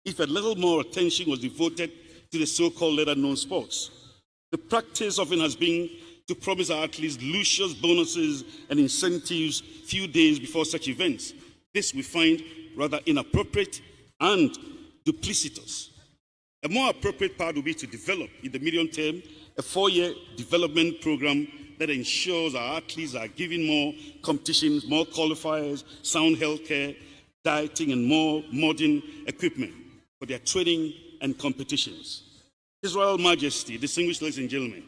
if a little more attention was devoted to the so-called lesser-known sports. The practice often has been to promise our athletes luscious bonuses and incentives few days before such events. This we find rather inappropriate and duplicitous. A more appropriate path would be to develop, in the medium term, a 4-year development program that ensures our athletes are given more competitions, more qualifiers, sound healthcare, dieting, and more modern equipment for their training and competitions. His Royal Majesty, distinguished ladies and gentlemen,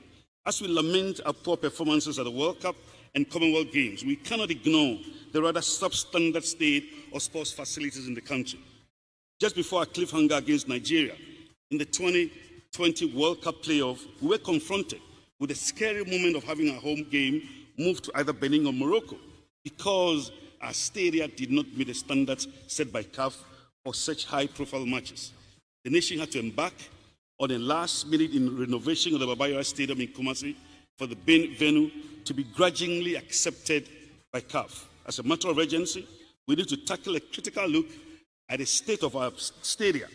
as we lament our poor performances at the World Cup and Commonwealth Games, we cannot ignore the rather substandard state of sports facilities in the country. Just before a cliffhanger against Nigeria, in the 2020 World Cup playoff, we were confronted with the scary moment of having a home game moved to either Benin or Morocco because our stadia did not meet the standards set by CAF for such high-profile matches. The nation had to embark on a last-minute renovation of the Baba Stadium in KWASI for the venue to be grudgingly accepted by CAF. As a matter of urgency, we need to tackle a critical look at the state of our stadia,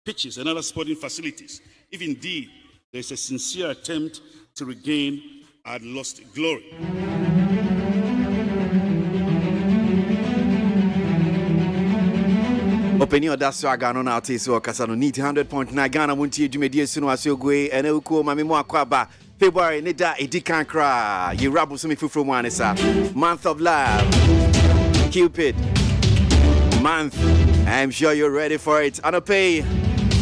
pitches, and other sporting facilities, if indeed there is a sincere attempt to regain our lost glory. Opinion that's why Ghana now taste so Kasano need 100.9 Ghana Montie Jumedi Suno Asiogwe and Uko Mamimo Akwaba February Nida Edikan Kra Yirabu Sumi Fufu Wanesa Month of Love Cupid Month. I'm sure you're ready for it. Anope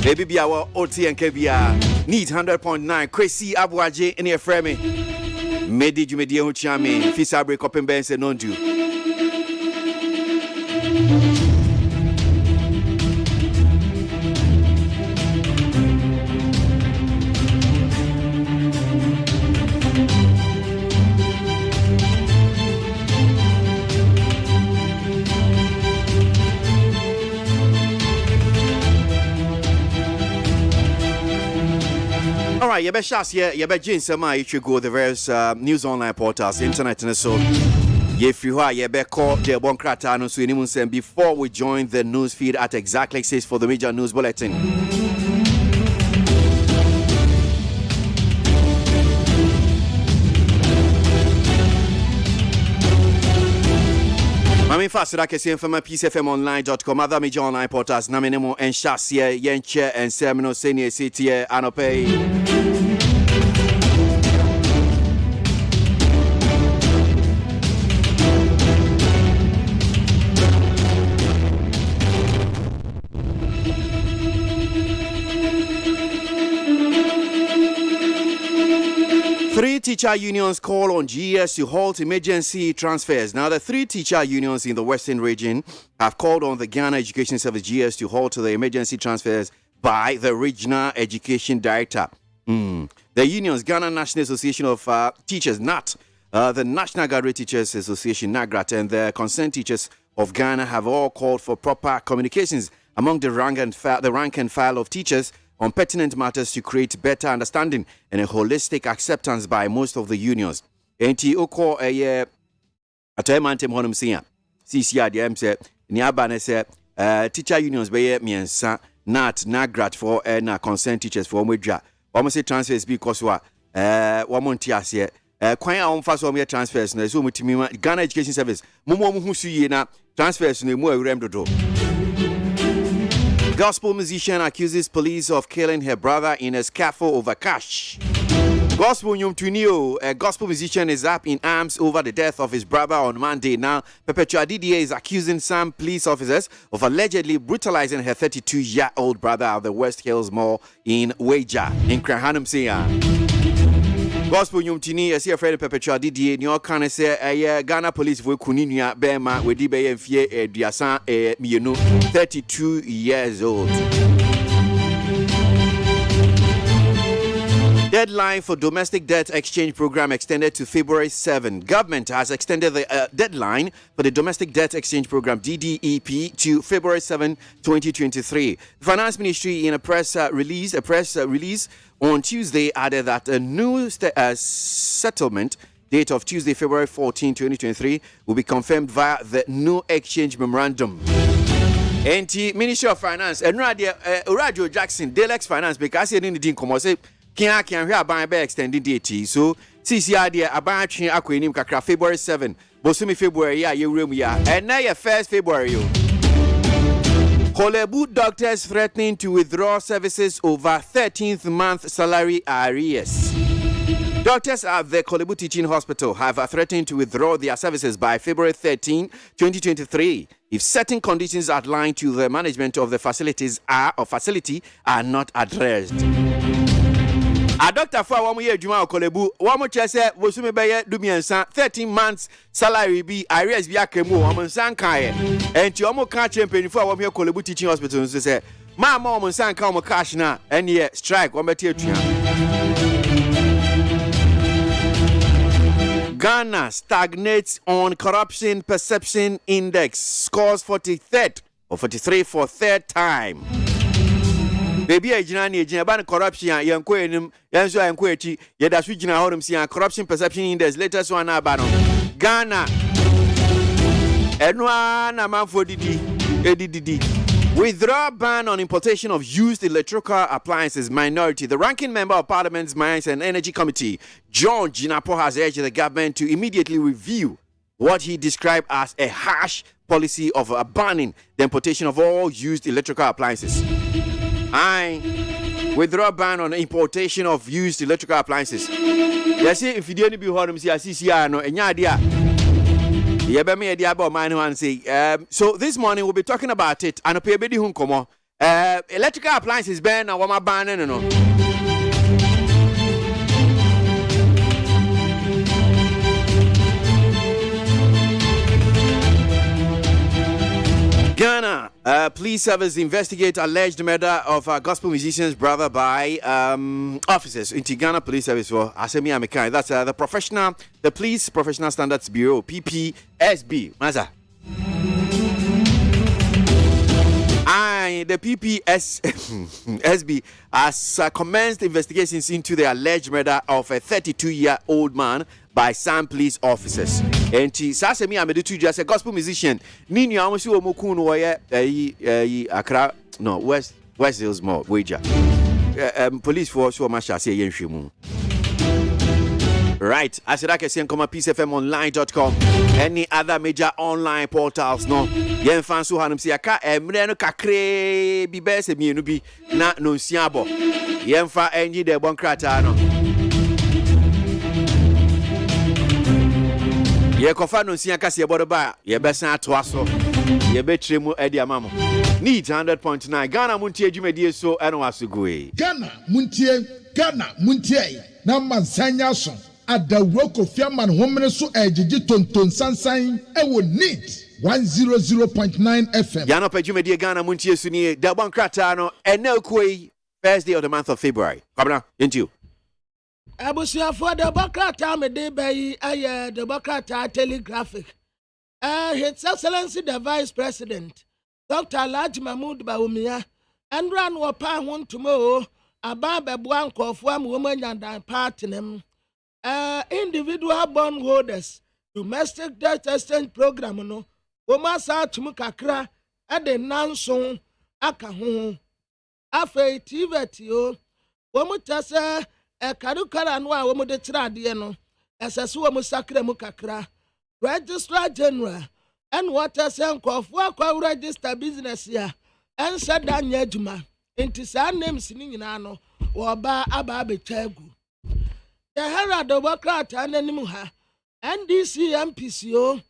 Baby be our OT and KBR need 100.9 KWASI ABOAGYE in your frame Medi Jumedi Huchami Fisa break up in Bense Nondu. All right, you bet shots here, you bet Jane Sama, you should go the various news online portals, internet and so. If you are, you bet call the one kratano so anyone send before we join the news feed at exactly 6 for the major news bulletin. Mami fast that I can see from my peacefmonline.com, other major online portals, Naminemo and Shasia, Yenche and Semino Senior City, Anope. Three teacher unions call on GS to halt emergency transfers. Now, the three teacher unions in the Western region have called on the Ghana Education Service GS to halt the emergency transfers by the Regional Education Director. The unions, Ghana National Association of Teachers, NAT, the National Graduate Teachers Association, NAGRAT, and the concerned teachers of Ghana have all called for proper communications among the rank and file of teachers on pertinent matters to create better understanding and a holistic acceptance by most of the unions. Enti oko atoyemantem honum sia CCR dem se ni abane se teacher unions be miensa nat nagrat for na concerned teachers for omedwa omo se transfers because wa MONTIE ase kwan a omfa so omo transfers na so mutimi Ghana Education Service momo hu suye na transfers no mu awurem dodo. Gospel musician accuses police of killing her brother in a scuffle over cash. Gospel Nyumtunio, a gospel musician, is up in arms over the death of his brother on Monday. Now, Perpetua DDA is accusing some police officers of allegedly brutalizing her 32-year-old brother at the West Hills Mall in Waja, in Krahanum Sia. Gospel Nyumtini, as your friend Perpetua DDA, New York, say, Ghana police will Kuninia Bema, with DBA and Fie, Diasan, 32 years old. Deadline for domestic debt exchange program extended to February 7. Government has extended the deadline for the domestic debt exchange program DDEP to February 7, 2023. The Finance Ministry, in a press release on Tuesday, added that a new settlement date of Tuesday, February 14, 2023, will be confirmed via the new exchange memorandum. Enti Ministry of Finance Radio Jackson Delex Finance because he didn't come say can hear about extended date so CCR there about twen akwenim kakra February 7 bosumi February ya yewrem ya and now your 1st February yo Kolebu doctors threatening to withdraw services over 13th month salary arrears. Doctors at the Kolebu Teaching Hospital have threatened to withdraw their services by February 13, 2023 if certain conditions outlined to the management of the facility are not addressed. A doctor for 1 year Juma Kolebu, one more chese Bosume Beye Dumiansa 13 months salary be arrears be akemu woman sankaye and Tiomo can't champion for 1 year Kolebu Teaching Hospital so say ma mom sanka mo cash na and ye strike one better. Ghana stagnates on corruption perception index, scores 43rd or 43 for third time. Baby ejina ban corruption yanko enim yanso yanko echi yeda su gina horum si corruption perception index latest one about Ghana enwa na manfo didi withdraw ban on importation of used electrical appliances minority. The ranking member of Parliament's Mines and Energy Committee, John Jinapo, has urged the government to immediately review what he described as a harsh policy of banning the importation of all used electrical appliances. Withdraw ban on importation of used electrical appliances. Yes, if you didn't be heard him say CCR no enya dia. So this morning we'll be talking about it and electrical appliances ban na wama ban no. Ghana police service investigate alleged murder of a gospel musician's brother by officers in Ghana police service for Asemi Amekai. That's the Police Professional Standards Bureau, PPSB. Maza. The PPSB has commenced investigations into the alleged murder of a 32-year-old man by some police officers. And Sasemi Amedutu just a gospel musician. Nini Amusu Omokun Waya Accra, no, West Hillsmore, Wager. Police force or Masha say Yenshimu. Right, as I can see, come on peacefmonline.com. Any other major online portals, no. Yen fansu hanum siaka emreno kakre bi bese mienu bi na no siabo. Yen fa enji de bon krata no. Ye kofa no siaka se bodo ba ye besan atoa so. Ye betre mu edi amamo. Need 100.9 Ghana Montie dwumedie so eno asugui. Ghana Montie na mansanya so. Adawoko fiaman homene so ejiji tonton sansan ewo neat 100.9 FM. Yano Pejumedi Ghana Montie Suni Daban Kratano and Nelkwe first day of the month of February. Come into you. Abusia for the Bakrata me de bay the Bakrata telegraphic. His Excellency the Vice President, Dr. Laj Mahmoud Baumia, and ran wapa one tomorrow about the Blanco of one woman and partner. Individual bond holders, domestic debt exchange program, no, Oma sa Tumukakra, and the Nanson Akahu. Afe Tivetio, Womutasa, a Karukara Noa Womudetra Diano, as a Suamusakre Mukakra, Registrar General, and Water Sanko of work register business here, and Sadan Yajuma, into some names singing in Ano, or Ba Ababe Chegu. The Herald Democrat and Animuha, NDC MPCO,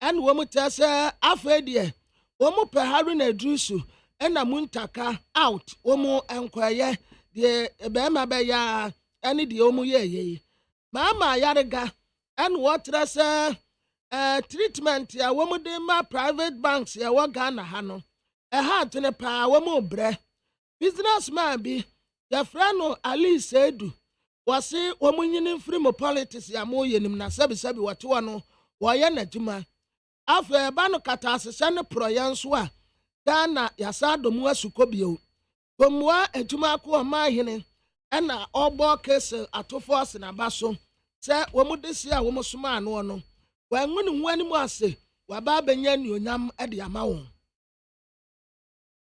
and Womutasa Afedie, Womo Peharin Drusu, and a Muntaka out, Womo Enquire, the Bema Baya, and the Omo Ye. Mama Yaraga, and what treatment, ya Womo de ma private banks, ya Wagana Hano, a heart in a power, Womo Bre. Businessman be, the Frano Ali Sedu. Wasi womunyini free politics ya moyenim na sebi watu no woye na juma afa ba no kata asese ne proyanso a Ghana yasa domu asukobio bomwa ejuma ko ma hene na ogbo case atofo ase na baso se womudesi a womsoma ano no wanwunu hu animu ase waba benya ni onyam de ama won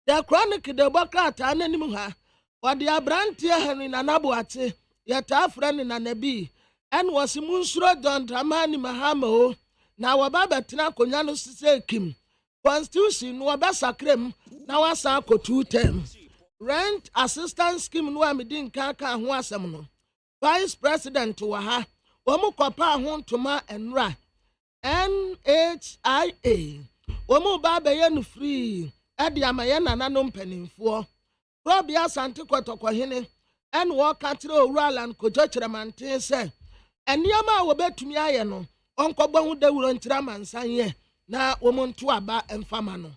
The Chronic de Bocrata Ananimuha, or the Abrantia Henry Nanabuate, yet our friend in Anabi, and was Munsro Don Dramani Mahamo, now Ababa Tina Conyano Sekim, Constitution, Wabasa Crem, now Asako 2 terms. Rent assistance scheme no amidin kaka ho asem Vice President Waha omu kopa ho ntoma enra NHIA omu ba be ye no free e de amaye nananom panimfo Robia Sante Kotokohene en wo ka kire owuralan kojo kiremanten se eniama a wo betumi aye no onkogbo hu dawuro ntira mansan ye na omu nto aba emfama no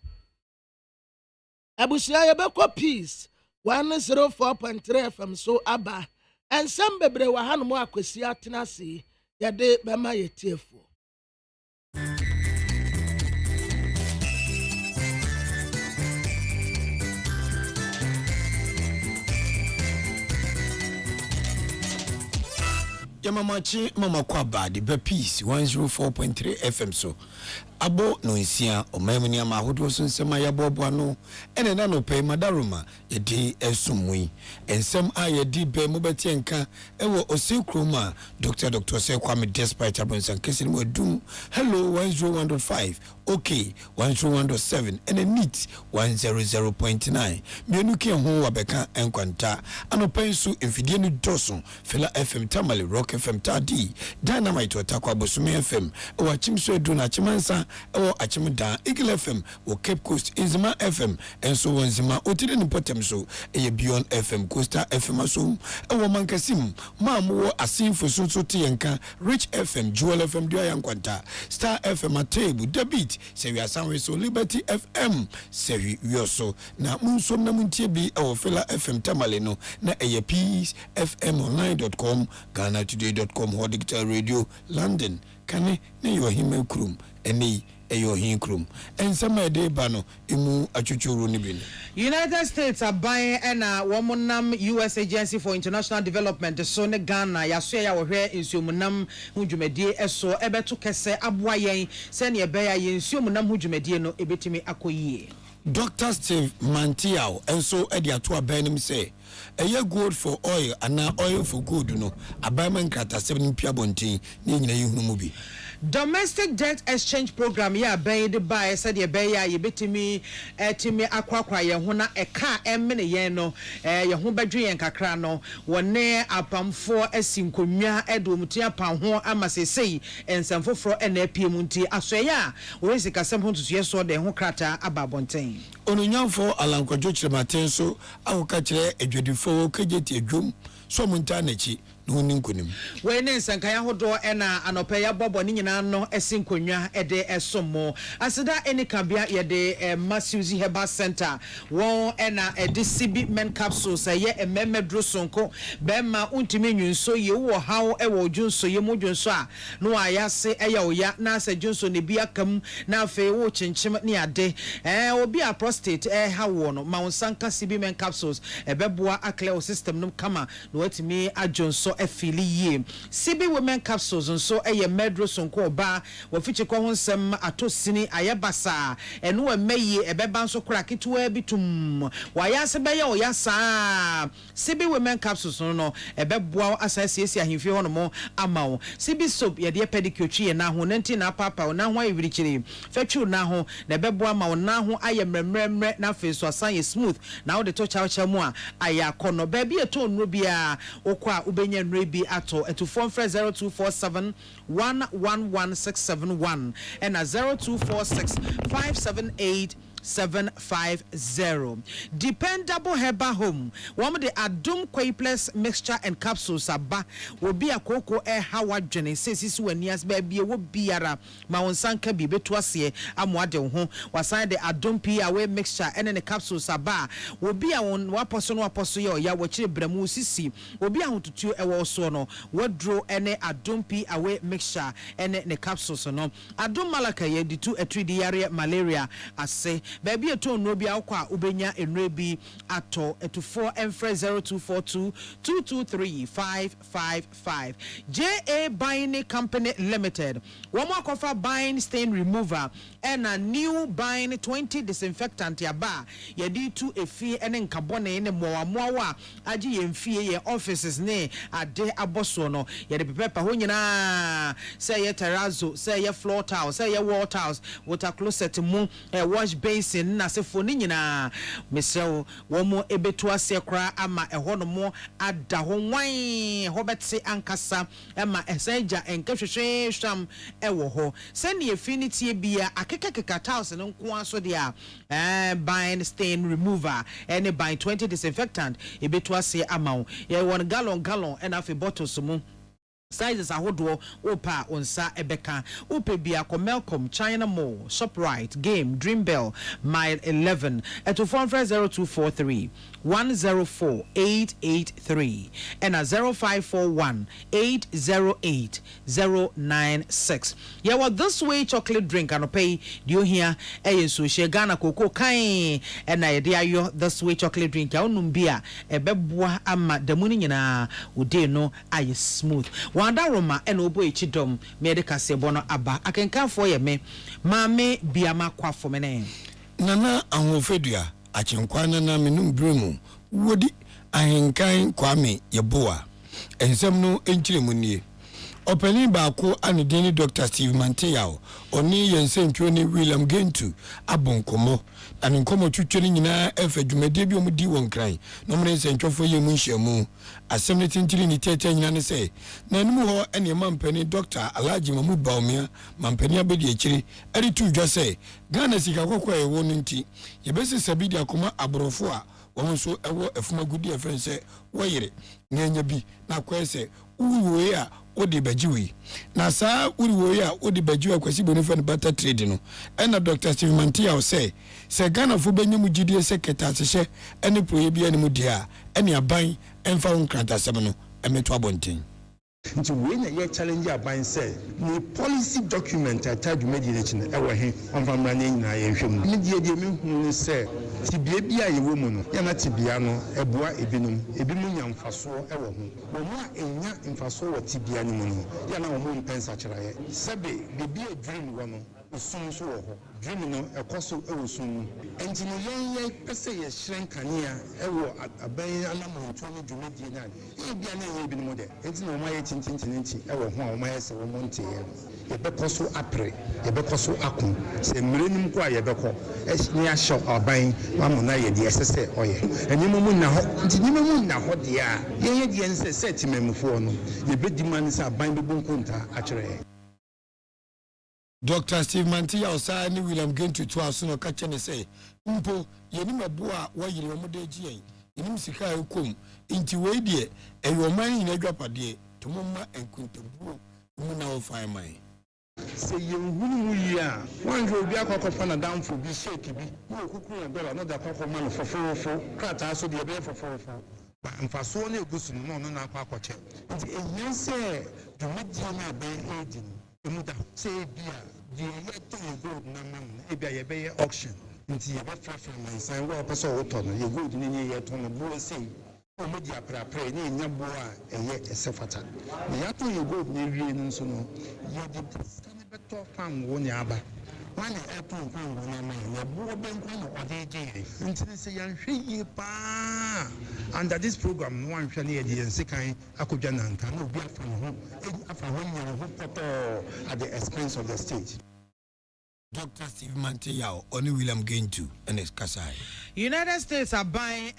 Abusia yebeko peace 104.3 FM so aba and some bebre wa hanom akwesi atena se yede bema yetiefo Yamamachi mama kwaba de be peace 104.3 FM so abo no nsia o mamuni ama hodo so nsema ya bobo no ene na no pe madaruma ye di esumui ensem a ye di be mo betie nka ewo osekroma Dr. Sekwame despite abonsan kesin mo dum hello 101.5 okay 101.7 ene neat 100.9 mienu ke ho wabeka enkwanta anopensu enfidie ni doson fela FM tamale rock FM tadi dynamite otakwa bosume FM ewa chimso edu na chimansa ewo achimda Eagle FM o Cape Coast Inzima FM enso wonzima otire ni potem so eye Beyond FM Coastal FM aso ewo mankasim mamu asinfo so tienka Rich FM Jewel FM dio yankwanta Star FM atebu debit sewi asanwe so Liberty FM sewi wioso na munsom na muntie bi ewo fela FM tamale no na eye peace fmonline.com ghana digital radio London kane ne yo hime krum eni eyo hin krum ensema de ba no emu achuchuru ni bi United States aban na womunam US Agency for International Development so ne Ghana ya so ya wo hwe nsuomunam hudwumadie eso ebeto kese aboayen se ne ebe ya nsuomunam hudwumadie no ebetimi akoyie Dr. Steve Mantiao enso edi ato abanim say eye gold for oil and oil for good no abaman krata 7 pia bontin ne nyina yihunu mu bi Domestic debt exchange program ya ben de buy said ye be ya ye betimi timi akwakwa ye ho na eka emmene ye no ye ho badwe ye kakra no wone apamfo asinkonwa edomti apan ho amasesei ensamfoforo ena apiem nti asoya wo sikasem ho tutu ye so de ho krata ababonten onunyanfo alankwajo kirematen so awoka kire edwedifo kageti edwom so munta nachi no ninkunim we ne nsankaya hodo ena anope ya bobo ni nyina no esinkonwa ede esomo asida eni kabia ye de Masuzi Herbal Center won ena ede CB men capsules ye ememedro sonko bema untimi nwunso ye wo hawo e wo dwunso ye modwunso a no ayase eya oya na asa dwunso ne bia kam na afa wo chenchim ne ade obi a prostate hawo no ma wonsanka CB men capsules ebeboa acleo system no kama no watimi adwunso efili CB women capsules nso eye medro sonko oba wafiche ko honsem atosini ayebasa eno emayi ebeba nso kraketwa bitum wayase be ye oyasa CB women capsules no ebeboa asasiesi ahimfi hono mo amawo CB soap ye de pedicure twie na ho nenti na papa na ho ayewirichiri fetwu na ho na ebeboa ma na ho aye mremremre na feso asan ye smooth na wo de to chacha mu a ayakono ba bi eto nro bia okwa ubenya nrebi ato eto phone 0247 111671 and 0246 578 750. Dependable Herbal Home. One the Adum Quapless mixture and capsules aba will be a cocoa Howard Jenny says this when yes baby will be a Mawansanka bibe twasie amwade ho waside the Adum P away mixture and the capsules aba will be a one person ya wachi bremu sisi will be a to two so no what draw any Adum P away mixture and the capsules no Adum Malaka ye the 2 a 3 diarrhea malaria I say baby a to no bi akwa ubenya enre bi ato etufo emfre 0242 223 555 JA Buying Company Limited. One more cover buying stain remover and a new buying 20 disinfectant yaba yedi to a fee and in carbone ne moa aji yemfie ye offices ne ade abosono yedi pepa ho nyina say ye terrazzo say ye floor tiles say ye wall tiles water closet mu wash basin na sefo ni nyina mesrew wo mo ebetu ase kra ama eho no mo ada ho wan ho betse ankasa ema esenja enkehwehwe sham ewo ho sani affinity bia akekeka tiles no nko aso dia buying stain remover any buying 20 disinfectant ebetu ase ama ye won gallon and afi bottles mu sizes ahodo opa onsa ebeka ope bia ko Melcom China Mall Shoprite Game Dreambell Mile 11 at 02443 104 883 and a 0541 808 096. Yeah, well, this way chocolate drink and pay do you hear so she Ghana cocoa kind and I dear you this way chocolate drink ya unumbia e beboa ama the morning na ude no aye smooth wanda roma and obo echidom medical sebono aba akenkan for ye me mame biama kwa for me nana ahofedua achenkwana na menum bremu wodi ahenkan kwame yeboa ensem no enchiremu nie openi baako anedeni Dr. Steve Mantiao oni yensentwo ni William Gentu abonkomo anenkomo twetwere nyina efa dwumade bi omudi wonkran no mre nsentwofo ye mu nhyiamu asem ne tintiri ni tete nyina ne se na anim ho ene mampani Dr. Alhaji Mahmoud Baumia mampani abedi akiri eri tu dwa se Ghana sika kokwa ewo no nti yebese sabidi akoma aborofo a won so ewo efumagudi efrense woyere nyanya bi na kwese uwe a odi bajiwi na saa uriwo ya odi bajiwa kwasi bonifa ni bata trade no ena Dr. Steve Mantia say se Ghana fo benye mu gidie secretary se ene proye bia ne mu dia ene aban emfa wonkranta sem no emeto abonten nti we na ye challenge aban say ni policy document attached media chine e wo he onfamra na nyina ye hwem media de me hu say tibia bia ye wo mu no ya na tibia no eboa ebimu nyamfaso e wo ho wo mu a enya mfaso wo tibia ni mu no ya na wo mu mpensa kira ye sebe bibia dream wo no osun so wo ho dream no ekoso e wo sun enti no ye pese ye hrenkania e wo aban anamonto no dwumedi na e bia na ye ebimu de enti no ma ye tintintinti e wo ho a wo ma ye se wo montie ye bekoso apre ye bekoso akun se mrenim ko a ye beko ni a show aban mamuna ye de sese oye enimo mu na ho nti nimo mu na ho de a ye de nse set memfo no ye bedi man se aban bebu nkonta a kire Dr. Steve Mantia osa ni William Gentu to aso no ka chene say mpo ye ni mabo a wayire mo de gien enim sika ekom nti we de eyoman yin adwapade to momma enkuntabuo mu na wo fine man se yenhunu yi a wanjo obi akọkọfa na damfo bi shake bi wo kuku na dollar no da akọkọ man fofofo krata so de be fofofo ba mfaso na egusu no no na akọkọche nti ehia se dwumadi na ban edi emu da se bia de ye to gold na man e bia ye be ye auction nti ye be frafa man san wo pese wo to no ye gold ni ye to no bo sei o mo dia prapra ni nya bo a eye esefata na ya to ye gold ni wie no so no ye de beto fam wo ni aba wana airport fam wo na man ye bo ben kwa no odege nti se yan hwe pa under this program no wan hwe na ye de nsekan akodwa nanka na obi afa no ho afa ho nya ho poto at the expense of the state. Dr. Steve Mantia oni William Gentu and his Kasai. United States are buying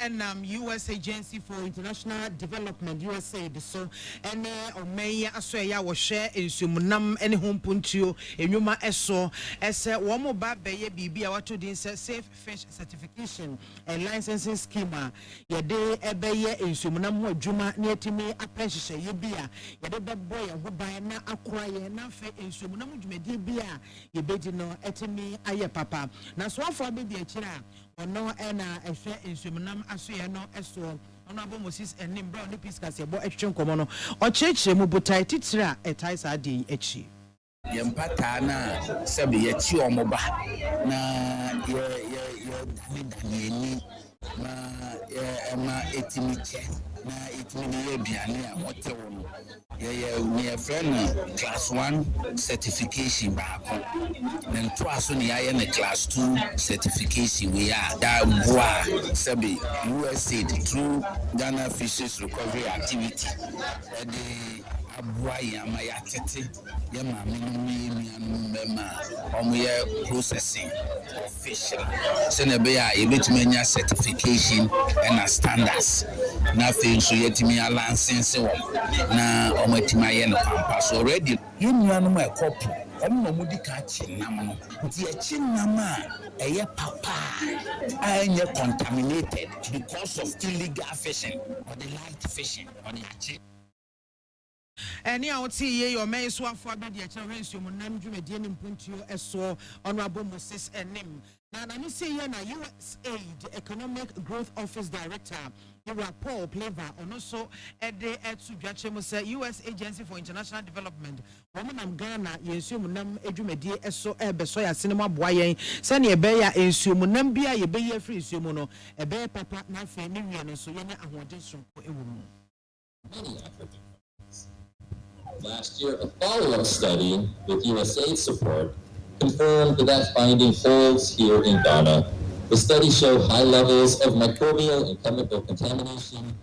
US Agency for International Development USAID so ene omeya aso ya wo share ensumunam ene hompuntio enwuma eso ese wo mo ba beye bibia wato din safe fish certification and licensing scheme ye de ebeye ensumunam ho adwuma ne atimi apprehye ye bia ye de bebo ye ho ban na akora ye na fe ensumunam dwumadi bia ye bedi no etimi aye papa na so afọ abedi akira ono ena ehwe ensumunam aso ye no eso ono abo Moses enim bra ne piskas ye bo etwe nkomo no o chechire mu botai titira etai sa de echi ye mpata na sebe ye chi omoba na ye Danieli, ma etimiche, na etimi biane a motewono. We friend class 1 certification back. Then twice on the class 2 certification we are that boa sabi USA through Ghana Fishes Recovery Activity. The ABOAGYE amayatete yama minimum processing of fish. Senebea ebetmenya certification and standards. Na fe so yetimi license na omatima ye no pampas already. You nuanum e couple mudi ka chinam no nti chinam a papa anya contaminated because of illegal fishing or the light fishing or the achi. Any out see your main swap for the generation Munam Jumedian in Puntio Eso, Honorable Moses and Nim. Now, let me say, USAID Economic Growth Office Director, Paul Pleva, and also at the US Agency for International Development. Woman am Ghana, Yensumunam Ejumedi Eso Besoya Cinema Boye, Sani Ebeya, Ensumunambia, Ebeya Free Sumuno, Ebe Papa Nafe, Miriam, so Yana, and what is a woman. Last year, a follow-up study with USAID support confirmed that finding holds here in Ghana. The study showed high levels of microbial and chemical contamination,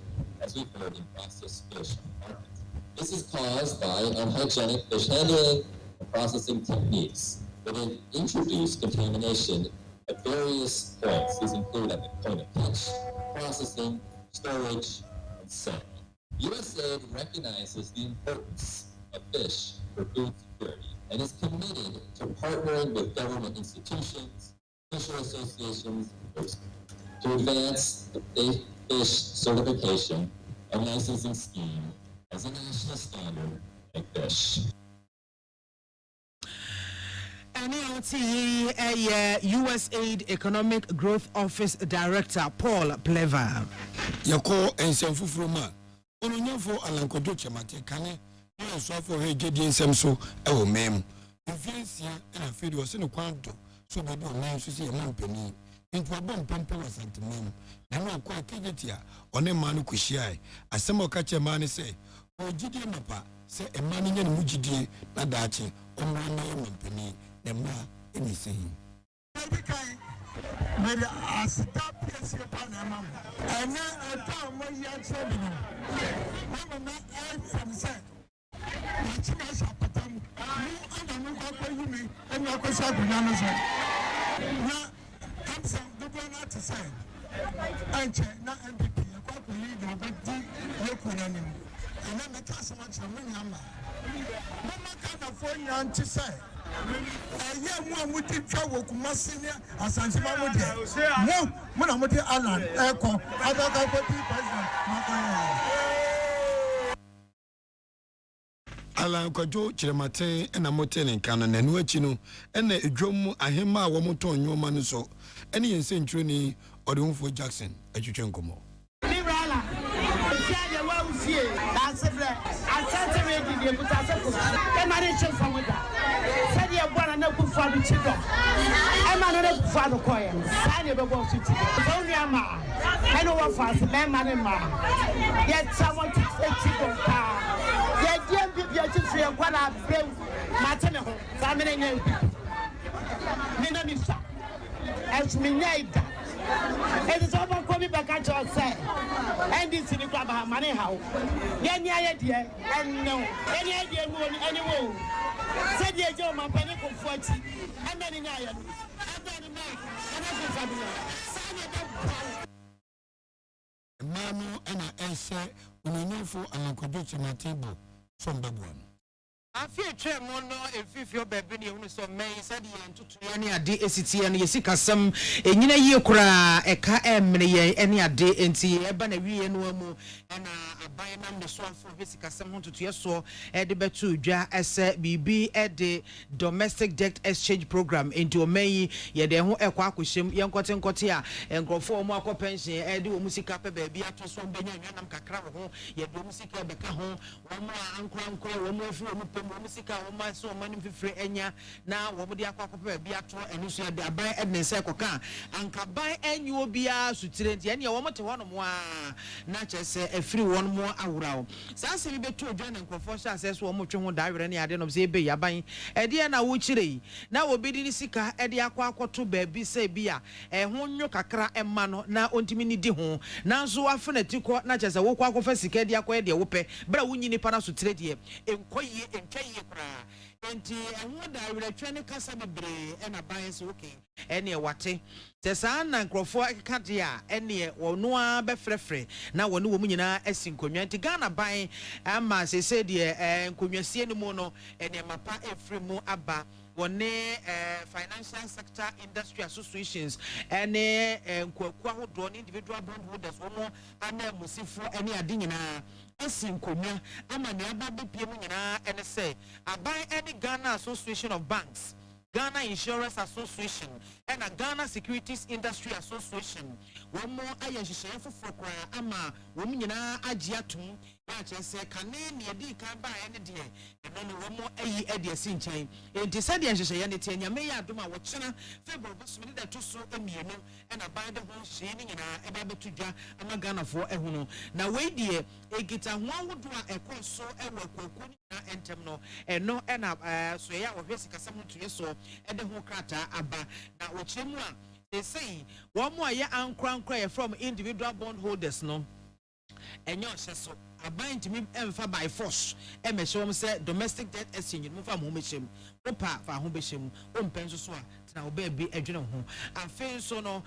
as we've heard, in processed fish markets. This is caused by unhygienic fish handling and processing techniques that have introduced contamination at various points. These include at the point of catch, processing, storage, and sale. USAID recognizes the importance of fish for food security and is committed to partnering with government institutions, fishery associations, to advance the fish certification and licensing scheme as a national standard like fish. USAID Economic Growth Office Director Paul Pleva. Yako ensemfu froma. Ononyafo alankodo chamate kane. No so for he gedi ensem so e wo mem. Infiansia na afedi wo se no kwando so bebe o nan so se mampani. Into abom pampa wasantemem. Na no akwa kegetia one ma no kuhia. Asem o ka chema ne se o gidi mapa se e ma ne nya ne mugidi na daachi o ma na mampani. The ma anything. But I stop this upon a mom. And now I found my young children. Mama, not everything said. It's my shop, but I'm not going to me, and not going to say, now, I'm saying, the one not to say. I check, not MVP, a couple leader, but deep, look on him. And then the customer, Mama can't afford you to say. One would take trouble, Kumasinia, as I'm saying, no, when I'm with the Alan, Echo, I don't know what Alan Kwajo Chiremate and a motel in Canon and Wechino, and a drum Ahema Wamoton, your man so, any insane training or the room for Jackson, a Chuchenkomo. That's it. I sent him in the put managed from with that. Said you want to put for the children. I'm not for the coin. Sign your boss to only a man. I know what fast, man, and man. Yet someone to take chicken car. Yet, dear people, you should feel what I've built. Martin, Family name. Minamisa. As me neighbor. It is over coming back at your side. And this in the club money how. Any idea? And no. Any idea won anyone. Said the Joe my penny for 40. And then in iron. And then in Mano and I answer when I know for Alan Kwajo my table from Babuan. I fear Chairman if your baby so may said any a day ACT and Yesika some in a yukra a KM any a day and see a banner and a buying the swamp for Visica someone to your so at the betu ja as BB at the domestic debt exchange program into a May ye de ho ekwakushim young cotton cotia and grow for more pension and do musica baby at one benyan kakra home ye do musica beca home one more uncle one more musika wo ma so mani fifre enya na wo mo de akwakopa bia to enu so de aban edne se koka anka ban enyo bia sutire nti ene wo mo te hono mo a na chese afiri won mo awurawo sa se bi betu odwa na nkrofo sha se so wo mo twe ho da were ne ade no se be yaban ede na wo chire na wo bi di sika ede akwakoto ba bi se bia ho nyo kakra emma no na ontimi ni di ho na so afena tiko na chese wo kwa akofa sika ede akwa ede wo pe bra wo nyini pa na sutire de enkoye entwaye kra enti ehwo da were twa ne kasa bebre na ban se okay ene wate te sa na nkrofo ka de a ene wono a befrefre na wone wo nyina asinkonwa enti Ghana ban ama se de nkonwasie ne mu no ene mapa efremu aba wone financial sector industry associations ene nkwaku ahodo ne individual bondholders wono ana musifo ene ade nyina asinkonwa ama ne aba bepie mu nyina ene se aban ene Ghana Association of Banks, Ghana Insurance Association, and a Ghana Securities Industry Association. One more ayashishaya for ama womenina ajiatum, which I say Canadian yadi can buy any day, and only one more a dear sin chain. And decided Yashayanity and Yamea Duma Wachana, February was minute to so a mino, and a bind the whole shining in a baby to ja, and a Ghana for a huno. Now, wait, dear, a guitar one would do a course so and work and temno, and no, and so ya or basic someone to your soul, and the whole crata abba. Now, which they say one more year and crown cry from individual bondholders, no. And your so a bind to me and by force. And me show say domestic debt exchange, move from home, opa for home, pencil now baby a general home. And fail so no,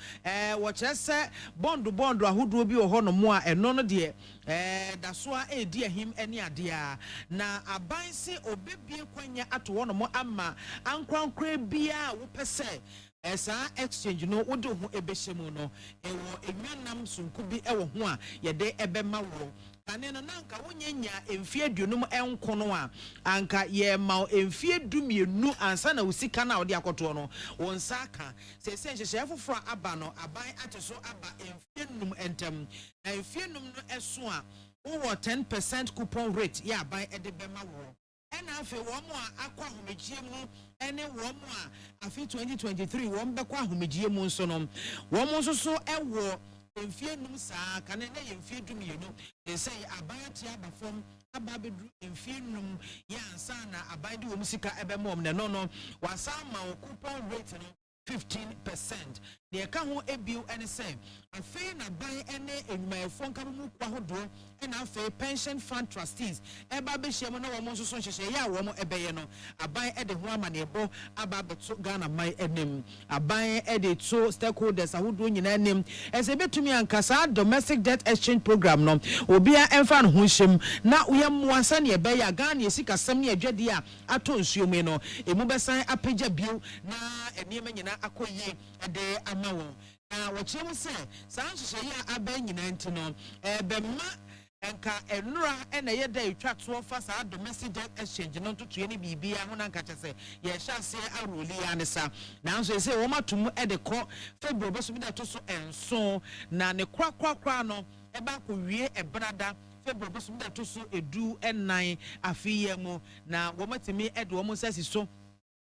what I say, bond who do be a honor more and none of dear, that's why a dear him any idea. Now a bind say or baby when you at one more amma, and crown crab beer, whoop say. Esa exchange no wodo ho ebeshemu no ewo enwanam sunkubi ewo ho a ye de ebema wo kane no nanka wonyanya emfie aduonum enko no a anka ye ma emfie dumienu ansa na usika na ode akoto no won saka se nhyehyɛ foforo aba no aban ateso aba emfie num entem na emfie num no eso a wo 10% coupon rate ya aban ede bema wo and after one more aqua humigium and one more after 2023 one bequa humigium sonum one more so a war in fear num sa can in fear to me, you know. They say about the form about in fear num yan sana abide musica ebemom no was some coupon rate 15%. The account a bill and say, a fair na buy any in my phone come and a fair pension fund trustees. A baby shaman or most so she ya woman a bayano. I buy at the woman ebo about Ghana my name. I buy edit so stakeholders who doing in name as a bit to me and Casa domestic debt exchange program no will be a fan whom now we are more sunny a bay a gun you seek a semi a jedia at Tonsumeno a mobile sign a page bill na a near akoye ade amawo na wache say sanso ya aban nyinanti no bema enka enura na ye da etwa to fa sa domestic debt exchange no to ni bibia ho na nka chese ye hya se aroli ya ne sa na nso say wo matum de ko February beso bi da to so enso na ne krakrakra no ba ko wie ebrada February beso bi da to so edu enan afiye mu na wo matimi de wo mo sasi so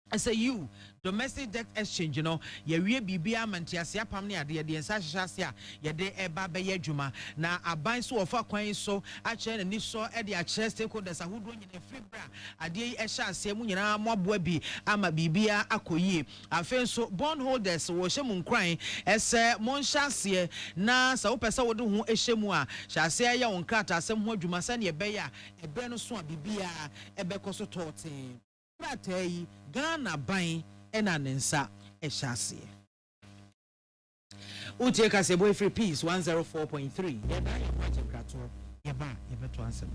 I say you domestic debt exchange, you know, ye bibia mantiasia pamni ade de ensa hyasia ye de eba be adwuma na aban so ofa kwan so a che na ni so e de a che stakeholders ahodo nyina free bra ade yi e hyasia mu nyina moaboa bi ama bibia akoyie afen so bondholders wo hyemu nkran ese mon hyasia na sa wo pesa wo de ho ehyemu a hyasia ye won krata asem ho adwuma sa ne ebe ya ebe no so a bibia ebe koso totin Ratay Ghana Bain and Anensa Eshasi. Uche Kasebo free peace 104.3. Yeba Yaba Krato. Yeba to answer.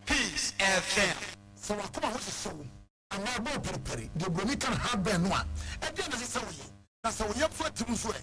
Peace FM. So I come out with so I'm not about Perry. The Bronican had been one. And then I say, that's how we have for Tim's way.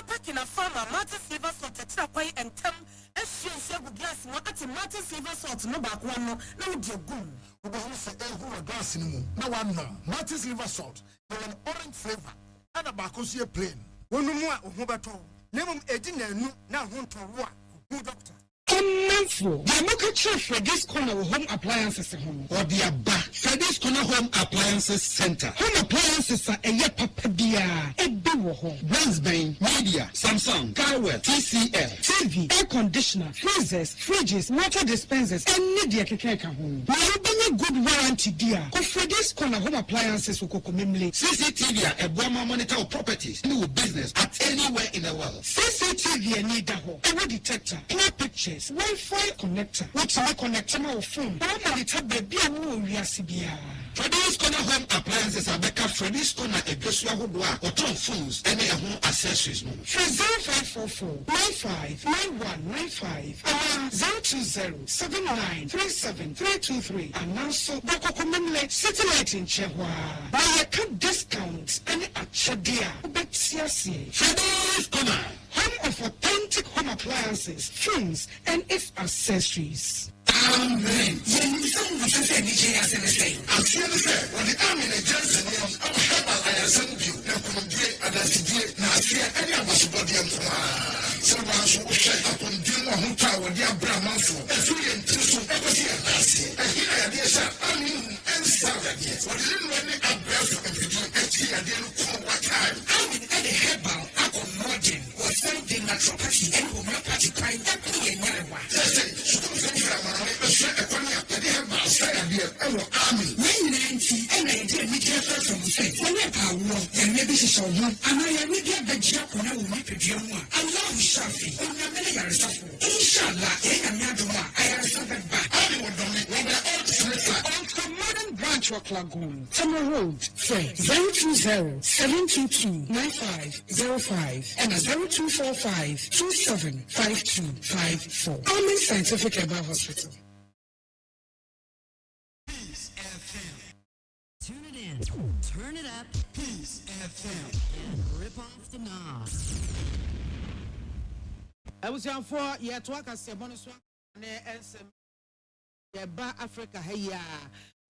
Packing a farmer, Martin Silver Salt, a trapway and tem, as she said, glass, what at Martin Silver Salt, no back one, no, dear goon. We will say, a glass in the moon. No one, no. Martin Silver Salt, they're an orange flavor, and a bacosia plain. One more, who better. na mum edina nu na ho ntowo a hu doctor Manfo, the market for this corner home appliances home. or the aba Freddy's Corner Home Appliances Center. Home appliances are a papa dia, a big home. Bransbane, Media, Samsung, Carwell, TCL, TV, air conditioner, freezers, fridges, water dispensers, and media keka home. Now you good warranty dear. For this corner home appliances will commemorate CCTV, a Brahma monitor properties, new business at anywhere in the world. CCTV and need a home. A detector, clear pictures, Wi-Fi connector, which I connect to my phone. Now monitor baby we are CBR. Freddy's Corner Home Appliances are back up Freddy's Corner a Joshua Hudwa or Tom phones and their home accessories. For 0544 95 9195 020 79 37 323 and also Boko Commonwealth Satellite in Chehwa. Buy a cut discounts and a chadia. Freddy's Corner, home of authentic home appliances, phones, and its accessories. Amen. I'm sure the fair when the army and Johnson I'm herbal I have sent you. Now come and now fear any of us body and someone should shut up on dinner who tower the Abraham for a free and two so ever here last year. And here I did shut I mean and started yet. What didn't run it up breath and if you do it here I didn't call what time. I mean any herbal I could imagine was something naturopathy and homeopathy kind of thing in Yarawa. Let's say Lagoon, Summer Road, Fred, 020-722-9505 and 0245-275254. Army Scientific Herbal Hospital. Peace FM. Tune it in, turn it up. Peace FM. And rip off the knob. I was young for yet to work as a bonus one and some Africa. Hey,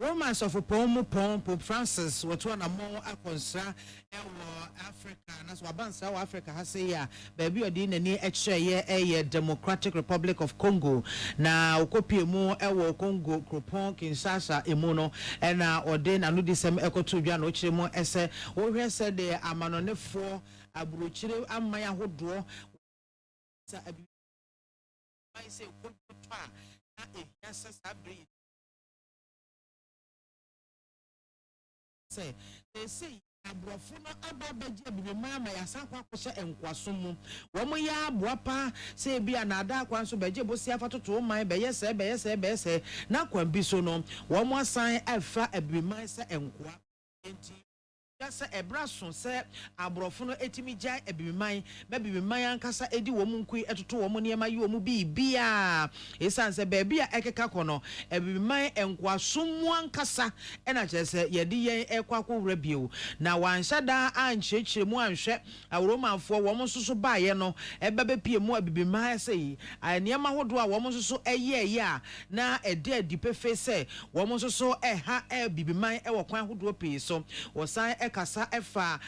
Romance of Pope Francis, what one more a concern Africa, and as well South Africa has say, baby, or din any a Democratic Republic of Congo. Now, copy more Congo, Cropon, Kinshasa, Emono, and now ordain and do some echo to Jan Ochimo essay, or he said they are manone for a bruchile and Maya who draw. I say, yes, I breathe. They say Abrafuna Ababaji Bimama Yasakwa Kusha and Kwasumu. Womoya Buapa say be another Kwansu Beje Bosia to my Bayese, Nakwan Bisono, one more sign Alpha Ebimasa and Kwa. Kasa ebraso se abrofo no etimi jai ebimai bebimai ankasa edi womu nkui etoto womu niema yi womu bia esanse baby a ekeka kono ebimai enkwasomu ankasa ena chese yedi yen ekwakwo wrabio na wanhyada anchechire mu anhwe awromanfo womu soso baaye no ebebe pie mu ebimai sei aniema hodo a womu soso eye a na ede adipefe se womu soso eha ebimai ewokwan hodo pii so wosan kasa efa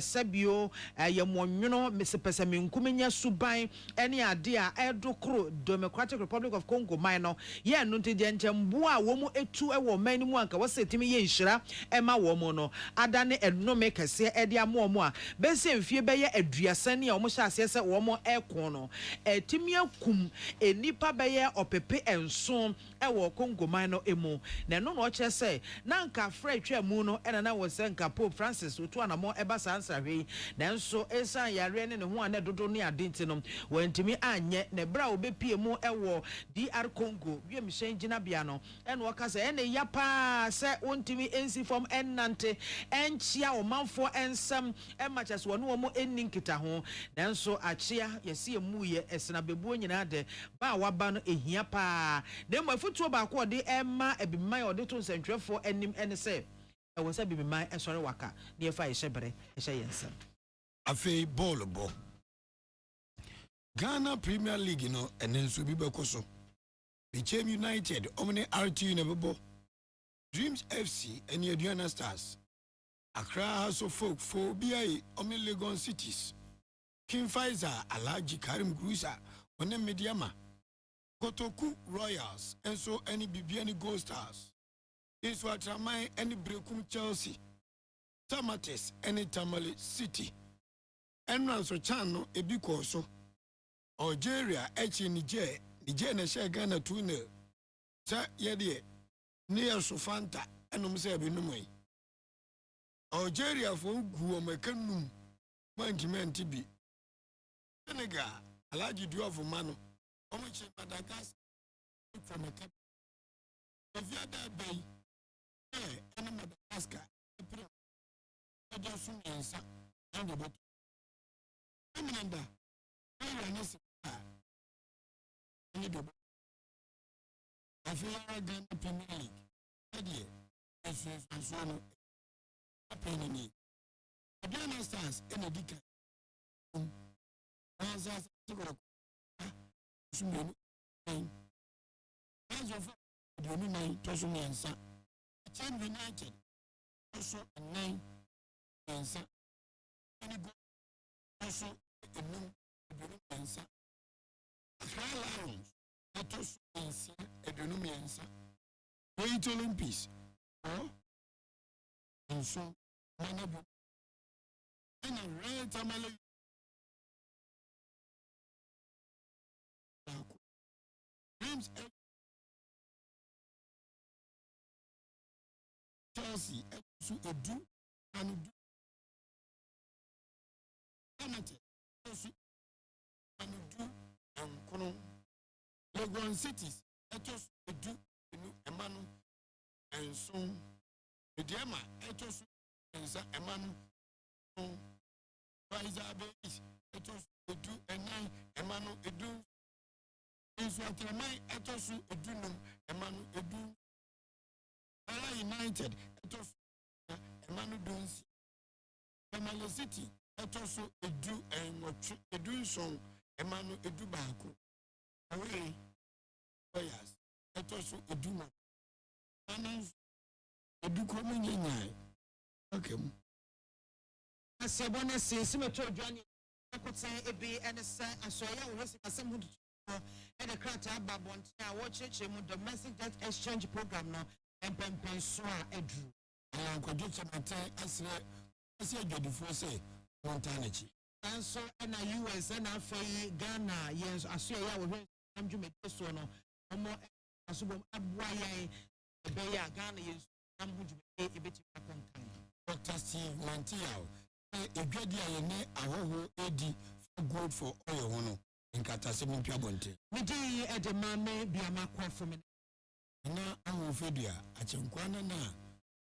sabio yemonwono mesepese menkumenya suban ene ade a edokro Democratic Republic of Congo mino ye no ntidentembo a wo mu etu ewo man mu anka wasetimi ye nhira ema wo mu no adane enome kese ede amomo a bese mfie beye aduasane a wo hya ase se wo mu ekon no etimi akum enipa beye opepe enso ewo Congo mino emu na no no che se na nka fra twa mu no ena na wo se nka Pope Francis otu anamo eba sansa hwe nanso esan yare ne ho ane dodo ne adenti no wantimi anye ne bra obepie mu ewo DR Congo wiem hyenjina bia no ene waka se ene yapa se wontimi ensi form ennante enchia omanfo ensam emachas wonu wo mu enninkita ho nanso achia yesi emuye esena bebuo nyina de ba waba no ehia pa na mo afutuo ba ko de emma ebiman ode to nsantwefo enim ene se was a baby my sorry waka near fire shebre yensa afi ball bo Ghana Premier League no and then so be bekoso Became United omne RT nebebo Dreams FC and Aduana Stars Accra House of Folk for BI omne Legon Cities King Faisal Alhaji Karim Grusa one Mediama Kotoku Royals and so any Bibiani Gold Stars. This was Ramai any Brekum Chelsea Tamates any Tamale City and Ranso Chano Ebikoso Algeria Echi Niger na share Ghana 2-0 sa yede near Sofanta and Umsebi Numai Algeria for Guo Mekanum Mantiman Tibi Senegal Alhaji Dua for Mano Omuchi Madagascar from a cap of Yada Bay and Madagascar just answer and the bottom. Amanda, I feel like Ghana Premier League. Idea, as one happening in the Ghana Stars in a decade. As I United, also a 9 answer. Any good also a new answer. Lions, let us answer a denomination answer. Wait Olympics, and so, manable. And a rare Tamale. James Chelsea, so a do and do. And do and Legon cities, let us do a man and so the Diama, let us a man Pfizer base, let us do a 9 a man a do. Is what I might at us a do a man a do. United, let us a man who does Tamale City. Let also do a do song, a man a do back. Away, players. Let also a do man. A do coming in. Okay. I said, when I say, Symmetry Johnny, I could say a be and a say, I saw you some and a crater babon. I watch it with domestic debt exchange program now and Pempensua Edru. I could get some I say, good before say. Montanity. And so, and a US and a Fay Ghana, yes, I see I will come to make this one. No more as well. Abway, the Bay Ghana is I'm going to be a bit of a Dr. Steve Montie, a good year, a whole AD for good for oil in Catasimi Piabonte. Midi at the mammy be a macro from it. Now I'm with Fedia at Chinkwana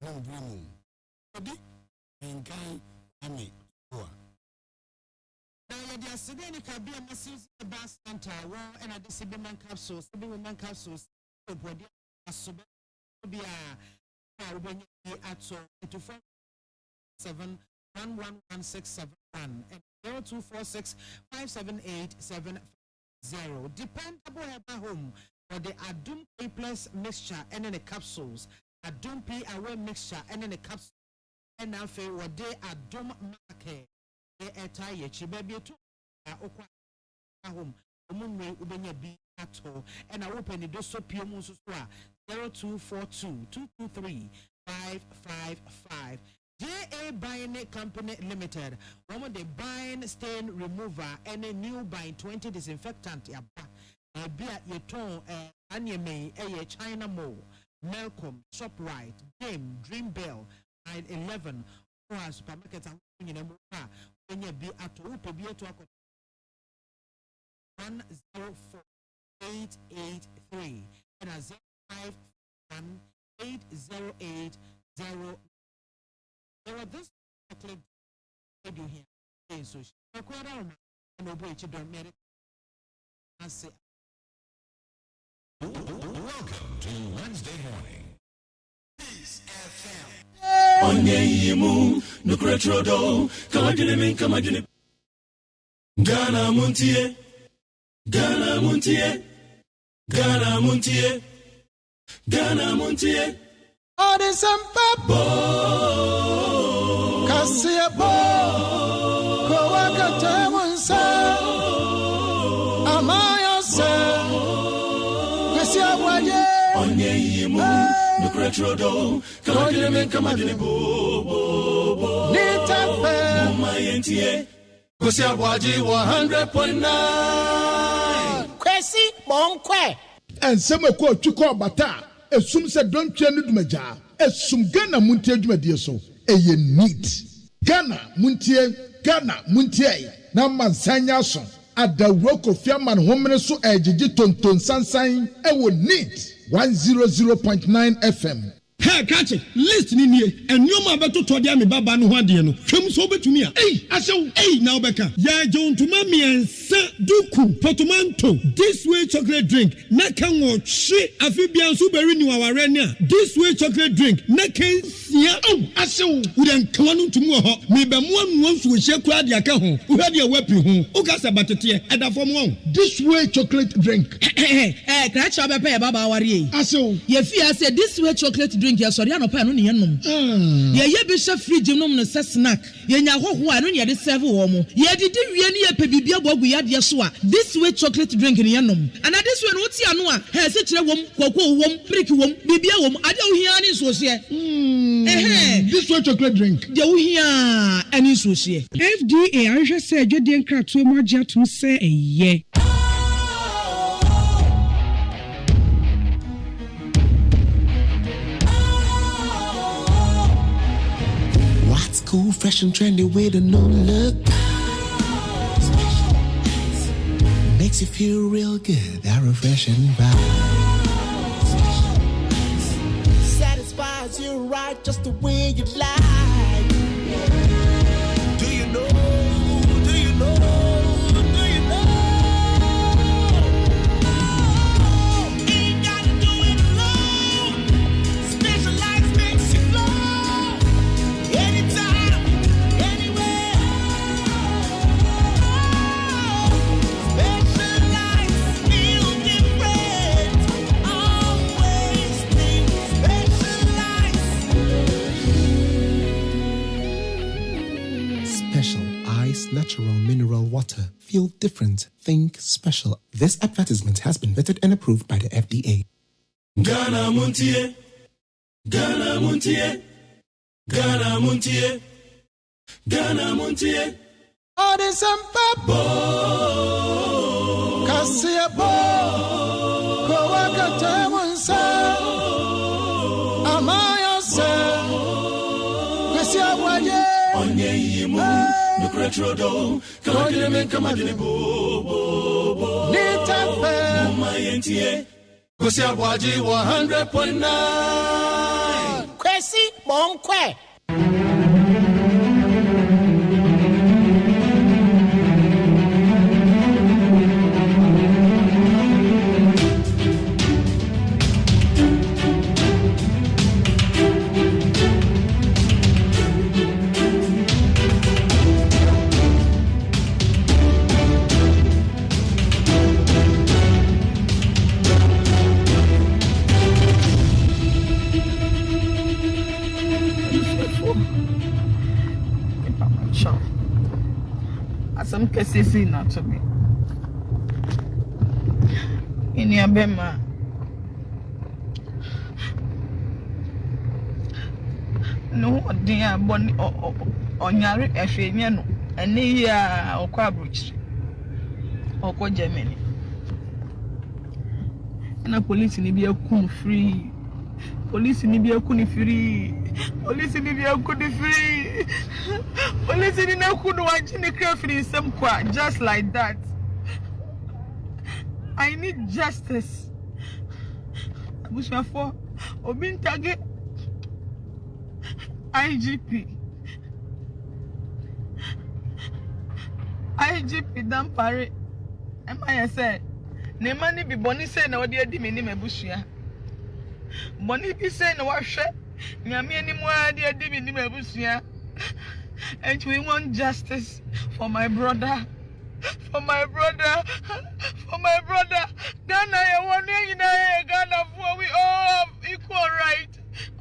no blue. And kind, I mean. Now, the Academic can be a massive bus center, and a disability capsules, the women capsules, the body, a sub be a when you at so 247 and 0246 578 750. Dependable at home for the Adum P Plus mixture and in the capsules, Adum P Away mixture and in the capsule. And now, for what they are dumb market, they are tired. She may be too. Home, Umwe Ubenya B at all, and I open the doso Piomus 0242 223 555. JA Buying Company Limited. One of the buying stain remover and a new buying 20 disinfectant. Ya ba. Beer your tone and you may a China Mall, Malcolm, ShopRite, Game, Dream Bell. 11 or supermarket and when you be at all to be at 104883 and a 0518080. There are this click do here. So she and obey you don't merit. I say, welcome to Wednesday morning. Peace FM. Onye yimu nukretrodo kamajine Ghana Montie Ghana Montie Ghana Montie Ghana Montie Ode Sampa Kasia Bo Kowaka Tamunsa Nukretrodo, Kamadine, Kamadine, Bo, Mama Yentie, Kwasi ABOAGYE 100.9. Kwasi, Monkwe. And some of what you call Bata, assume said don't change the Maja, assume Ghana Muntie, my dear so, a neat Ghana Muntie, Naman Sanyason, at the work of Yaman Woman so Ejiji Tonton Sansain, I will need 100.9 FM. Hey, catch it. Listen in here. And you ma beto to dia me baba no hwade no. Hwem so betumi a. Hey, now beka. Ya John to mami ensa duku potomanto. This way chocolate drink. Na kan wo hwe afi bia so beri ni waware ne a. This way chocolate drink. Na kan sia. Asew. Udan klanu tumu ho. Me be mo anu nso hye kura de aka ho. Uhade a wapi ho. Ukasa batete edafo mo. This way chocolate drink. Kracha obepe e baba aware yi. Asew. Ye fi ase this way chocolate drink ya sorry anopa no ne yenom. Ye bi hye fridge nom no se snack. Ye nya hoho a no ne ye de serve wo mo. Ye didi wie ne ye pe bibia bogu ya de so a. This way chocolate drink ne yenom. And this way no ti ano a, he se kire wom, kwakwo wom, brick wom, bibia wom, ade wo hia ne so hye. This way chocolate drink. De wo hia ani so hye. FDA ahwe se adwede nkrato mo agye atum se eye. Cool, fresh and trendy with a new look. Makes you feel real good, that refreshing vibe. Satisfies you right just the way you like. Do you know? Do you know? Do you know? Ain't gotta do it alone. Specialized makes you flow. Anytime. Natural mineral water. Feel different. Think special. This advertisement has been vetted and approved by the FDA. Ghana Montie, Ghana Montie, Ghana Montie, Ghana Montie. All this and papa. Kasia bo. Kowaka temunsa. Amaya se. Kwasi ABOAGYE. Onye yimu. Nukretrodo, Kamadine, Bo, Mama Yentie, Kwasi ABOAGYE 100.9. Kwasi, Monkwe. Some cases not to me. In your bema, no, dear Bonnie or Yari Efeniano, and near or Quabridge or Co Germany. And a police in Libya couldn't free. Police in Libya couldn't free. Police in Libya couldn't free. Police in Libya couldn't watch in the craft in some quad, just like that. I need justice. I wish for Obin Target IGP Dampare. Am I said? Ne money be Bonnie say no dear dimini mebushia. Bonnie be saying what shit. Nyami any more dear dimini mebushia. And we want justice for my brother. For my brother. For my brother. Ghana, I want Ghana for we all have equal right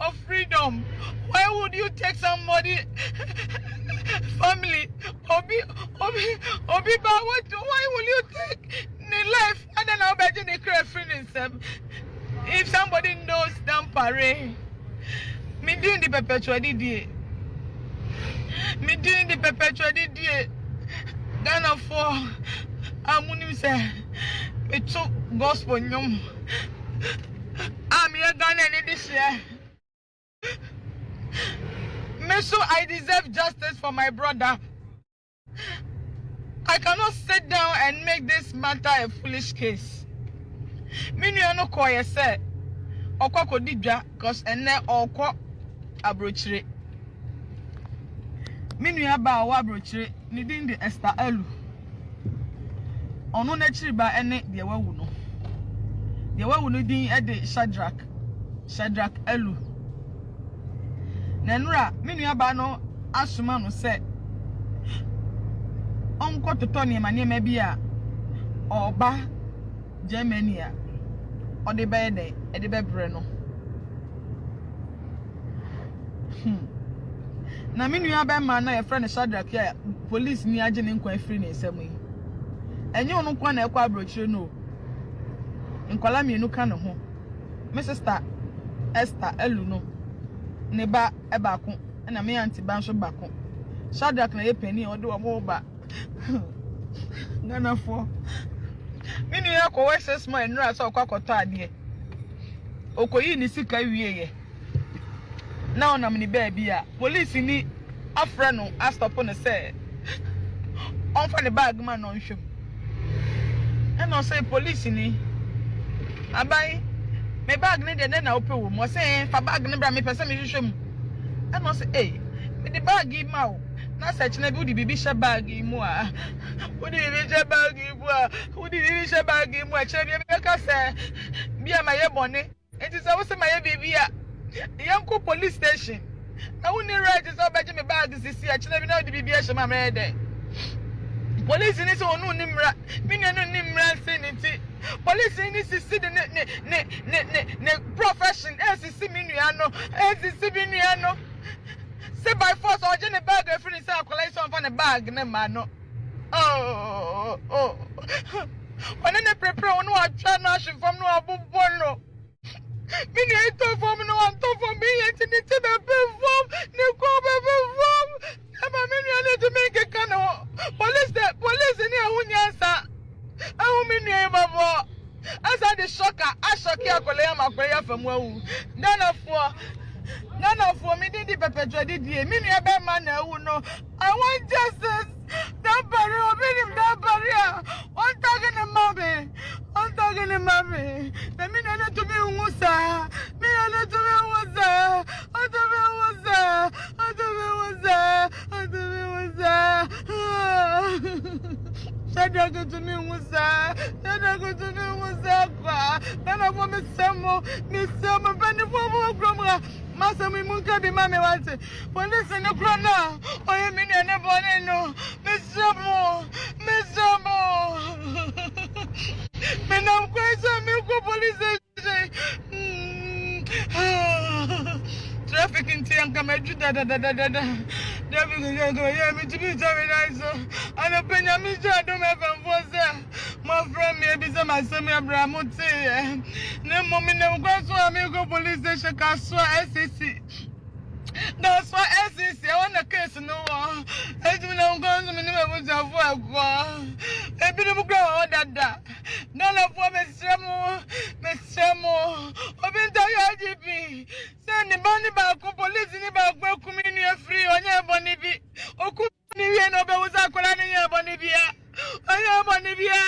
of freedom. Why would you take somebody family? Obi, why will you take the life? I don't know about the craft himself. If somebody knows Dampare, Me doing the perpetual DDA. Me doing the perpetual DDA. Ghana for Amunim say me took gospel nyom. I'm here Ghana this year. Me so I deserve justice for my brother. I cannot sit down and make this matter a foolish case. Me no koye say okwa kodidwa cause ene okwa abrochire. Me nua ba wa abrochire ni din de Esther Elu. Ono na chiri ba ene de wawu no. De wawu no din e de Shadrach Elu. Nenura me nua ba no asuma no say onko toto ne ma bi a oba Germany a ode be de e de be bre no na me nua be ma na ye friend Shadrach ya police ni age ne nkwa free ne nsam yi enye onu kwa na ekwa abrochire no nkwala mienu ka ne ho me sister Esther Elu no ne ba e ba ko na me auntie ba nso ba ko Shadrach na ye pani ode wo mo ba Ghana for me ni akọ we 6 months nura so kwakoto ade okoyi ni sika wiye ye na onam ni baabi a police ni afra no astop no say on fa the bag man on hwem and no say police ni abai me bag ni de na ope wo mo say fa bag ni bra me pese me hwem and no say eh me the bag ma o na search na bi udi bibi she bag mu a udi bibi she bag mu a udi bibi she bag mu a chere bi ka say bi a maye bone enti say wo say maye bibi a yanko police station na woni right so beje me bag sisi a chere bi na udi bibi she ma me de police ni so onu nimra mi nu nimra seniti police ni sisi de ne profession sisi mi nu ano sisi mi nu ano say by force or the bag every say akwala so on the bag ne ma no oh when they prepare on what try na she from no abubbo no me ni to form no want to form me yet ni to be perform ni ko be perform ama me ni ale to make a kind of police ni ahunyansa ahu me ni e babo asa the shocker ashoki akwala ya makwala ya famu awu None of me did the perpetuate me near be man no. I want justice. That barrier, that barrier. One talking to mommy. One talking to mommy. The minute to me Musa. Me and to me Musa. To me Musa. To me Musa. Shadrach to me Musa. Shadrach to me Musa. Then I want me some penny for more. Master mi munka bi mame wante. Police no krona. Oye mi ne bone no. Mesamo. Me nam kwesa mi ko police traffic in Tianka Mejuda da. Traffic go yeah me to be very nice. And a Benjamin don't have a my friend me be some Sammy Abramuti. No moment no go so amigo police station Kaswa SCC. That's why SCC I want a case no one. I do not go to me was a work. A bit of grow that. None of what Miss Samo. Open the IGP. Send the money back police in the back community free on your bonnie. O could be no was a colony of Bonivia. On your Bonivia.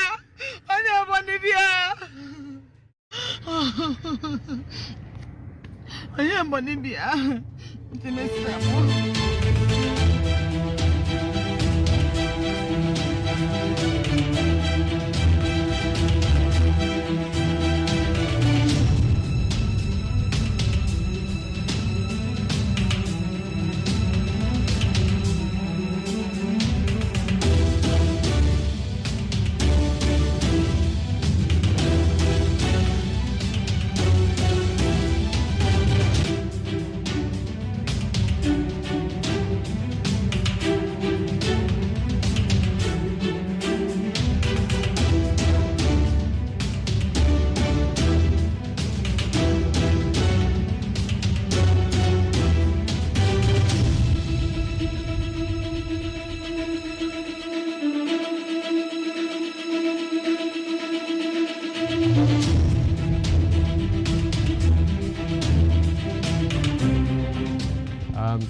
I am Bonivia.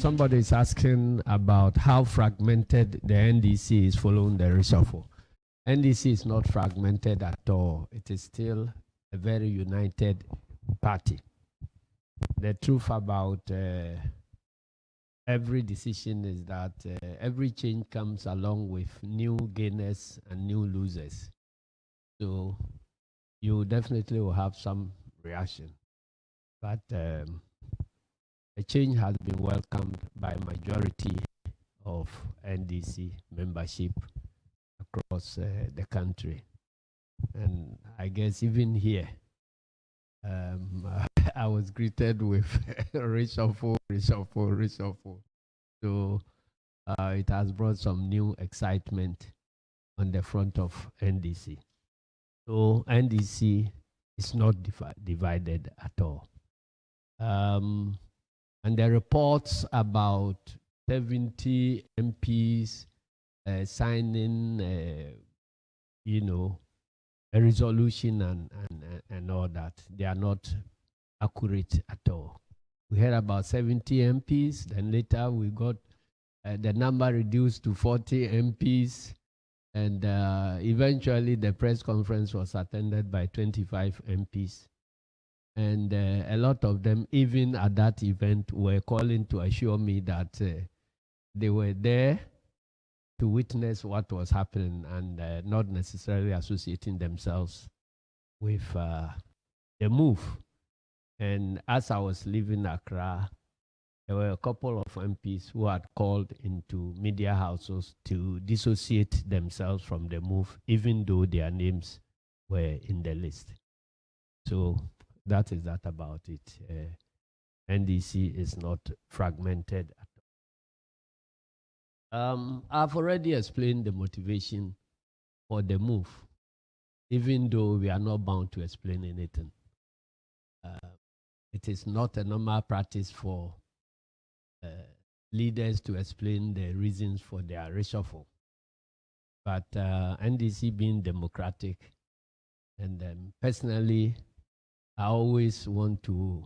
somebody is asking about how fragmented the NDC is following the reshuffle. NDC is not fragmented at all. It is still a very united party. The truth about every decision is that every change comes along with new gainers and new losers. So you definitely will have some reaction. But a change has been welcomed by majority of NDC membership across the country. And I guess even here, I was greeted with reshuffle. So it has brought some new excitement on the front of NDC. So NDC is not divided at all. And the reports about 70 MPs signing, a resolution and all that, they are not accurate at all. We heard about 70 MPs, then later we got the number reduced to 40 MPs, and eventually the press conference was attended by 25 MPs. And a lot of them, even at that event, were calling to assure me that they were there to witness what was happening and not necessarily associating themselves with the move. And as I was leaving Accra, there were a couple of MPs who had called into media houses to dissociate themselves from the move, even though their names were in the list. So that is that about it. NDC is not fragmented at all. I've already explained the motivation for the move, even though we are not bound to explain anything. It is not a normal practice for leaders to explain the reasons for their reshuffle. But NDC being democratic, and personally, I always want to,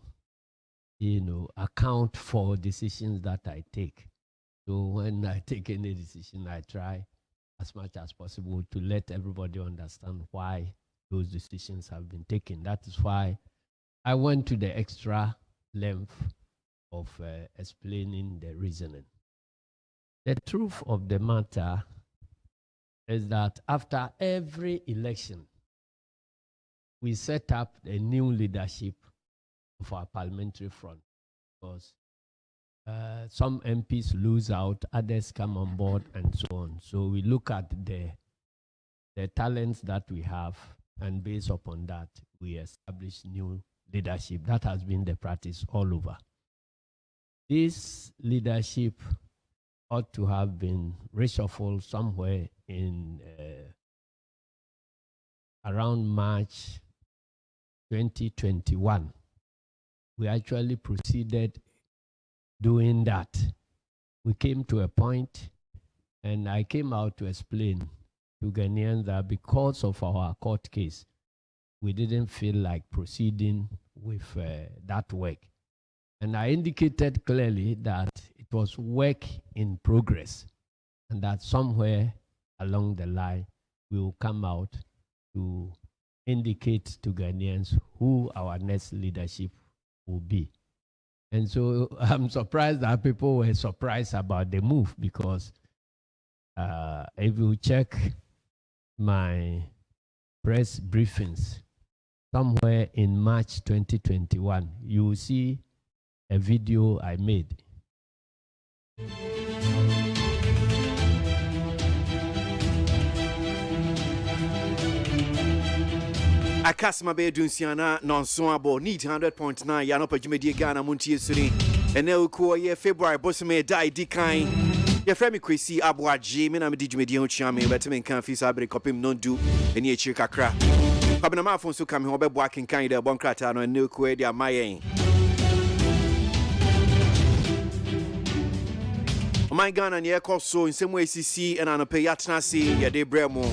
account for decisions that I take. So when I take any decision, I try as much as possible to let everybody understand why those decisions have been taken. That is why I went to the extra length of explaining the reasoning. The truth of the matter is that after every election, we set up a new leadership of our parliamentary front, because some MPs lose out, others come on board, and so on. So we look at the talents that we have, and based upon that, we establish new leadership. That has been the practice all over. This leadership ought to have been reshuffled somewhere in around March 2021. We actually proceeded doing that. We came to a point, and I came out to explain to Ghanaians that because of our court case, we didn't feel like proceeding with that work. And I indicated clearly that it was work in progress, and that somewhere along the line, we will come out to indicate to Ghanaians who our next leadership will be. And so I'm surprised that people were surprised about the move, because if you check my press briefings, somewhere in March 2021, you will see a video I made. Akasma be dunsiana nonso abo need 100.9 ya no pajumedi Ghana Montie suri ene uko ye February bosome dai dikan ye frame KWASI ABOAGYE me na me dijumedi ho chiame betime kan fi sabre kopim non do eni echi kakra kwabena ma afon so kam he obebo akenkan de bonkrata no ene uko e dia mayen. Oh my Ghana ne ekoso nsemu ACC ena no pe yatna si ye de bremo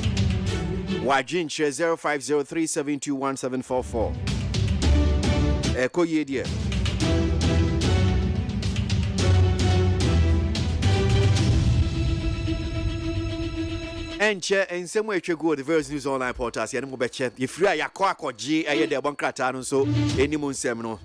Wajinche 0503721744. Eko yedie. And chair and some way to go the various news online portals. You know, betcha. If you are Yakwa G, I had the Bankratan, so any moon seminal.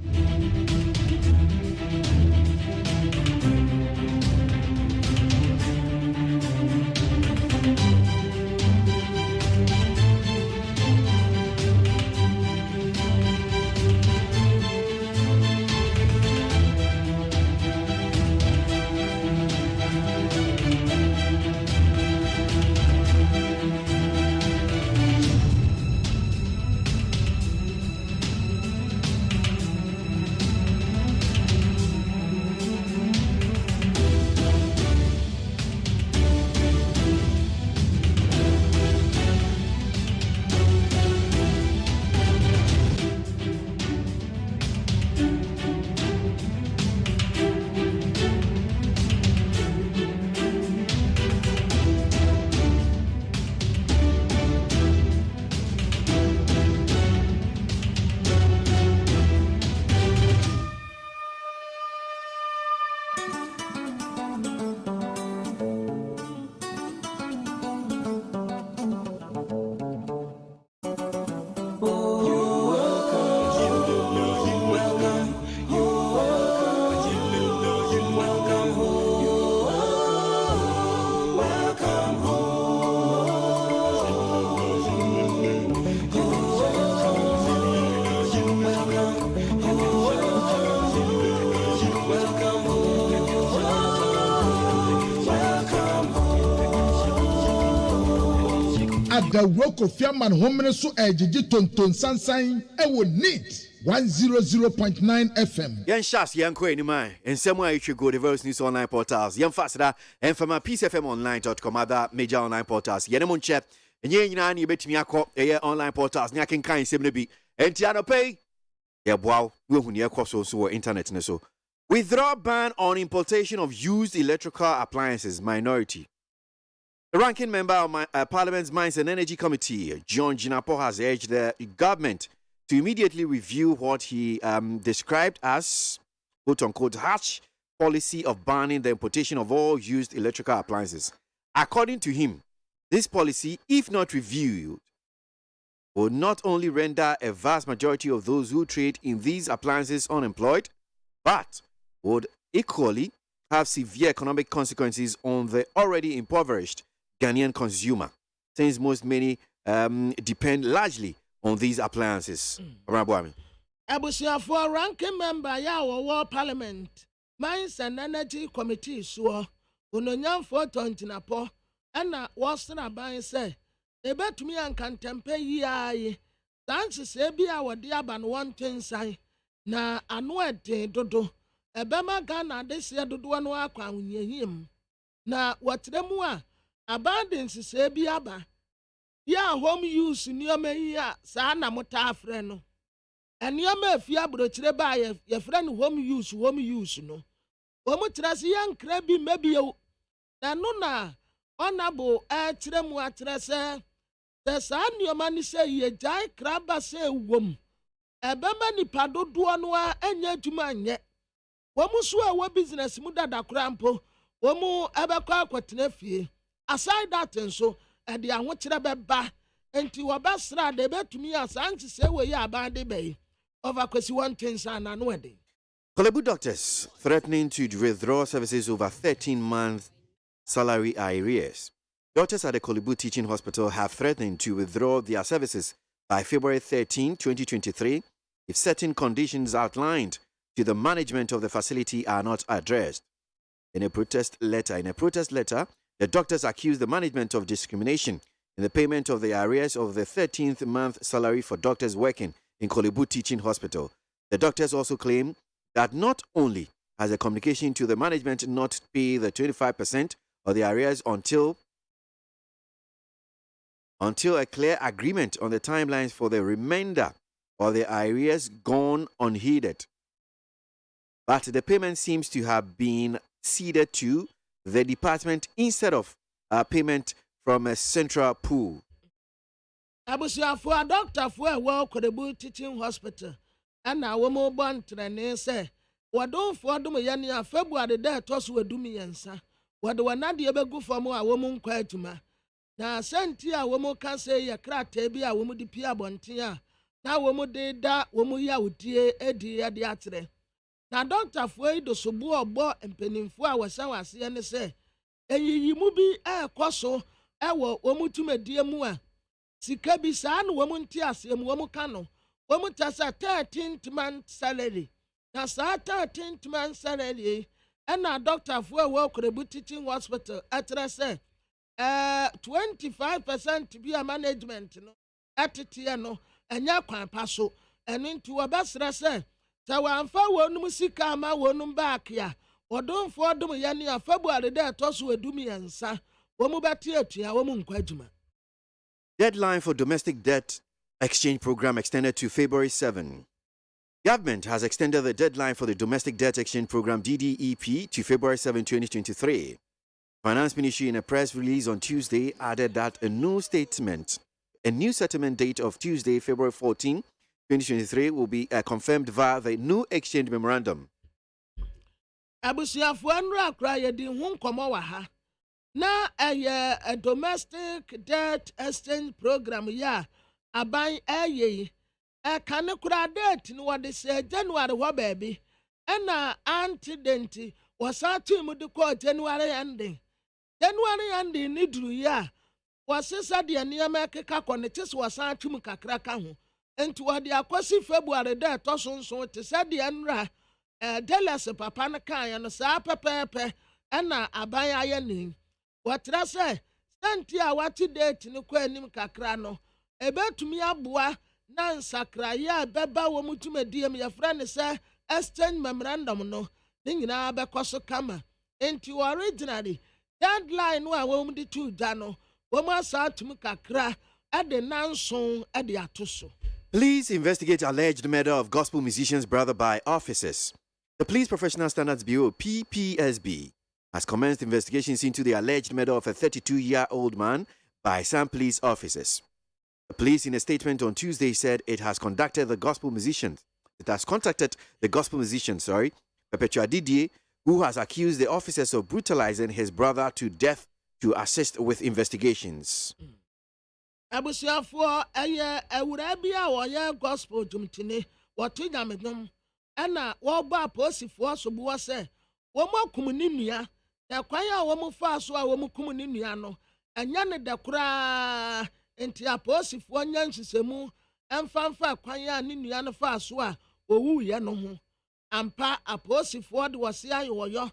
The Roko Fiaman Homene so ejiji tonton sansan ewo neat 100.9 FM. Yan shas yan kwe ni mai. And somewhere you should go the various news online portals. Yan faster and from peacefmonline.com other major online portals. Yan mon chat. And yen na ni betimi akọ online portals. Ni aken kan sem bi. And tiano pay. Ya boaw we hu ni ekọ so internet ne so. Withdraw ban on importation of used electrical appliances minority. The ranking member of Parliament's Mines and Energy Committee, John Jinapo, has urged the government to immediately review what he described as, quote-unquote, harsh policy of banning the importation of all used electrical appliances. According to him, this policy, if not reviewed, would not only render a vast majority of those who trade in these appliances unemployed, but would equally have severe economic consequences on the already impoverished Ghanaian consumer, since many depend largely on these appliances. Abusiafo ranking member ya wo Parliament Mines and Energy Committee so ononyamfo tontinapo na wosna ban say ebetumi ankantempe yi aye danse bia wode aba no wontensan na ano eden dodo ebema Ghana de se dodo no akwa anyehim na watremu a abundance say bi aba ya home use nioma yi a sa na mota afre no enioma afia abrochire ba ye frɛ no home use no omu trase yankra bi mabie na no na onabo kire mu atrase the sa nioma ni say ye jai kraba say wom ebema nipa dodo no a enya adwuma nye womu so a wo business mu dada krampo womu ebekwa akwatena fie. Aside that and so and the ahokire beba enti wobasra de betumi asanti se we ya abande bay over kwesi one things and anwede. Kolebu doctors threatening to withdraw services over 13-month salary arrears. Doctors at the Kolebu Teaching Hospital have threatened to withdraw their services by February 13, 2023 if certain conditions outlined to the management of the facility are not addressed. In a protest letter, the doctors accused the management of discrimination in the payment of the arrears of the 13th month salary for doctors working in Kolebu Teaching Hospital. The doctors also claim that not only has the communication to the management not pay the 25% of the arrears until a clear agreement on the timelines for the remainder of the arrears gone unheeded, but the payment seems to have been ceded to the department instead of payment from a central pool. Abusiafo doctor for Kolebu Teaching Hospital and na womo bon trene say wadon for dum yane a February de toso wadumi yansa wade wanade ebegu fam a womo nkwa atuma na senti a wɔn ka sɛ yɛ krataa bi a wɔn de pia abɔnten a na wɔn de da wɔn yawudie edi yɛde akyerɛ na dɔktafoɔ yi do so bu ɔbɔ mpanimfoɔ a wɔhyɛ wɔn aseɛ ne sɛ eyiyimu bi ɛrekɔ so ɛwɔ wɔn tumadie mu a sika bi saa na wɔn nte aseɛ mu wɔn ka no wɔn ta sɛ 13th month salary na saa 13th month salary ɛna dɔktafoɔ a wɔwɔ Korebu teaching hospital ɛkyerɛ sɛ 25% bi a management no ɛteteɛ no ɛnyɛ kwan pa so ɛno nti wɔbɛsrɛ sɛ sɛ wɔamfa wɔnum sika ama wɔnum baake a ɔdomfoɔ dom yɛ ne a February dɛ ɛtɔ so edumiɛnsa wɔn bɛte atua wɔn nkɔ adwuma. Deadline for domestic debt exchange program extended to February 7. Government has extended the deadline for the domestic debt exchange program DDEP to February 7, 2023. Finance Ministry in a press release on Tuesday added that a new settlement date of Tuesday, February 14, 2023 will be confirmed via the new exchange memorandum. Abusuafoɔ nra akra yɛdi ho nkɔmɔ wɔ ha. Na a domestic debt exchange program ya aban ɛyɛ ɛka ne kura date no wɔde sɛ January hɔ baabi ɛna antidenti wɔsa mu de kɔ January ending ne duru ya wɔsesa deɛ nneɛma ɛkeka kɔ ne te sɛ wɔsan atwem kakra ka ho enti wɔde akɔsi February dɛ ɛtɔ so nso te sɛ deɛ nra Delas papa no kaeɛ no saa pɛpɛɛpɛ ɛna aban ayɛ ne wɔtra sɛ senti a wɔte date no kɔ anim kakra no ebetumi aboa na nsakraeɛ a bɛba wɔ mu tumadie mu yɛfrɛ ne sɛ exchange memorandum no ne nyinaa bɛkɔ so kama enti originally deadline no a wɔn de tu da no wɔn asa atum kakra ɛde nanson ɛde ato so. Police investigate alleged murder of gospel musician's brother by officers. The Police Professional Standards Bureau (PPSB) has commenced investigations into the alleged murder of a 32-year-old man by some police officers. The police, in a statement on Tuesday, said it has contacted the gospel musician, Perpetua Didier, who has accused the officers of brutalizing his brother to death to assist with investigations. Abusuafoɔ ɛyɛ awura bi a wɔyɛ gospel dwumtini wɔto nyamedwom ɛna wɔbɔ aposifoɔ so boɔ sɛ wɔn akum ne nua na kwan a wɔn fa so a wɔn kum ne nua no ɛnyɛ ne dɛ koraa nti aposifoɔ nya nhyehyɛmu ɛmfanfa kwan a ne nua no fa so a owuiɛ no ho ampa aposifoɔ de wɔse ayɛ wɔyɔ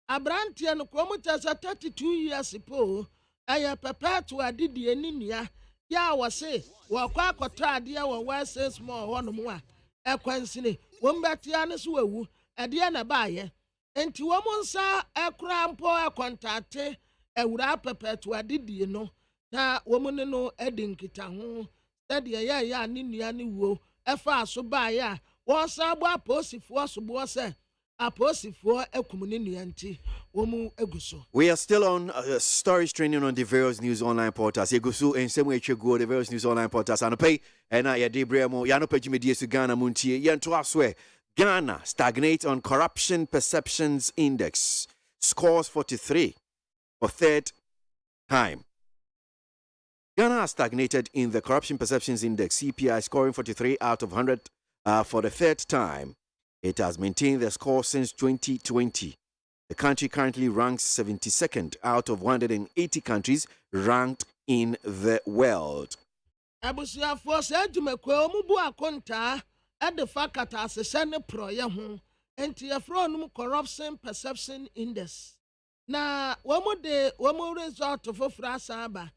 abranteɛ no kɔn mu kyɛ sɛ 32 years po ɛyɛ Perpetua Didier ne nua ya wɔse wɔkɔ akɔtɔ adeɛ wɔ West Small hɔ no mu a ɛkwansine wɔn bɛtea no so wawu ɛdeɛ na baayɛ enti wɔn nsa ɛkora mpo ɛkɔntate awura Perpetua Didier no na wɔn ne no ɛdi nkitaho sɛdeɛ yɛyɛ a ne nua ne wuo ɛfa so baayɛ a wɔsa bɔ aposifoɔ so boɔ sɛ aposifoɔ akum ne nua nti wɔn egu so. We are still on stories training on the various news online portals. Yegusu and same way go the various news online portals. And pay and I debremo yano pejimedie su Ghana Montie yanto aswe Ghana stagnate on corruption perceptions index scores 43 for third time. Ghana has stagnated in the corruption perceptions index CPI scoring 43 out of 100 for the third time. It has maintained the score since 2020. The country currently ranks 72nd out of 180 countries ranked in the world. Abusuafoɔ sɛ adwumakɔ ɔmo bu akontaa ɛde fa kata asesɛ ne prɔyɛ ho enti yɛfrɛ ɔnom corruption perception index na wɔn result foforɔ asan aba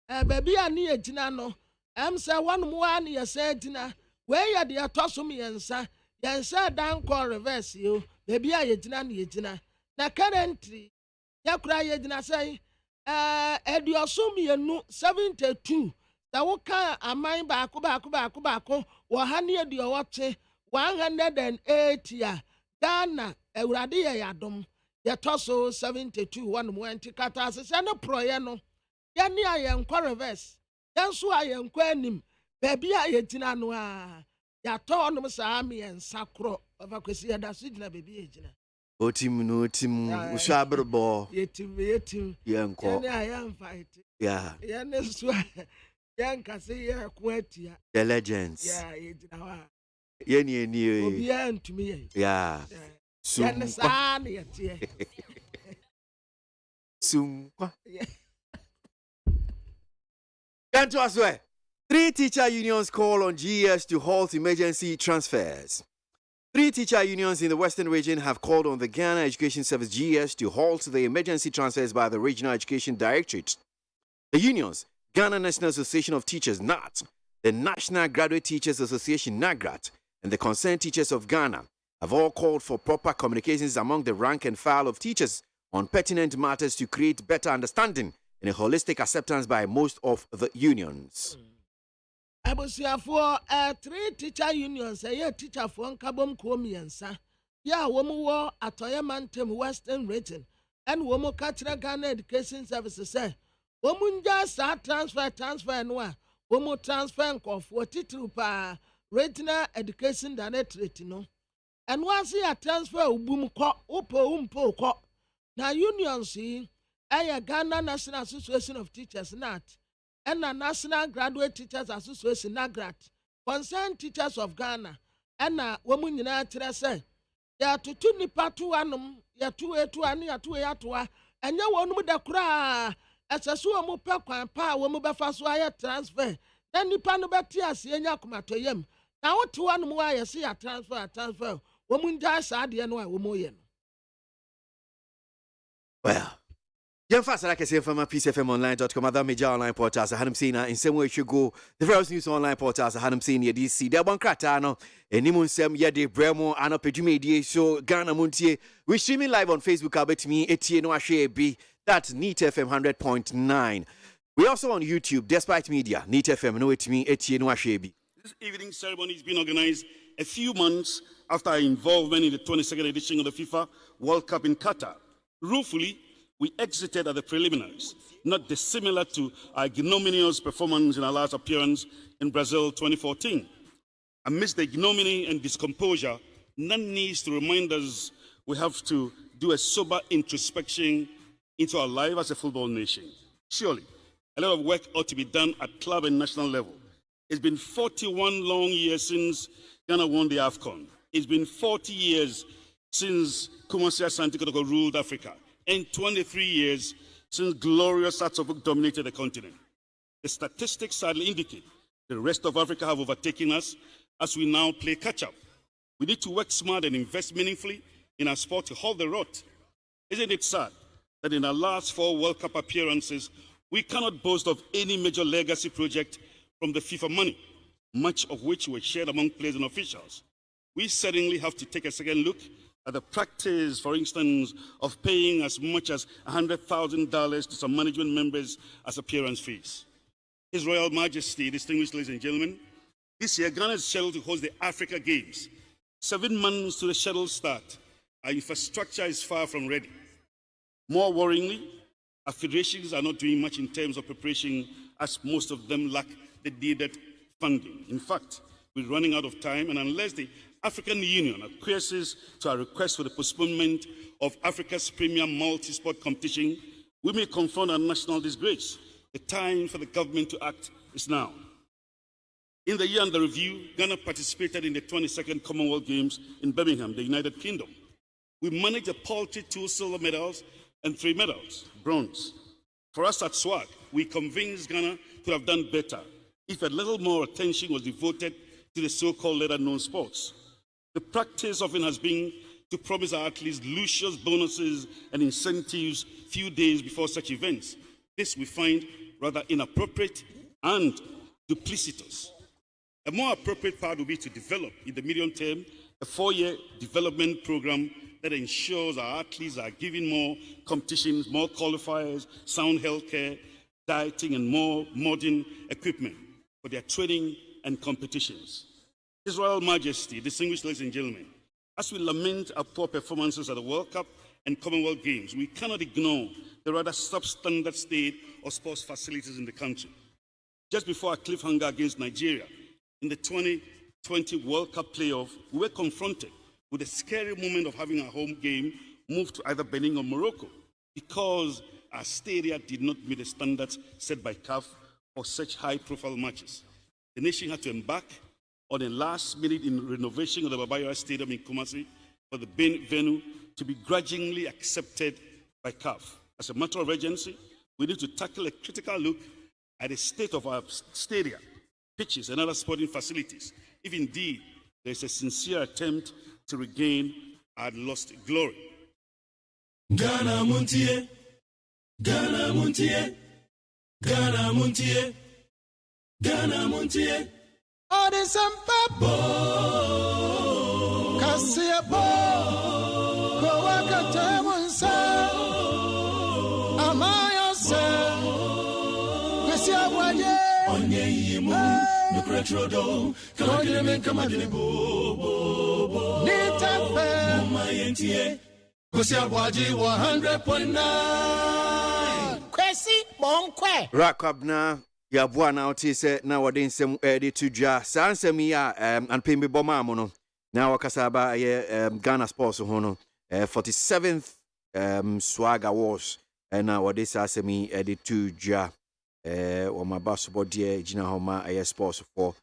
baabi a ne yɛgyina no sɛ wɔnom wa ne yɛsɛ gyina wei yɛ deɛ ɛtɔ so mmiɛnsa yɛnsɛ dan kɔ reverse yo baabi a yɛgyina ne yɛgyina na currently yɛkora yɛgyina sɛ aduɔso mmienu 72 da woka aman baako wɔ ha ne aduɔwɔtwe 180 a Ghana awurade yɛ yadom yɛtɔ so 72 wɔnom wɔnti kata asesɛ no prɔyɛ no yɛne a yɛnkɔ reverse yɛnso a yɛnkɔ anim baabi a yɛgyina no a yɛatɔ ɔnom saa mmiɛnsa korɔ ɔfa kwasi yɛda so gyina baabi yɛgyina. Otim no tim ushabrbo. Yetim. Yanko. I am fighting. Yeah. The legends. Yeah, yeah. Sumpa. Can to us where 3 teacher unions call on GES to halt emergency transfers. 3 teacher unions in the Western region have called on the Ghana Education Service GES to halt the emergency transfers by the Regional Education Directorate. The unions, Ghana National Association of Teachers (NAT), the National Graduate Teachers Association (NAGRAT), and the Concerned Teachers of Ghana have all called for proper communications among the rank and file of teachers on pertinent matters to create better understanding and a holistic acceptance by most of the unions. I was here for 3 teacher unions, a teacher for Kabom Komiansa. Ya woman war at Toyamantem Western region, and woman Katra Ghana Education Services say, woman just transfer and one, woman transfer for Titrupa, Regional Education Directorate, no. And once a transfer, boom, umpo, now unions see, a Ghana National Association of Teachers, NAT. And the National Graduate Teachers Association (NAGRAT), Concerned Teachers of Ghana, and a woman in our say, ya to nipa to anum, ya to ani, ya to and ya one with the cry, as a suo mo pekwan pa, woman befaswaya transfer, then nipa no betias, yenya to yem. Now what to one more, I see a transfer, woman dies at the end, woman. Well. Young fast like I say from my PCFMonline.com, other major online portals. I hadn't seen in some way should go. The first news online portals I hadn't seen yet. DC, there one cratano, and Nimun Sem Yadi Bremo, Anna Pejumedia show Ghana Montie. We streaming live on Facebook. I'll bet me Etienne B. That's Neat FM 100.9. We're also on YouTube, Despite Media, Neat FM, no it me Etienne B. This evening ceremony has been organized a few months after our involvement in the 22nd edition of the FIFA World Cup in Qatar. Ruefully, we exited at the preliminaries, not dissimilar to our ignominious performance in our last appearance in Brazil 2014. Amidst the ignominy and discomposure, none needs to remind us we have to do a sober introspection into our life as a football nation. Surely, a lot of work ought to be done at club and national level. It's been 41 long years since Ghana won the AFCON. It's been 40 years since KWASI Asante Kotoko ruled Africa, and 23 years since glorious Atsofuk dominated the continent. The statistics sadly indicate the rest of Africa have overtaken us as we now play catch-up. We need to work smart and invest meaningfully in our sport to hold the rot. Isn't it sad that in our last 4 World Cup appearances, we cannot boast of any major legacy project from the FIFA money, much of which was shared among players and officials? We certainly have to take a second look at the practice, for instance, of paying as much as $100,000 to some management members as appearance fees. His Royal Majesty, distinguished ladies and gentlemen, this year Ghana is scheduled to host the Africa Games. 7 months to the scheduled start, our infrastructure is far from ready. More worryingly, our federations are not doing much in terms of preparation, as most of them lack the needed funding. In fact, we're running out of time, and unless the African Union acquiesces to our request for the postponement of Africa's premier multi-sport competition, we may confront a national disgrace. The time for the government to act is now. In the year under review, Ghana participated in the 22nd Commonwealth Games in Birmingham, the United Kingdom. We managed a paltry 2 silver medals and 3 medals, bronze. For us at SWAG, we convinced Ghana could have done better if a little more attention was devoted to the so-called lesser-known sports. The practice often has been to promise our athletes luscious bonuses and incentives few days before such events. This we find rather inappropriate and duplicitous. A more appropriate path would be to develop, in the medium term, a 4-year development program that ensures our athletes are given more competitions, more qualifiers, sound healthcare, dieting, and more modern equipment for their training and competitions. His Royal Majesty, distinguished ladies and gentlemen, as we lament our poor performances at the World Cup and Commonwealth Games, we cannot ignore the rather substandard state of sports facilities in the country. Just before a cliffhanger against Nigeria, in the 2020 World Cup playoff, we were confronted with the scary moment of having a home game moved to either Benin or Morocco because our stadia did not meet the standards set by CAF for such high-profile matches. The nation had to embark on a last-minute renovation of the Babayara Stadium in Kumasi for the venue to be grudgingly accepted by CAF. As a matter of urgency, we need to tackle a critical look at the state of our stadia, pitches, and other sporting facilities, if indeed there is a sincere attempt to regain our lost glory. Ghana Montie, Ghana Montie, Ghana Montie, Ghana Montie. All this and papa, Cassia Bo, Kowaka Tamonsa, Amaya Sa, Cassia Waye, Onye Yimu, the Cretrodo, Kamadine, Kamadine Bo, Nita Fair, my NTA, KWASI 100.9. Kwesi Monkwe. Rakabna. Ya bwana otise na wade nsem edi tudwa sansem ya anpembe boma mo no na wakasaba ye Ghana Sports ho no 47th Swag Awards na wade sansem edi tudwa o mabasbo de gina ho ma sports for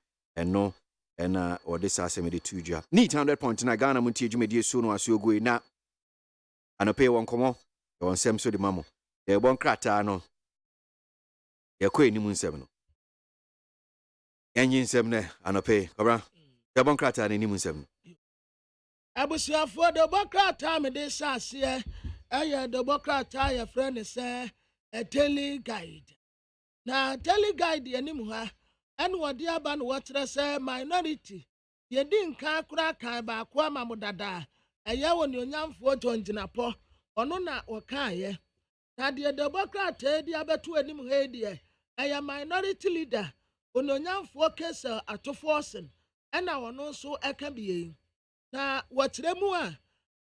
no na wade sansem edi tudwa need 100 point na Ghana Montie dwumedie so no aso na anope won komo won sem so di mamo de bon krata no yakwe ni munsem no yanyin nsem ne anope kobra ya bon krata ni munsem no abusiafo de bokrata me de sase de bokrata ya friend say a tele guide na tele guide yanim ha en wode aba no wotre say minority ye di nka kura kan ba ko amamudada woni onyamfo tonjinapo ono na okaye na de bokrata di abeto anim ha die minority leader ononyamfo kesa atoforsen ena wono so eka biye na watremu a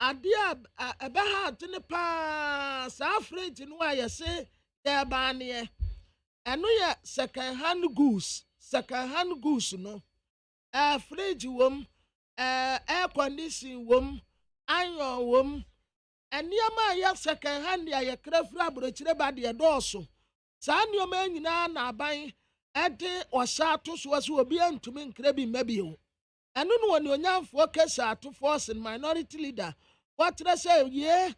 ade a ebeha tene pa sa fridge no ayese ya baane eno ya second hand goods no fridge wom air condition wom iron wom eniama ya second hand ya yekrafra abrochire ba de dooso saa nneoma nyina na aban ede oshato so so obi antumi nkra bi mabio eno no woni onyamfo kesa ato force minority leader watre say ye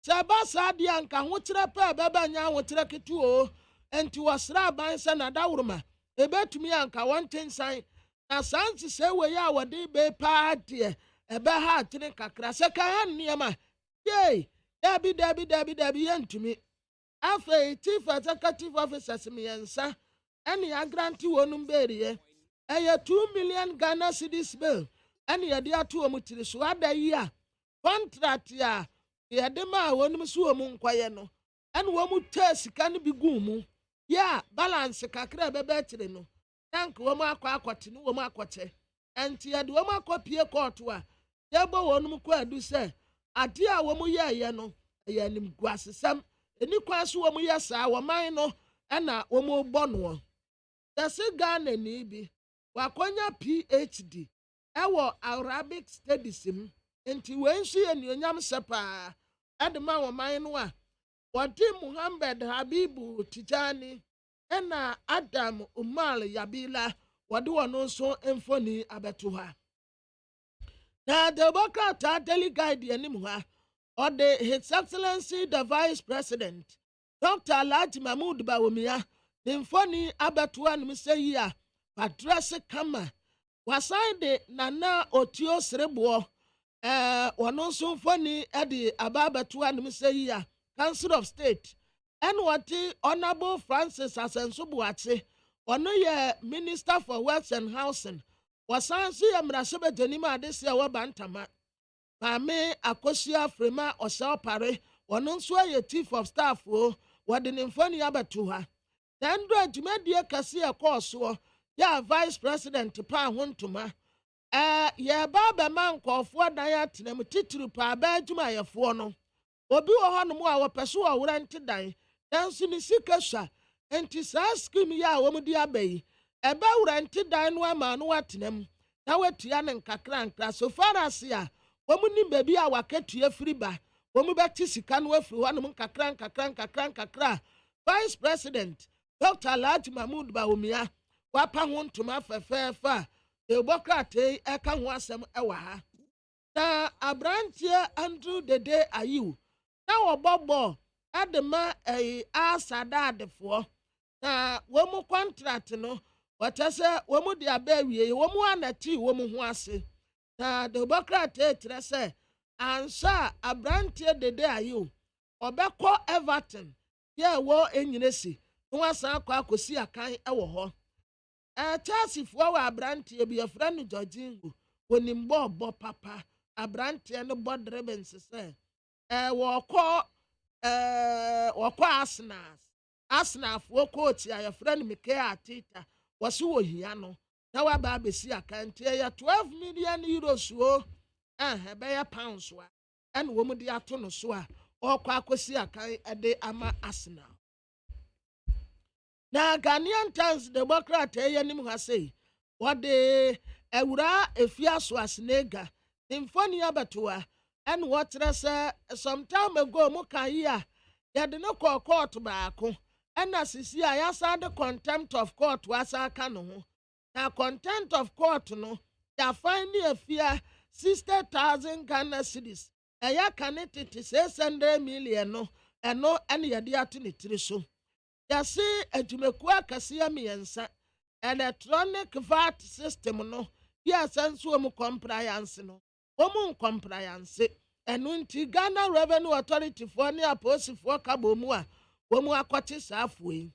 sabasa de anka ho kire pa baba nya ho kire ketu o enti wasra aban se na dawroma ebetumi anka wontensan na sansi se we ya wode be pa de ebe ha tene kakra se kan nneema ye dabi yantumi afei chief executive officers miensa eni agranti wonum beriye 2 million Ghana cedis bill eni yade ato omutiri so adayi a contract ya yade ma wonum so omu nkwaye no eni wo mu sika no bi gumu ya balance kakra bebe tire no tank wo mu akwati no wo mu akoche enti yade wo mu akopie court a yebo wonum kwa adu se ade a wo mu ye no ye nim guasesam eni kwaso wo mu yesa wo man no na wo mu bono dase Ghana ni bi wakonya PhD ewo Arabic studies enti wensu ye ni onyam sepa adema wo man no a wodi Muhammad Habibu Tijani na Adam Umar Yabila wodi wono so emfoni abeto ha na the Bokata daily guide anim ha or the His Excellency the Vice President, Dr. Alhaji Mahmoud Bawumia, the Mfoni Abatuan Mseya, Patrese Kama, wasan de Nana Otio Srebo, Wanonso Mfoni Edi Ababatuan Mseya, Council of State, and what Honorable Francis Asensubuatse, Onoye Minister for Works and Housing, wasan si Amrasebe Denima Adesia Wabantama. Mame Akosia Frema Osao Pare, Wanonso ye Chief of Staff, Wadin Mfoni Abatuha. Tendra Jumedia Kasia Koso, ya Vice President Pa Huntuma. Ya Baba Man call for Diat nem titru pa Bajuma ya Fono. Obi Ohanumwa wa Pesua Urante Dai, Dancing Sikasha, and Tisaskim ya Womudia Bay. Eba Urante Dine man watinem. Now at Yan and Kakranka, so far as ya. Womuni baby a waketu ye friba wɔn bɛti sika no afiri hɔ nom nkakra. Vice President Dr. Alhaji Mahmood Bawumia wapa ho ntoma fɛfɛɛfɛ a Democrat ɛka ho asɛm ɛwɔ ha. Na abranteɛ Andrew Dede Ayiw na wɔbɔbɔ ɛde asada adefoɔ na wɔn contract no wɔtɛ sɛ wɔn de aba awie wɔn anati wɔn ho ase na Democrat kyerɛ sɛ ansa abranteɛ Dede Ayiw ɔbɛkɔ Everton yɛ wɔ enyinesi na wasan akɔsi akan ɛwɔ hɔ Chelseafoɔ wɔ abranteɛ bi yɛfrɛ no Jorginho wɔnim bɔɔbɔ papa abranteɛ no bɔ drebens sɛ wɔkɔ Arsenalfoɔ coach a yɛfrɛ no Mikel Arteta wɔsi wɔ hia no na waba abɛsi akan nti ɛyɛ 12 million euros o ɛbɛyɛ pounds a ɛna wɔn de ato no so a ɔkɔ akɔsi akan ɛde ama Arsenal. Na Ghanaian Times Democrat ɛyɛ nim ha sei wɔde awura efiaso asenega mfoni abatoa ɛna wɔkyerɛ sɛ sometime ago mu kan yi a yɛde no kɔ court baako ɛna sisi a yɛasa de contempt of court wasa ka no ho na contempt of court no yɛafan ne afia 60,000 Ghana cedis ɛyɛ ka ne tete 600 million no ɛno ɛne yɛde ato ne tiri so. Yɛse adwumakuo akɛseɛ mmiɛnsa electronic VAT system no yɛsɛ nso wɔn compliance no wɔn compliance ɛno nti Ghana Revenue Authority foɔ ne aposifoɔ kabo mu a wɔn akɔte saa afoɔ yi.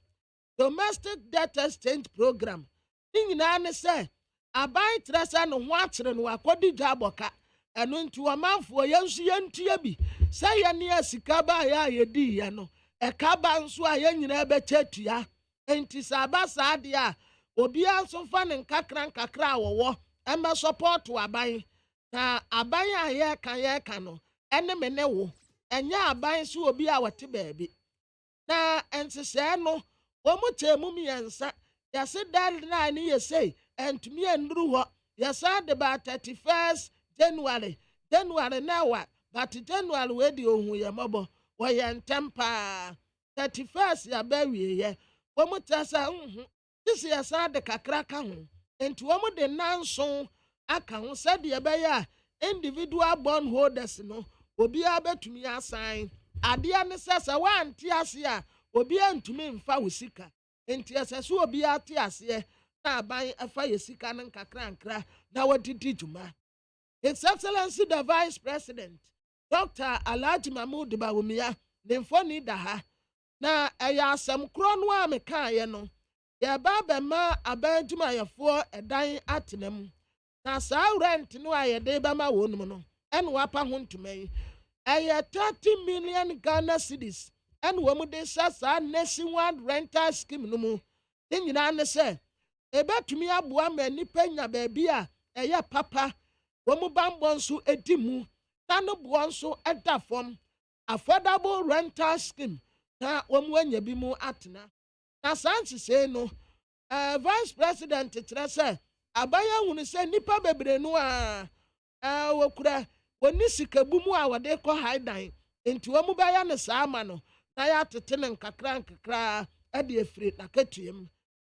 Domestic debt exchange program ne nyinaa ne sɛ aban kyerɛ sɛ no ho akyerɛ no akɔdi dwa abɔka ɛno nti wɔmanfoɔ yɛn nso yɛntua bi sɛ yɛn ne asika ba a yɛdi yɛ no ɛkaba nso a yɛn nyinaa bɛkyɛ tua enti sɛ aba saa deɛ a obiara nso fa ne nkakra a wɔwɔ ɛmɛ support aban na aban a yɛka no ɛne me ne wo ɛnyɛ aban so obi a wɔte baabi na ɛnsesɛɛ no wɔn kyɛ mu mmiɛnsa yɛse deadline ne yɛsei ɛntumi ɛnduru hɔ yɛsa de ba 31st January na ɛwa but January wedi ohu yɛ mɔbɔ wɔyɛ ntɛm paa 31st yɛaba wieɛ wɔn kyɛ sɛ sisi yɛsa de kakra ka ho enti wɔn de nanso aka ho sɛdeɛ ɛbɛyɛ a individual bond holders no obiara bɛtumi asan adeɛ ne sɛ wɔante ase a obiara ntumi mfa wo sika enti ɛsɛ sɛ obiara te aseɛ na aban ɛfa yɛ sika no nkakrankra na wɔdidi dwuma. His Excellency the Vice President Dr. Alhaji Mahmood Bawumia ne mfoni da ha na ɛyɛ asɛm korɔ no a mekaeɛ no yɛba bɛma aban adwumayɛfoɔ ɛdan atena mu na saa rent no a yɛde bɛma wɔn mu no ɛna wapa ho ntoma yi ɛyɛ 30 million Ghana cedis ɛna wɔn de hyɛ saa nationwide rental scheme no mu ne nyinaa ne sɛ ebɛtumi aboa ma nipa nya baabi a ɛyɛ papa wɔn bambɔ nso edi mu na no boɔ nso ɛda fam affordable rental scheme na wɔn anya bi mu atena na saa nsesɛɛ no Vice President kyerɛ sɛ abaya hunu sɛ nipa bebree no a wɔkura wɔni sikabu mu a wɔde kɔ haidan nti wɔn bɛyɛ ne saa ama no na yɛatete ne nkakra ɛde afiri nakatuam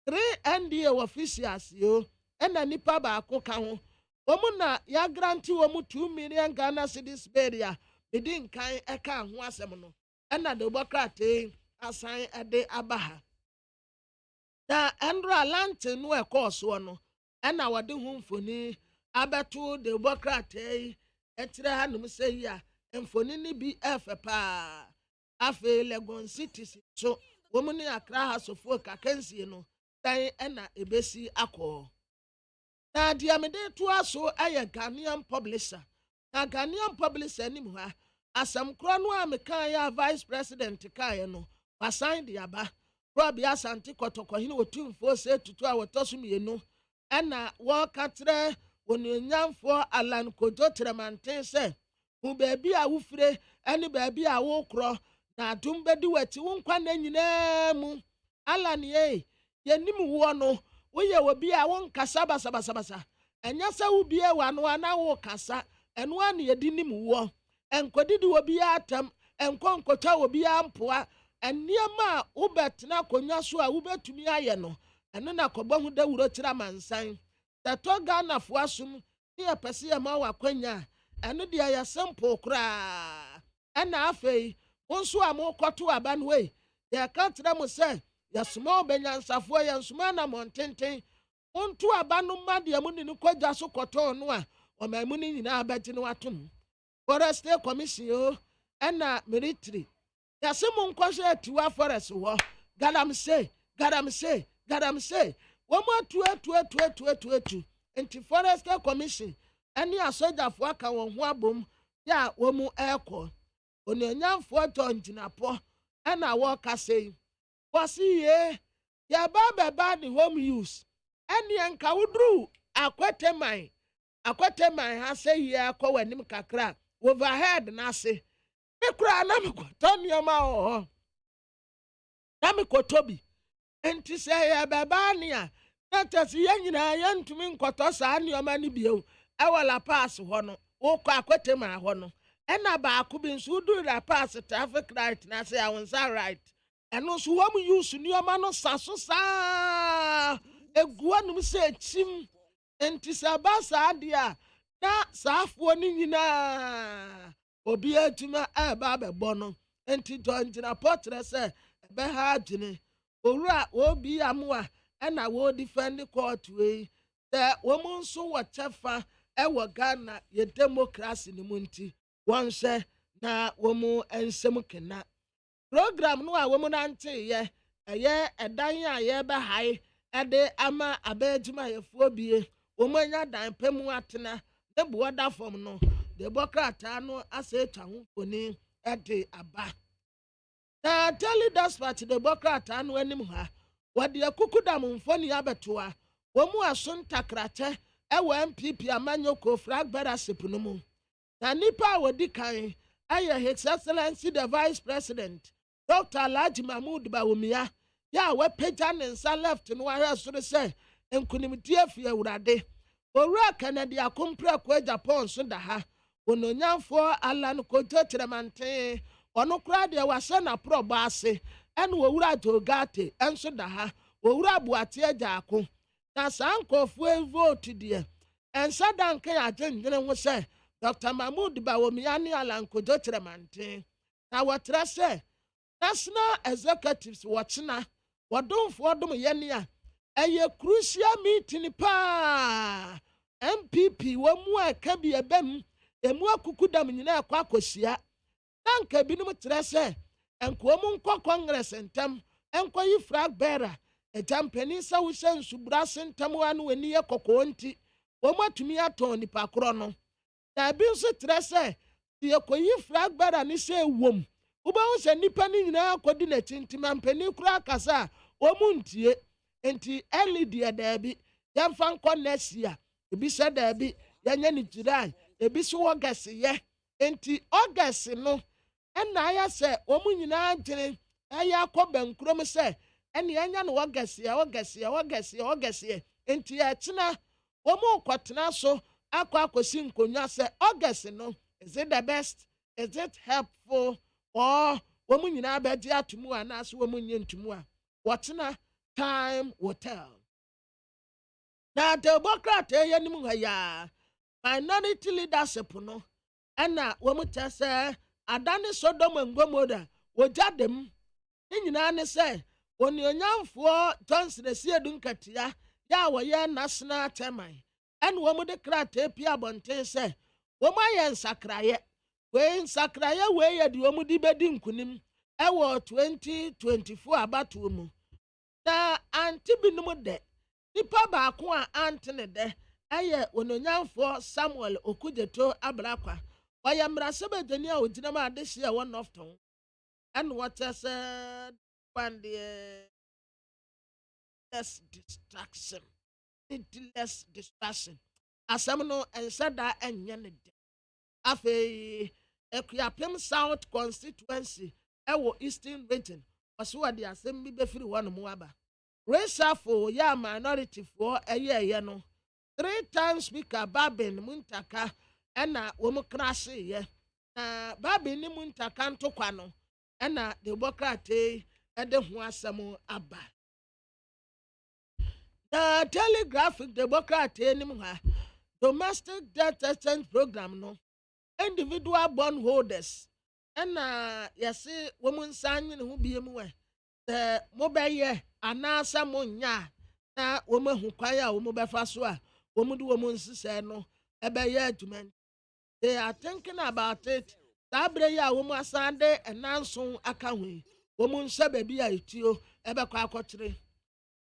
3 NDA officials yo ɛna nipa baako ka ho wɔn na yɛagranti wɔn 2 million Ghana cedis beria bedi nkan ɛka ho asɛm no ɛna de bɔkrate asan ɛde aba ha na Andrew Lante no ɛkɔɔsoɔ no ɛna wɔde ho mfoni abɛto de bɔkrate ɛkyerɛ ha nom sɛ yi a mfoni ne bi ɛfɛ paa afei Legon City so wɔn ne Accra hasofo kakansie no dan ɛna ebesi akɔ na deɛ mede to aso ɛyɛ Ghanaian publisher na Ghanaian publisher nim ha asɛm korɔ no a meka yɛ Vice President kaeɛ no wasan de aba Robi Asante kɔtɔkɔhene otumfo sɛ tutu a wɔtɔ so mmienu ɛna wɔka kyerɛ wɔnyamfoɔ Alan Kojo Tremanten sɛ hu baabi a wofire ɛne baabi a wokorɔ na adom bɛdi w'akyi wo nkwa na nyinaa mu Alan yɛnim woɔ no woyɛ obi a wonkasa basabasabasa ɛnyɛ sɛ wobie w'ano a na wokasa ɛno a ne yɛdi nim woɔ enkodi di obi atam enkonkota obi ampoa eniema ubetena konya so a ubetumi aye no eno na kɔbɔ ho dawuro tira mansan tato Ghana fo asum ne pese ya ma wakwanya eno de ya simple kra ena afei wonso amokɔto aban we ya ka tira mo se ya small benyansafo ya nsuma na montenten wonto abanu made ya muni ni kwagya so kɔtɔ no a ɔmamu ni nyina abɛgye no atom Forest State Commission o ena military ya se mo nkɔhwɛ atiwa forest wo galamse womo atu enti Forest State Commission eni asojafo aka won ho abom ya womo ekɔ onyenyamfo tonjinapo ena wo kasei kwasi ye ya baba the home use eni enka wudru akweteman ha say ye akɔ wanim kakra overhead na ase mekura na mekoto nioma ho na mekoto bi enti say ya baba nia na tasi ye nyina ye ntumi nkoto saa nioma ni bio ewala pass ho no wo kɔ akweteman ho no ena ba akubi nso do la pass traffic light na say awonsa right eno so wo mu use nioma no saso saa eguanum se chim enti sabasa dia na saafo ni nyina obi atuma eba bebo no enti donjina potre se ebe ha adwene owura obi amoa ena wo defend court we wo mu nso wo chefa ewo Ghana ye democracy ni munti wonse na wo mu ensem kena program no a wo mu nante ye eye edan a ye be hai ede ama abejuma ye fobie wo mu anya dan pemu atena de boda form no de bokrata no ase twa ho koni ede aba na tell dispatch de bokrata no anim ha wode akukudam mfoni abetoa wo mu asontakrate ewo MPP amanyoko flag bearership no mu na nipa wodi kan aye His Excellency the Vice President Dr. Alhaji Mahmoud Bawumia ya we peja nensa left no ahwe so se enkunimtie afie awurade owura Canada akompra kwa Japan so da ha ononyamfo Alan Kojo Tremante ono kra de wase na probo ase ene owura Jogate enso da ha owura Buate Ajako na sankofo vote de ensa danke ajenjene ho se Dr. Mahmoud Bawumia ni Alan Kojo Tremante na wotra se National Executives watchna wadonfo dom yene a eye crucial meeting pa MPP wo mu aka bi ebam emu akukudam nyina akwa akosia na nka binum tre se enko mu nkɔ congress ntam enko yi flag bearer ejampani sa wo hye nsubra sentam anu wani ye kokko nti wo matumi aton nipa koro no na bi nso tre se ye koyi flag bearer ni se wom uba unse nipa ni nyina kodi na tintima mpani kura kasa o muntie enti elidi dabi yamfa nkɔ nesia ebi se dabi yanya ni July ebi so August ye enti August no ena ya se o mu nyina agene aya akɔ bankrom se ene yanya no August ye enti ya kyina o mu kɔtena so akɔsi nkonwa se August no is it the best, is it helpful or woman nyina abedi atumu ana so woman nyentumu a watena time will tell. Na Democrat yenim ha ya minority leadership no ana womu tese adane Sodom and Gomorrah wojadem ni nyina ne se onyonyamfo Johnson esiedun katia ya woye national chairman en womu de krate pia bonten se womu ayen sakraye we nsakraya we ye di omudi bedi nkunim ewo 2024 abatu mu na anti binum de nipa ba ko a antene de eye ononyamfo Samuel Okujeto Abrakwa oya mrasebedeni a ogina ma adehia one of ton and what said one the less distraction asam no ensada enye ne de afei Ekuapem South constituency ewo Eastern region oso de asem bi befiri wono mu aba racial for ya minority for eye no 3 times speaker Babin Muntaka ena wo mu crash ye na babi ni mu ntaka ntokwa no ɛna Democrat ɛde ho asɛm aba. Na Telegraphic Democrat anim ha domestic debt exchange program no individual bond holders ɛna yɛse wɔn nsa nye ne ho bie mu sɛ mobɛyɛ anaasɛ monnya na wɔn ahu kwan a wɔn bɛfa so a wɔn de wɔn nsesɛ no ɛbɛyɛ adwuma. They are thinking about it. Saa bere yi a wɔn asan de ɛnanson aka ho yi wɔn nhyɛ baabi a etuo ɛbɛkɔ akɔkyere.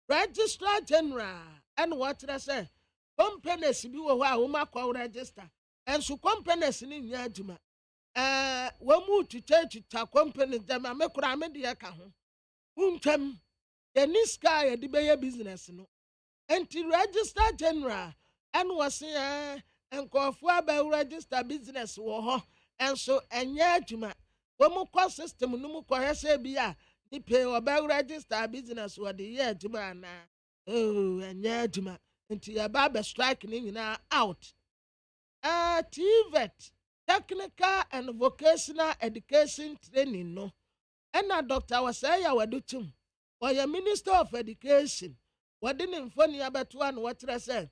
Registrar General ɛna wɔkyerɛ sɛ companies bi wɔ hɔ a wɔn akɔ register ɛnso companies ne nyɛ adwuma. Wɔn mu twitwa companies dɛm a mekura me deɛ ka ho. Ntwam yɛni sika a yɛde bɛyɛ business no. Nti Registrar General ɛna wɔse nkɔfoɔ abɛwo register business wɔ hɔ ɛnso ɛnyɛ adwuma. Wɔn kɔ system no mu kɔhɛ sɛ bi a nipa ɔbɛwo register business wɔde yɛ adwuma anaa ɛnyɛ adwuma. Nti yɛba abɛ strike ne nyinaa out. TVET technical and vocational education training no ɛna Dr. Wasaya Wadutum ɔyɛ Minister of Education wɔde ne mfoni abɛtoa no wɔkyerɛ sɛ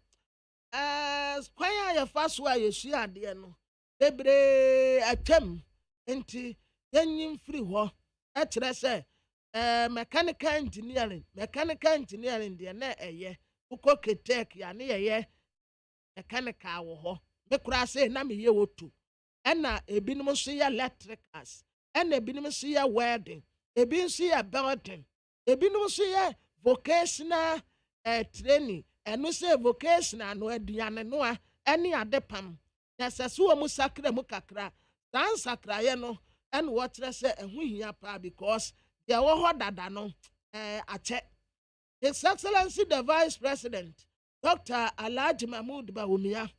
kwan a yɛfa so a yɛsua adeɛ no bebree atwam nti yɛnyi mfiri hɔ ɛkyerɛ sɛ mechanical engineering deɛ na ɛyɛ wokɔ ketek ya ne yɛyɛ mechanical wɔ hɔ mekura sɛ na meyɛ wotu ɛna ebinom nso yɛ electricals ɛna ebinom nso yɛ welding ebi nso yɛ building ebinom nso yɛ vocational training ɛno sɛ vocational no aduane no a ɛne ade pam na sɛ so wɔ mu sakra mu kakra saa nsakraeɛ no ɛna wɔkyerɛ sɛ ɛho hia paa because deɛ wɔ hɔ dada no akyɛ. His Excellency the Vice President Dr. Alhaji Mahmood Bawumia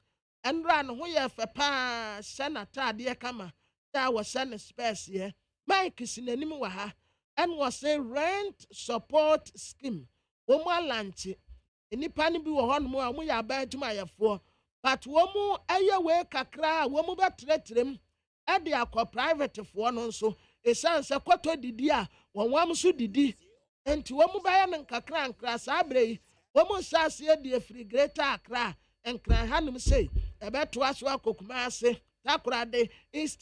ɛnra no ho yɛ fɛ paa hyɛ n'ataadeɛ kama sɛ wɔhyɛ ne spares yɛ Mike si n'anim wɔ ha ɛna wɔsɛ rent support scheme wɔn alanche nipa no bi wɔ hɔ nom a wɔn yɛ aban adwumayɛfoɔ but wɔn ɛyɛ wei kakra a wɔn bɛtrɛtrɛm ɛde akɔ private foɔ no nso esan sɛ kɔtɔ didi a wɔn nso didi nti wɔn bɛyɛ no nkakra nkra saa abere yi wɔn nsa aseɛ de efiri Greater Accra nkran hanom sei ɛbɛto aso akɔ Kumase Takoradi East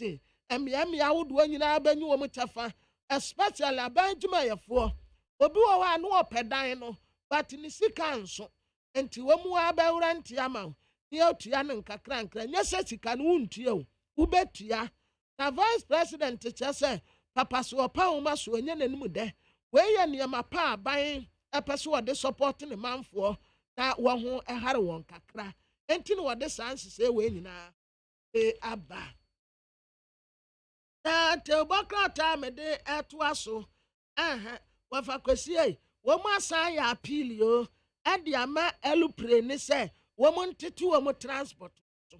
mmeammea ahodoɔ nyinaa bɛnyi wɔn kyɛfa especially aban adwumayɛfoɔ obi wɔ hɔ a no ɔpɛ dan no but ne sika nso nti wɔn mu abɛwura ntia ma ne otua no nkakra nkra nyɛ sɛ sika no wontua o wobɛtua na Vice President kyerɛ sɛ papa so ɔpa wɔn so onye n'anim dɛ wɔyɛ nneɛma pa aban ɛpɛ so wɔde support ne manfoɔ na wɔn ho ɛhare wɔn kakra nti no wɔde saa nsesɛ wɔ nyinaa aba na tebɔkrata mede ɛtoa so wɔfa kwasie wɔn asan yɛ appeal yo ɛde ama aeroplane ne sɛ wɔn ntete wɔn transport so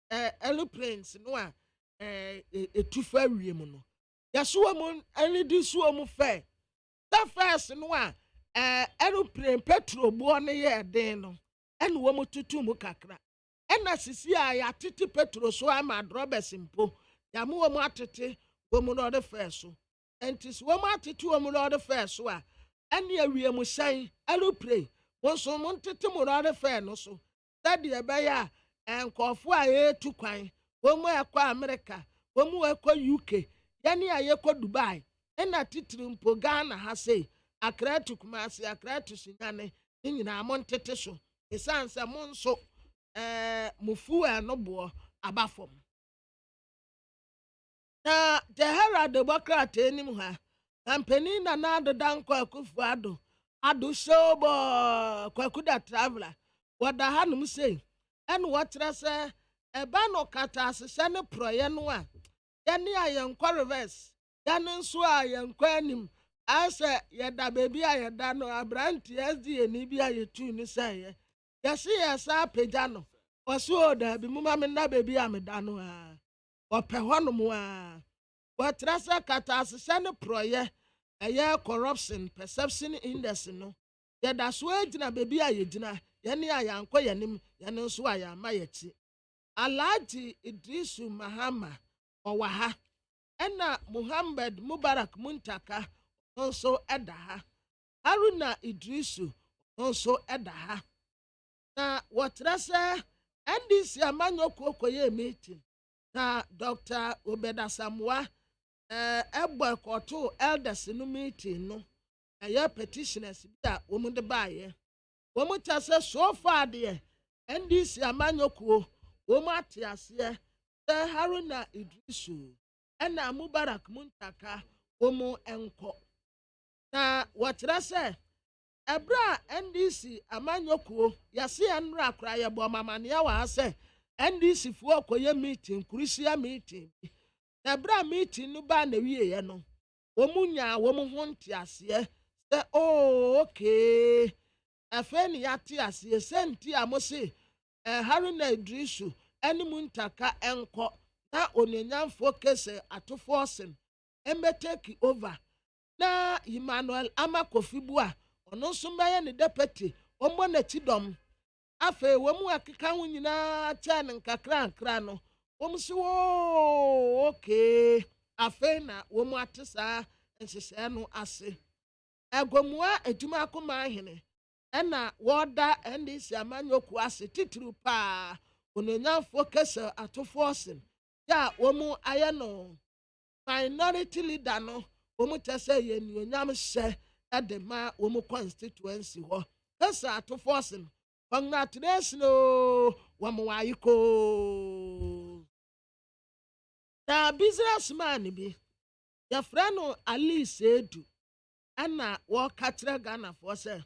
aeroplanes no a etu fa wiem no yɛso wɔn ɛnidi so wɔn fɛ the first no a aeroplane petrol boɔ no yɛ den no ɛna wɔn tutu mu kakra ɛna sisi a yɛatete petrol so ama drɔbɛs mpo yɛamo wɔn atete wɔn lɔɔre fɛ so nti so wɔn atete wɔn lɔɔre fɛ so a ɛne awiem hyɛn aeroplane wɔn nso wɔn tete mu lɔɔre fɛ no so sɛdeɛ ɛbɛyɛ a nkɔɔfoɔ a yɛretu kwan wɔn mu ɛkɔ America wɔn mu ɛkɔ UK yɛne a yɛkɔ Dubai ɛna titiri mpo Ghana ha sei Accra to Kumasi Accra to Sinyane ne nyinaa mo ntete so esan sɛ mo nso mo fuel no boɔ aba fam na the Herald Democrat anim ha campaign na adeda nkɔ Akufo ado showbo kwakuda traveler wɔda ha nom sei ɛna wɔkyerɛ sɛ ɛba no kata asesɛ ne proyɛ no a yɛne a yɛnkɔ reverse yɛne nso a yɛnkɔ anim asɛ yɛda baabi a yɛda no abranti SD ni bi a yɛtu ne sɛ yɛse yɛsa apagya no wɔse o daabi mu ma me na baabi a meda no a wɔpɛ hɔ nom a wɔkyerɛ sɛ kata asesɛ ne proyɛ ɛyɛ corruption perception index no yɛda so agyina baabi a yɛgyina yɛne a yɛankɔ yɛnim yɛne nso a yɛama yɛkyi Alhaji Idrisu Mahama ɔwɔ ha ɛna Muhammad Mubarak Muntaka nso ɛda ha Haruna Idrisu nso ɛda ha na wɔtrɛ sɛ NDC amanyɔkuo kɔyɛ meeting na Dr. Obeda Samoa boycotto elders no meeting no ɛyɛ petitioners bi a wɔn de baayɛ wɔn ta sɛ so far deɛ NDC amanyɔkuo wɔn ate aseɛ sɛ Haruna Idrisu ɛna Mubarak Muntaka wɔn nkɔ na wɔtrɛ sɛ Ebra NDC amanyɔkuo yɛse ɛnra akora yɛbɔ mamania wɔ ha sɛ NDC foɔ kɔyɛ meeting kurisia meeting Ebra meeting no ba na wiye no wɔn nya wɔn ho nte aseɛ sɛ okay afɛ ne yate aseɛ sɛ nti a mo se Haruna Idrisu ɛne Muntaka ɛnkɔ na onenyanfo kese atofo sen take over na Emmanuel Amakofibu a ɔno nso mbɛyɛ ne deputy ɔmmɔ n'akyi dɔm afei wɔn mu akeka ho nyinaa kyɛ ne nkakra no wɔn si woo okay afei na wɔn mu ate saa nhyehyɛ no ase ɛgomua adwuma akoma ahene ɛna wɔda NDC amanyɔkuo ase titiri paa onenyanfo kese atofo sen ya wɔn mu ayɛ no minority leader no wɔn mu kyɛ sɛ yɛ nnuonyam hyɛ ɛde ma wɔn constituency hɔ kese atofo sen congratulations wɔn wayiko na businessman bi yɛfrɛ no Ali Sedu ɛna wɔka kyerɛ Ghanafoɔ sɛ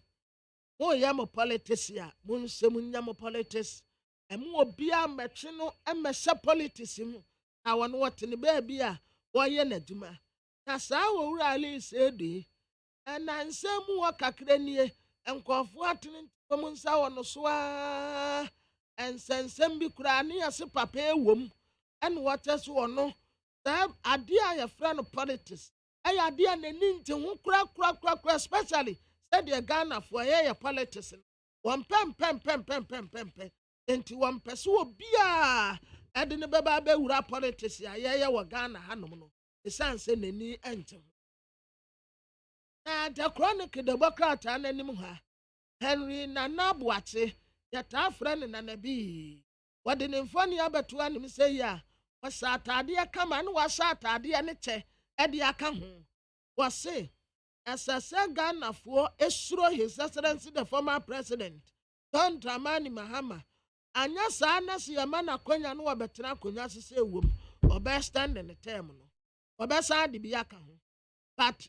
moyɛ mo politics a monsɛ munya mo politics ɛmo obia mmɛtwe no mmɛhyɛ politics mu na wɔn wɔte ne baabi a wɔyɛ n'adwuma na saa wɔwura Ali Sedu yi ɛna nsɛm mu wɔ kakra nie nkɔfoɔ atene wɔn nsa wɔ no so a nsɛnsɛm bi koraa ne yɛse papa ewom ɛna wɔkyɛ so wɔ no saa adeɛ a yɛfrɛ no politics ɛyɛ adeɛ a n'ani nte ho kura especially sɛdeɛ Ghanafoɔ yɛyɛ politics no wɔn pɛmpɛmpɛmpɛmpɛmpɛ nti wɔn pɛ so wɔ biaa ɛde ne bɛba abɛwura politics a yɛyɛ wɔ Ghana hanom no ɛsiane sɛ n'ani nte ho na the Chronicle Democrat n'anim ha Henry Nana Boakye yɛtaa frɛ ne Nana bi wɔde ne mfoni abɛto anim sɛ yi a wɔhyɛ ataadeɛ kama ne wɔahyɛ ataadeɛ ne kyɛ ɛde aka ho wɔse ɛsɛ sɛ Ghanafoɔ esuro His Excellency the former president John Dramani Mahama anya saa na se yɛma n'akonnwa no wɔbɛtena akonnwa sesɛ ewom ɔbɛ stand ne term no ɔbɛsa de bi aka ho but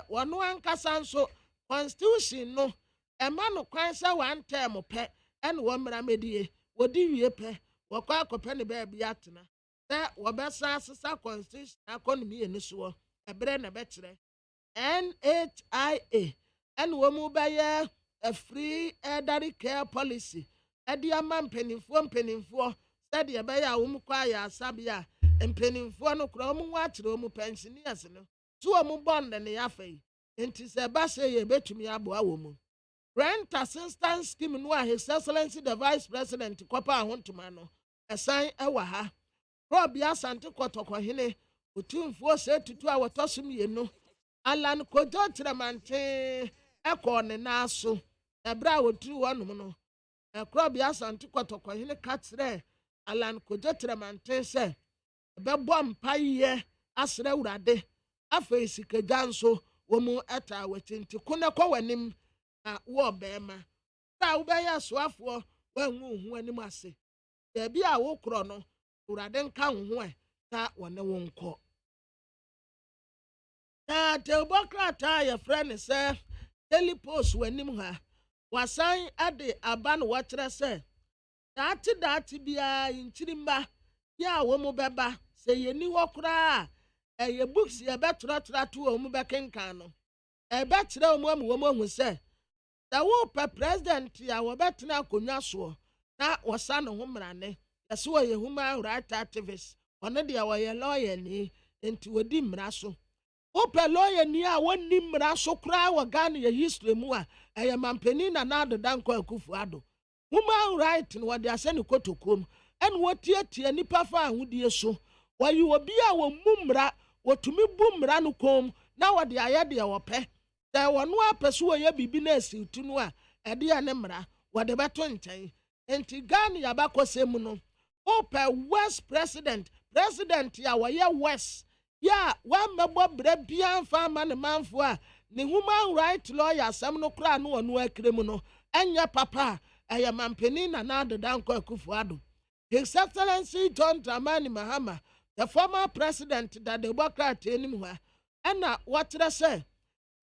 wɔn ankasa nso constitution no ɛma no kwan sɛ one term pɛ ɛna wɔn mmara medie wɔdi wie pɛ wɔkɔ akɔpɛ ne baabi atena sɛ wɔbɛsa asesa constitution akɔnomi yɛ ne soɔ ɛbrɛ na bɛkyerɛ NHIA ɛna wɔn mu bɛyɛ a free elderly care policy ɛde ama mpanimfoɔ sɛdeɛ ɛbɛyɛ a wɔn kɔ ayɛ asabea mpanimfoɔ no kora wɔn ho akyerɛ wɔn pensioners no so wɔn bɔn ne yafa yi nti sɛ ɛba sɛ yɛ betumi aboa wɔn mu rent assistance scheme no a His Excellency the Vice President kɔpa ahontoma no ɛsan ɛwɔ ha Robia Asante Kɔtɔkɔhene otumfuo sɛ tutu a wɔtɔ so mmienu Alan Kojo Tiramante ɛkɔɔ ne nan so ɛbrɛ a wɔturu wɔnom no Robia Asante Kɔtɔkɔhene ka kyerɛ Alan Kojo Tiramante sɛ ɛbɛbɔ mpaeɛ asrɛ Awurade afei sikagya nso wɔn ɛtaa wɔkyi nti ko ne kɔ w'anim na wo bɛɛma a wobɛyɛ asoafoɔ wɔanwu ho anim ase baabi a wokorɔ no Awurade nka ho ho na wɔne wo nkɔ na tebokrata yɛfrɛ ne sɛ Daily Post w'anim ha wasan ade aba no wɔkyerɛ sɛ daate biara nkyirima yɛ a wɔn bɛba sɛ yɛni hɔ koraa ɛyɛ books yɛbɛtoratora to wɔn bɛkenkan no ɛbɛkyerɛ wɔn ahu sɛ sɛ wopɛ president a wɔbɛtena akonnwa soɔ na wɔsa ne ho mmarane yɛsɛ wɔyɛ human rights activist ɔno deɛ wɔyɛ lawyer ni nti wɔdi mmara so wopɛ lawyer ni a wɔnni mmara so koraa wɔ Ghana yɛ history mu a ɛyɛ mampanin na Nana Addo Dankwa Akufo-Addo human rights no wɔde ahyɛ ne kotokom ɛna wɔtiatia nipa fa ahodie so wɔyi obi a wɔn mu mmara wɔtumi bu mmara no kɔn na wɔde ayɛ deɛ wɔpɛ sɛ wɔn apɛ so wɔyɛ biribi na esi tu no a ɛde yɛ ne mmara wɔde bɛto nkyɛn nti Ghana yabakɔsɛ mu no wɔpɛ West president a wɔyɛ West yɛ a wɔmmɛbɔ brɛ bia mfa ama ne manfo a ne human right lawyer asɛm no koraa no wɔ no akire mu no ɛnyɛ papa a ɛyɛ mampanin Nana Addo Akufo-Addo. His Excellency John Dramani Mahama, the former president that the Democrat anim hɔ ɛna wɔkyerɛ sɛ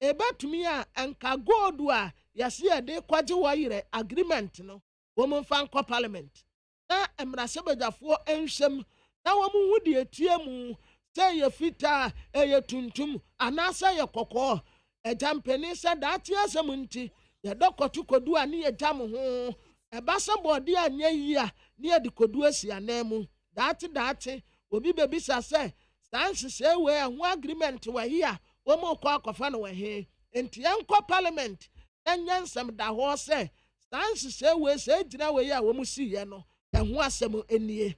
ebetumi a nka gold a yɛsi yɛde kwagye wɔyerɛ agreement no wɔn mfa nkɔ parliament na mmarahyɛbadwafoɔ nhwɛm na wɔn ho deɛ tie mu sɛ yɛ fitaa ɛyɛ tuntum anaasɛ yɛ kɔkɔɔ ɛgya mpanin sɛ daate asɛm nti yɛdɔ kɔdu a ne yɛgya mo ho ɛba sɛ bɔɔde a nyɛ yi a ne yɛde kodu asi anan mu daate obi bebisa sɛ saa nhyehyɛ wei ɛho agreement wɔ yi a wɔn kɔ akɔfa no wɔ he nti yɛnkɔ parliament na nyɛ nsɛm da hɔ sɛ saa nhyehyɛ wei sɛ gyina wei a wɔn si yɛ no ɛho asɛm enie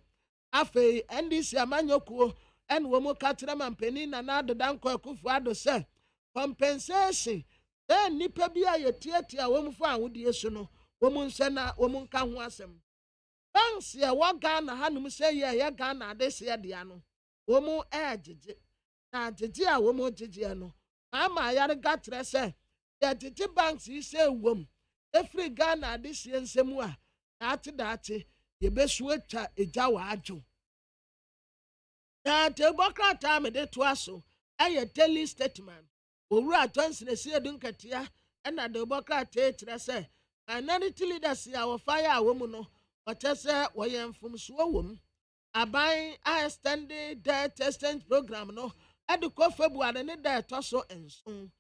afei NDC amanyokuo ɛna wɔn ka kyerɛ mampanin Nana Addo Akufo-Addo sɛ compensation sɛ nipa bi a yɛtiatia wɔn fo ahodie so no wɔn nhyɛ na wɔn nka ho asɛm banks yɛ wɔ Ghana hanom sɛ yɛ Ghana adehyɛ deɛ no wɔn ɛɛgyegye na gyegye a wɔn gyegye no ama ayarega kyerɛ sɛ yɛgyegye banks yi sɛ wɔm efiri Ghana adehyɛ nsɛm a daate yɛbɛsu atwa egya wɔ adwo na Democrat a mede toa so ɛyɛ daily statement owura Johnson esi edu nkatia ɛna Democrat kyerɛ sɛ minority leaders a wɔfa yɛ a wɔn no wɔkyɛ sɛ wɔyɛ mfomsoɔ wɔm aban a extended debt exchange program no ɛde kɔ February ne da ɛtɔ so nson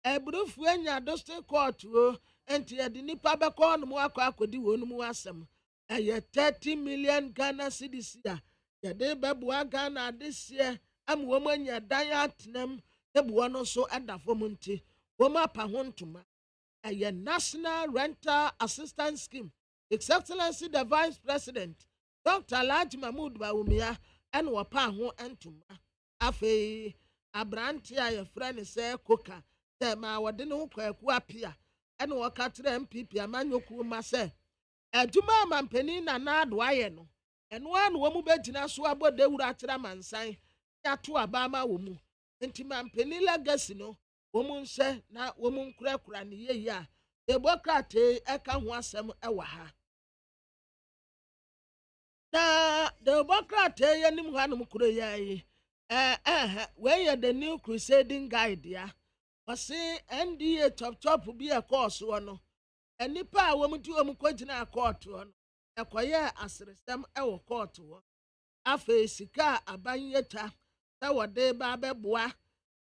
eburufu enya district court o nti yɛde nipa bɛkɔ no mu akɔdi wɔn mu asɛm ɛyɛ 30 million Ghana cedis a yɛde bɛboa Ghana adehyɛ ama wɔn anya dan atenam ebuwa no so ɛda fam nti wɔn apa ho ntoma ɛyɛ National Rental Assistance Scheme. His Excellency the Vice President Dr. Alhaji Mahmood Bawumia ɛna wɔpa ho ntoma afei aberante a yɛfrɛ ne sɛ koka sɛ ma wɔde ne ho kɔ ɛko apia ɛna wɔka kyerɛ MPP amanyokuo ma sɛ adwuma a mampanin Nana Addo ayɛ no ɛno a na wɔn bɛgyina so abɔ dawura akyerɛ amansan yɛato abama wɔ mu nti mampanin legacy no wɔn nhyɛ na wɔn nkurakura ne yie a Democrat ɛka ho asɛm ɛwɔ ha na Democrat yɛ nim ha nom kuro yɛ yi wei yɛ the new crusading guide ya wɔse NDA chop bi ɛkɔɔ soɔ no nipa a wɔn ti wɔn kɔgyina kɔɔto hɔ no ɛkɔyɛ aseresɛm ɛwɔ kɔɔto hɔ afei sika a aban yɛtwa sɛ wɔde ba abɛboa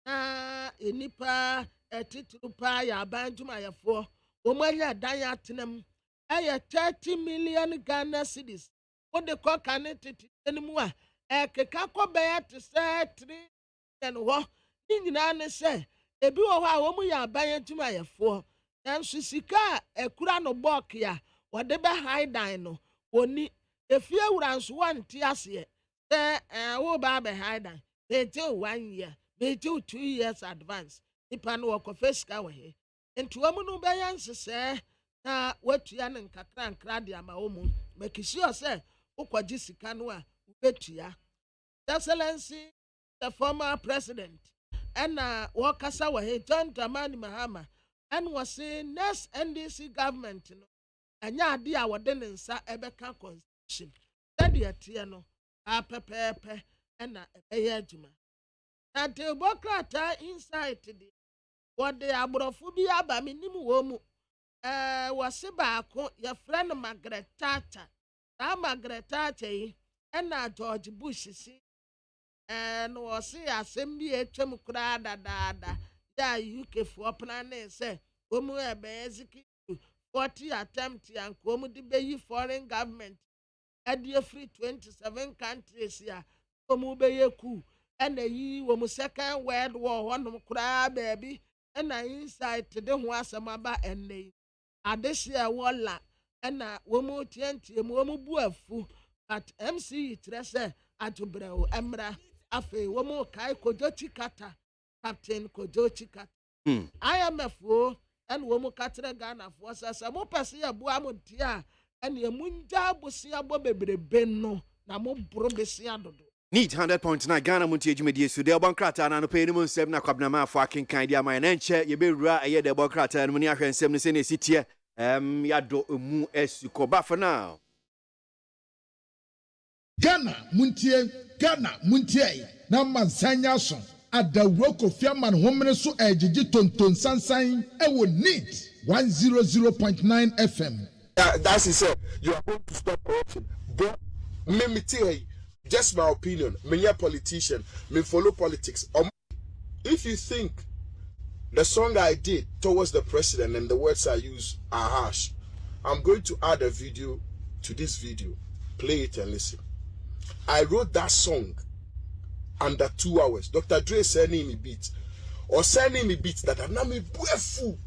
na nipa ɛtitiri paa yɛ aban dwumayɛfoɔ wɔn anya dan atenam ɛyɛ 30 million Ghana cedis wɔde kɔ kane tete ne mu a ɛkeka kɔ bɛyɛ te sɛ 3 million hɔ ne nyinaa ne sɛ ebi wɔ hɔ a wɔn yɛ aban dwumayɛfoɔ nanso sika a ɛkura no bɔɔk a wɔde bɛ haidan no wɔni efie wura nso wɔnte aseɛ sɛ wɔba abɛ haidan bɛgye 1 year bɛgye 2 years advance nipa no wɔkɔfɛ sika wɔ he nti wɔn no bɛyɛ nsesɛɛ na wɔatua ne nkakra de ama wɔn mɛkisi sɛ wokɔgye sika no a wobɛtua Excellency the former president ɛna wɔkasa wɔ he John Dramani Mahama and was saying next NDC government no anya ade a wɔde ne nsa ɛbɛka constitution sɛdeɛ teɛ no apɛpɛɛpɛ ɛna ɛbɛyɛ adwuma na Democrat inside de wɔde aborɔfo bi aba menim wɔ mu wɔse baako yɛfrɛ no Margaret Thatcher saa Margaret Thatcher yi ɛna George Bush si no wɔse asɛm bi atwam koraa dadaada ya UK for planning say omu ebe execute 40 attempt and komu di beyi foreign government adi free 27 countries ya omu beye ku and yi omu second world war honum kura baby and inside de ho asamaba enne adehia wala and womu tienti omu bu afu at MC tre say atubrɛw ɛmra afei wɔn kae kojochi kata captain kojochi kata IMF wo ɛna wɔn katere Ghana foɔ sɛ mo pɛsɛ yɛ boa mo nti a ɛna emu ngya abosia bɔ bebrebe no na mo boro besia dodo. Need 100.9 Ghana Montie Jumedi so de bankrata na no pay no nsɛm na kwabnama afo akenkan dia man na nkyɛ ye bewura ɛyɛ de bankrata no ni ahwɛ nsɛm no sɛ na sitie yado emu esuko ba for now. Ghana Montie na mansanya so adawro Kofi Aman homene so ejiji tonton sansan ewo Need 100.9 FM. That's it. You are going to stop corruption. But me tell you, just my opinion. Me a politician. Me follow politics. If you think the song I did towards the president and the words I use are harsh, I'm going to add a video to this video. Play it and listen. I wrote that song under 2 hours. Dr. Dre sending me beats. Or sending me beats that are not me fool.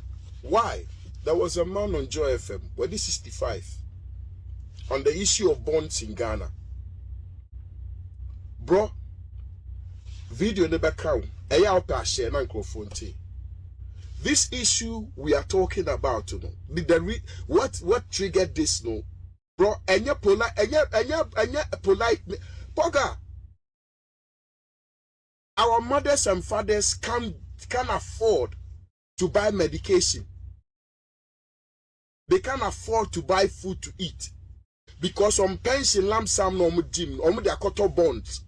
Why? There was a man on Joy FM, Wadi 65, on the issue of bonds in Ghana. Bro, video in the background. This issue we are talking about, you know, what triggered this, no, bro? Polite, Poga. Our mothers and fathers can afford to buy medication. They can't afford to buy food to eat because on pension lamp sam no gym their quarter bonds.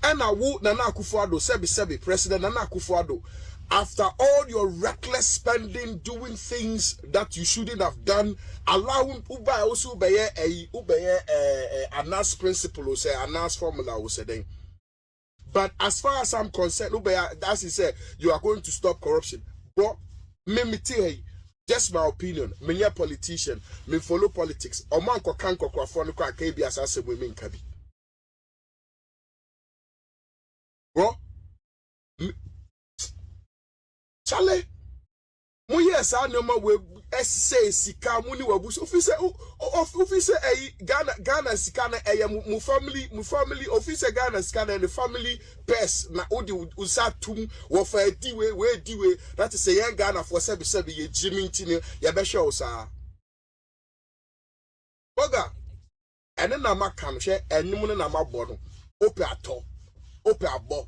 And Nana Akufo-Addo sebi President Nana Akufo-Addo, after all your reckless spending, doing things that you shouldn't have done, allowing Uba also be a NAS principle or say a NAS formula or say. But as far as I'm concerned, as he said, you are going to stop corruption. But me tell you, just my opinion. Me a politician. Me follow politics. Oman ko kanko kwa phone ko akabi asase women kabi. Bro, Chale, mo yes I no we say sika muni wabusu. Officer Ghana sika na mu family officer Ghana sika na the family pers na odi usatum wo fa diwe that is say young Ghana for sebi ye Jimmy ntini ya be show sa. Oga ene na maka no hwe enum na mabɔ no ope ato ope abo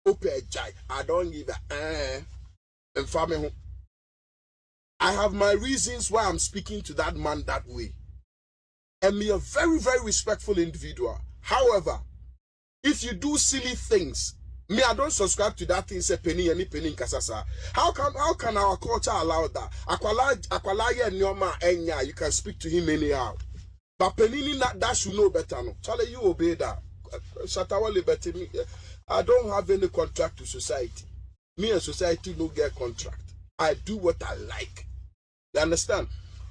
ope jai I don't give a family. I have my reasons why I'm speaking to that man that way. And me a very, very respectful individual. However, if you do silly things, me I don't subscribe to that thing say penny any penny in kasasa. How can our culture allow that? Akwala nyoma enya, you can speak to him anyhow. But penny that should know better no. Charlie, you obey that. Shatawa liberty me. I don't have any contract to society. Me and society no get contract. I do what I like. You understand?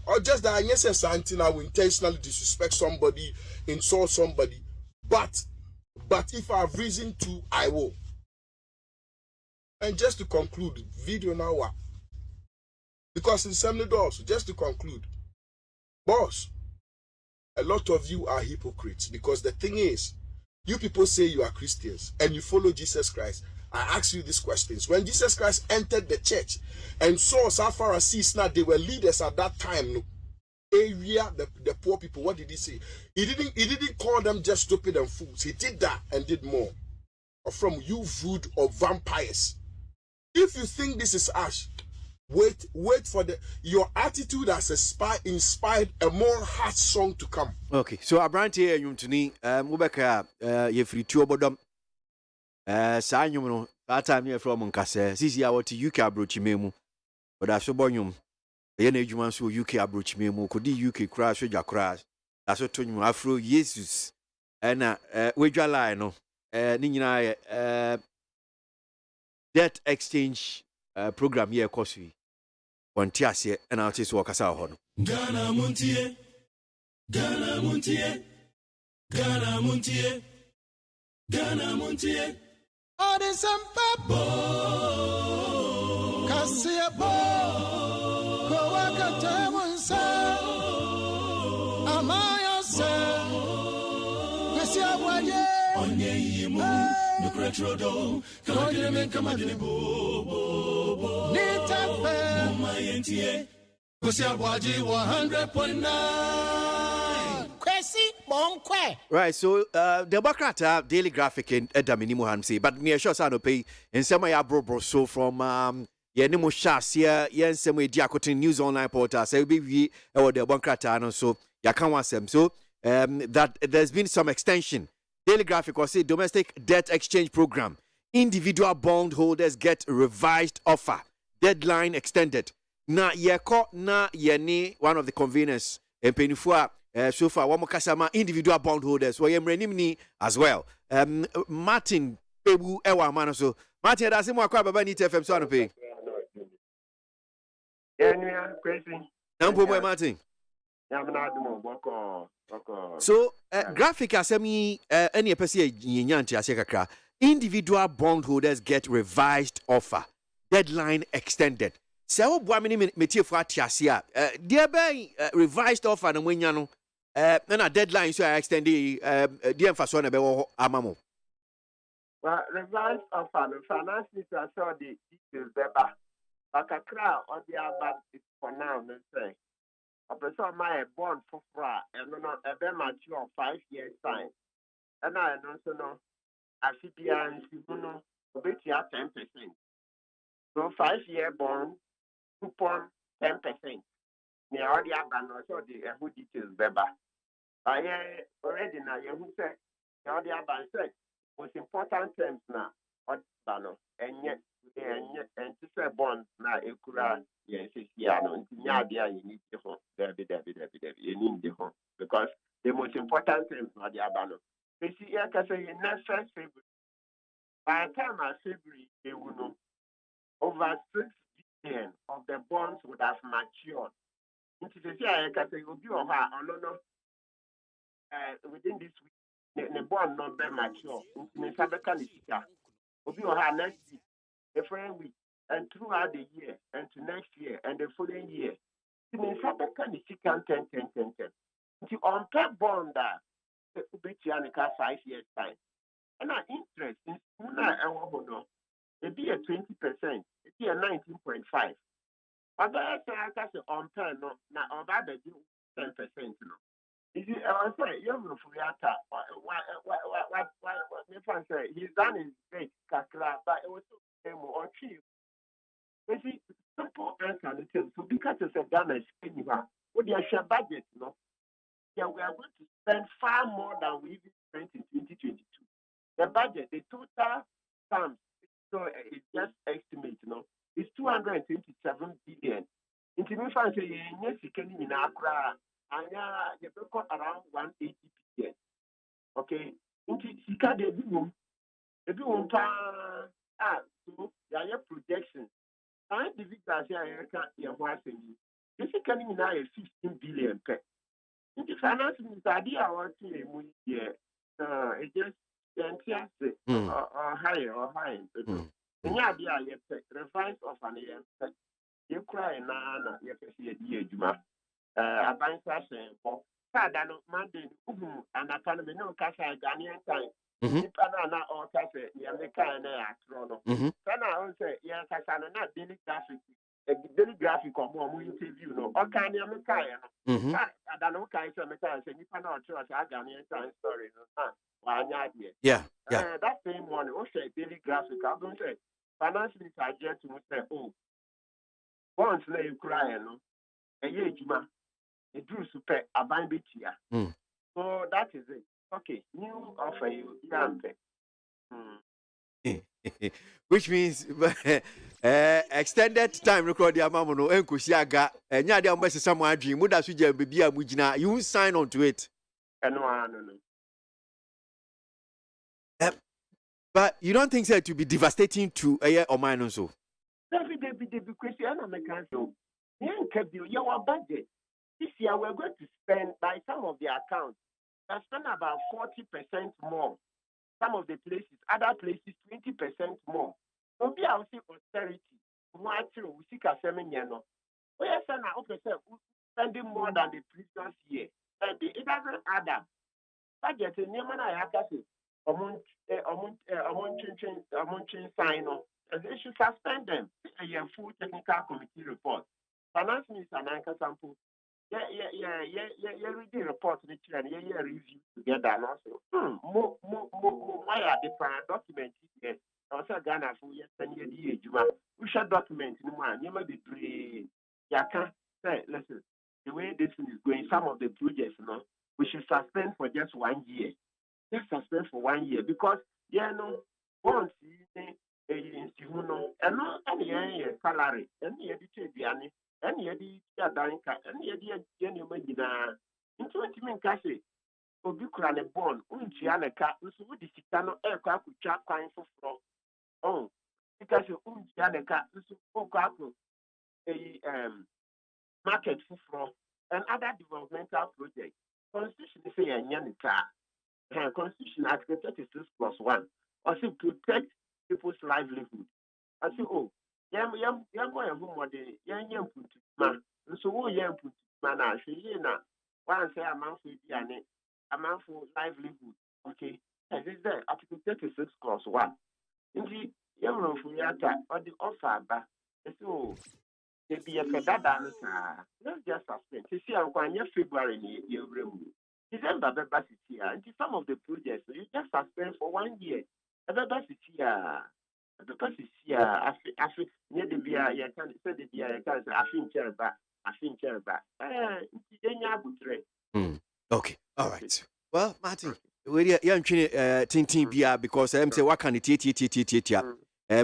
Or just that I say something I will intentionally disrespect somebody, insult somebody. But if I have reason to, I will. And just to conclude, video now. Because in 70 dollars, just to conclude, boss, a lot of you are hypocrites. Because the thing is, you people say you are Christians and you follow Jesus Christ. I ask you these questions. When Jesus Christ entered the church and saw some Pharisees, now they were leaders at that time, no area, the poor people, what did he say? He didn't call them just stupid and fools. He did that and did more. Or from you food or vampires. If you think this is ash, wait for your attitude has inspired a more harsh song to come. Okay, so Abranti Yuntuni, Mubeka, Yefri Tuobodom. Saa nyum no that time here from Nkase sisi a to UK abrochi memu but aso bonyum ye na adwuma so UK abrochi memu kodi UK crash so crash aso to nyum afro Jesus na wedwa line no ni nyina debt exchange program here course wi wonti ase na oti so wakasa ho no Ghana Montie Ghana Montie Ghana Montie Ghana Montie Oh, there's some pepper. Cassia Bo. Coaca Amaya say. Cassia Boye. onye yimu no kretrodo kamadine men kamadine bo Nitafe mama yentie kwasi abwaji 100.9 Kwesi Monkwe. Right, so the Democrat Daily Graphic in Edamini Mohansi, but near sure Sano pay in some way bro so from Yenimo Shasia, Yen Semi Diacotin News Online portal, say we or the Democrat and so Yakan so that there's been some extension. Daily Graphic was say domestic debt exchange program. Individual bondholders get revised offer. Deadline extended. Na yeko na yeni one of the conveners and penifua so far one more kasama individual bondholders we ni as well. Martin Pebu ewa man so Martin that's him akwa baba ni TFM so anope. Yeah, crazy. Nampo boy Martin. So graphic asemi any person nyanti ase kakra. Individual bondholders get revised offer. Deadline extended. So what many metie for atiasia there be revised offer na mwenya no na deadline so extended the emphasis na be wo amamo. Well, revised offer no finance minister saw the details better. Bakakra on the about it for now no say. A person my bond for fra and no a be mature 5 years time. And I also know ACPA and Sibuno obeti 10%. So 5-year bond coupon 10%. Near all the abandon so the who details better. I already now you say all the abandon said most important terms now or bano and yet and to say bond now ekura yes no nya dia you need the home Debbie you need the home because the most important terms are the abandon. You see here can say in next February by the time I February they will know over 6 billion of the bonds would have matured. Into the year, I can say, will be over within this week, the bond not be mature. In Sabeka Nisika, will be over next week, the following week, and throughout the year, and to next year, and the following year. In Sabeka Nisika 10. Into on per bond that will be 5 years time. And our interest in Suna and Wabono. It be a 20%, it be a 19.5. But I say on turn no now on that they do 10%. No. You see, I was saying you know Furiata. What my friend say he's done his great kakra, but it was so same or cheap. You see, simple answer the thing. So because it's a damage anywhere, with your share budget, no, yeah, we are going to spend far more than we even spent in 2022. The budget, the total sums. So it's just estimate, it's 227 billion. In the difference, yes, you can in Accra, and you got around 180 billion. Okay, in the they do so there are projections. And the victors here can't this is coming in 15 billion. In the finance minister, I want to it just or higher. Yeah, revised of an year. You cry na you can see a dear Juma. A bank for Sadano Monday, and I can't be no cash Ghanaian time. Nipana or cafe, Yamaka and Atrono. Then I will say, yes, Casana, not daily graphic. A daily graphic or more interview, no, or can you make I don't know, Kaisa Meka, and Nipana or Church, Ghanaian time story. Yeah. That same one, also daily graphic, I'm going to say, financially, I get to say, oh, once you cry, a year, Juma, a drew super, a bind bit here. So that is it. Okay, new offer you, which means extended time record the amamono enkusiaga enya dia mbese samu adwin muda so je bibia mugina you sign on to it. No. But you don't think that to be devastating to a year or mine so? Every day be question on the council. Your budget. This year we're going to spend by some of the accounts. We spend about 40% more. Some of the places, other places 20% more. So be our austerity. We seek a seminar. We are spending more than the previous year. And it doesn't add up. Budget in Yemen, I have to say. sign on, and they should suspend them. A full technical committee report. Finance minister Nanka Sample. Yeah, read the report and yeah, review together and also. Why are the document here? Also, Ghana for yes, 10 years, we should document no one. You might be pre. Yeah, can't say, listen, the way this thing is going, some of the projects, we should suspend for just 1 year. Just suspend for 1 year because, once you and no any salary, any edited any danka, any idea, into what you mean, Cassie. Obi kura ne bond, untua ne ka, nso wo di sika no ekwa akutwa kwan foforo. Oh, because untua ne ka, nso okwa akọ market foforo and other developmental projects. Constitution say enya ne ka. Constitution Article 36+1 also protect people's livelihood. I say, oh, yam more de yam put man. So wo yam put man na she na one say a man for livelihood. Okay. This is the Article 36+1. Indeed, yam for yata or the offer ba. So if you have that let's just suspend. You see, I'm going February December, and some of the projects you just suspend for 1 year. After near the beer, you can say the beer, you can say, I think Okay, all right. Well, Martin, we are young Tintin Bia because I'm say what can it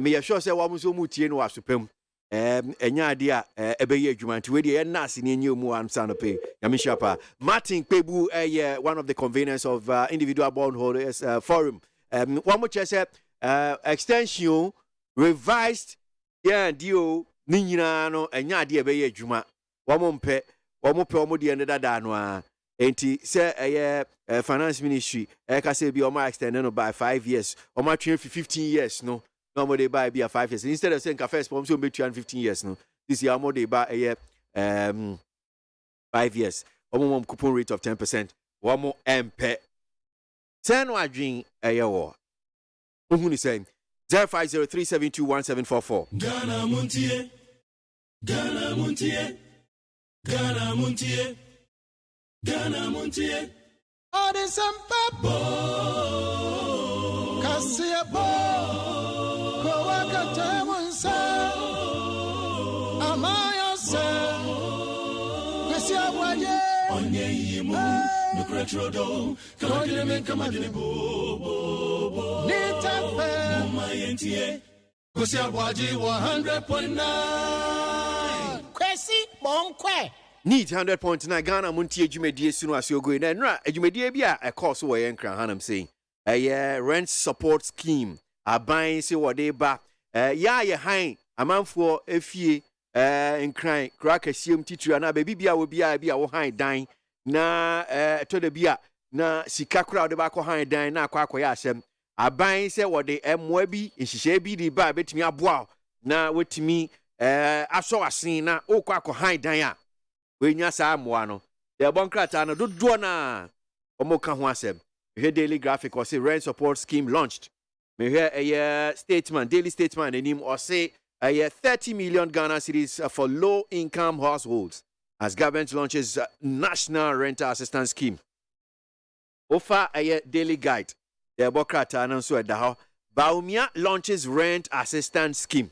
me sure say what was so much in was supreme. Enya idea ebeye adwuma nti we dey na ase ne nyɛ mu amsa no pay yamishapa Martin Kpebu one of the conveners of individual bondholders forum one more say extension revised deal ni nyina no enya idea ebeye adwuma one mo de ne dada no a enti say finance ministry ka say bi o ma extend no by 5 years o ma 15 years no normally buy be 5 years instead of saying first form so be 15 years no this year more they buy 5 years one coupon rate of 10% one more mp 10 wadwin wo who ni saying 0503721744 Ghana Montie Ghana Montie Ghana Montie Ghana Montie all the sampa Kasia bo Trodo, Kagame Kamadini Bo Mayentie, KWASI 100.9 Kwesi Bonkwe. Need 100.9 Ghana Montie Jumedie Sunu Asiogo na nra Jumedie bia e course wo ye nkran hanam saying rent support scheme aban se wo de ba ya ye han amanfo efie nkran kra kasiem titira na baby bia wo bia wo han dan na to de bia na sika kra de ba ko han dan na akwa asem aban se wo de emwa bi nhihye bi di ba betimi aboa na wetimi aso asen na okwa han dan a we nya sa amwa no de bonkrata no dodo na omoka ho asem here daily graphic or say rent support scheme launched me here a statement daily statement anim or say a 30 million Ghana cedis for low income households as government launches national rental assistance scheme offer a daily guide the bonkrata no so da ho Baumia launches rent assistance scheme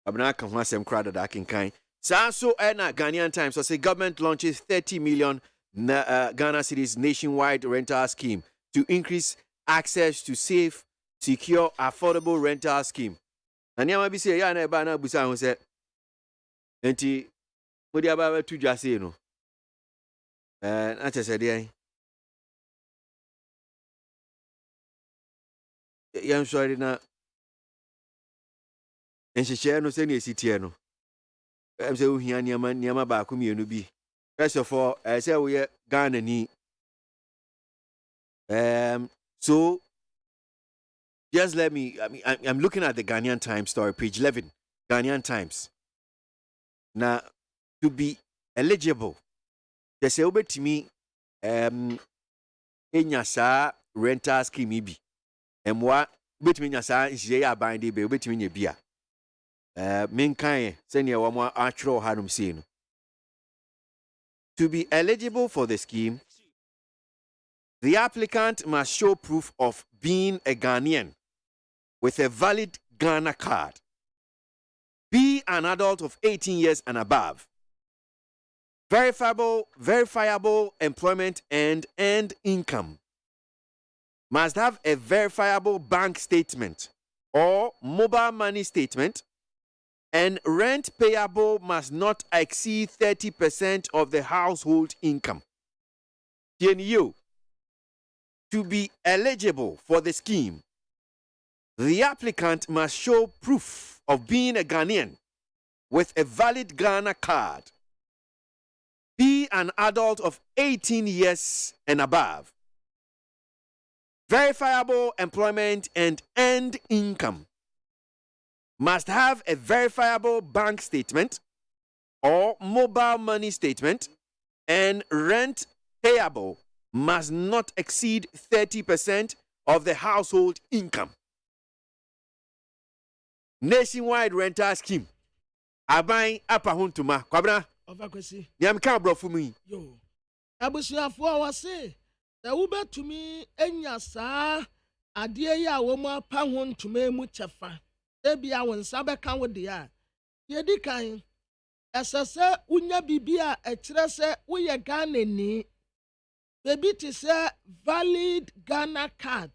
abna kan ho asem krada da kinkan Sanso Ena Ghanaian Times so say government launches 30 million Ghana cedis nationwide rental scheme to increase access to safe, secure, affordable rental scheme. And yama bi say ya na eba na busa ho say enti modi aba tu dwase no. Na chese de yan sorry na enhyehyɛ no se na esitie no. I'm saying we are near back bi. First of all, I say we are Ghana ni. So just let me. I'm looking at the Ghanaian Times story, page 11. Ghanaian Times. Now, to be eligible, they say over to me. Enya sa rental scheme bi. Emwa betumi nya saa nhye ya ban de be betumi nya bia. Menkan se ne wo mo atwero hanum sei no. To be eligible for the scheme, the applicant must show proof of being a Ghanaian with a valid Ghana card, be an adult of 18 years and above, verifiable employment and earned income, must have a verifiable bank statement or mobile money statement, and rent payable must not exceed 30% of the household income. You, to be eligible for the scheme, the applicant must show proof of being a Ghanaian with a valid Ghana card, be an adult of 18 years and above, verifiable employment and earned income, must have a verifiable bank statement or mobile money statement, and rent payable must not exceed 30% of the household income. Nationwide rental scheme. Aban apa huntuma. Kwabna. Ovakwesi. Yam ka brofu mu. Yo. Abusuafo awase. Da ube tumi enya saa ade ya wo mu apa huntuma mu chefa. Ebia won sabeka wo de a. Ye di kan. Esese unya bibia e kire se wo ye Ghana ni. Baby to say valid Ghana card.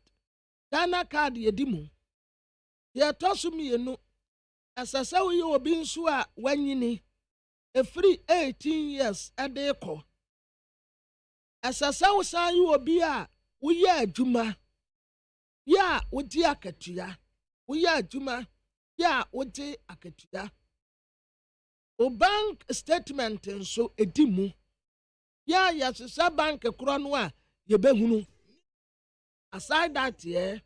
Ghana card ye di mu. Ye tosu mienu. Asasa wo ye obi nso a wanyini. A free 18 years adeko. Asasa wo san ye obi a wo ye adwuma. Ya wo di akatua. Wo ye adwuma. Ya wo di akatua. O bank statement nso edi mu. Ya yasisa bank kura no a ye behunu. Aside that yeah.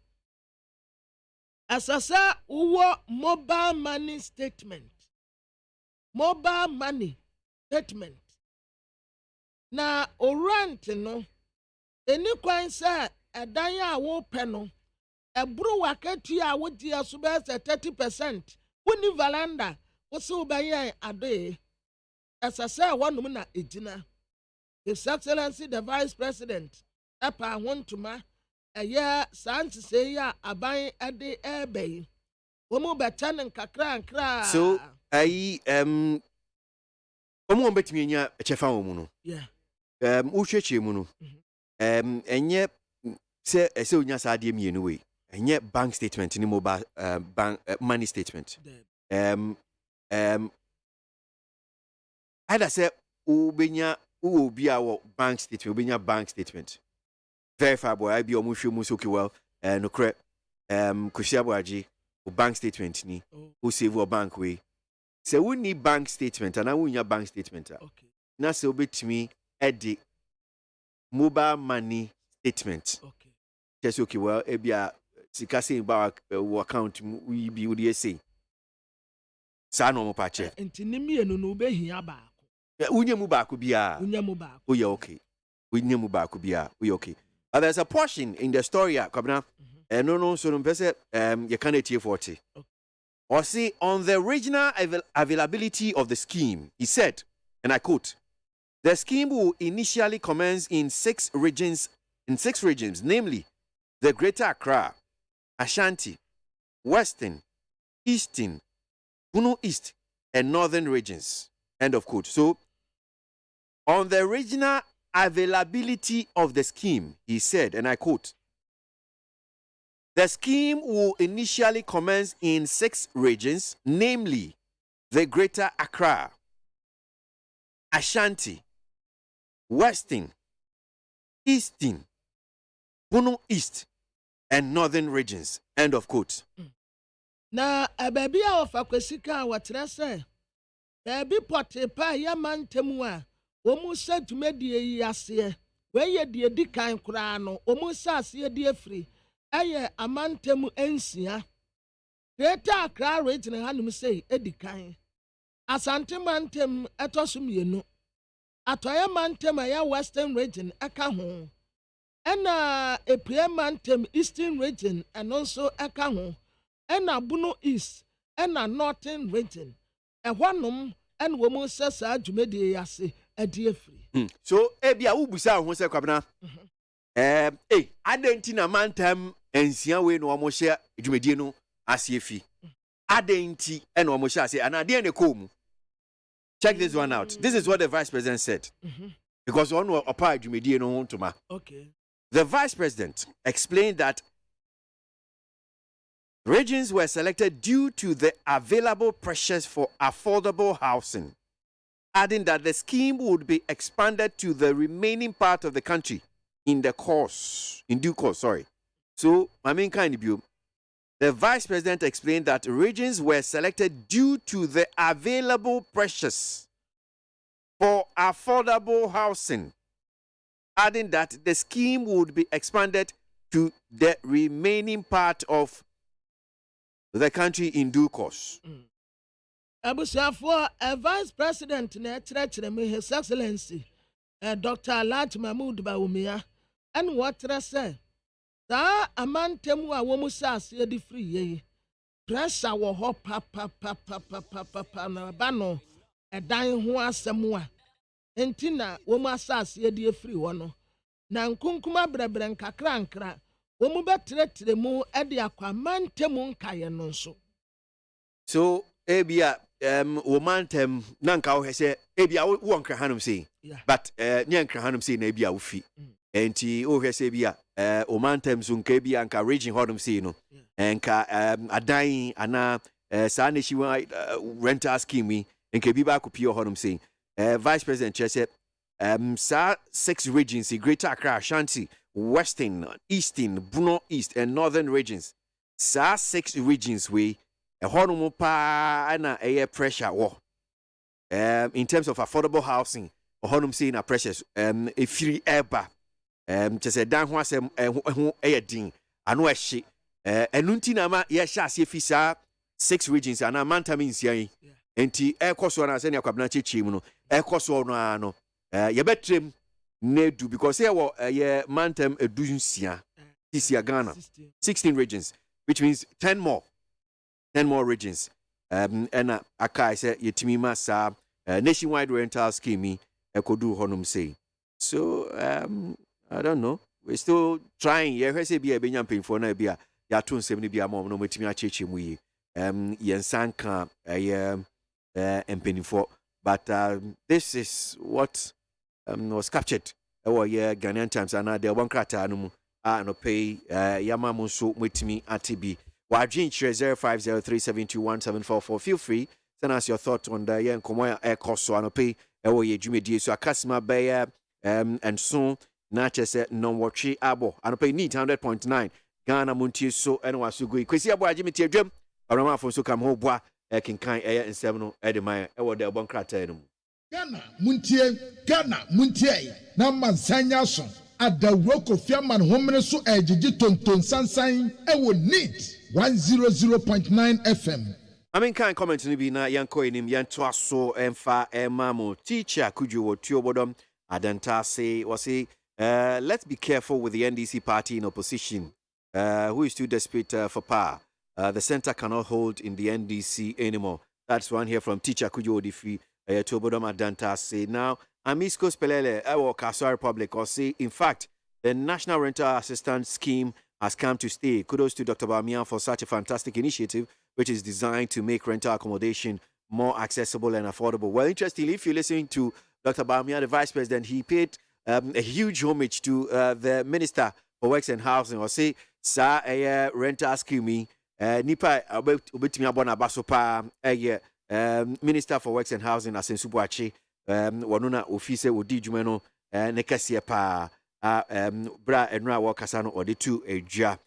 Asasa uwo mobile money statement. Mobile money statement. Na o rent no. Eni kwan se edan ya wo pe no. Ebru wakatu a wo di aso be 30%. Woni valanda wo se wo baye ade. Asasa wonum na ejina. His Excellency the Vice President, Epa Wontuma, a year Santi say ya abai ade ebe. Womu betan and kakra and cra. So omo betimi nya chefa wo mu no. Yeah. Uhweche mu no. Enye se onya sa ade mienu we. Enye bank statement ni mobile bank money statement. Ada say ubenya who be our bank statement, be your bank statement. Verifiable, I be omu show musoki well, no correct. ABOAGYE, bank statement ni, who save your bank way. So we need bank statement, and I want your bank statement. Okay. Now so bet me edit mobile money statement. Okay. Just okay well, ebia sikase about account we be would say. Sa no mo pache. Enti ni mi enu no be hia ba. Unye mu baako bia. Unye mu baako. We okay. Unye mu baako bia. We okay. But there's a portion in the story Kabna. No so no pese you can etie 40. Or see on the regional availability of the scheme, he said, and I quote, the scheme will initially commence in six regions, namely the Greater Accra, Ashanti, Western, Eastern, Puno East, and Northern regions. End of quote. So, on the regional availability of the scheme, he said, and I quote, the scheme will initially commence in 6 regions, namely the Greater Accra, Ashanti, Western, Eastern, Puno East, and Northern regions. End of quote. Na baby a ofakwesika watre say baby pote pa ya mantemu a omu se dwumedie yi ase we ye de di kan kura no omu se ase de afri aye amantemu ensia Greater Accra region hanum say edi kan Asante mantem etosum yenu atoya mantem ya Western region aka ho ɛna epue mantam eastern region ɛno nso ɛka ho ɛna Bono East ɛna Northern region ɛhɔnom ɛna wɔn nhyɛ saa dwumadie yi ase ɛde afiri. So ebia wubusa ho sɛ kwabena adɛn na mantam nsia wei na wɔn hyɛ dwumadie no ase afi adɛn nti ɛna wɔn hyɛ ase ana adɛn na ɛkɔɔ mu. Check this one out. This is what the vice president said. Because on opa dwumadie no ho ntoma. Okay. The vice president explained that regions were selected due to the available pressures for affordable housing, adding that the scheme would be expanded to the remaining part of the country in due course. So, I mean, kind of you. The vice president explained that regions were selected due to the available pressures for affordable housing, adding that the scheme would be expanded to the remaining part of the country in due course. Abusuafo, vice president na ɛkyerɛkyerɛ mu his excellency Dr. Alhaji Mahmood Bawumia ɛna wɔkyerɛ sɛ saa amantam a wɔn hyɛ aseɛ de firi yie pressure wɔ hɔ papapapapapa na ɛba no ɛdan ho asɛm a nti na wɔn ahyɛ aseɛ de afiri hɔ no na nkunkum abrɛbrɛ nkakrankra wɔn bɛtrɛtrɛ mu de akɔ amantam nkaeɛ no nso. So ebia womantem na nka wo hɛ ebia wo nkra hanom sei but nye nkra hanom sei na ebia wo fi enti wo hɛ sɛ ebia womantem so nka ebia nka region hodom sei no nka adan ana saa na shi rental scheme nka bi ba kopie hodom sei vice president kyerɛ sɛ saa 6 regions Greater Accra, Ashanti, Western, Eastern, Bono East and Northern regions saa 6 regions we ɛhɔnom paa na ɛyɛ pressure wɔ in terms of affordable housing ɛhɔnom sei na pressures ɛfiri ɛba kyɛ sɛ dan ho asɛm ɛho ɛyɛ din ano ɛhye ɛno nti na ma yɛhyɛ aseɛ fi saa 6 regions anaa mantam nsia yi enti ɛkɔ soɔ no sɛnea kwabena kyekyere mu no ɛkɔ soɔ no ara no yɛbɛtrem na edu because yɛwɔ ɛyɛ mantam edu nsia tisia Ghana 16 regions which means 10 more regions and akai say yetimi ma sa nationwide rental scheme ekodu honum say so I don't know, we're still trying. Yeah, say be a benyam pain for na bia ya to nsem ne bia mom no metimi acheche mu yi yensan ka empenifo but this is what was captured Ghanaian Times and the one krata no mu no pay yama mo so metimi atibi Wajin 0503721744. Feel free send us your thoughts on the yen komo air cost so anope ewo ye dwumedie so akasima beya and so na chese non watchi abo anope need 100.9 Ghana Montie so eno asugui kwesi aboagye metie dwam orama afo so kam ho boa kinkan nsem no e de man ewo de bon krata no Ghana Montie na mansanya so adawro kofiaman homene so ejiji tonton sansan ewo need 100.9 FM. I mean, can't comment to be na yanko enim yanto so emfa emamo teacher kuju wo tuobodom adanta say let's be careful with the NDC party in opposition who is too desperate for power. The center cannot hold in the NDC anymore. That's one here from teacher kuju odifi tuobodom adanta say now Amisco Spelele or Kaswa Republic or say in fact the National Rental Assistance Scheme has come to stay. Kudos to Dr. Bamian for such a fantastic initiative, which is designed to make rental accommodation more accessible and affordable. Well, interestingly, if you're listening to Dr. Bamian, the Vice President, he paid a huge homage to the Minister for Works and Housing, or say, Sa rental scheme, Nipa Obetimi Abona Basopa, Minister for Works and Housing, Asensu Boakye, Wanuna Office Odi Jumeno, Nekasie Pa. Bra Enra Wakasano or the two Eja.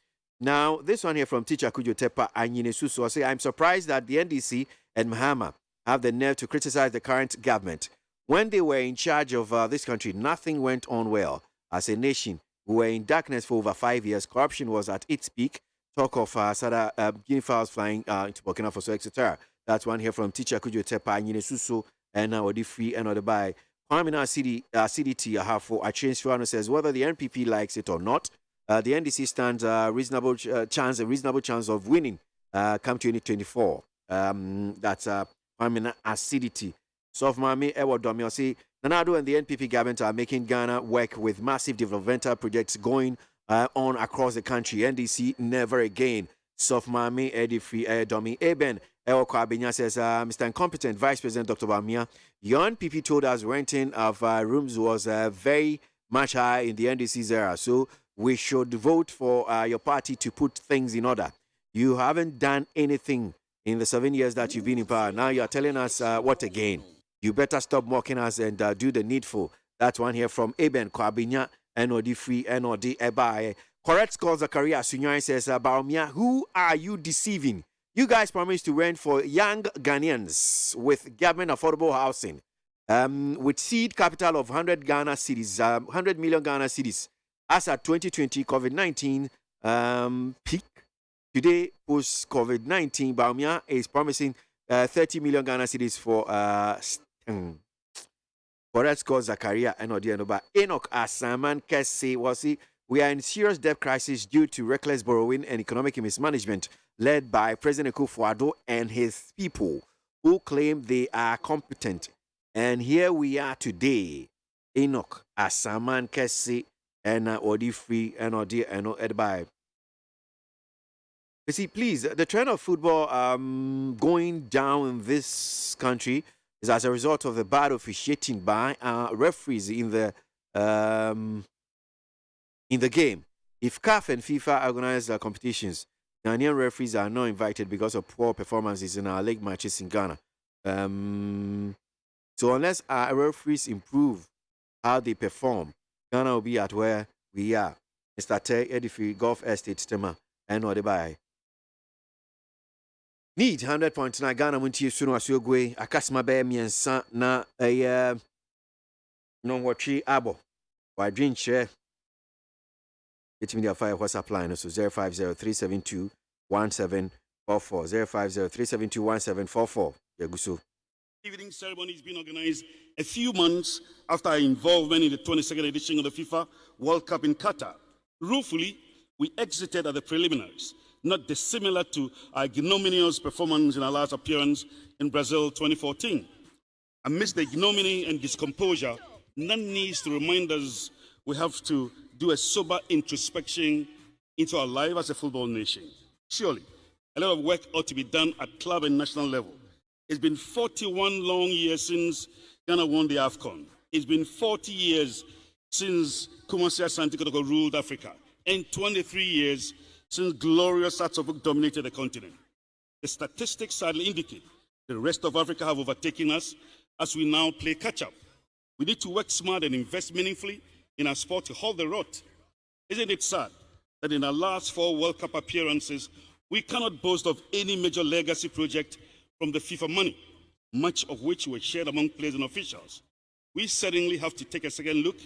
Now, this one here from teacher Kujo Tepa Anyine Susu say, I'm surprised that the NDC and Mahama have the nerve to criticize the current government. When they were in charge of this country, nothing went on well. As a nation, we were in darkness for over 5 years. Corruption was at its peak. Talk of Sada guinea fowls flying into Burkina Faso, etc. That's one here from teacher Kujo Tepa Anyine Susu and now the free and the buy. Kwamina CDT Ahafo Achenshuano says whether the NPP likes it or not, the NDC stands a reasonable chance of winning come 2024. That's Kwamina Acidity. So of Mami Ewa Domio say Nanado and the NPP government are making Ghana work with massive developmental projects going on across the country. NDC never again. Sof Mami Eddie Free Domi Eben Ewa Kwabinya says Mr. Incompetent Vice President Dr. Bamia, your NPP told us renting of rooms was very much high in the NDC's era. So we should vote for your party to put things in order. You haven't done anything in the 7 years that you've been in power. Now you are telling us what again? You better stop mocking us and do the needful. That's one here from Eben Kwabinya, NOD Free, NOD Ebae. Correct Scores Zakaria Sunyan says, Baumia, who are you deceiving? You guys promised to rent for young Ghanaians with government affordable housing, with seed capital of 100 Ghana cities, 100 million Ghana cities. As at 2020 COVID-19 peak, today post COVID-19, Baumia is promising 30 million Ghana cities for Correct Scores Zakaria and Odianoba. Enoch Asaman Kese was we are in serious debt crisis due to reckless borrowing and economic mismanagement led by President Akufo-Addo and his people who claim they are competent. And here we are today. Enoch Asaman Kese and Odi Free and Odi and Edbai. You see, please, the trend of football going down in this country is as a result of the bad officiating by referees in the game. If CAF and FIFA organize competitions, Ghanaian referees are not invited because of poor performances in our league matches in Ghana. So unless our referees improve how they perform, Ghana will be at where we are. Mr. Tay Edifi Golf Estate Tema and Odebai. Need 100.9 Ghana Muntie Suno Asuogwe, Akasma Bear Miensa na a non watchy abo. Why drink share? It's media fire WhatsApp line so 050-372-1744. 050-372-1744. Yaguso. Evening ceremony is being organized a few months after our involvement in the 22nd edition of the FIFA World Cup in Qatar. Ruefully, we exited at the preliminaries, not dissimilar to our ignominious performance in our last appearance in Brazil 2014. Amidst the ignominy and discomposure, none needs to remind us we have to do a sober introspection into our life as a football nation. Surely, a lot of work ought to be done at club and national level. It's been 41 long years since Ghana won the AFCON. It's been 40 years since KWASI Asante Kotoko ruled Africa, and 23 years since glorious Atsofuk dominated the continent. The statistics sadly indicate the rest of Africa have overtaken us as we now play catch-up. We need to work smart and invest meaningfully in our sport to hold the rot. Isn't it sad that in our last 4 World Cup appearances, we cannot boast of any major legacy project from the FIFA money, much of which were shared among players and officials? We certainly have to take a second look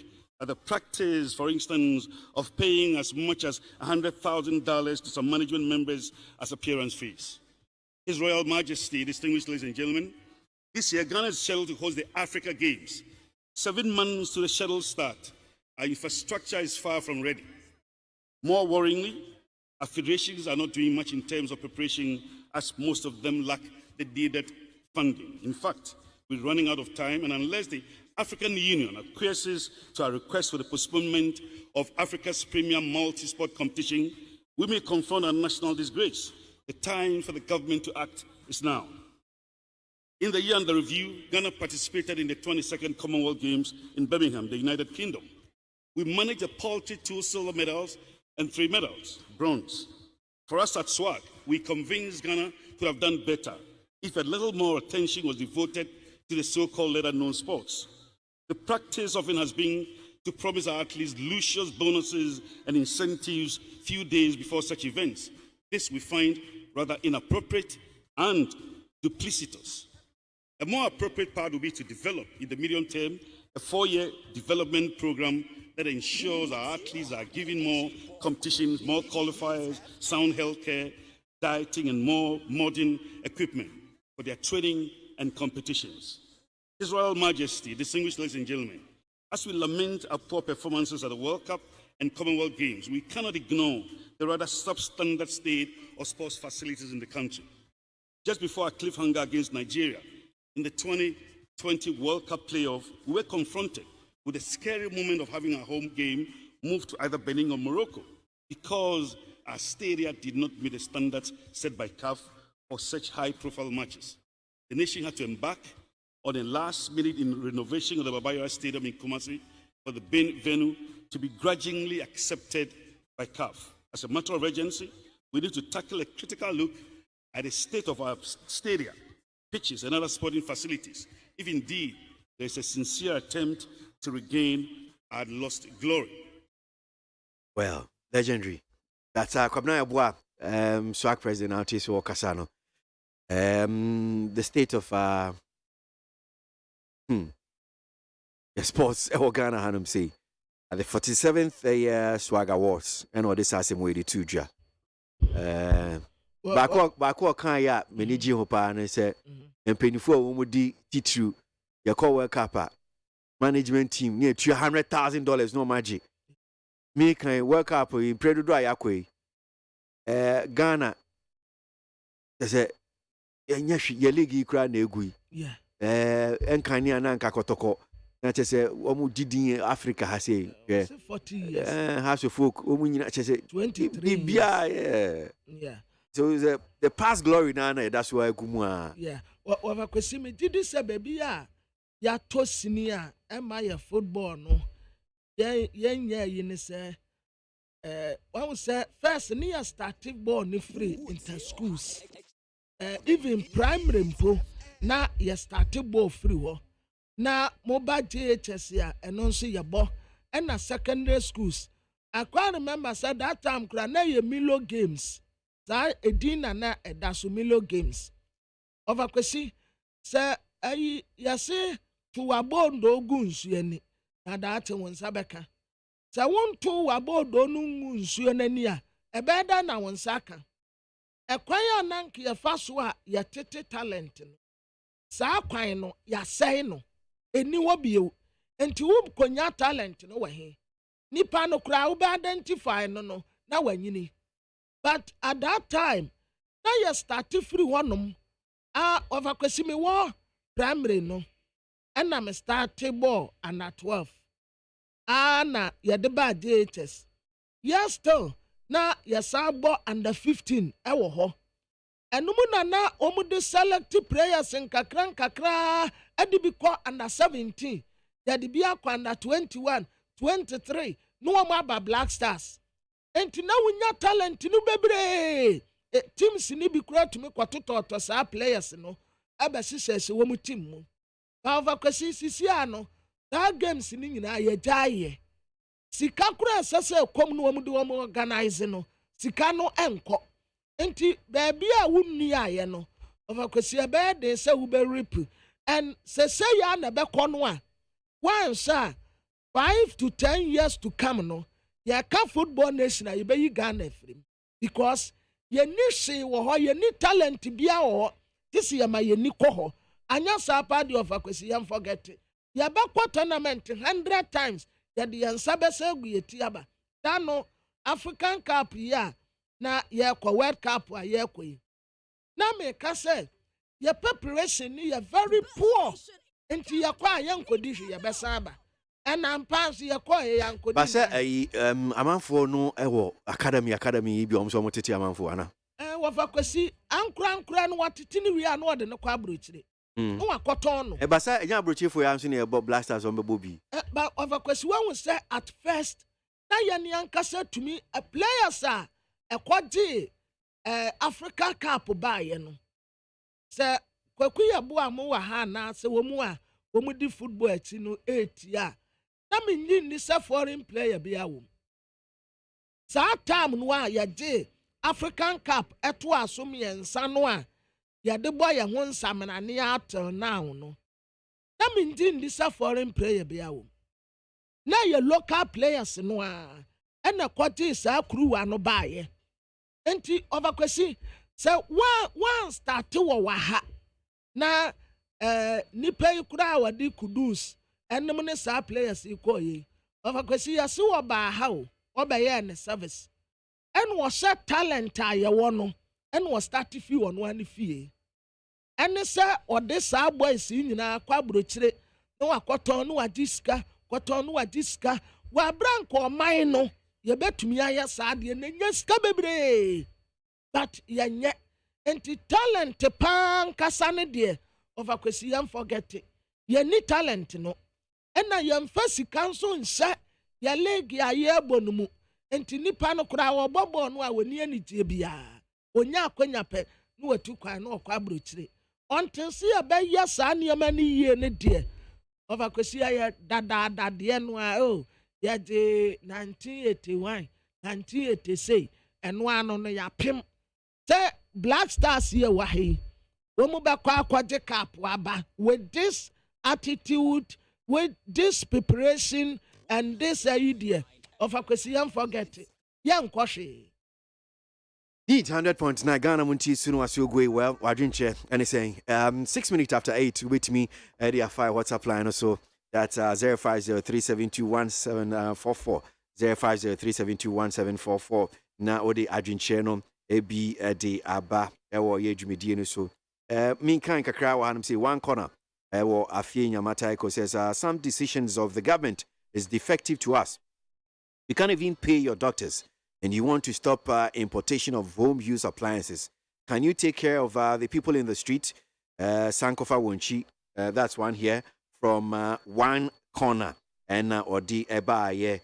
at the practice, for instance, of paying as much as $100,000 to some management members as appearance fees. His Royal Majesty, distinguished ladies and gentlemen, this year Ghana is scheduled to host the Africa Games. 7 months to the scheduled start, our infrastructure is far from ready. More worryingly, our federations are not doing much in terms of preparation, as most of them lack the needed funding. In fact, we're running out of time, and unless the African Union acquiesces to our request for the postponement of Africa's premier multi-sport competition, we may confront a national disgrace. The time for the government to act is now. In the year under review, Ghana participated in the 22nd Commonwealth Games in Birmingham, the United Kingdom. We managed a paltry 2 silver medals and 3 medals, bronze. For us at SWAG, we convinced Ghana could have done better if a little more attention was devoted to the so-called lesser-known sports. The practice often has been to promise our athletes luscious bonuses and incentives few days before such events. This we find rather inappropriate and duplicitous. A more appropriate path would be to develop, in the medium term, a 4-year development program that ensures our athletes are given more competitions, more qualifiers, sound healthcare, dieting, and more modern equipment for their training and competitions. His Royal Majesty, distinguished ladies and gentlemen, as we lament our poor performances at the World Cup and Commonwealth Games, we cannot ignore the rather substandard state of sports facilities in the country. Just before a cliffhanger against Nigeria in the 2020 World Cup playoff, we were confronted with the scary moment of having a home game moved to either Benin or Morocco because our stadia did not meet the standards set by CAF for such high-profile matches. The nation had to embark on a last-minute renovation of the Babayara Stadium in Kumasi for the venue to be grudgingly accepted by CAF. As a matter of urgency, we need to tackle a critical look at the state of our stadia, pitches, and other sporting facilities, if indeed there is a sincere attempt to regain our lost glory. Well, legendary. That's Kwabena Yeboah, SWAC President Artis Wakasano. The state of the sports Ghana Hanum say at the 47th SWAG Awards and all this has him way the two ja. Bako kan ya meniji hopa na say empenifo a wo di titru ya call World Cup management team near $200,000 no magic. Me kan World Cup in predodo ayakwe Ghana say ye league kra na egui. Yeah. Enkani ananka kotoko na chese omu didin Africa ha say 40 years. Has of folk omu nyina chese 23 years. Yeah. So the past glory na that's why kumu. Yeah. Wa kwesi me did say baby ya to senior ema ya football no. Yen yin say one say first near starting ball ni free inter schools. Even primary mpo na ya starting ball free ho. Na mobile JHS ya eno nso yebo and na secondary schools. I quite remember said that time kra na ye Milo games. Sa edina na edaso Milo games. Over kwesi say ayi yase to wabondo gunsu yani. Na that won sabeka. Sa won to wabondo nunsu yani a ebeda na won saka. Ekwaya nank ya faso a ya tete talent no. Sa kwan no ya sei no. Eni wo bio. Enti wo konya talent no wa he. Nipa no kra wo be identify no na wanyini. But at that time, na ya start free one over kwesi me wo primary no. And I'm start ball and at 12. Na ya de ba JHS. Yes still na ya sabo under 15 ewo ho. Enumu na omu de select players in kakra edi bi ko under 17. Ya de bi akwa under 21, 23. No aba Black Stars. Enti na wunya talent no bebre. Teams ni bi kura tumi kwatoto sa players no. Aba sisese wo mu team mu. Ba over kwesi sisi ano. That games ni nyina ye jaye. Sika kura sese kom no omu de omu organize no. Sika no enko. Enti baby a wunni aye no. Over kwesi ebe de se wo be rip. And sese ya na be kono a. Once 5 to 10 years to come no. Ya ka football nation you be Ghana free because ye ni she wo ho ye ni talent bia wo this ye ma ye ni ko ho anya sa party of akwesi yam forget ye be kwa tournament 100 times ye de yansa be se gu ye tiaba da no African Cup ya na ye kwa World Cup a ye kwa yi na me ka say ye preparation ni ye very poor enti ye kwa ye nkodi hwe ye be saba. And I'm passing a coy, Uncle. But say a man for no academy be almost almost a man for Anna. What I see, Uncle Cran, what tini we are not in a quabruch. No, I caught on. But say a young brochure for answering about blasters on the booby. But of a question, one would say at first, Yanka said to me, a player, sir, a quadri, African Cup by you. Sir, Kwakuya Boa Moa Hana, so Womua, Womudi football at 8 ya. Na me ni se foreign player be awum. Sa time no a ya je African Cup eto aso me ensa no a ya de boy ya ho nsamana ne atel now no. Na me ni se foreign player be awum. Na ya local players no a na kwati sa kruwa no baaye. Enti over kwesi se one start wo wa ha. Na nipa yi kura wadi kudus ɛnum ne saa players yi kɔ yi ɔfa kwesi yasi wɔ baa ha o ɔbɛyɛ ne service ɛna wɔhyɛ talent a yɛwɔ no ɛna wɔ start fi wɔ no ani fie ɛne sɛ ɔde saa boys yi nyinaa kɔ aburokyire na wakɔtɔn no wagye sika kɔtɔn no wagye sika wabra nka ɔman no yɛbɛtumi ayɛ saa deɛ na nya sika bebree but yɛnyɛ nti talent paa nkasa ne deɛ ɔfa kwesi yɛn forget it yɛni talent no ɛna yɛmfa sika nso nhyɛ yɛ league a yɛbɔ no mu nti nipa no koraa wɔbɔ bɔɔl no a wɔni anigye biara onya akonya pɛ na watu kwan na ɔkɔ aburokyire ɔnten se yɛbɛyɛ saa nneɛma no yie ne deɛ ɔfa kwesi yɛ dadaadadeɛ no a o yɛde 1981 1986 ɛno ano no yɛapem sɛ black stars yɛ wɔ ha yi wɔn mu bɛkɔ akɔgye cap waba with this attitude with this preparation and this idea of a question forget young Koshi. Need 100.9 Ghana Munti Sunu Asiogwe well Wadrinche and he's saying 6 minutes after 8 with me at the Afire WhatsApp line also that's 0503721744 0503721744 na odi Adrinche no ebi de aba ewo ye dwumedie no so min kan kakra wa hanum say one corner ewo afie nyamata iko says some decisions of the government is defective to us. You can't even pay your doctors and you want to stop importation of home use appliances. Can you take care of the people in the street? Sankofa Wonchi, that's one here from one corner and Odi Eba.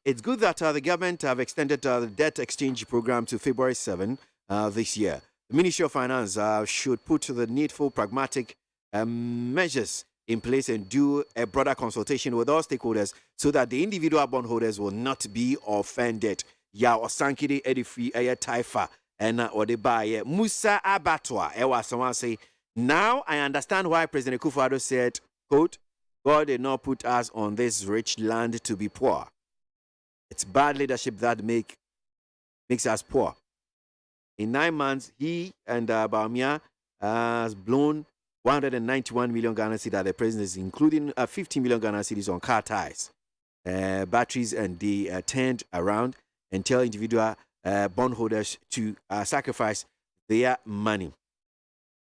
It's good that the government have extended the debt exchange program to February 7 this year. The Ministry of Finance should put the needful pragmatic measures in place and do a broader consultation with all stakeholders so that the individual bondholders will not be offended. Ya Osankide Edifi Aya Taifa and Odebaye Musa Abatwa. Ewa someone say, now I understand why President Kufuor said, quote, God did not put us on this rich land to be poor. It's bad leadership that makes us poor. In 9 months, he and Baumia has blown 191 million Ghana cedis at the president, including 50 million Ghana cedis on car tires, batteries, and they turned around and tell individual bondholders to sacrifice their money.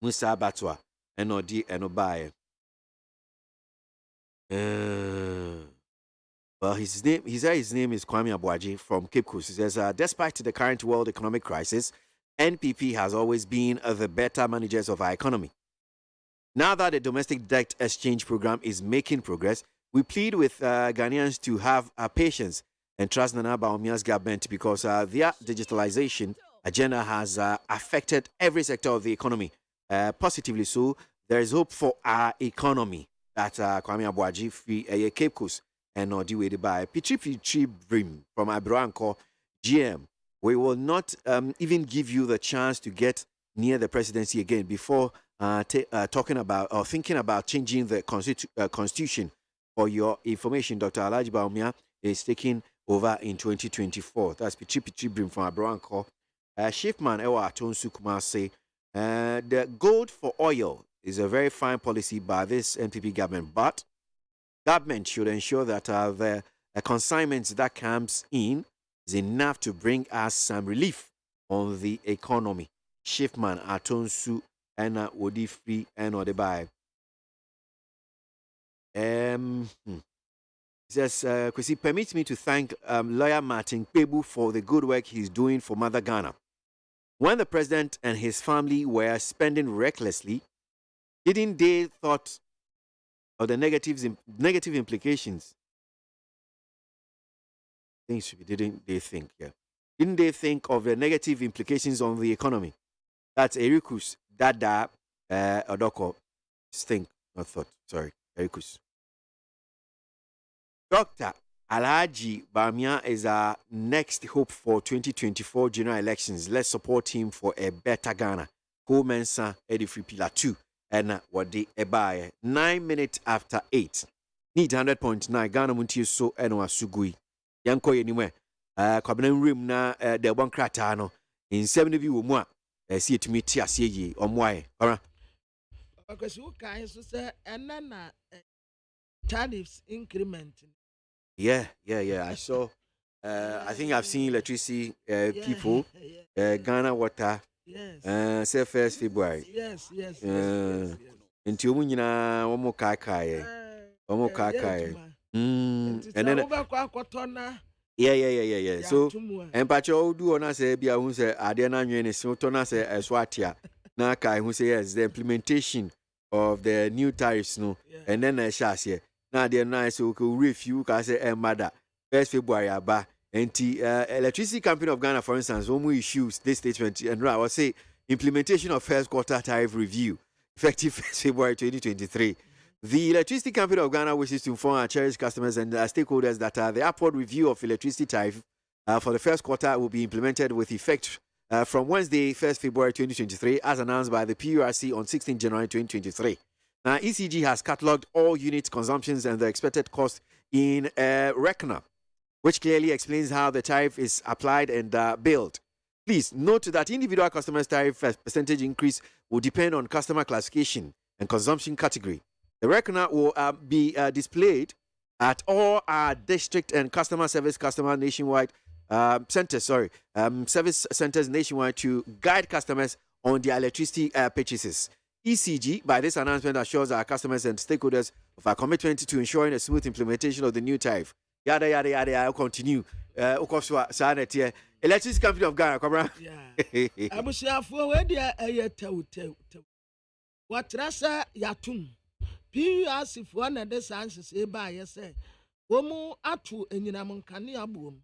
Musa Batwa and Odi and Obaye. Well, his name is Kwame ABOAGYE from Cape Coast. He says, despite the current world economic crisis, NPP has always been the better managers of our economy. Now that the domestic debt exchange program is making progress, we plead with Ghanaians to have patience and trust Nana Baumia's government because their digitalization agenda has affected every sector of the economy. Positively so, there is hope for our economy. That's Kwame ABOAGYE free Cape Coast and Odiwede by Pitri Brim from Abranco GM. We will not even give you the chance to get near the presidency again before talking about or thinking about changing the constitution. For your information, Dr. Alhaji Baumia is taking over in 2024. That's Pitri Brim from Abranco. Chiefman Ewa Atonsu Kumar say the gold for oil is a very fine policy by this NPP government, but government should ensure that the consignments that comes in is enough to bring us some relief on the economy. Chiefman Atonsu and Wodi Free and Odebai. Says, Kwesi, permit me to thank lawyer Martin Pebu for the good work he's doing for Mother Ghana. When the president and his family were spending recklessly, didn't they thought of the negative implications? Things should be, didn't they think? Yeah. Didn't they think of the negative implications on the economy? That's Erikus Dada Odoko. Think, not thought. Sorry, Erikus. Dr. Alhaji Bamia is our next hope for 2024 general elections. Let's support him for a better Ghana. Ko-Mensa Edifri Pillar 2 and Wadi Ebaye. 9 minutes after 8. Need 100.9 Ghana Muntie so Enwa Sugui. Yanko anywhere. Kwabena room na the one kratano in 70 bi wo mu a see to meet tia ye omwae. Ora. Because you can say and then tariffs increment. Yeah. I saw. I think I've seen electricity people. Ghana Water. Yes. Say 1st February. Yes. Nti omu nyina omo kakae. Omo kakae. And then yeah. So empacho do ona say bia hu say ade na nwen so to na say eso atia. Na kai hu say yes the implementation of the new tariffs no. And then I shall say na ade na say okay review ka say mother 1st February aba. Anti electricity company of Ghana, for instance, omu issues this statement and I will say implementation of 1st quarter tariff review effective 1st February 2023. The Electricity Company of Ghana wishes to inform our cherished customers and stakeholders that the upward review of electricity tariff for the 1st quarter will be implemented with effect from Wednesday, 1st February 2023, as announced by the PURC on 16 January 2023. Now, ECG has catalogued all unit consumptions and the expected cost in reckoner, which clearly explains how the tariff is applied and billed. Please note that individual customers' tariff percentage increase will depend on customer classification and consumption category. The reckoner will be displayed at all our district and customer nationwide service centers nationwide to guide customers on their electricity purchases. ECG, by this announcement, assures our customers and stakeholders of our commitment to ensuring a smooth implementation of the new tariff. Yada. I'll continue. Electricity Company of Ghana, come on. Abusiafo we dia tew. What rasa yatum. PURC for na de sanses e ba ye say. Womu atu enyinam nkane abom.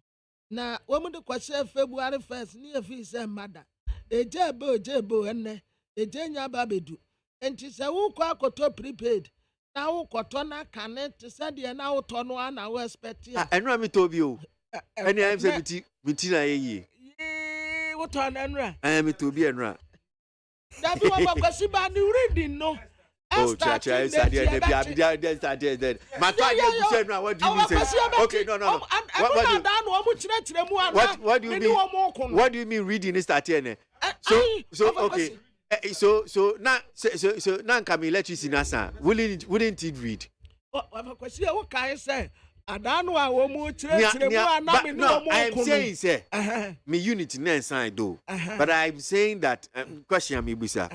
Na womu de kwase February 1st ni efi say mada. Ejebo enne. Ejenya babedu. Enti se wo kwa akoto prepaid. Na wo koto na kane te se de na wo to no na wo expect ya. Enra mi to bi o. Eni am say biti na ye. Wo to na enra. Mi to bi enra. Da bi wo kwasi ba ni reading no. Oh, Chacha, what do you mean? What do you mean reading is that here? So okay. So now come electricity nasa. Wouldn't it read? What can say? I am saying, sir, me unit inside though. But I'm saying that question me busa.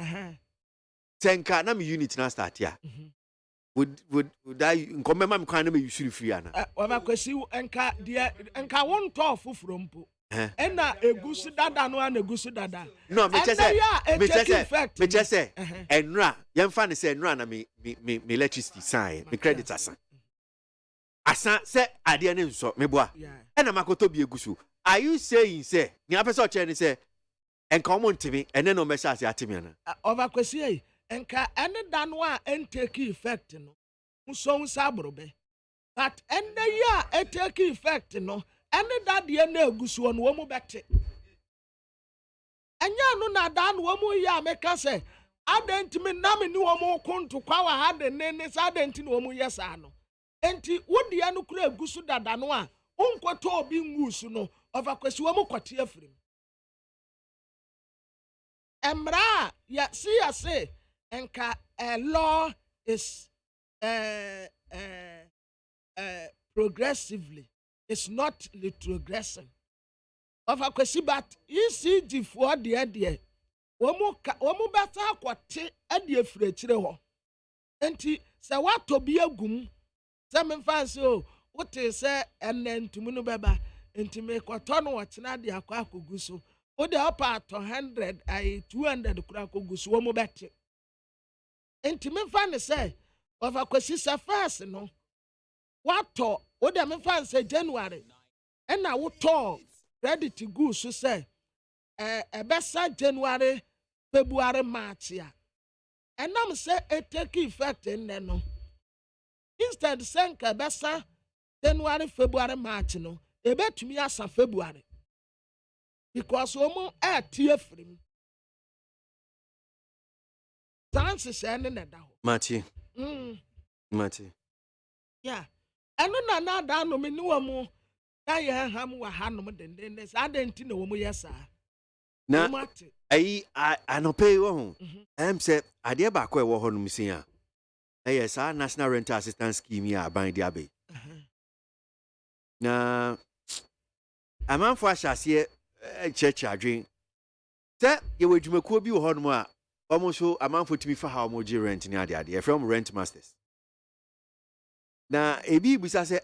Tenka na me unit na start here. Would I come mama kan me usuru free ana. Wa kwesi enka won to fufuro mpo. Ena egusu dada no na egusu dada. No, me just say enra yemfa ne say enra na me electricity sign, me credit asa. Asa say ade ne nso me boa. Ena makoto bi egusu. Are you saying say ni apesa o che ni say enka o montimi ene no me sha ase atimi ana. Over kwesi enka ene dano a take effect no nso nsabrobe but ene ya take effect no ene dade na egusu no wo mu bete anya no na da no wo mu ya meka se adentimi na me ni wo mu konto kwa wa ha de ne sa adenti no wo mu yesa no enti wodi anu kura egusu dada no a onkoto obi ngusu no ovakwesi wo mu kwate afirim emra ya say enka a law is progressively. It's not retrogressing. Of a question, but ECG for the idea. Womu bata kwate adie frechire ho. Enti se wato bi agum. Se me fancy o, what say enentumu no beba. Enti me kwato no wachina de akwa akoguso. O de upper 100 ai 200 kura akoguso womu bete. Enti me fan say of a kwesi sa first no what to o de me fan say January and na wo to ready to go so say besa January February March ya and am say it take effect in no instead senka besa January February March no e betumi asa February because omo tie free Chances any na da ho. Matthew. Yeah. Anu na da no me ni wo mu na ye ham wa ha no den sa adenti na wo mu yesa. na ayi anope wo ho say ade ba ko e wo ho no msin a yes national rental assistance scheme ya ban dia be na amanfo ahyase church adwen sɛ yɛwɔ adwumakuo bi wɔ hɔ nom a ɔmo so amanfo tumi fa ha ɔmo gye rent ne ade yɛfrɛ ɔmo rent masters na ebi bisa sɛ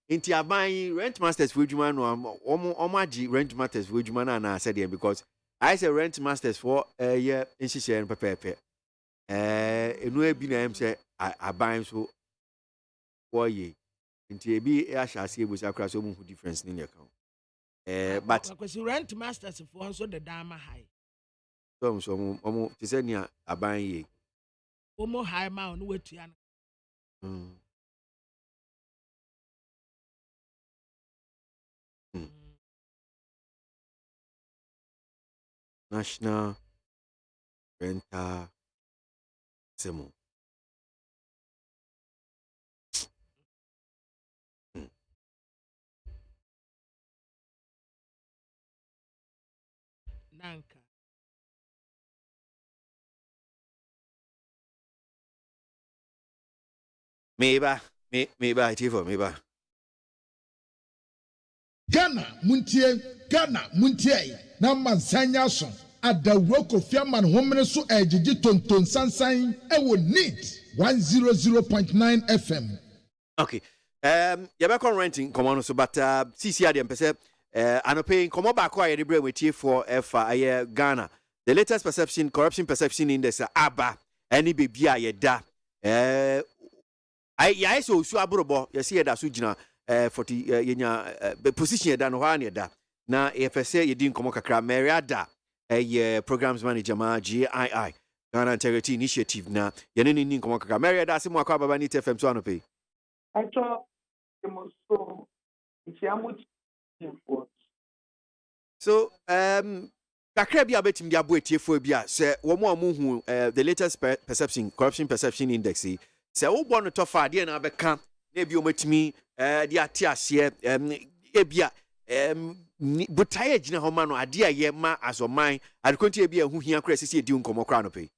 nti aban rent masters for adwuma no ɔmo agye rent masters for adwuma no anaa sɛdeɛ because I say rent masters for nhyehyɛ no pɛpɛɛpɛ enu ebi na ɛm sɛ aban so wɔyɛ nti ebi ahyase ebusa kora so ɔmo hu difference ne yɛ kan but because rent masters for nso the dama high so ɔmo te sɛ nea aban yɛ ɔmo high ma ɔno wetua no national rental semo nanka meba itifo meba Ghana muntie na mansanya so adawro Kofi Aman homene so ejiji tonton sansan ewo neat 100.9 FM. Okay. Yabekon renting come on so but CC ade mpese anope come back kwa yede bre wetie for efa aye Ghana. The latest corruption perception index aba any baby ayeda I so su abrobo yesi yeda so gina 40 yenya position yeda no ha ne yeda na efese yedi nkomo kakra Meriada programs manager ma GII Ghana Integrity Initiative na yene ni nkomo kakra Meriada asimu akwa baba ni TFM so anope so kakra bi abetim dia boetiefo bi a se wo mo amuhu the latest corruption perception index se wo bo no tofa de na beka na bi o matimi de ate ase ebia butaye gina ho ma no ade aye ma asoman adekonti ebia hu hia kra sisi edi nkomo kra no pe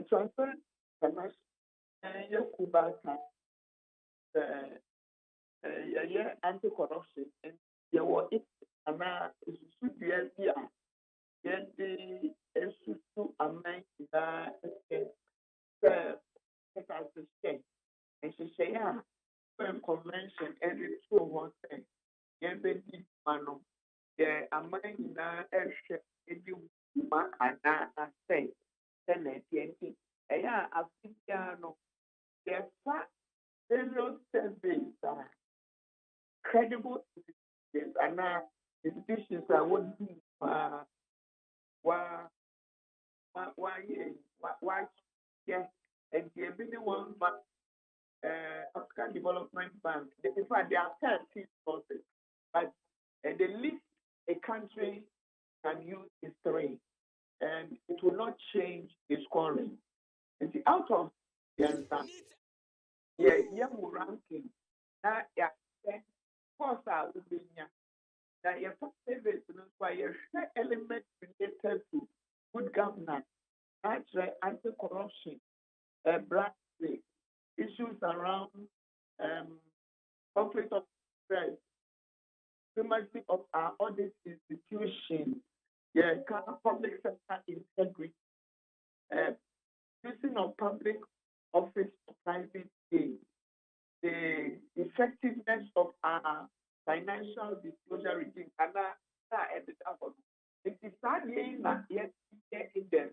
transfer anti-corruption and there were it and and she say convention and it's so one thing mano the amount na mark and say Africano the fact various surveys are credible institutions and institutions that would be why yes and the one but African Development Bank in fact there are 13 sources but the least a country can use is 3 and it will not change the scoring and out of the answer ranking na course will be now your first service why your element related to good governance, anti-corruption, black issues around conflict of interest, supremacy of our audit institution, public sector integrity, using of public office for private gain, the effectiveness of our financial disclosure regime, and that ended up on it is not yet in there.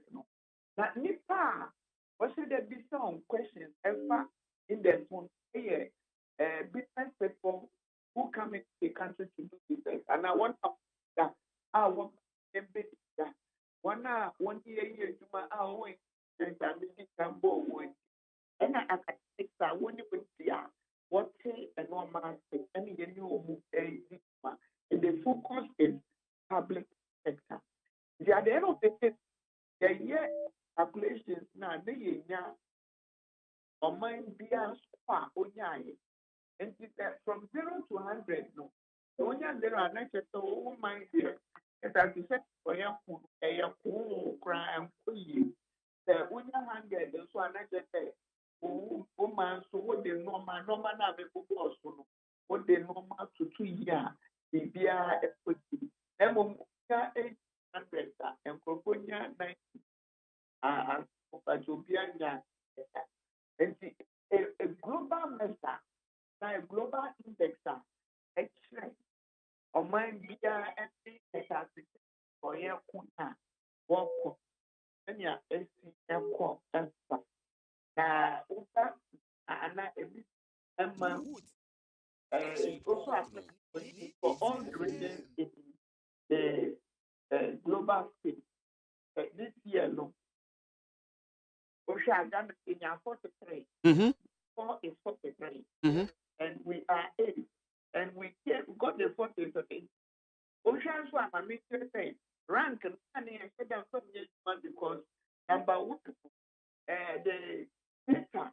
Now, Nipa, what should there be some questions ever in the phone? Business people who come into the country to do business, and I want that I want them that 1 year to my own and I make can go and I think that when you put the what say and one man and you know and the focus is public sector. At the end of the day, the year calculations now they on mine be as far and from 0 to 100 no When you're there, I like it. Oh my dear, it's as you said for your food, a cool crime for you. The when you're hungry, that's why I like it. Oh, man, so what they normal now, people also what they normal to 2 years. The beer equity. Emoja 800 and Proponia 90 and Opajobia. And a global measure, a global index, actually, or mind beer and for your kuna, walk, and your SCM call, and Uber, and a bit, also applicable for all the regions in the global state. This year, no, Ghana Kenya 43, Mm-hmm. 4 is 43, Mm-hmm. and we are 8, and we got the 43. Ocean Swam, I mean, rank and money, I said that from because number one, the data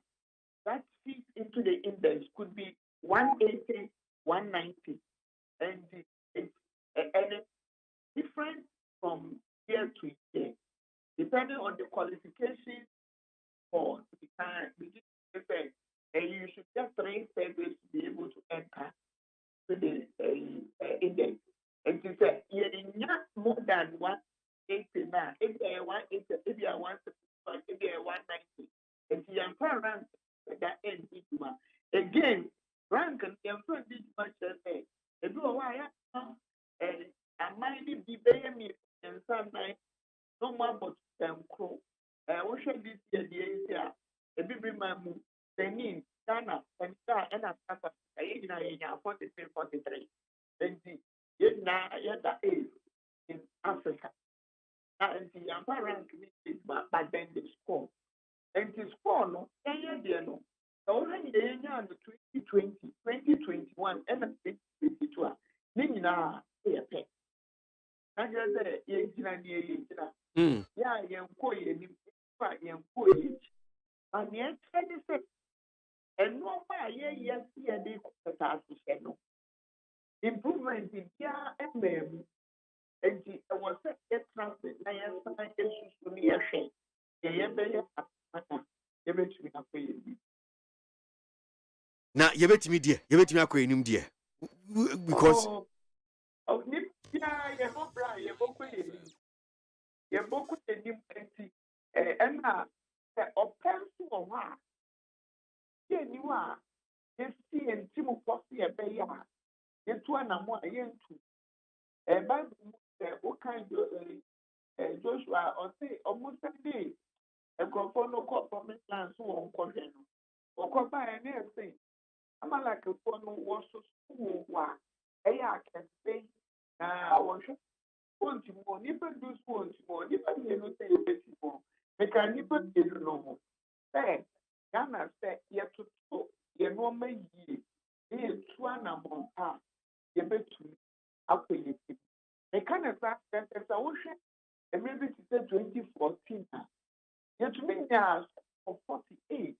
that fits into the index could be 180, 190, and it's different from year to year, depending on the qualification for the time. And you should get 3 surveys to be able to enter to the index. And to say, you're not more than 180 now. If they are 180, if you are 165, if they are 190, and you are rank that end again, rank and you are much say, if you are why I might be paying me and sometimes no more but them crow. What should this year the year? A big man, Benin, Ghana, and Africa, 43, 43. And yet now, yet that is in Africa. And the Yampa rank is but then the score. And the score, no, no. The only year on the 2020, 2021, and 2022, Nina, a pet. And you're there, Mm. yeah, young boy, young boy, and yet, and no, yes, they could have to improvement in here and them. And I was a transit, I am issues to me a shame. Now, you bet me, dear. You bet me, I'm dear. Because. Oh, Nip, yeah, you book the new empty, and now, offense to a while. Here you are, you see, and Timu Posse a bay. You two and more, young two. And by what kind of Joshua or say almost a day. A no call from Miss Lance who won't call him. Or call by an airplane. I'm like a phone who was so school. I can say, I want you more, never do want more, never you say a bit more. Make a never do no more. Say, Ghana said, you to talk, you know me ye. He is 2 and a month. You bet to me. Up to you. They kind of that as a ocean, and maybe it's 2014. Yet to me, now for 48.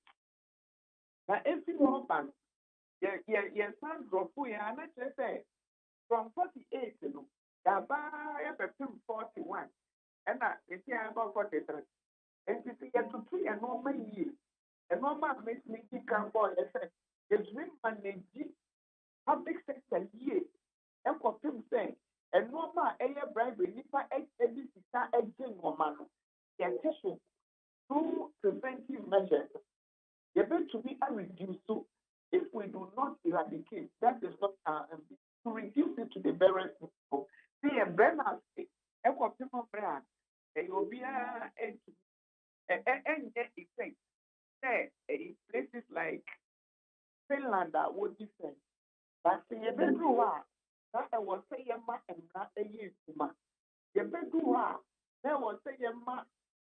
Now, if you know about your son drop, we are not just say from 48, you know, the buy 41, and that is here about 43. And you see, to 3 and normal year, and normal makes me can boy, it's me manage public sector year, and for him saying, and normal air bribery, if I edit that again, woman, the tissue through preventive measures. You're going to be reduced. So if we do not eradicate, that is not to reduce it to the barest minimum. See, a brand as a consumer brand, a Obia and effect. There, places like Finland are what different. But see, a bedroom, that I was saying, and not a year to ma. Your bedroom, there was saying,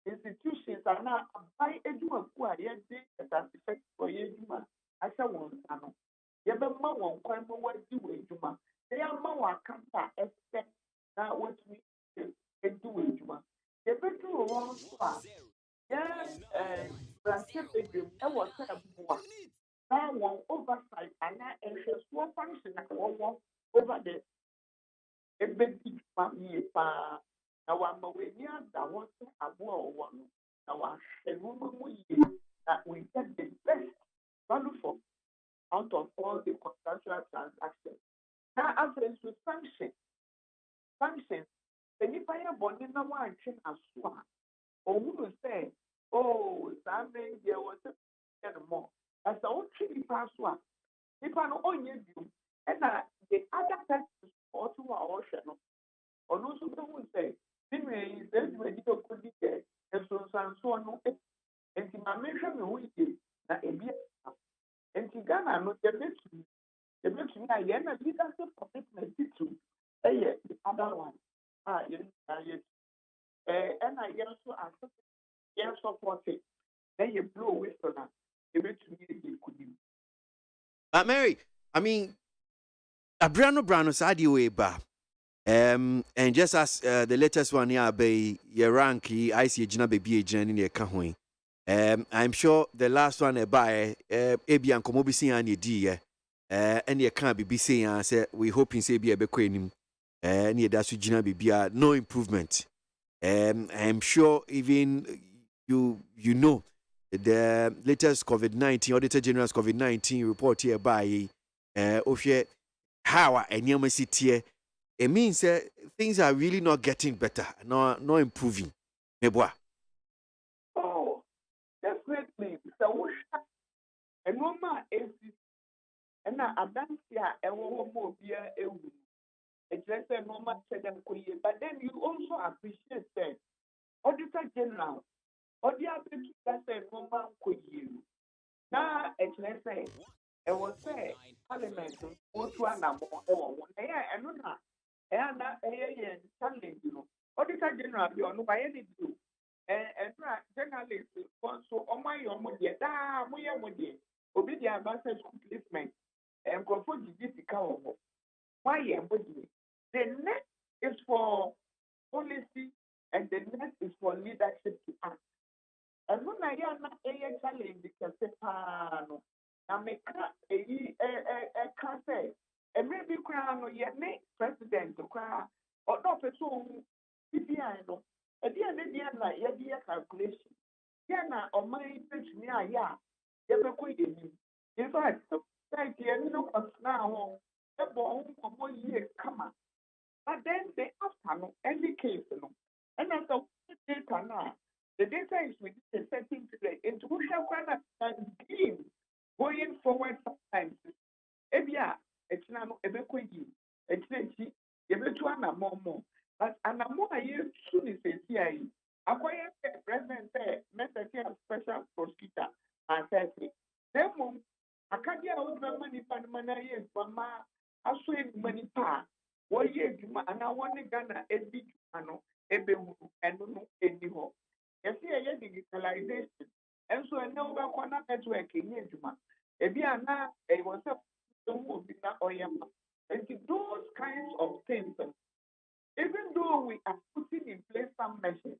institutions are now by education that effect for you. I said, one, you have one crime what do you? They are more counter expect now what we do. You better one, yes, Brazil bedroom, I was more. Now one oversight and now a small function over the paa na wama w'ani ada hɔ sɛ aboa ɔwɔ no na wahwɛ nneɛma mu yie na we get the best value for out of all the contractual transactions. Now afei nso sanctions sɛ nipa yɛ bɔne na wantwe n'aso a ɔhunu sɛ saa mmɛn deɛ wɔ sɛ yɛ no mmɔ na sɛ wotwe nipa aso a nipa no ɔnyɛ bio ɛna the other person ɔto a ɔhwɛ no ɔno nso bɛhu sɛ ne nua yi sɛ adwuma nipa kɔdi yɛ nsonsansoɔ no nti ma mehwɛ me ho yie na ebi nti Ghana no yɛbɛtumi a yɛn na leadership commitment to ɛyɛ the other one a yɛn nyinaa ɛna yɛn nso aso yɛn support na yɛ blow whistle na yɛbɛtumi yɛ nkunim. Mary, I mean, Brano Sadio Weba. And just as the latest one here by your rank, I see a Jina baby agent in your cahoin. I'm sure the last one by Abian Komobisi and your dear, and you can't be saying, I said, we hoping say be a bequenim, and you that's Jina baby, no improvement. I'm sure even you know the latest COVID-19, Auditor General's COVID-19 report here by Ofie how and Yamasi. It means things are really not getting better, not improving. Meboa. Oh, definitely. So, and one more is, and now I dance here, and one more beer, it's just a normal said, but then you also appreciate that Auditor General, or the other that's a normal could you. Now, it's let's say, it was say, Parliament, what one more, and not. And a challenge, Auditor General, you know, by any do. And journalists, so on my own, we are with you. Obedient advantage replacement and control the cow. Why am with you? The next is for policy, and the next is for leadership to act. And when I am not a challenge, because no, I make a can't say. And maybe crown or yet make president to cry or not a song. No, at the end of the end, like your calculation. Yana or my pitch near ya, never quit him. In fact, thank you, no, now, a bomb for 1 year, come on. But then the afternoon, any case, and as the data now, the data is with the setting today into which I can scheme going forward sometimes. Ebia. It's now a bequeath. It's a more. But and a more year soon is a CIA. Acquire president necessary special prosecutor and says, then I can't get out the money for the money is for my I swear money pa. 1 year and I want to Ghana a big ano, a bewu and no any ho. You see a digitalization. And so I know about one networking in Juma. Ebiana, it was a and those kinds of things, even though we are putting in place some measures,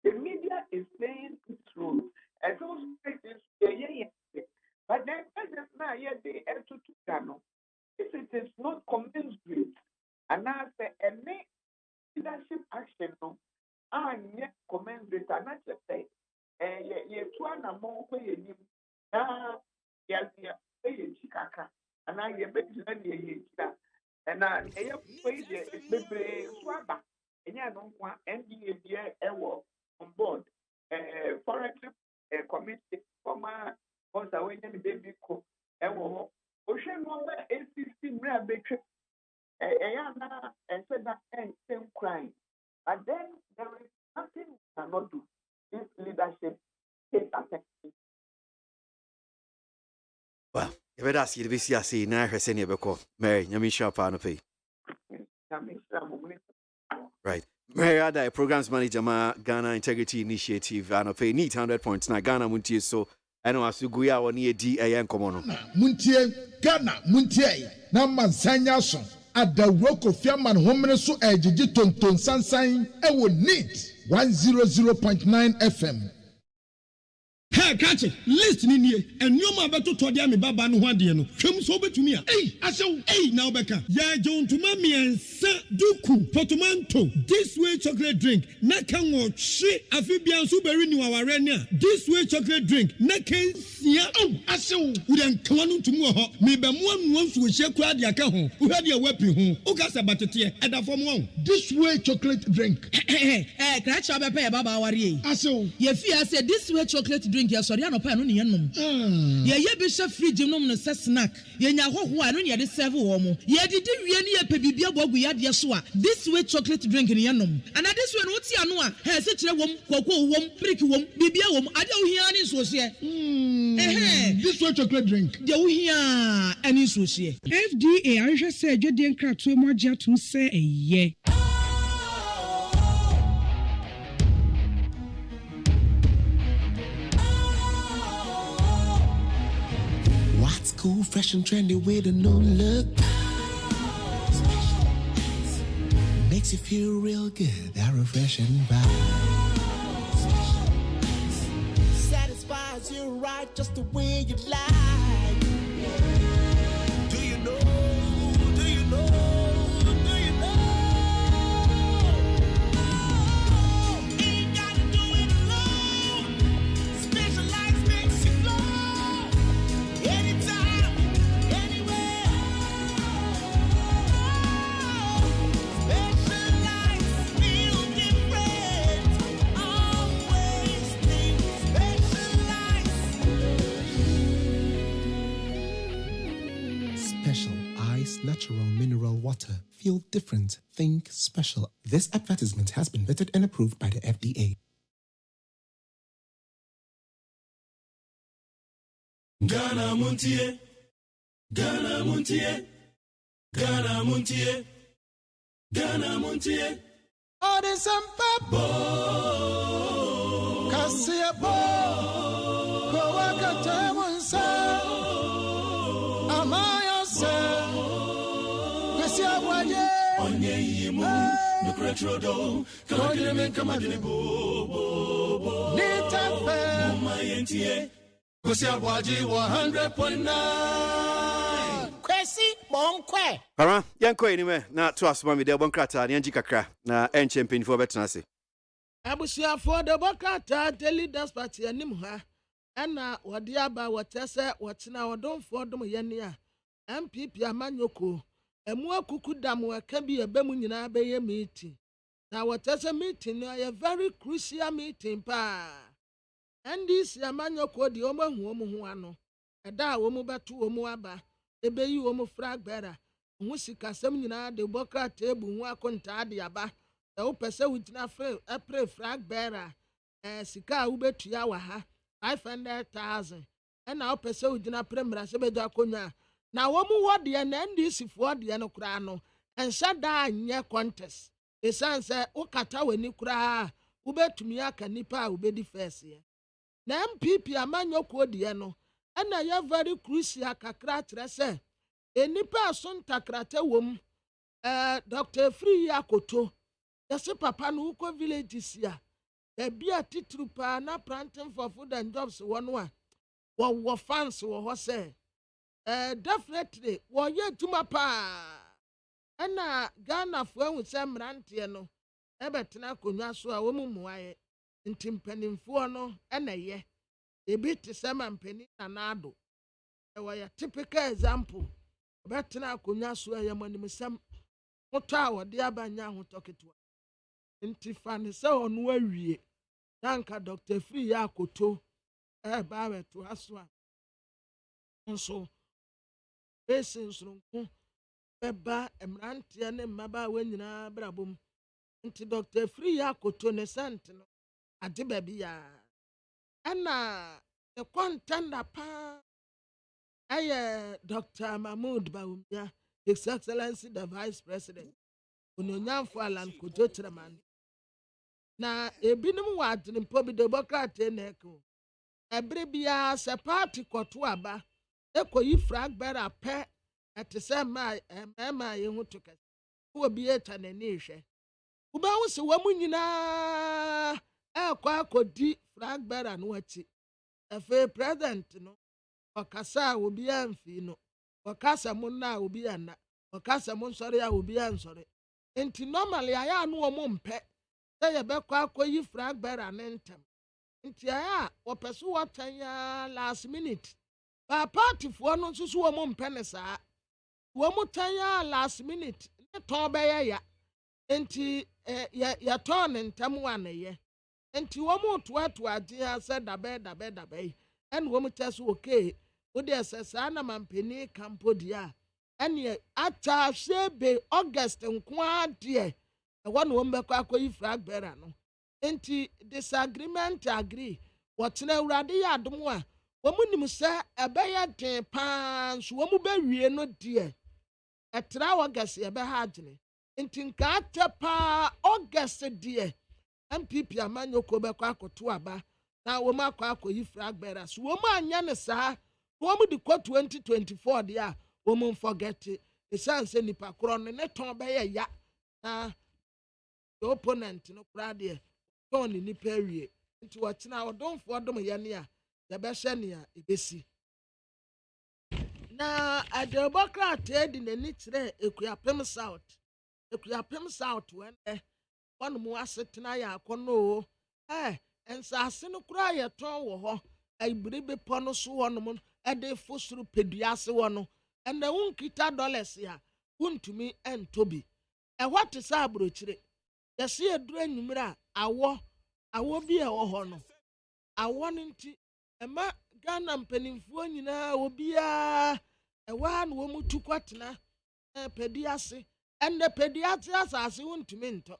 the media is playing its role. And those places, but then now, they are to channel. If it is not commensurate, and I say, any leadership action, and yet commensurate, and I just say, you're trying to more pay him. Chikaka. And I get better than you, and I pay the swabber, and I don't want NDA on board. Foreign committee from my away and baby cook, and Ocean Mother ACC Brabby and said that same crime. But then there is nothing we cannot do. This leadership takes attention. Well, if I ask you to be see, now I say never call Mary, Yamisha Panope. Right. Mary Ada, Programs Manager, Ghana Integrity Initiative, and pay neat 100 points. Now, Ghana Muntie, so I know as you go out near DAN Common. Muntie, Ghana, Muntie, Naman Sanyason, at the rock of Yaman Homenesu Edgy Tonton Sansign, I would need 100.9 FM. Hey, catch it. Listen in here. And you ma beto to dia me baba no ho ade no. Hwem so betumi a. Hey, asew. Hey, now beka. Ya John to ma me ensa duku potomanto. This way chocolate drink. Na kan wo hwe afibia so beri ni waware ne a. This way chocolate drink. Na kan sia. Oh, asew. Wo den kan no ntumu ho. Me be mo anu nso hye kura de aka ho. Wo hwe de wapi ho. O ka se batete e da fom ho. This way chocolate drink. Kra cha be pe baba ware. Asew. Ye fi ase this way chocolate drink. Ya sorry anopa no ne yenom ye be hwe fridge nom no se snack ye nya hoho a no ne de serve wo mo ye didi wie ne ye pe bibia bogu ya de so a this way chocolate drink ne yenom and this way no ti ano a he se kire wom kokko wom brick wom bibia wom ade wo hia ne so se this way chocolate drink de wo hia ani so se FDA ahwehwe se adwede nkrato mu agye atom se eye What's cool, fresh and trendy with a new look? Makes you feel real good, that refreshing vibe. Satisfies you right just the way you like. Do you know? Do you know? Do you know? Ain't gotta do it alone. Specialized makes you flow. Anytime, anywhere. Specialized feel different. Always think special ice, natural mineral water. Feel different. Think special. This advertisement has been vetted and approved by the FDA. Ghana Montie, Ghana Montie, Ghana Montie, Ghana Montie. Oh, there's some papa. Kasia bo. Kowaka temunsa. Amaya se. Kasia waje. Onye yimu. Nukretrodo. Kagile men kamadini bo. Nitafe. Mama yentie. KWASI ABOAGYE 100.9. Kwesi monkwe. Para, yanko anyway, na to asoma me de bon krata ne anji kakra na enche mpanyifo betena se. Abusuafo de bokata daily dance party anim ha. Ena wode aba wotese wotena wodonfo dom yene a. MPP amanyoko. Emu akuku dam waka bi ebemu nyina beye meeting. Na wotese meeting no a very crucial meeting pa. NDC amanyoko di omahu omu ano. Eda omu beto omu aba. Ebeyi omu flag bearer. Hu sikasem nyina de bokata ebu hu akonta ade aba. E wo pese wugina free flag bearer. Sika wo betua wa ha 500,000. E na wo pese wugina premra se beja konya. Na wo mu wode na NDC fo de no kura no. Ensa da anye contest. Esanse wo kata wani kura wo betumi aka nipa wo bedi first ye. Na MPP amanyoko de no. Ena ya very crucial kakra kire se enipa asontakrate wom Dr. Free Yakoto yase papa no uko village sia bia titru pa na planting for food and jobs wono a wo fans wo ho se definitely wo ye tuma pa ena Ghana fo ahu se mrante no ebetena konwa so a wo mumuaye ntimpanimfo no ena ye ebi te sema mpani na nado ewa typical example betena akonya so ayamonim sam moto a wode abanya ho toketo ntifane se onu awie danka Dr. Free Yakoto ba weto aso a nso patients runku beba emrante ne mmaba wanyina brabom nti Dr. Free Yakoto ne sent no ade ba bia ana the contender pa aye Dr. Mahmoud Bawumia, His Excellency the Vice President Ononyamfo Alan Kojo Treman na ebinim wadne mpobi democrat eneko ebre bia se party koto aba ekoyi flag bearer pe etese ma ye hu toka wo bi eta na ni hwe wo ba wo se wo mu nyina ekwa akodi flag bearer no achi efe president no ɔkasa a obi amfi no ɔkasa mo na obi ana ɔkasa mo nsɔre a obi ansɔre nti normally ayɛ ano wɔn mpɛ sɛ yɛbɛkɔ akɔyi flag bearer ne ntɛm nti ayɛ a wɔpɛ so wɔtɛn ya last minute ba partyfoɔ no nso so wɔn mpɛ ne saa wɔn tɛn ya last minute ne tɔn bɛyɛ ya nti yɛtɔn ne ntɛm wɔ anayɛ nti wɔn toatoa agye ya sɛ dabɛ yi ɛna wɔn kyɛ so okay wode ɛsɛ saa na mampanin kampo deɛ a ɛne ata ahyɛbe August nko adeɛ ɛwɔ na wɔn bɛkɔ akɔyi flag bearer no nti disagreement agree wɔtena awurade yɛ adom a wɔn nim sɛ ɛbɛyɛ den paa nso wɔn bɛwie no deɛ ɛtra August yɛbɛha agyene nti nka ata paa August deɛ MPP amanyɔkuo bɛkɔ akɔto aba na wɔn akɔ akɔyi flag bearer so wɔn anyɛ ne saa wɔn de kɔ 2024 deɛ a wɔn forget esan sɛ nipa korɔ no ne tɔn bɛyɛ ya na the opponent no koraa deɛ tɔn ne nipa awie nti wɔkyena ɔdomfoɔ dom yɛ ne a yɛbɛhyɛ nea ebesi na adebɔkrataa di n'ani kyerɛ ekuapem south wɔn mu asetena yɛ akɔnɔ nsase no koraa yɛ tɔn wɔ hɔ ayibiri bepɔ no so wɔ no mu ɛde fosoro pedua ase wɔ no ɛna wunkita dollars a wuntumi ɛntobi ɛhɔ te sɛ aburokyire yɛsi eduru enyimire a awɔ bi ɛwɔ hɔ no awɔ no nti ɛma Ghana mpanimfoɔ nyinaa obiara ɛwɔ ha na wɔn tu kɔtena pedua ase ɛna pedua ase asase wuntumi ntɔ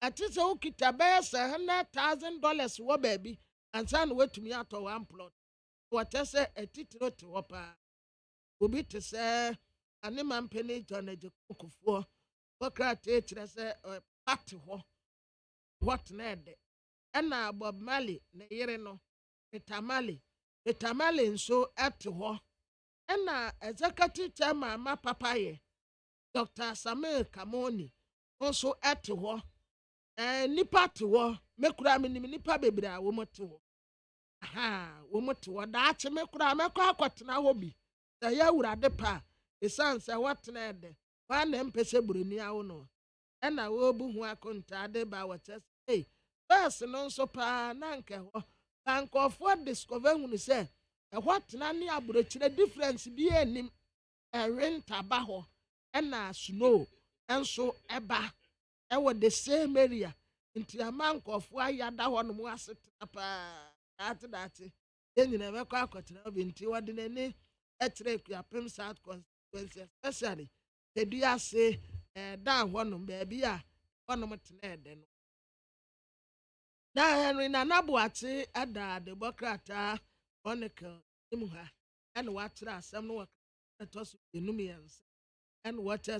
ɛte sɛ wukita bɛyɛ sɛ $100,000 wɔ baabi ansa na watumi atɔ 1 plot wɔtɛ sɛ ɛtitiro te hɔ paa obi te sɛ anema mpani John Agye Kokofoɔ wɔkrataa kyerɛ sɛ pate hɔ wɔtena ɛdɛ ɛna Bob Marley ne yere no Peter Marley nso ɛte hɔ ɛna executive chairman ama papa yɛ Dr. Samuel Kamoni nso ɛte hɔ nipa te hɔ mekura menim nipa bebree a wɔn te hɔ wɔn te hɔ daakye mekura mekɔ akɔtena hɔ bi sɛ yɛ awurade pa esan sɛ wɔtena ɛdɛ wɔn na mpɛsɛ buroni awo no ɛna wɔbu ho akontaade ba wɔkyɛ sɛ bɛɛs no nso paa na nkɛ hɔ bankɔfoɔ discover hunu sɛ ɛhɔ tena ne aburokyerɛ difference bi anim ɛwinter ba hɔ ɛna snow nso ɛba ɛwɔ the same area nti ama nkɔfoɔ ayada hɔ nom ase tena paa daate yɛn nyinaa bɛkɔ akɔtena bi nti wɔde n'ani ɛkyerɛ Ekuapem South constituency especially pedua ase dan hɔ nom baabi a hɔ nom tena ɛdɛ no na Henry Nanabuate ada Democrat Chronicle nim ha ɛna wakyerɛ asɛm no wɔ ɛtɔ so enum yɛnsa ɛna wɔkyɛ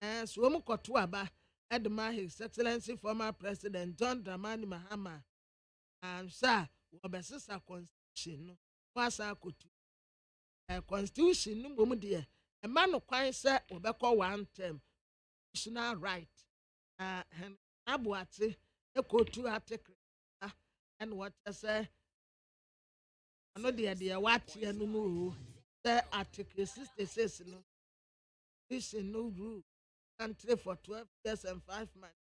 sɛ so wɔn kɔto aba Edma His Excellency former President John Dramani Mahama ansa wɔbɛsesa constitution no wasa akotu constitution no mbom deɛ ɛma no kwan sɛ wɔbɛkɔ 1 term constitutional right Henry Nanabuate ekotu article ɛna wɔkyɛ sɛ ano deɛ wateɛ no mu sɛ article 66 no constitution no rule country for 12 years and 5 months.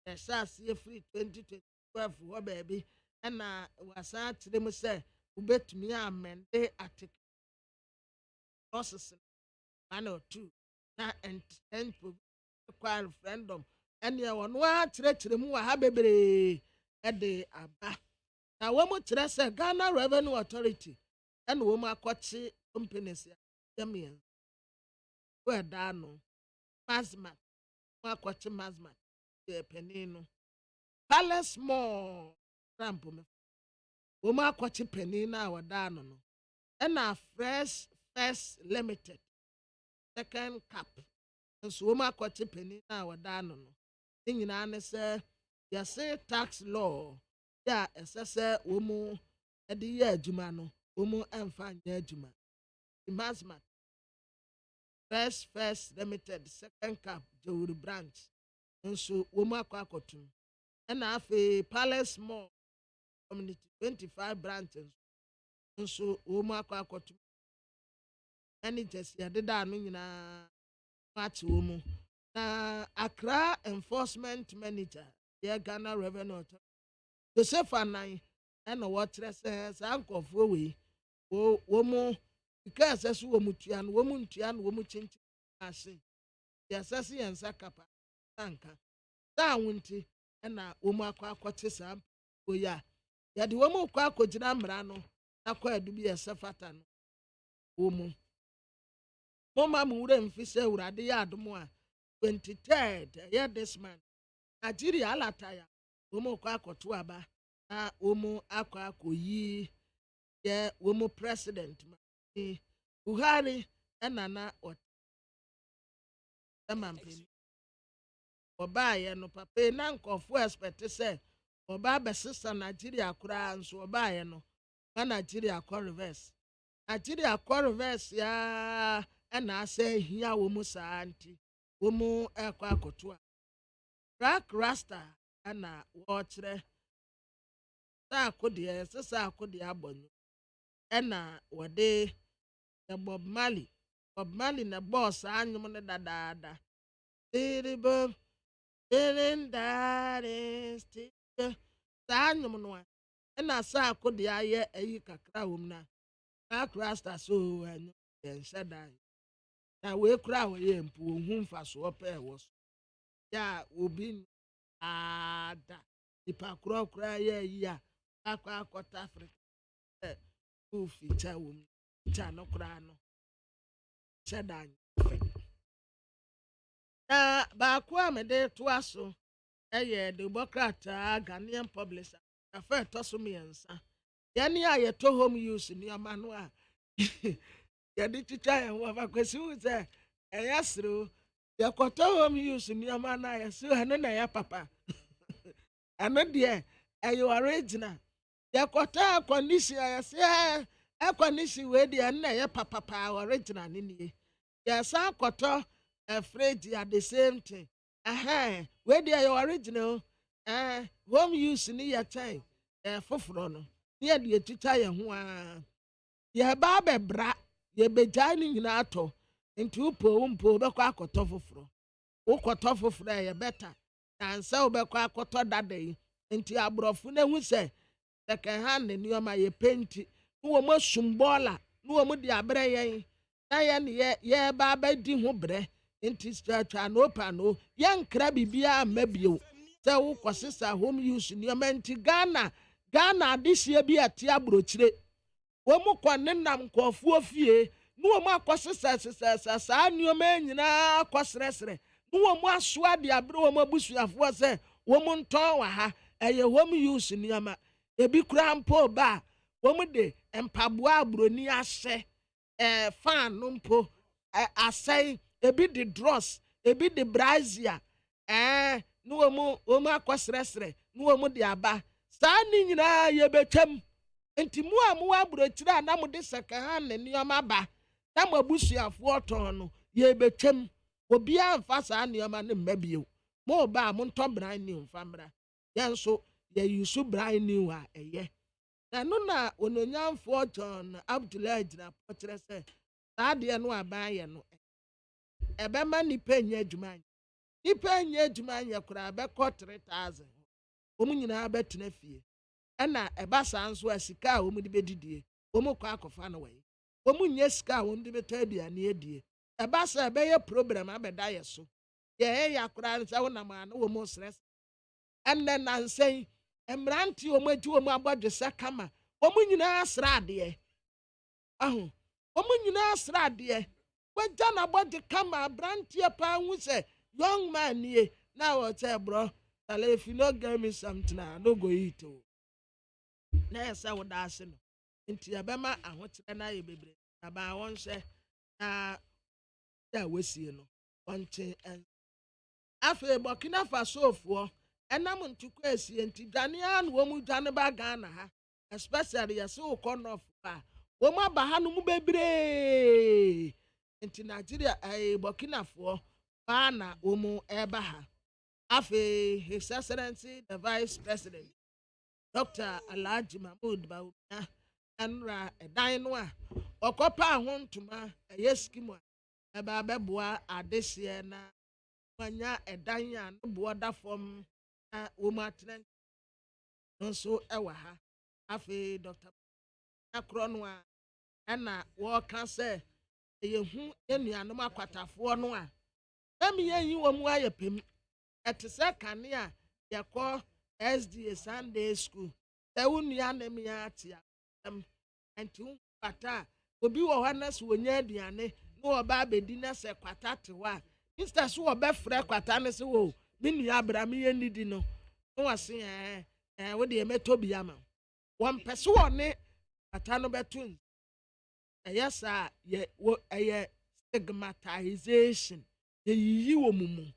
The SAS free 2012 wɔ baabi ɛna wasan akyerɛ mu sɛ wobɛtumi amende article process 1 or 2 na and require referendum ɛnea wɔn akyerɛkyerɛ mu wɔ ha bebree ɛde aba na wɔn kyerɛ sɛ Ghana Revenue Authority ɛna wɔn akɔkye companies yɛmien wɔ ɛda no Mazmat wakɔkye Mazmat panin no Palace Mall ramp me wɔn akɔkye panin no a wɔda no ɛna Fresh First Limited second cap nso wɔn akɔkye panin no a wɔda no ne nyinaa ne sɛ yɛse tax law yɛ a ɛsɛ sɛ wɔn de yɛ adwuma no wɔn mfa nyɛ adwuma Mazmat First Limited second cap Jowuri branch nso wɔn akɔtum ɛna afei Palace Mall community 25 branches nso wɔn akɔ akɔto ɛne gyesi yɛdeda ano nyinaa ate wɔn mu na Accra enforcement manager yɛ Ghana Revenue Authority Joseph Anan ɛna wɔkyerɛ sɛ saa nkɔfoɔ wei wɔn mu sika ɛsɛ so wɔn mu tua no wɔn mu ntua no wɔn mu kyenkyen ase yɛsɛ sɛ yɛn nsa kapa sanka saa awonti ɛna wɔn mu akɔ akɔte saa oyi a yɛde wɔn mu kɔ akɔgyina mmara no akɔ adu bi yɛsɛ fata no wɔn mu moma mu wura mfi sɛ wurade yɛ adom a 23rd ɛyɛ this month Nigeria alataya wɔn mu kɔ akɔto aba na wɔn mu akɔ akɔyi yɛ wɔn mu president ma Buhari ɛna na ɔte ɛma mpɛni ɔbaayɛ no papa na nkɔfoɔ expect sɛ ɔbaa bɛsesa Nigeria koraa nso ɔbaayɛ no na Nigeria kɔ reverse ya ɛna asɛ hia wɔn mu saa nti wɔn mu ɛkɔ akɔto a Black Rasta ɛna wɔkyerɛ saa akodeɛ sesa akodeɛ abɔnyo ɛna wɔde Bob Marley na boss anyum ne dadaada Tiribo feeling that is saa anyum no a ɛna saa akodeɛ ayɛ ayi kakra wɔm na Black Rasta so anyum yɛnhyɛ dan na wee kura wɔyɛ mpo ohun mfa so ɔpɛ ɛwɔ so ya obi ada nipa kura yɛ yi a akɔta Africa ofi cha wɔm cha no kura no hyɛ dan na baako a mede to aso ɛyɛ the Democrat Ghanaian publisher afa ɛtɔ so mmiɛnsa yɛne a yɛtɔ home use nneɛma no a yɛde twitwa yɛn ho afa kwasi hu sɛ ɛyɛ serew yɛkɔtɔ home use nneɛma no a yɛsew ɛno na ɛyɛ papa ɛno deɛ ɛyɛ original yɛkɔtɔ akɔnisi a yɛse akɔnisi wei deɛ ɛno na ɛyɛ papa original ne nie yɛsan kɔtɔ fridge at the same thing wei deɛ ɛyɛ original home use ne yɛkyɛn foforɔ no ne yɛde yɛtwitwa yɛn ho a yɛba abɛbra yɛbɛgyae no nyinaa atɔ nti wopɔ wobɛkɔ akɔtɔ foforɔ wokɔtɔ foforɔ a yɛbɛta nansa wobɛkɔ akɔtɔ dada yi nti aborɔfo no hu sɛ second hand nneɛma yɛpɛnti ne wɔ mu asum bɔɔla ne wɔ mu de abrɛ yɛn na yɛba abɛdi ho brɛ nti twatwa no opa no yɛnkra biribiara mma bio sɛ wokɔsesa home use nneɛma nti Ghana adehyia bi ate aborɔkyire wɔn mu kɔ ne nam nkɔfoɔ fie ne wɔn akɔsesa saa nneɛma nyinaa akɔsrɛsrɛ ne wɔn asoa de abrɛ wɔn abusuafoɔ sɛ wɔn ntɔn wɔ ha ɛyɛ home use nneɛma ebi kura mpo ba wɔn de mpaboa aburoni ahyɛ fan no mpo asɛe ebi de dross ebi de brazier ne wɔn akɔsrɛsrɛ ne wɔn de aba saa ne nyinaa yɛbɛtwam nti mu a mu aburokyire a na mu de second ne nneɛma ba na mu abusuafoɔ tɔn no yɛbɛtwam obiara mfa saa nneɛma ne mma bio mo ba mo ntɔ brand new mfa mmra yɛn nso yɛyusu brand new a ɛyɛ na no na ononyamfoɔ John Abdullahi gyina pɔkyerɛ sɛ saa deɛ no aban yɛ no ɛbɛma nipa nyɛ adwuma nyɛ koraa bɛkɔ 3000 wɔn nyinaa bɛtena fie ɛna ɛba saa nso a sika a wɔn de bɛdidie wɔn kɔ akɔfa no wɔyi wɔn nyɛ sika a wɔn de bɛtɔ aduane adie ɛba saa ɛbɛyɛ problem abɛda yɛ so yɛyɛ akora nsa wɔnam ano wɔn stress ɛnɛ nansan mmeranteɛ wɔn ati wɔn abɔdwe sɛ kama wɔn nyinaa sra adeɛ wɔn nyinaa sra adeɛ wɔgya n'abɔdwe kama aberanteɛ paa ho sɛ young man nie na wɔkyɛ bro tala if you no get me something I no go eat o na ɛsɛ woda ase no nti ɛbɛma ahokyerɛ na yɛ bebree na ba wɔn hyɛ na da wɔsie no wɔnkye afei Burkina Faso foɔ ɛnam ntukɔ esie nti dwane a no wɔn mu dwane ba Ghana ha especially yɛsɛ wokɔ nɔfo a wɔn aba ha no mu bebree nti Nigeria Burkina foɔ baa na wɔn mu ɛba ha afei His Excellency the Vice President Dr. Alhaji Mahmoud Bawumia ɛnra ɛdan no a ɔkɔpa ho ntoma ɛyɛ skimu a ɛba abɛboa adehyeɛ na wanya ɛdan a no boɔ da fam na wɔn atena no nso ɛwɔ ha afei dr akorɔ no a ɛna wɔka sɛ yɛhu yɛnuanom akwatafoɔ no a ɛmi yɛnyi wɔn mu ayɛ pɛm ɛte sɛ kanea yɛkɔ sda sunday school sɛ wo nua ne me ate asɛm nti wo kwata a obi wɔ hɔ na sɛ wɔnya aduane na wɔba abɛdi na sɛ kwata te hɔ a instead so wɔbɛfrɛ kwata ne sɛ wɔ me nua abra me yɛ nidi no na wɔse wo deɛ mɛtɔ bi ama wɔmpɛ so wɔne kwata no bɛto nsa ɛyɛ saa ɛyɛ stigmatization yɛyiyi wɔ mu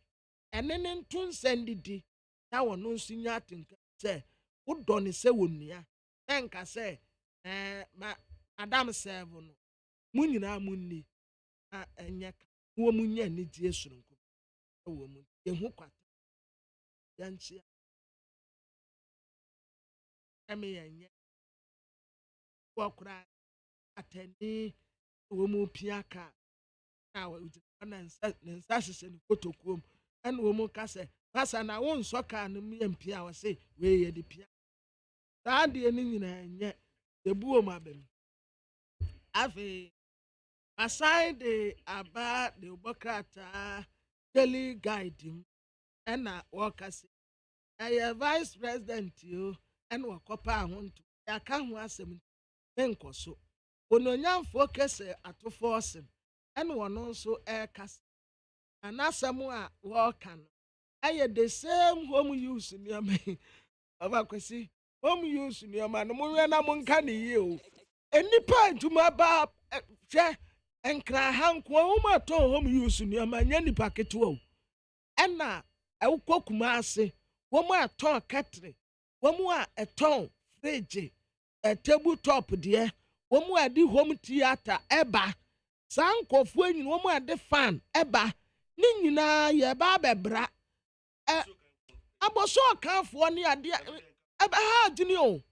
ɛne ne nto nsɛn didi na wɔno nso nya atenka sɛ wodɔ ne sɛ wɔ nnua ɛnka sɛ madam serve no mu nyinaa mu nni na ɛnyɛ ka wɔ mu nya ne die soronko wɔ mu yɛhu kwata yɛnkyea ɛme yɛnyɛ wɔkora atani wɔ mu pia ka na wɔgyina na nsa hyehyɛ ne kotokuo mu ɛna wɔ mu ka sɛ pasa na wo nsɔ kaa no mu yɛ mpia wɔ sɛ wei yɛ de pia saa deɛ no nyinaa nyɛ yɛbuo mu aba mu afei asan de aba de wobɔkrataa daily guide mu ɛna wɔka sɛ ɛyɛ vice president o ɛna wɔkɔpa ho nto yɛaka ho asɛm menkɔ so ononyamfoɔ kɛsɛ atofoɔ sɛm ɛna wɔno nso ɛreka sɛ anasɛm a wɔreka no ɛyɛ the same home use nneɛma yi ɔbakwasi home use nneɛma no monwɛ na monka ne yie o enipa adwuma ba hwɛ nkraha nkoa wɔn atɔn home use nneɛma nyɛ nipa ketewa o ɛna ɛwokɔ kuma ase wɔn atɔn kɛtere wɔn a ɛtɔn fridge table top deɛ wɔn a de home theatre ɛba saa nkɔfoɔ nyinaa wɔn a de fan ɛba ne nyinaa yɛ ba abɛbra abɔsɔ ɔkanfoɔ ne adeɛ ɛbɛ ha adwene o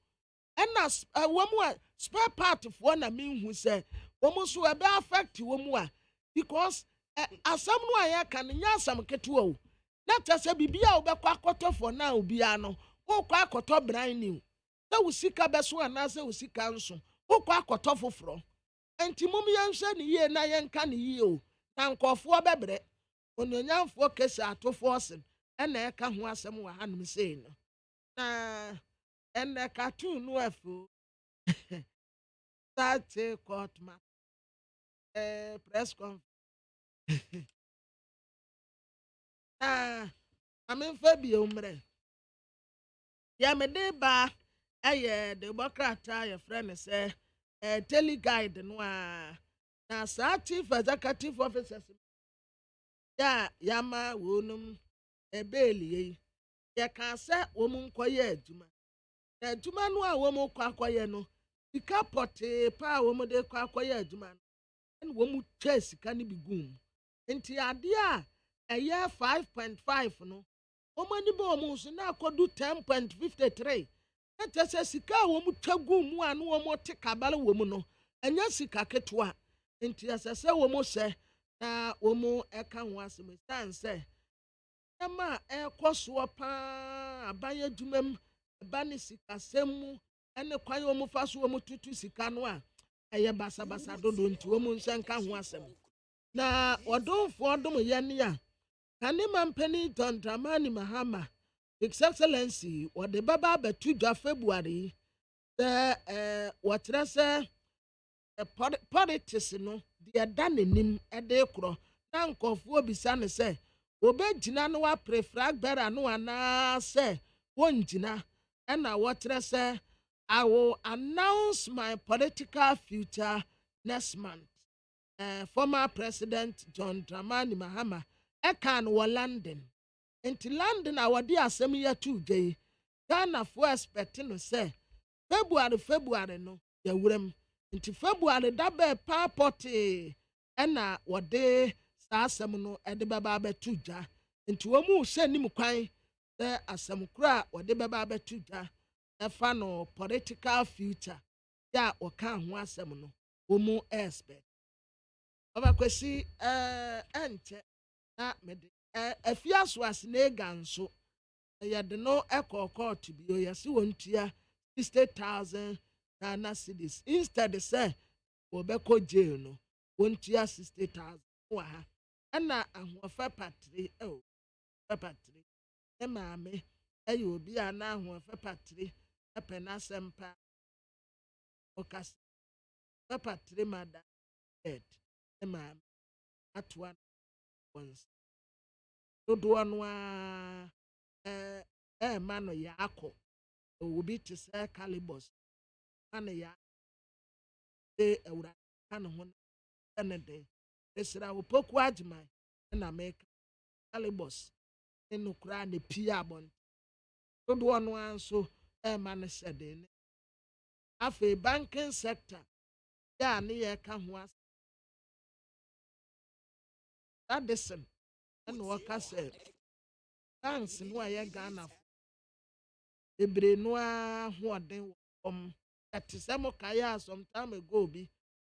ɛna wɔn a spare part foɔ na mehu sɛ wɔn nso ɛbɛ affect wɔn a because asɛm no a yɛka no nyɛ asɛm ketewa o na kyɛ sɛ biribi a wobɛkɔ akɔtɔfoɔ na obiara no wokɔ akɔtɔ brand new sɛ wo sika bɛso anaasɛ wo sika nso wokɔ akɔtɔ foforɔ enti mom yɛnhwɛ ne yie na yɛnka ne yie o na nkɔfoɔ bɛbrɛ ononyamfoɔ kɛsɛ atofoɔ sen ɛna ɛka ho asɛm wɔ hanom sei no na ɛnɛ cartoon no afo Saturday court ma press conference amemfa bi omre ya mede ba ɛyɛ de bokrata yɛ frɛ ne sɛ tele guide no a na saa chief executive officers ya yama wonum ebeli yɛ ka sɛ wɔn nkɔyɛ adwuma na adwuma no a wɔn kɔ akɔyɛ no sika pɔtee pa a wɔn de kɔ akɔyɛ adwuma no ɛna wɔn twa sika no bi gum nti adeɛ a ɛyɛ 5.5 no wɔn ani bɔ wɔn so na akɔdu 10.53 na kyerɛ sɛ sika a wɔn twa gum mu a no wɔn te kabale wɔ mu no ɛnyɛ sika ketewa nti ɛsɛ sɛ wɔn hyɛ na wɔn ɛka ho asɛm ɛsan sɛ ɛma ɛkɔ soɔ paa aban adwuma mu ɛba ne sikasɛm mu ɛne kwan wɔn fa so wɔn tutu sika no a ɛyɛ basabasa dodo nti wɔn nhyɛ nka ho asɛm na ɔdomfoɔ dom yɛ ne a kanema mpani John Dramani Mahama His Excellency wɔde bɛba abɛto dwa February sɛ wɔkyerɛ sɛ politics no deɛ ɛda n'anim ɛde korɔ na nkɔfoɔ bisa ne sɛ wɔbɛgyina no wapere flag bearer no anaasɛ wɔngyina ɛna wɔkyerɛ sɛ I will announce my political future next month. Former President John Dramani Mahama ɛka no wɔ London. Nti London a wɔde asɛm yɛ to gye Ghana for expect no sɛ February no yɛwuram. Nti February dabɛ pa pɔte ɛna wɔde saa asɛm no ɛde bɛba abɛto dwa. Nti wɔn mu hyɛ nim kwan sɛ asɛm kora a wɔde bɛba abɛto dwa ɛfa no political future ya ɔka ho asɛm no wɔn expert ɔbakwasi ɛnkyɛ na mede afiaso ase na ega nso yɛde no ɛkɔ kɔɔto bi o yɛsi wɔn tua 60,000 Ghana cedis instead sɛ wɔbɛkɔ jail no wɔn tua 60,000 wɔ ha ɛna ahoɔfɛ patire patire ne maame ɛyɛ obi a na ahoɔfɛ patire ɛpɛ n'asɛm pa ɔkasa patire ma da bed ne maame atoa wɔn nsa dodoɔ no a ɛɛma no yɛ akɔ obi te sɛ calibus ma no yɛ de awurade ka ne ho ɛne de esira opoku agyeman ɛna meka calibus ne no koraa ne pii abɔn dodoɔ no a nso ɛɛma no hyɛ de ne afei banking sector yɛ a ne yɛ ka ho ase adesen ɛna wɔka sɛ banks no a yɛ Ghana bebree no a hoɔden wɔ fam ɛte sɛ mo kaeɛ a some time ago bi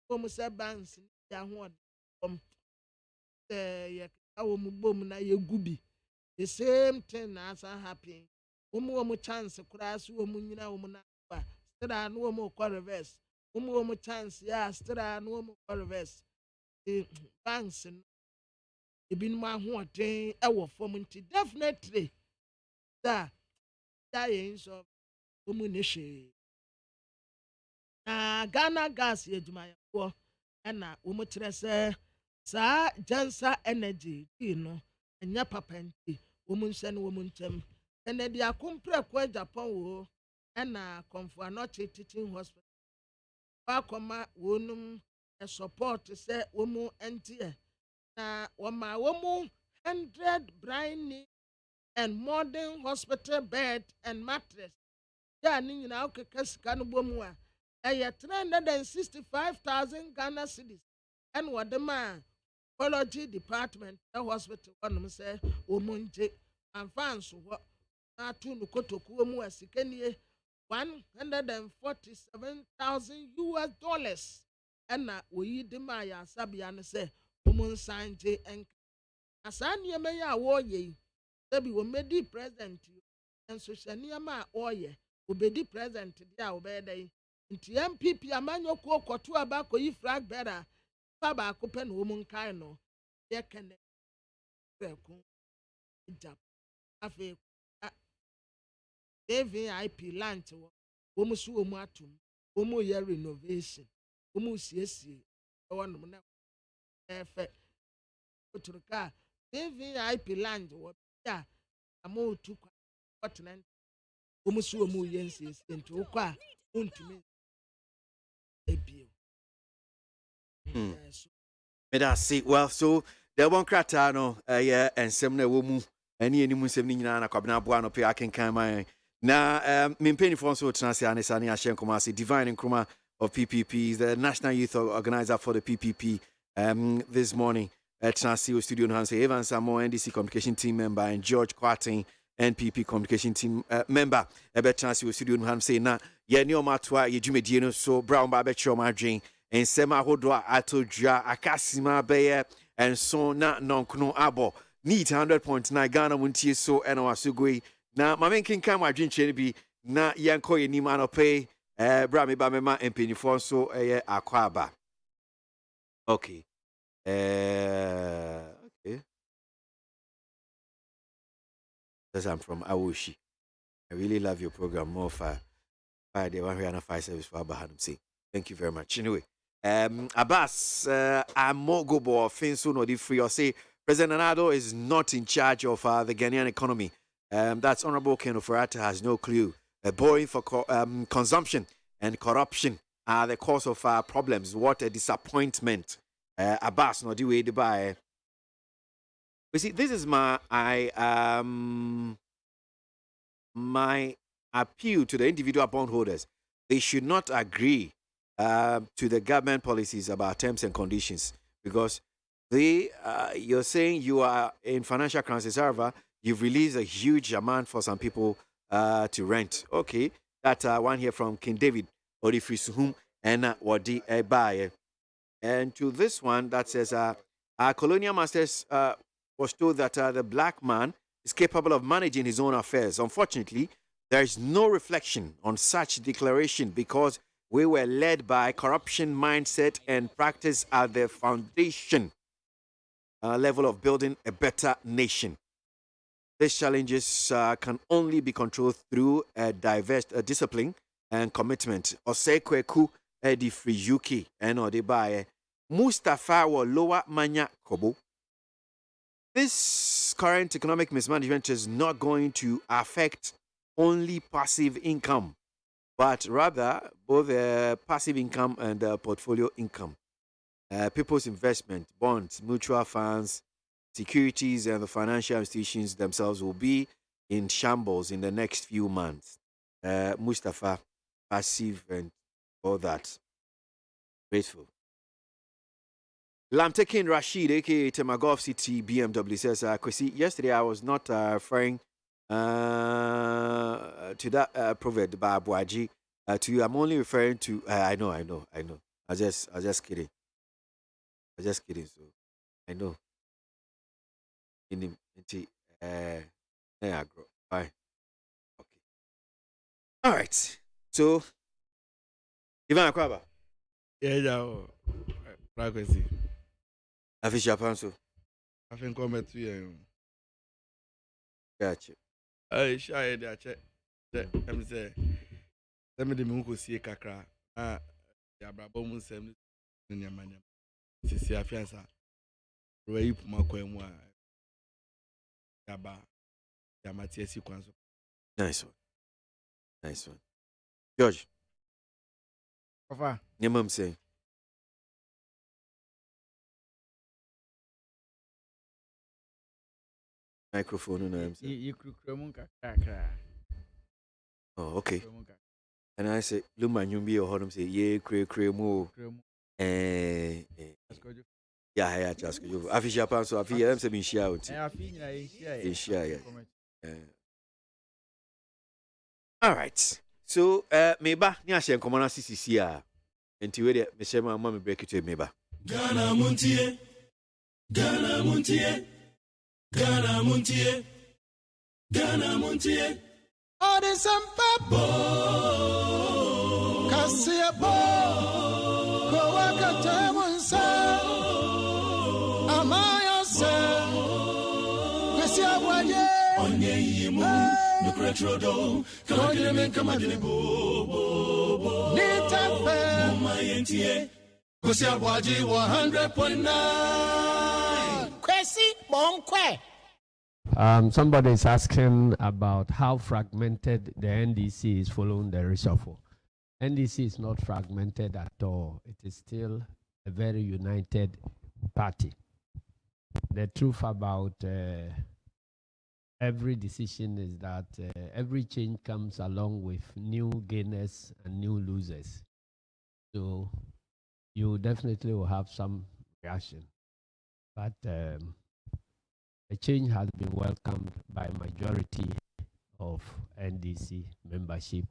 wɔn sɛ banks no yɛ ahoɔden fam sɛ yɛkeka wɔn bom na yɛgu bi the same thing na asa happen wɔn chance koraa so wɔn nyina wɔn na ba stra no wɔn kɔ reverse wɔn chance yɛ stra no wɔn kɔ reverse banks no ebinom ahoɔden ɛwɔ fam nti definitely da yɛn nso wɔn ne hwee na Ghana gas yɛ adwumayɛfoɔ ɛna wɔn kyerɛ sɛ saa jansa energy tii no ɛnyɛ papa nti wɔn nhyɛ no wɔn nkyɛm ɛna de akomprɛko Japan wɔ ɛna kɔnfo anɔkye teaching hospital wakɔma wɔn support sɛ wɔn nteɛ na wɔma wɔn 100 brand new and modern hospital bed and mattress yɛ a ne nyinaa ɔkeka sika no bɔ mu a ɛyɛ 365,000 Ghana cedis ɛna wɔde ma Oncology department ɛ hospital wɔnom sɛ wɔn ngye amfa nso hɔ na ato no kotokuo mu a sika nie $147,000 ɛna wɔyi de ma yɛ asabea no sɛ wɔn nsan gye nka na saa nneɛma yi a wɔreyɛ yi sɛbi wɔmmɛdi president nso hyɛ nneɛma a wɔreyɛ wɔbɛdi president deɛ a wɔbɛyɛ dɛ yi nti MPP amanyɔkuo kɔto aba akɔyi flag bearer fa baako pɛ na wɔn nkae no yɛka ne prɛko gya afei VIP lunch wɔn so wɔn atom wɔn yɛ renovation wɔn siesie ɛwɔ nom na ɛfɛ oturuka VIP lunch wɔ bi a amu tu kwa kɔtena wɔn so wɔn yɛ nsiesie nti wokɔ a wɔntumi ebio. Well, so the one krata no yeah and some na wo mu ani ani mu nsɛm ni nyinaa na kwabena boa no pe akenkan man na mempeni for so transi anesani ahye nkoma ase divine nkroma of PPP, the National Youth Organizer for the PPP this morning at Transi studio no say Evan Samo NDC communication team member and George Kwatin NPP communication team member at Transi studio no say na ye ni o matwa ye dwumedie no so brown ba be chiro ma dwen ensema hodo atodwa akasima beye and so na nonkono abo need 100.9 Ghana muntie so ena wasugoi na mamenkin kan wadwen chene bi na yanko ye nim anope bra me ba mema empenifo so akwaba okay okay because I'm from Awoshi. I really love your program more for the 105 service for Abahanum say thank you very much anyway. Abbas, I'm more go bo Finsu no di free or say President Nado is not in charge of the Ghanaian economy. That's Honorable Ken Ofurata has no clue. Borrowing for consumption and corruption are the cause of our problems. What a disappointment. Abbas no di way to buy. You see, this is my my appeal to the individual bondholders. They should not agree to the government policies about terms and conditions because you're saying you are in financial crisis. However, you've released a huge amount for some people to rent. Okay, that one here from King David Odifrisuhum and Wadi Ebaye. And to this one that says, our colonial masters was told that the black man is capable of managing his own affairs. Unfortunately, there is no reflection on such declaration because we were led by corruption mindset and practice at the foundation level of building a better nation. These challenges can only be controlled through a diverse discipline and commitment. Osekweku Edi Friyuki and Odebaye Mustafa wa Lower Manya Kobo. This current economic mismanagement is not going to affect only passive income, but rather both passive income and portfolio income. People's investment, bonds, mutual funds, securities, and the financial institutions themselves will be in shambles in the next few months. Mustafa, passive, and all that. Grateful. Lamtekin Rashid, aka Temagov City BMW, says, KWASI, yesterday I was not referring to that proverb by ABOAGYE to you. I'm only referring to, I know. I was just kidding. So I know. Fine. Okay. All right. So, Ivan Akwaba. Yeah. KWASI. Afisha Panso. I think I'm at 2 a.m. Gotcha. Shy, that check. I'm saying, let me the Mungo see Kakra. Yabrabom Sam in your man. Sisi Afiansa. Rape Makwemwa. Yaba. Yamatia sequence. Nice one. George. Papa. Your mom saying. Microphone. Oh, okay. And I say, Luma Yumbi or Hodom say, ye, cremo. Yeah, just go. Afisha Panso, Afia, I'm saying, shout. All right. So, meba, Nyasha, come on, CCCR. And to wait, Michelle, my mom break it to meba. Ghana Montie. Bo Kasia Bo Kowaka Tamunsa Amaya Se KWASI ABOAGYE Onye Yimu Nukretrodo Kamadine Kamadine Bo Nitafe Mumayentie KWASI ABOAGYE 100.9 KWASI Bonkwe. Somebody is asking about how fragmented the NDC is following the reshuffle. NDC is not fragmented at all. It is still a very united party. The truth about every decision is that every change comes along with new gainers and new losers. So you definitely will have some reaction. But the change has been welcomed by majority of NDC membership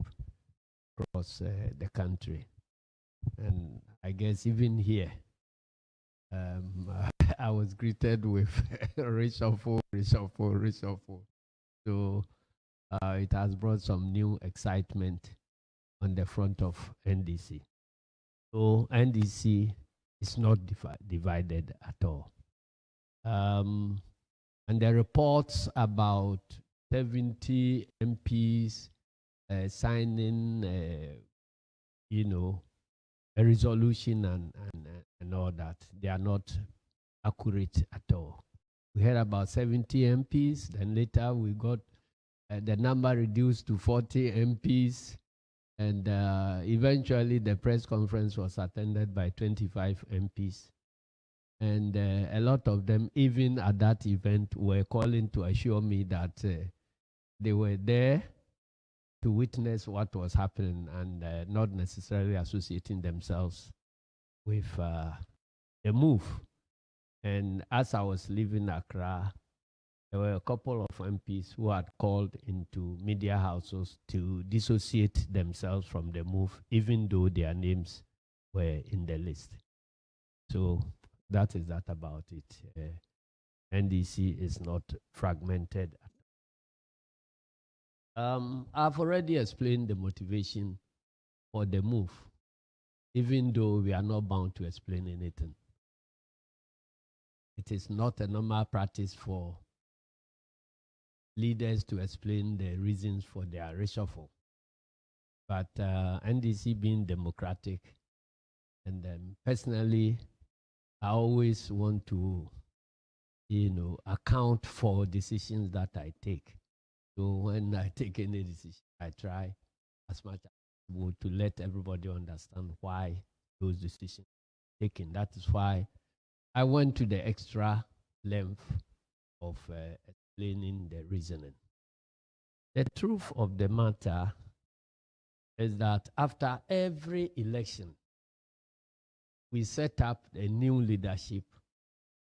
across the country. And I guess even here, I was greeted with reshuffle. So it has brought some new excitement on the front of NDC. So NDC is not divided at all. And the reports about 70 MPs signing, a resolution and all that, they are not accurate at all. We heard about 70 MPs, then later we got the number reduced to 40 MPs, and eventually the press conference was attended by 25 MPs. And a lot of them, even at that event, were calling to assure me that they were there to witness what was happening and not necessarily associating themselves with the move. And as I was leaving Accra, there were a couple of MPs who had called into media houses to dissociate themselves from the move, even though their names were in the list. So that is that about it. NDC is not fragmented. I've already explained the motivation for the move, even though we are not bound to explain anything. It is not a normal practice for leaders to explain the reasons for their reshuffle. But NDC being democratic, and personally, I always want to, account for decisions that I take. So when I take any decision, I try as much as possible to let everybody understand why those decisions are taken. That is why I went to the extra length of explaining the reasoning. The truth of the matter is that after every election, we set up a new leadership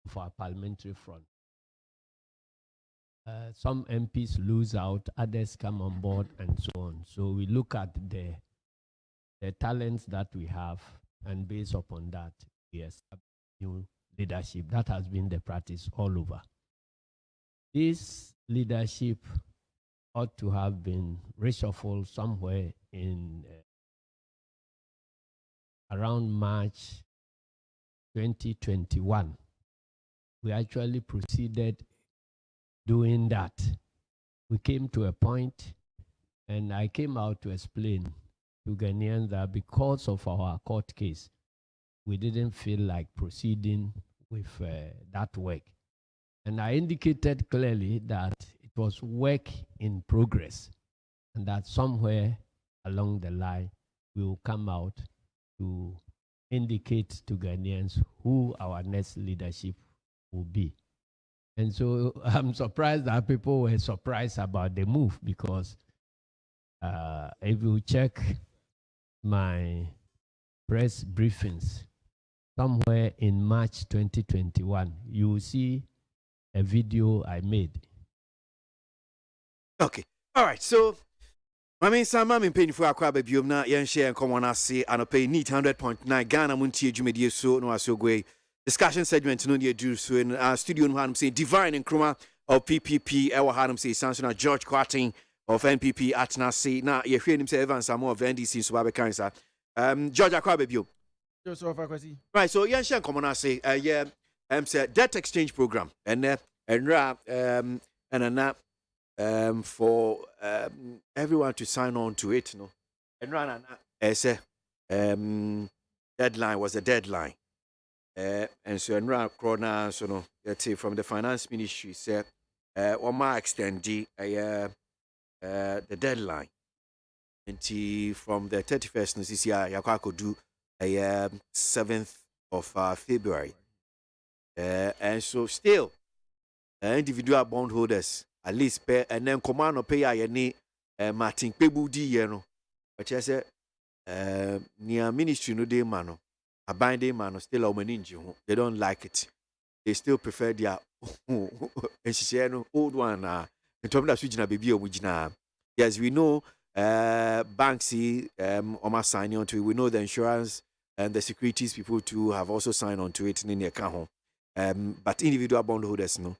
of our parliamentary front. Some MPs lose out, others come on board, and so on. So we look at the talents that we have, and based upon that, we establish new leadership. That has been the practice all over. This leadership ought to have been reshuffled somewhere in around March 2021. We actually proceeded doing that. We came to a point, and I came out to explain to Ghanaians that because of our court case, we didn't feel like proceeding with that work. And I indicated clearly that it was work in progress, and that somewhere along the line, we will come out to indicate to Ghanaians who our next leadership will be. And so I'm surprised that people were surprised about the move, because if you check my press briefings, somewhere in March 2021, you will see a video I made. Okay. All right. So, I'm paying for a baby. Na yen share and come on us say and pay neat 100.9 Ghana Muntie Jumedi so no aso gwe. Discussion segment no near do so in studio no hanum say Divine and Kruma of PPP ewa hanum say Sansona George Quarting of NPP atna say na ye hwe nim say Evans Samo of NDC so ba kansa. George akwa baby. Right, so yen share come on us say say debt exchange program and for everyone to sign on to it, no. And run say deadline was the deadline. And so and Corona, so no, let's say from the finance ministry said Oma extend the deadline. And from the 31st no CCI Yakwa could do 7th of February. And so still individual bondholders at least pay and then command or pay any Martin Pebudi yeno. But I said near ministry no day mano. A binding man still a meninju. They don't like it. They still prefer their and she said no old one in terms of switching a baby or yes, we know Banksy Oma signing on to it. We know the insurance and the securities people too have also signed on to it in their account. But individual bondholders no.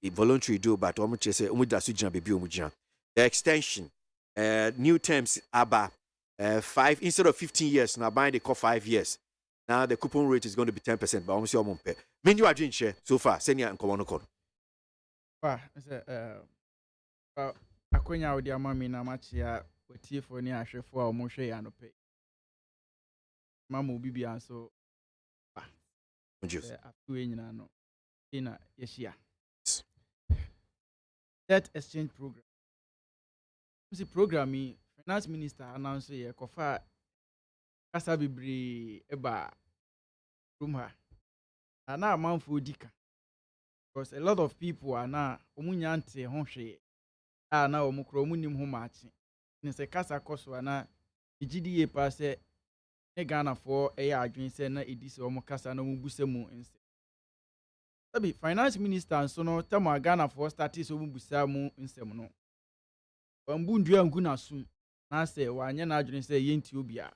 Voluntary do, but the extension, new terms about 5 instead of 15 years. Now buying the call 5 years. Now the coupon rate is going to be 10%. But almost your mom pay. Mean you are doing share so far. Send you and come on call. Akonya odi amami na machia otiefo ni ahwefo a omo hwe ya no pay. Mama obi bia so afuwe nyina no ina yeshia debt exchange program. This program finance minister announced ye kofa kasa bibri eba room ha na amanfo dika, because a lot of people are na omunya ante ho hwe na omukro omunim ho maachi ne se kasa koso na igidi ye pa se ne Ghana for eya adwen se na edisi omo kasa na omubusemu ense sabi finance minister so no tama Ghana for started so omubusamu ensem no bambu ndua ngu na sum na se wanye na adwen se yenti obia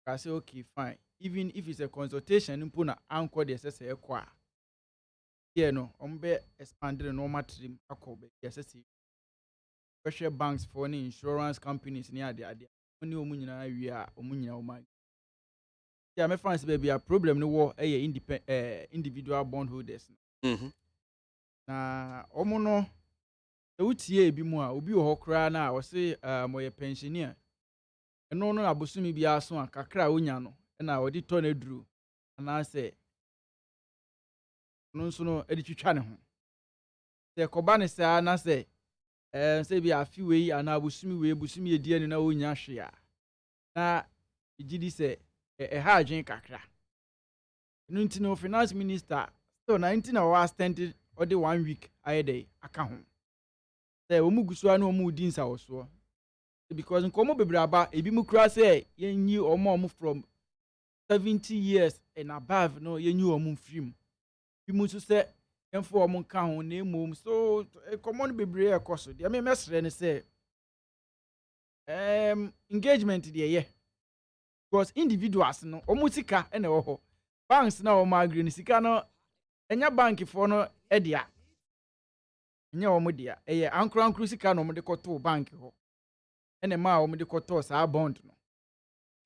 I say okay fine, even if it's a consultation mpo na anko de say ekọ a here no be expand the normal trim akọ be say special banks for any insurance companies ni ade oni omu nyina wi a omu nyina o man yeah me fancy baby a problem no wo individual bondholders na omu no e wutie ebi mu a obi wo hokra na o say moye pensioner eno no abosumi bi aso a kakra onya no na odi to na duru na say no nso no edi twitwa ne ho se koba ne sa na say say bi afi we ana busumi edi ani na onya hwe a na igidi say ha adwen kakra no ntino finance minister so 19 hours stand or the 1 week ayede aka ho say omu gusu anu omu di nsa woso because nkomo bebraba ebi mu kura say yenyi omo from 70 years and above no yenyi omu film bi mu so say enfo omu ka ho na emom so common bebre ekoso de me mesre ne say engagement de ye because individuals no omu sika ene wo ho banks na omu agree ni sika no enya bank for no edia enya omu dia eye ankro sika no omu de koto bank ho ene ma omu de koto sa bond no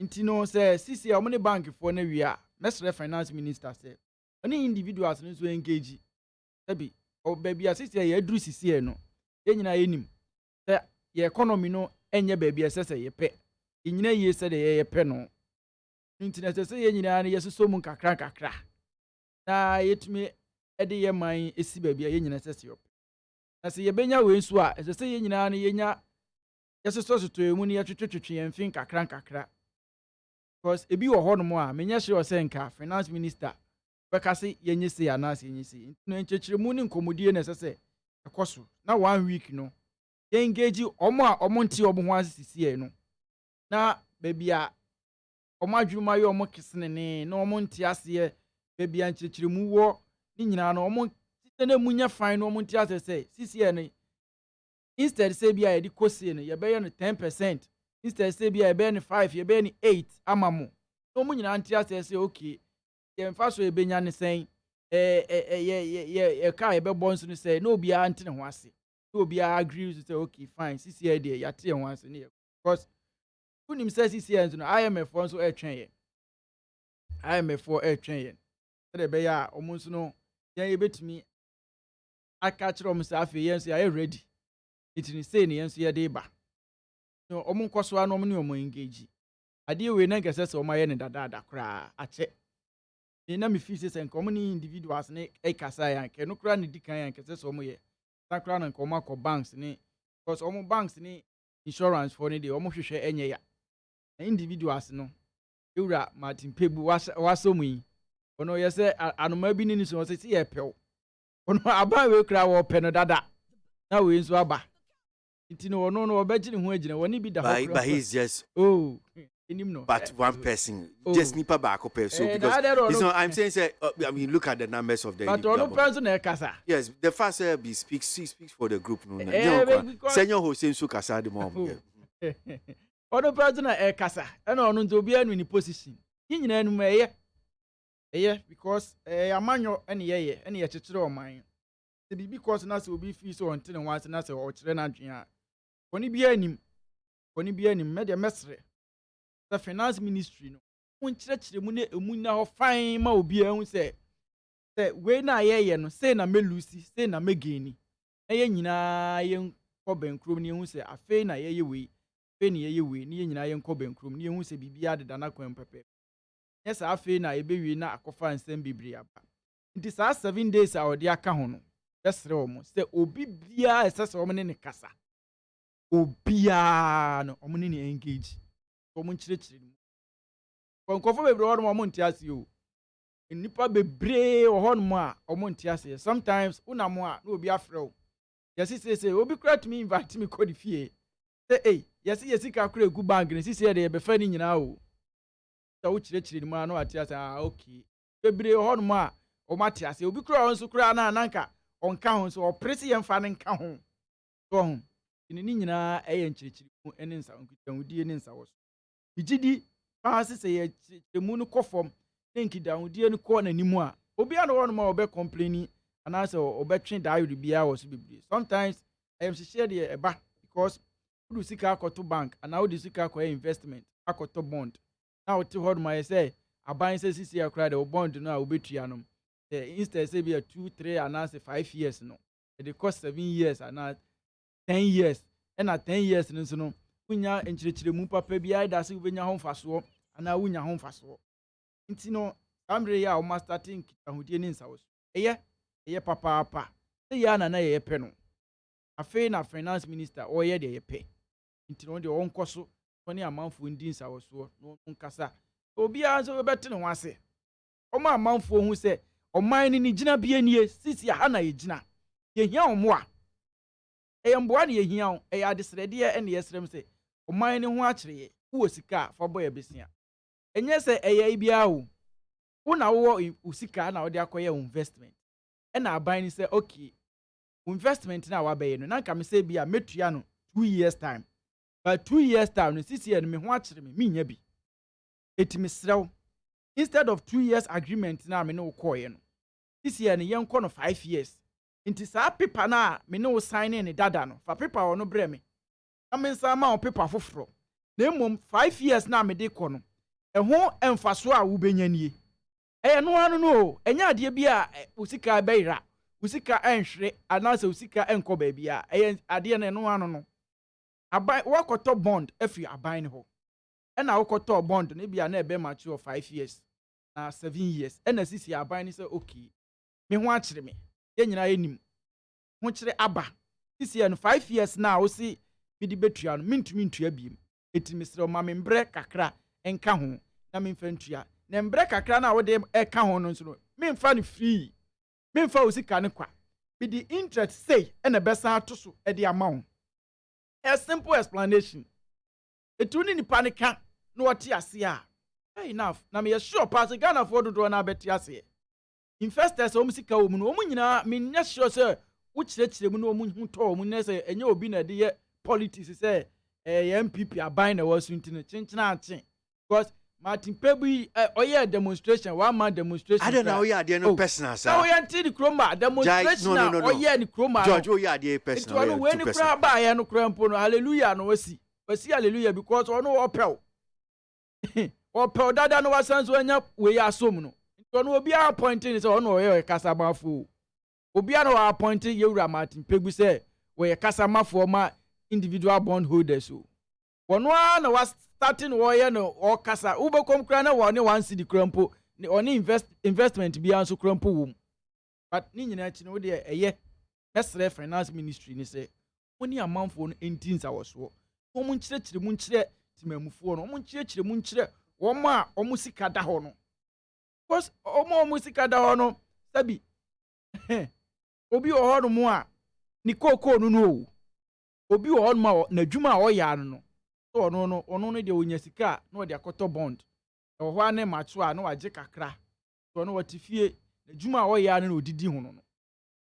nti no say sisi omu ne bank for na wi a mesre finance minister say oni individuals no so engage sabi o baby asisi ye aduru sisi e no ye nyina yenim say ye economy no enye baby asese ye pe nyina ye se de ye pe no internet say ye nyina na yesoso mu kakra na yetumi ede ye man esi baby ye nyina sese yo na se ye benya we nso a sese ye nyina na ye nya yesoso soto emu ne ye twetwetwe ye mfin kakra because ebi wo ho no mo a menya hye o se nka finance minister bekase ye nyese anase ye nyese no enchechiremu ni nkomodie na sese ekoso na 1 week no ye engage omo a omo nti omo ho asisi e no na baby a omo adwuma ye omo kesene ne na omo nti ase baby a nchechiremu wo ni nyina no omo tene munya fine no omo nti ase say sisi e ne instead say bia ye di kosie no ye be ye no 10% instead say bia ye be no 5 ye be no 8 amamo no omo nyina nti ase say okay ye mfa so ebenya ne sen ye ka ye be bonso ne say no bia ante ne ho ase no bia agree to say okay fine sisi e de ya te ho ase ne because unim say sisi e no IMF nso e twen ye IMF ye de be ya omo nso no ye betumi aka kire omo say afi ye nso ya ready it ni say ne nso ye de ba no omo nkoso anu omo ne omo engage ade we na nkese se omo ye ne dada kra ache na me fi say nko omo ni individuals ne kasa ya nke no kra ne dikan ya nkese se omo ye sakra na nko omo akọ banks ne because omo banks ne insurance for ne de omo hwehwe enye ya na individuals no ewura Martin Pebu waso mu yi ono ye say anoma bi ni so say ye pew ono aba we kra wo pe no dada na we nso aba ntino ono no obegine ho agine woni bi da ho but he's just no. But one person, just nipa back up. So because I'm saying, I mean, look at the numbers of the. But no person yes, the first speaks for the group. No, Senor Hussein Sukasa the mom. Other person kasa, and on to be in position. In yeah, because a man any year, any a chichiro mine. To be because Nasa will be free so until once and Nasa or Chilena. When he be any media mestre. The finance ministry no won church mu ne emu na ho fine ma obi ehun say we na ye no say na me lucy say na me geni na ye nyina ye nkọ bankrom ne ehun say afei na ye we afei na ye we ne ye nyina ye nkọ bankrom ne ehun say bibia de dana kwan pepe yes afei na ebewie na akofa nsem bibiri aba nti sa 7 days a odi aka ho no besre omo say obi bia esese omo ne kasa obia no omo ne engage omo nchirechiri mu konkofo bebre ho no omo ntiase o nipa bebre ho no a omo ntiase sometimes una mo a na obi afre o yesi say obi kra to me invite me kodi fie say yesi ka kra egu bank ne sisi de be fa ni nyina o ta wo chirechiri mu a na atiase okay bebre ho no a omo atiase obi kra nso kra na nanka onka ho so opresi ye mfa ne nka ho so ho ni nyina eye nchirechiri mu ene nsa nkutanwudie ne nsa wo igidi paase sɛ yɛ mu no kɔ fam ne nkidahudie no kɔ n'anim a obiara no wɔn ma ɔbɛ complaini anaasɛ ɔbɛtwe daayɔre biara wɔ so bebree sometimes ɛyɛhyehyɛ deɛ ɛba because wode sika akɔto bank anaa wode sika akɔyɛ investment akɔtɔ bond na wote hɔ nom ayɛ sɛ aban sɛ sisi akora de wo bond no a wobɛtua no instead sɛ bi a 2 3 anaasɛ 5 years no ɛde kɔ 7 years anaa 10 years ɛna 10 years no nso no wonya nkyerɛkyerɛmu papa biara da sɛ wobɛnya ho mfasoɔ anaa wonya ho mfasoɔ nti no saa mmerɛ yi a woma starte nkitahodie ne nsa wɔ so ɛyɛ papaapa sɛ yɛ ana na yɛyɛpɛ no afei na finance minister ɔyɛ deɛ yɛpɛ nti no deɛ ɔnkɔ so ɔne amanfoɔ ndi nsa wɔ soɔ na ɔnkasa obiara nso bɛbɛte ne ho ase ɔma amanfoɔ hu sɛ ɔman no ne gyina bie nie sisi aha na yɛgyina yɛhia wo mmoa ɛyɛ mboa ne yɛhia wo ɛyɛ adesrɛdeɛ ɛne yɛsrɛm sɛ ɔman no ho akyerɛ yɛ wowɔ sika a fa bɔ yɛ besia ɛnyɛ sɛ ɛyɛ biara o wo na wowɔ wo sika na wode akɔyɛ wo investment ɛna aban no sɛ okay investment na wabɛyɛ no na nka me sɛ bi a mɛtua no 2 years time but 2 years time no sisi yɛ no me ho akyerɛ me menya bi eti mesrɛ wo instead of 2 years agreement na me ne wo kɔɔyɛ no sisi yɛ no yɛnkɔ no 5 years nti saa paper na me ne wo sign ne dada no fa paper wɔ no brɛ me na me nsa ma wo paper foforɔ na mmom 5 years na me de kɔ no ɛho ɛmfaso a wobɛnya nie ɛyɛ no ano no ɛnyɛ adeɛ bi a wo sika bɛyera wo sika ɛnhwere anaasɛ wo sika ɛnkɔ baabi a ɛyɛ adeɛ no ɛno ano no aban wakɔtɔ bond afiri aban ne hɔ ɛna wokɔtɔ bond no bi a na ɛbɛ mature 5 years na 7 years ɛna sisi aban ne sɛ okay me ho akyere me yɛn nyinaa yɛnim ho kyerɛ aba sisi yɛ no 5 years na wo si me de betua no mentumi ntua biem eti mesrɛ ma me mbrɛ kakra ɛnka ho na memfa ntua na mbrɛ kakra na wode ɛka ho no nso no memfa no free memfa wo sika ne kwa me de interest say ɛna bɛsa ato so ɛde ama wo a simple explanation etu ni nipa ne ka na wɔte ase a enough na me sure pass Ghana for dodo na bɛte ase investors wɔn sika wɔ mu no wɔn nyinaa me nya sure sɛ wo kyerɛkyerɛ mu na wɔn ho tɔ wɔn ne sɛ ɛnyɛ obi na de yɛ politics sɛ ɛyɛ MPP aban na wɔ so nti no kyenkyena akye because Martin Pebu ɔyɛ demonstration one man demonstration I don't know ɔyɛ adeɛ no personal sir na ɔyɛ nti di kroma demonstration na ɔyɛ ni kroma George ɔyɛ adeɛ personal ɔyɛ too personal ɔno ba yɛ no kra mpo no hallelujah no wasi hallelujah because ɔno ɔpɛw ɔpɛw dada no wasan so anya wei asom no ɔno obi appointing sɛ ɔno ɔyɛ kasamafo obi ano appointing yewura Martin Pebu sɛ wɔyɛ kasamafo ma individual bond holders o ɔno na was starting wɔyɛ no ɔkasa wobɛkɔm kra na wɔne 1 cedi kra mpo ɔne investment bia nso kra mpo wom but ne nyinaa akyi no wode ɛyɛ ɛsrɛ finance ministry ne sɛ wɔne amanfoɔ no ɛnti nsa wɔ soɔ wɔn nkyerɛkyerɛ mu nkyerɛ timamufoɔ no wɔn nkyerɛkyerɛ mu nkyerɛ wɔn a wɔn sika da hɔ no because wɔn sika da hɔ no sabi obi wɔ hɔ no mu a ne kookoo no no obi wɔ hɔ no mu a n'adwuma a ɔyɛ ano no ɔno no deɛ onya sika na ɔde akɔtɔ bond ɛwɔ hɔ ane macho a na wagye kakra ɔno wɔte fie n'adwuma a ɔyɛ ano na odidi ho no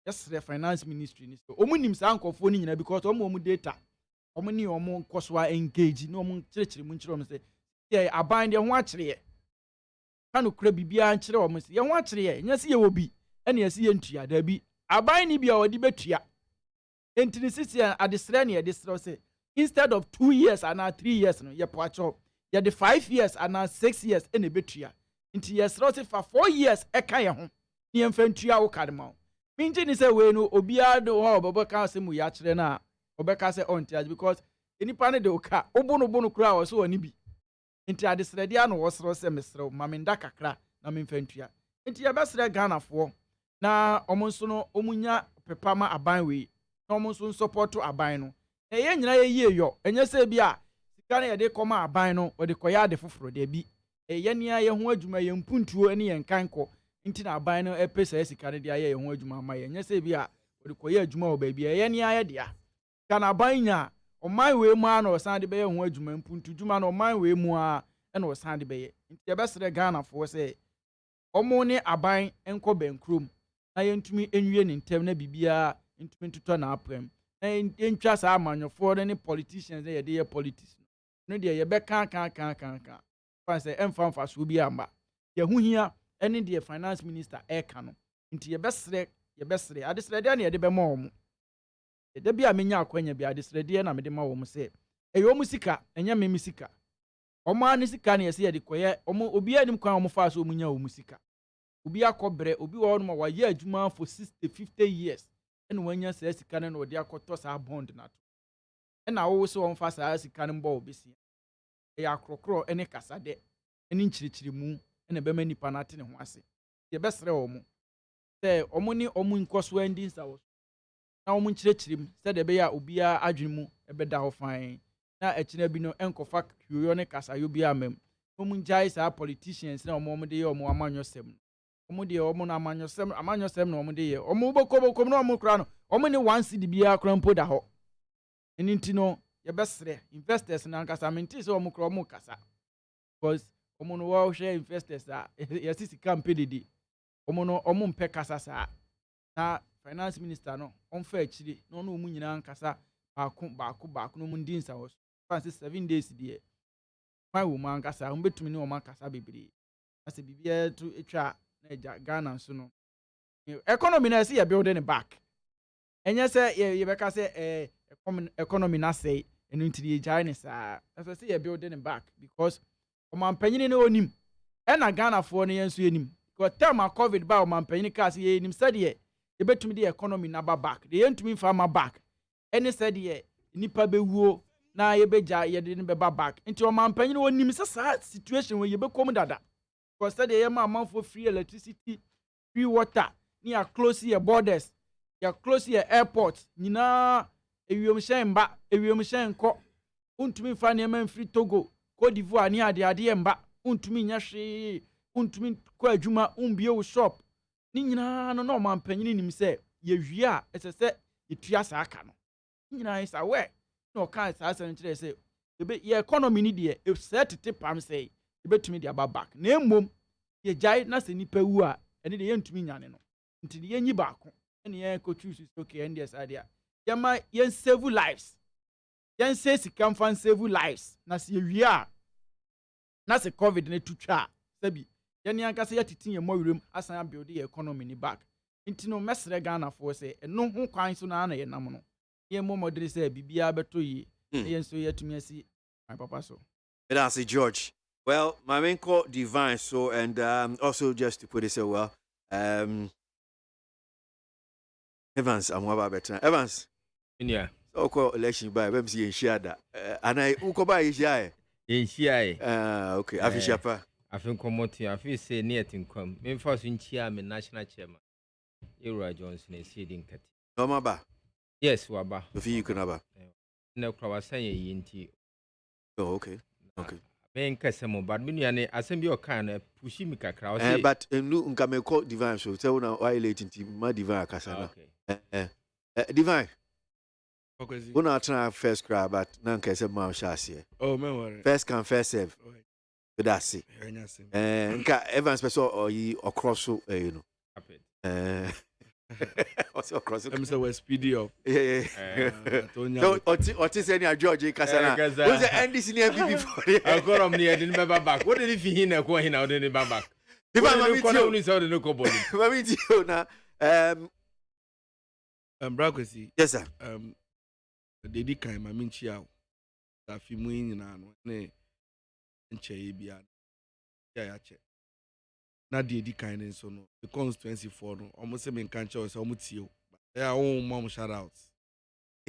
yɛsrɛ finance ministry ni so ɔmo nim saa nkɔfoɔ no nyinaa because ɔmo data ɔmo ne ɔmo nkɔ so a engage na ɔmo kyerɛkyerɛ mu nkyerɛ ɔmo sɛ yɛ aban deɛ ho akyerɛ yɛ ka no kura biribiara nkyerɛ ɔmo sɛ yɛ ho akyerɛ yɛ nyɛ sɛ yɛ wɔ bi ɛne yɛ sɛ yɛ ntua daabi aban ne bi a ɔde bɛtua enti ne sisi adesrɛ ne yɛde srɛ sɛ instead of 2 years and 3 years no yɛpoakyɛw yɛde 5 years and 6 years ɛna ɛbɛtua nti yɛsrɛ sɛ fa 4 years ɛka yɛ ho ne yɛmfa ntua wo kade ma wo mengye ne sɛ wei no obiara de hɔ a ɔbɛbɛka sɛ mu yɛakyerɛ no a ɔbɛka sɛ ɔnte agye because nnipa no de wo ka wobo no koraa wɔ so wɔ ne bi nti adesrɛdeɛ ano wɔserɛ sɛ mesrɛ wo ma menda kakra na memfa ntua nti yɛbɛsrɛ Ghanafoɔ na ɔmo nso no ɔmo nya pepa ma aban wei na ɔmo nso nsɔpɔto aban no ɛyɛ nyina yɛyie yɔ ɛnyɛ sɛ bi a sika no yɛde kɔma aban no wɔde kɔyɛ ade foforɔ da bi ɛyɛ nea yɛ ho adwuma yɛ mpuntuo ne yɛn kankɔ nti na aban no ɛpɛ sɛ sika no de ayɛ yɛ ho adwuma ama yɛ ɛnyɛ sɛ bi a wɔde kɔyɛ adwuma wɔ baabi ɛyɛ nea yɛ dea sika no aban nya ɔman wei mu a na ɔsan de bɛyɛ ho adwuma mpuntu dwuma no ɔman wei mu a ɛna ɔsan de bɛyɛ nti yɛbɛsrɛ Ghanafoɔ sɛ ɔmo ne aban nkɔ bɛnkurom na yɛntumi nwie ne ntɛm na biribiara ntumi ntotɔ na apam na yɛntwa saa amanyɔfoɔ no ne politicians na yɛde yɛ politics no deɛ yɛbɛka ka say emfa so bi amba ye hu hia ene de finance minister e ka no nti ye besre adesre de na ye de be ma wo mu de bia menya akwanya bia adesre de na me de ma wo mu say eyo mu sika enya me sika omo ani sika na ye se ye de koye omo obi anim kwan omo fa so omunya wo mu sika obi akobre obi wo no ma wa ye adwuma for 60-50 years ene wanya se sika na odi akoto sa bond na to ena wo so won fa sa sika no mbo obisi e akrokro ene kasade ene nchirichiri mu ene be manipa na ate ne ho ase ye besre wo mu se omo ni omo nkoso andi nsa wo na omo nchirichirim se de be ya obia adwene mu e be da ho fan na ekina bi no enkofa kuyo ne kasayo bi amem omo njai sa politicians na omo de ye omo amanyosem omo de omo na amanyosem na omo de ye omo boko na omo kra no omo ni one cedi bia kra mpo da ho enti no ye besre investors na nkasa menti se omo kra omo kasa because omo no wa hwe investors a ye sisi campaign di omo no omo mpe kasa sa na finance minister no on fa akiri no no omo nyina nkasa baako no mundi nsa wo fancy 7 days die fa wo man kasa on betumi ni o man kasa bebere ase bibia to etwa na eja Ghana so no economy na say ye building it back enye say ye beka say economy na say enu ntiri ejai ne sa say ye building it back because o man panyini ne onim e na Ghana fo ne yenso enim because time covid ba o man panyini ka say ye enim say de ye betumi de economy na back de yentumi fa ma back ene say de nipa bewuo na ye beja ye de ne be back nti o man panyini onim say sa situation we ye be kom dada because say de ye ma man for free electricity free water ni a close your borders ya close your airport nyina ewiem hyen nko untumi fa ne man free Togo Cote d'Ivoire ni ade mba untumi nya hwe untumi ko adwuma umbie wo shop ni nyina no man panyini nim se ye hwie a ese ye tua sa aka no nyina isa we no kan sa ase nkire se ye economy ni de e set pam se ye betumi de aba back na emom ye jai na se nipa wu a ene de ye ntumi nyane no nti de ye nyi baako ene ye ko choose okay and yes idea yama yen save lives yen say sika fan save lives na se wie a na se covid ne tutwa sabi yen yanka se yatitin ye mowrem asan build the economy ni back nti no mesre Ghana for say eno ho kwan so na ye nam no ye momodere say bibia beto yi yen so yatumi asi my papa so that's George. Well, my main call divine so and also just to put it so well Evans, I'm about better. Evans. Yeah. So call election by MC in Shada. And I uko by Shia. In Shia. Okay. Afishapa. I think Commotie, I feel say near to come. Me first in chairman, national chairman. Ira Johnson is seeding cat. No maba. Yes, Waba. The fee you can have. No Kwasai yinti. Oh, okay. Okay. Men Cassamo, but Miniane, assemble your kind of pushing me kakra. But no unkame call divine so tell now why late into my divine Cassana. Divine. Una try first crab but none can say man chassis. Oh, man. First come first serve. But that's it. Evans special or ye or cross so you know. Also cross. I'm so we speedy up. Yeah. What is any George Casana? Who's the NDC near before? I got him near the back. What did he feel in a coin out in the back? If I'm only saw the local body. Brakwesi. Yes, sir. They did kind of minchi out. That film in an ne enche bia. Yeah, check. Na they did kind of so no. The constituency for no. Almost same in country or almost you. They are all mom shout outs.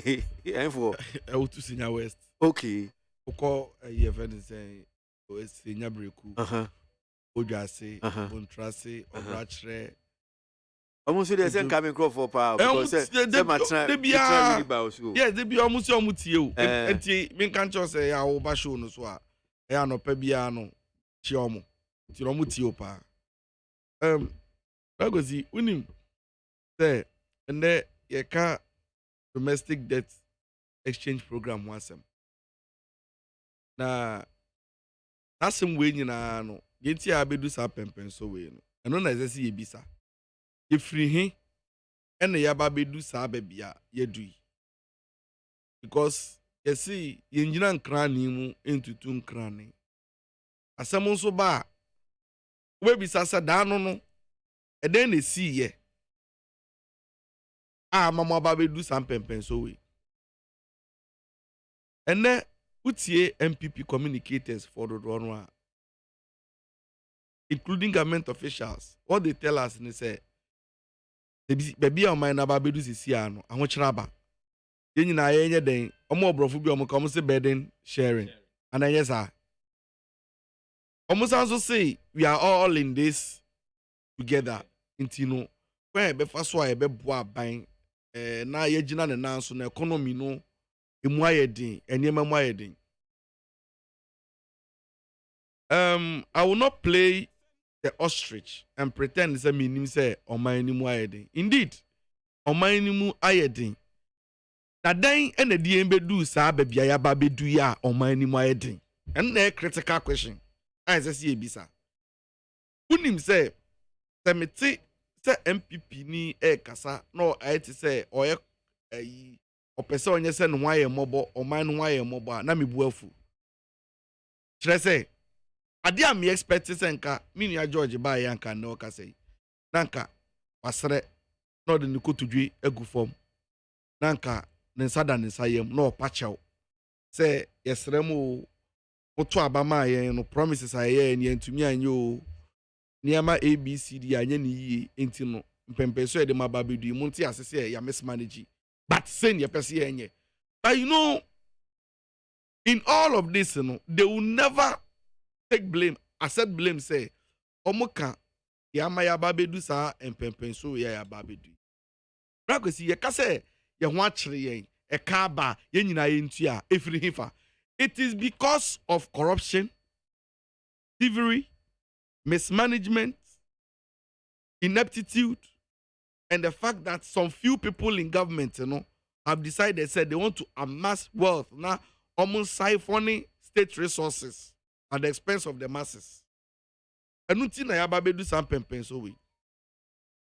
And for to Senior West. Okay. Oko a friend say Senior Breku. Ojase, Bontrase, Obrachre. Almost the same coming crop for power because yes, they be almost you. And me can't just say, I will bash on us. I am no pebiano, chiomo, tilomutio pa. Bagozi, unim say, and there ye can domestic debt exchange program once. Na that's some way you know, get ya be do sa pempen so way. And no necessary bisa. Ifri he ene yaba bedu saa bebia yedui because you see yenjina nkrani mu entutu nkrani asɛm nso ba wobɛbisa sɛ daa no no ɛdɛn na ɛsiiɛ a mama aba bɛdu saa mpɛmpɛnso wei ɛnɛ wotie MPP communicators for dodoɔ no a including government officials what they tell us is say baby a ɔman n'aba bɛdu sisi a no ahokyerɛ aba yɛn nyinaa yɛnyɛ den ɔmo ɔborɔfo bi ɔmo ka ɔmo sɛ burden sharing ana ɛnyɛ saa ɔmo san so say we are all in this together nti no kwan yɛbɛfa so a yɛbɛboa aban na yɛgyina ne nan so na economy no emu ayɛ den nneɛma mu ayɛ den I will not play the ostrich and pretend say meaning say ɔman ni mu ayɛ den indeed ɔman ni mu ayɛ den na dan ɛna die bedu saa baabi a yaba bedu ya ɔman ni mu ayɛ den ɛno na critical question a ɛsɛ sɛ yɛbisa wonim sɛ mete sɛ MPP ni kasa na ayɛ te sɛ ɔyɛ ayi ɔpɛ sɛ ɔnyɛ sɛ ne ho ayɛ mmɔbɔ ɔman no ho ayɛ mmɔbɔ a na mebu afu kyerɛ sɛ ade a me expect sɛ nka me nua George ba yɛ nka na ɔka sɛ na nka wasrɛ na ɔde ne kotodwe agu fam na nka ne nsa da ne nsa yam na ɔpa kyɛw sɛ yɛsrɛ mu moto abama yɛn no promises a yɛyɛ ne yɛntumi anyɛ o nneɛma ABCD anyɛ ne yie enti no mpɛmpɛso yɛde ma ba bɛdu mu nte ase sɛ yɛ mismanage but sɛ ne yɛpɛ sɛ yɛnyɛ but you know in all of this you know, they will never take blame accept blame say omoka yama ya babedu sa empempenso ya babedu brakosi ye ka say ye ho akere yen e ka ba ye nyina ye ntua efiri hifa it is because of corruption thievery mismanagement ineptitude and the fact that some few people in government you know have decided said they want to amass wealth now almost siphoning state resources at the expense of the masses. Enuti na yaba bedu sam pempenso we.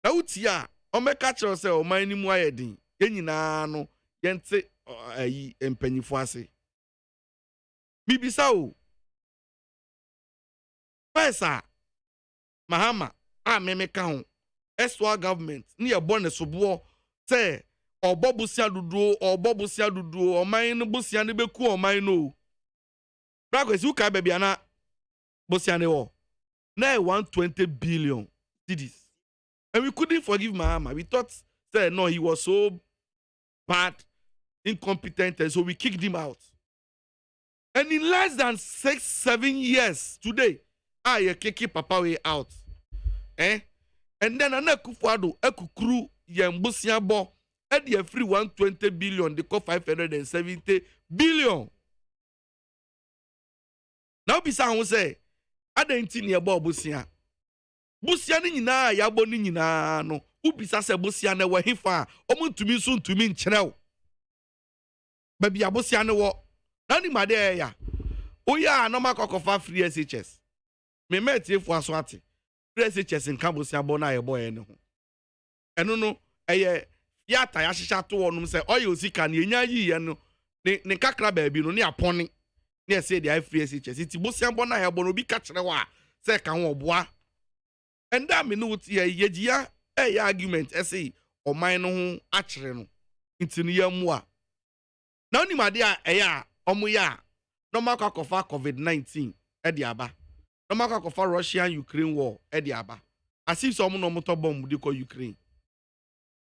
Na uti a omeka kyerɛ sɛ ɔman ni mu ayɛ din. Yɛn nyinaa no yɛnte ayi mpanyifo ase. Bibisa o. Pesa Mahama a memeka ho. Eswa government ni yɛbɔ ne soboɔ sɛ ɔbɔ busia duduo ɔman no busia ne beku ɔman no. Brakwesi uka baby ana bosiane wo na 120 billion cedis and we couldn't forgive Mahama. We thought say no he was so bad incompetent and so we kicked him out and in less than 6-7 years today you kick papa way out and then Anakufuado ekukuru yembusia bo e dey free 120 billion they call 570 billion. Now bisa ho say adenti ne ebo busia ni nyina ya bo ni nyina no ubisa se busia na wa hifa omuntumi so ntumi nkyerɛw ba bia busia ne wo na ni made ya oya no makokofa free SHS me metie fu aso ate free SHS nka busia bo na ye bo ye ne ho eno no eye fiata ya hyehyɛ to wonum se oye osika ne enya yi ye no ne kakra ba bi no ne apɔne ne say the free SHS it bosian bona ya bono bi ka kyerɛ wa say ka ho oboa and that me no wuti yegia argument say ɔman no ho akyerɛ no nti no yamu a na oni made a ɛyɛ a ɔmo ya no makakɔfa COVID-19 ɛde aba no makakɔfa Russia Ukraine war ɛde aba asif so ɔmo no moto bomb de kɔ Ukraine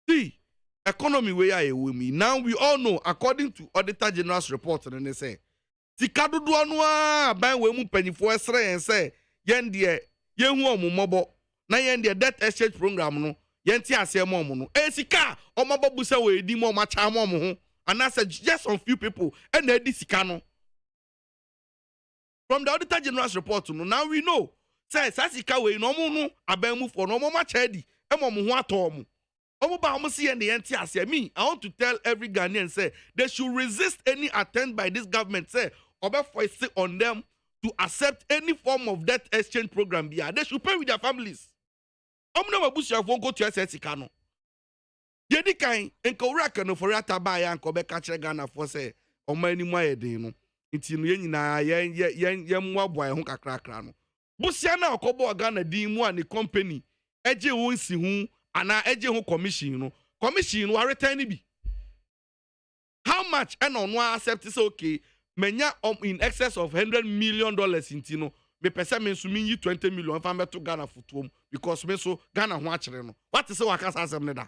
see economy we ya ewemi now we all know according to Auditor General's report and they say sika dodoɔ no a ban we mu panyifo esre yen sɛ yen de yen hu omomobo na yen de debt exchange program no yen ti ase mo no sika omobo bu sɛ we edi mo ma cha mo ho and I said just some few people and they di sika no from the Auditor General's report no now we know say sika we no mo no aban mu for no mo ma cha di e mo ho ato mo me, I want to tell every Ghanaian say they should resist any attempt by this government say foist on them to accept any form of debt exchange program. They should pay with their families. Omna mabusia won't go to SSC. Yedi kain enko raka no for ataba ya enko be ka kire Ghana for say o mani mu ayedin no nti no nyina yen mmoaboa ho kakrakra no busia na okobo Ghana din mu a ne company eje won si hu ana eje hu commission no return bi how much and on one accept is okay menya in excess of $100 million inti no me pese me so me 20 million fa meto Ghana futuom because me so Ghana ho akere no what is waka asem ne da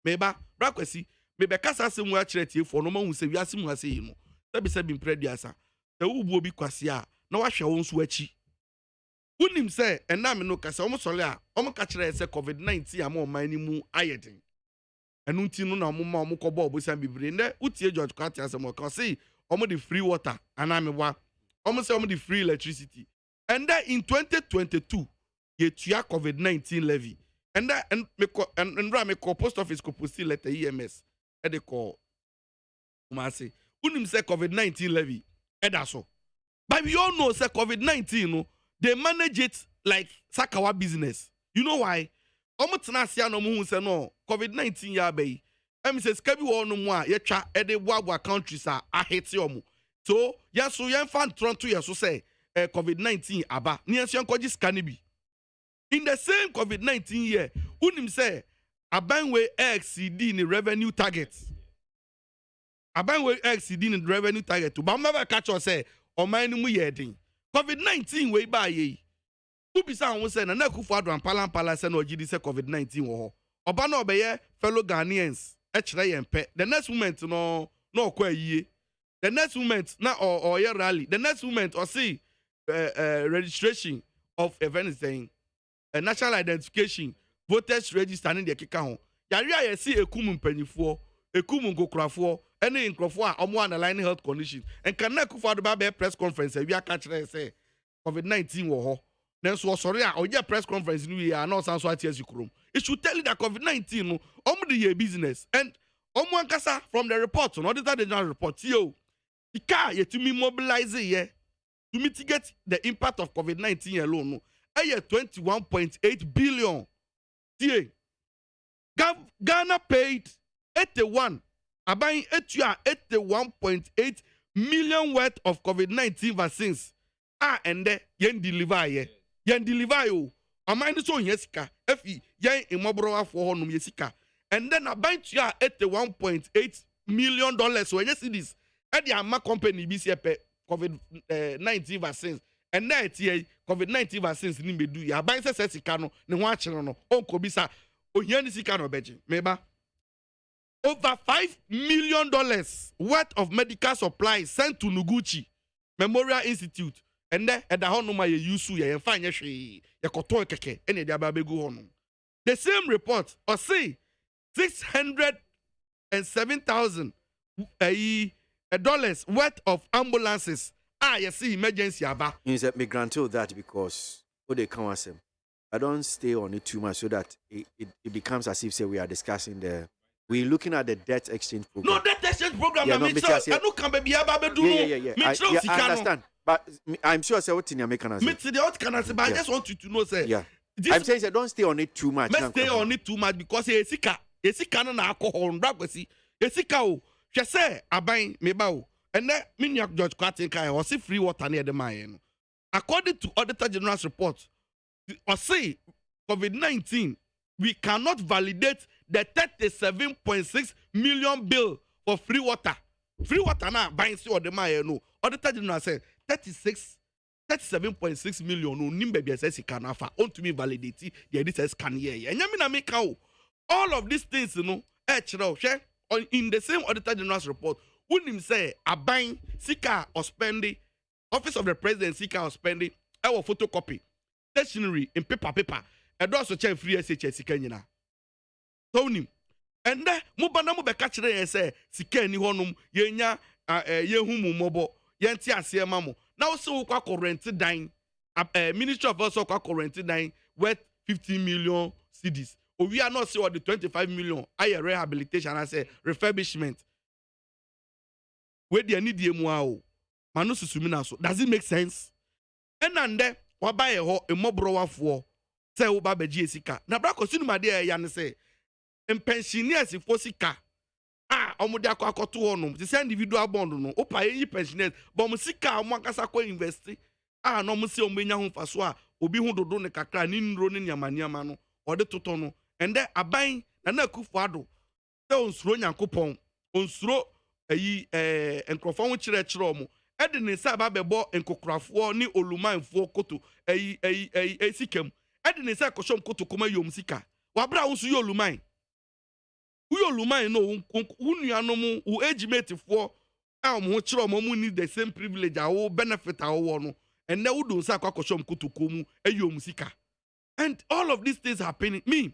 meba brakwasi me be kasa asem wa akere tie for no ma hu se wi asem ase yi no sebi mprediasa da wubu obi kwase a na wa hwe won so achi unim se ena me no kasa omo sole a omo ka kere se covid-19 ama oman ni mu ayedin enu nti no na omo ma omo kọ ball bosan bibre ne utie George Kwate asem o ka say omo the free water ana me wa omo say omo the free electricity and then in 2022 ye tua covid-19 levy and then me ko post office ko post letter EMS e de ko uma say unim say covid-19 levy e da so but we all know say covid-19 no they manage it like sakawa business. You know why? Omo tena sia no mu say no covid-19 ya bay em say skabi wo no mu a ye twa e de boa countries a ahete omo so yaso yen fan tronto yeso say covid-19 aba ni enso enkoji scan bi in the same covid-19 year unim say abanwe exceed ni revenue target abanwe exceed ni revenue target to ba never catch us say oman ni mu ye din covid-19 we ba ye ubisa won say na Akufo Addo ampala say na ogidi say covid-19 wo ho oba na obeye fellow Ghanaians e kire yen pe the next moment no okwa yie the next moment na or ye rally the next moment or see registration of events saying national identification voters register in the kika ho yare a yesi ekum mpanyifo ekum ngokrafo ene nkrofo a omo analyzing health conditions and can Akufo Addo ba press conference wi aka kire say covid-19 wo ho nenso sorry a oje press conference ni ya na osan so atias ikrom it should tell you that covid-19 no omo dey business and omo ankasa from the report no auditor general report yo ika yetumi mobilize ye to mitigate the impact of covid-19 alone no eye 21.8 billion tie Ghana paid 81 aban etua 81.8 million worth of covid-19 vaccines and yen deliver yo amani so yesika efi yen imobro afo honum yesika and then aban tua 81.8 million dollars so yes this e dey ama company bi se pe covid-19 vaccines and then tie covid-19 vaccines ni medu ya aban se sika no ne ho akere no onko bi sa ohia ni sika no beje meba over $5 million worth of medical supplies sent to Noguchi Memorial Institute and then at the honoma ye yusu ye fine ye koto keke ene de ababegu honum. The same report or say $607,000 dollars worth of ambulances you see emergency aba. Means that me grant you that because what they come as I don't stay on it too much so that it becomes as if say we are discussing we're looking at the debt exchange program. No debt exchange program. Yeah, I understand. But I'm sure say what in your mechanism. But I just want you to know, say. Yeah. I'm saying say don't stay on it too much. Stay on it too much because esika na alcohol ndagwesi. Esika o. She say aban meba o. And then Miniak George Kwate kai was free water near the mine. According to Auditor General's report, or say COVID-19, we cannot validate the 37.6 million bill for free water. Free water now buying see or the mine no. Auditor General said 37.6 million no nimbe be say can afa on to me validate the this scan here. And yami na make all of these things you know in the same Auditor General's report unim say aban sika or spending office of the president sika or spending our photocopy stationery in paper and also check free SHS sika nyina so unim and then mubana mu be ka kire say sika ni honum yenya yehumu mobo yenti asema mo now so kwa current dine ministry of also kwa current dine worth 15 million cedis we are not see what the 25 million aye rehabilitation and say refurbishment where they need the mo manu susumina so does it make sense and then wa buy ho emobro wafo say wo ba beji esika na bra kosinu ma de ya ne say pensioners for sika omo de akọ to honum the same individual bond no opa yi pensioners but mo sika omo akasa ko invest no mo se omo nya ho faso a obi hu dodo ne kakra ni nro ne nyama no ode toto no ende aban na akufo ado se onsuro nyankopon onsuro ayi enkrofo ho kire omo ede ne sa ba bebo enkokrafo ni olumanfo koto ayi sikam ede ne sa koshom koto koma yom sika wabra wo su yoluman uyoluman no unuanom u age for ho kire omo mu need the same privilege awo benefit awo no and now do sa kwakoshom koto komu ayom sika and all of these things happening me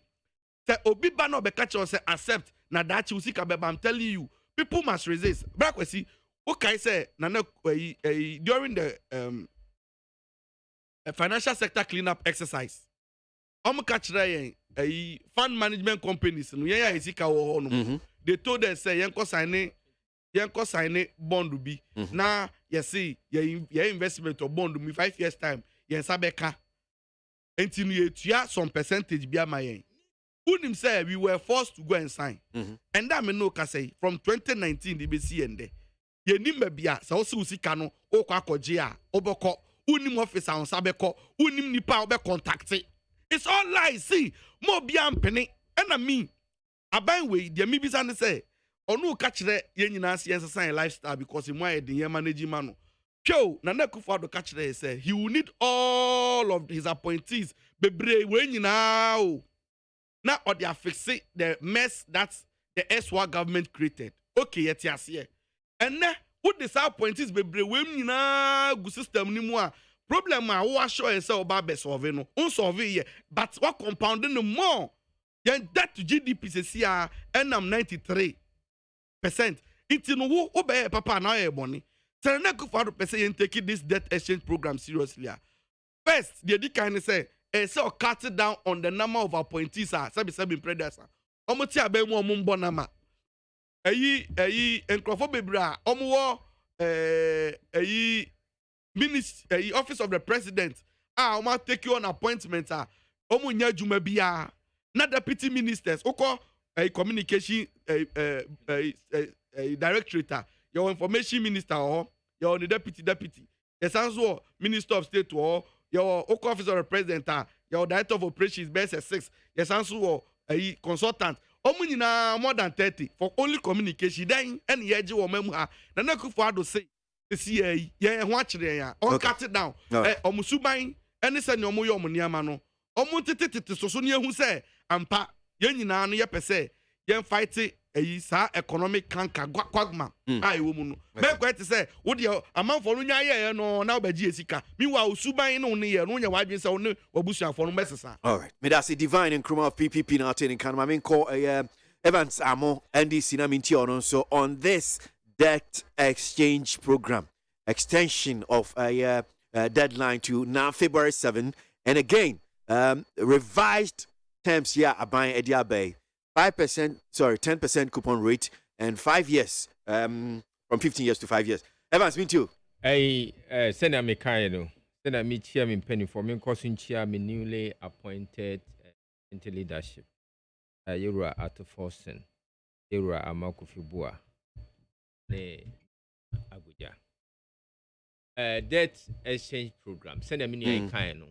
say obi ba no be catch us accept na that usika beba I'm telling you people must resist brakwesi okay say na during the financial sector cleanup exercise catch yen fund management companies no yen isika wo ho no they told us say yen ko sign bond bi na say your investment or bond me 5 years time yen sabeka until you etua some percentage bi ama yen unim say we were forced to go and sign and that me no ka say from 2019 the BC ende yenim bia say wo se usika no o kwa akogye a obeko unim officer on sabeko unim nipa obe contact it's all lies see mo bia mpene na me aban we de me bisa ne say onu ka kire ye nyina se sign lifestyle because him why the manage man no Cho na Akufo Addo ka kire say he will need all of his appointees bebre we nyina o na or they fix the mess that the SWA government created. Okay, yet yes here. And now, what the appointees be women na good system ni mu a problem a wo assure yourself about be solve no. On solve here, but what compounding no more. Yen debt to GDP se sia enam 93%. Iti no wo be papa na e money. Tell na Akufo Addo person yen take this debt exchange program seriously. First, the kind say so cut down on the number of appointees sabi predecessor omo ti abe mu omo mbo nama enkrofo bebra omo wo ministry office of the president omo take you on appointment omo nya juma bia na deputy ministers oko communication directorate your information minister or your deputy yes also minister of state or your office of the president, your director of operations, best at 6, yes, answer a consultant. Omuna more than 30 for only communication. Then any edge or memoir. Nana Akufo Addo say, see, watch there, or cut it down. Omusubain, any send your moyo muniamano. Omuntiti so soon who say, Ampa, Yenina, no yapese, yen fight it. Sa economic canker quagma ai woman be quite say wo de amount for nya ye no na obaji esika meanwhile usuban no ne ye no nya wadwen say no wabusuan for no mesesa. All right, me that's a divine and Nkrumah of PPP now in Canada. I mean call Evans Amo NDC na minti on so on this debt exchange program extension of a deadline to now February 7 and again revised terms here aban ediabe 10% coupon rate and 5 years from 15 years to 5 years. Evans, me too. Send me kind send me chairman penny for me cousin chairman newly appointed into leadership. Yura at Forsen, Yura Amakufibua, ne Abuja. Debt exchange program. Send me kind.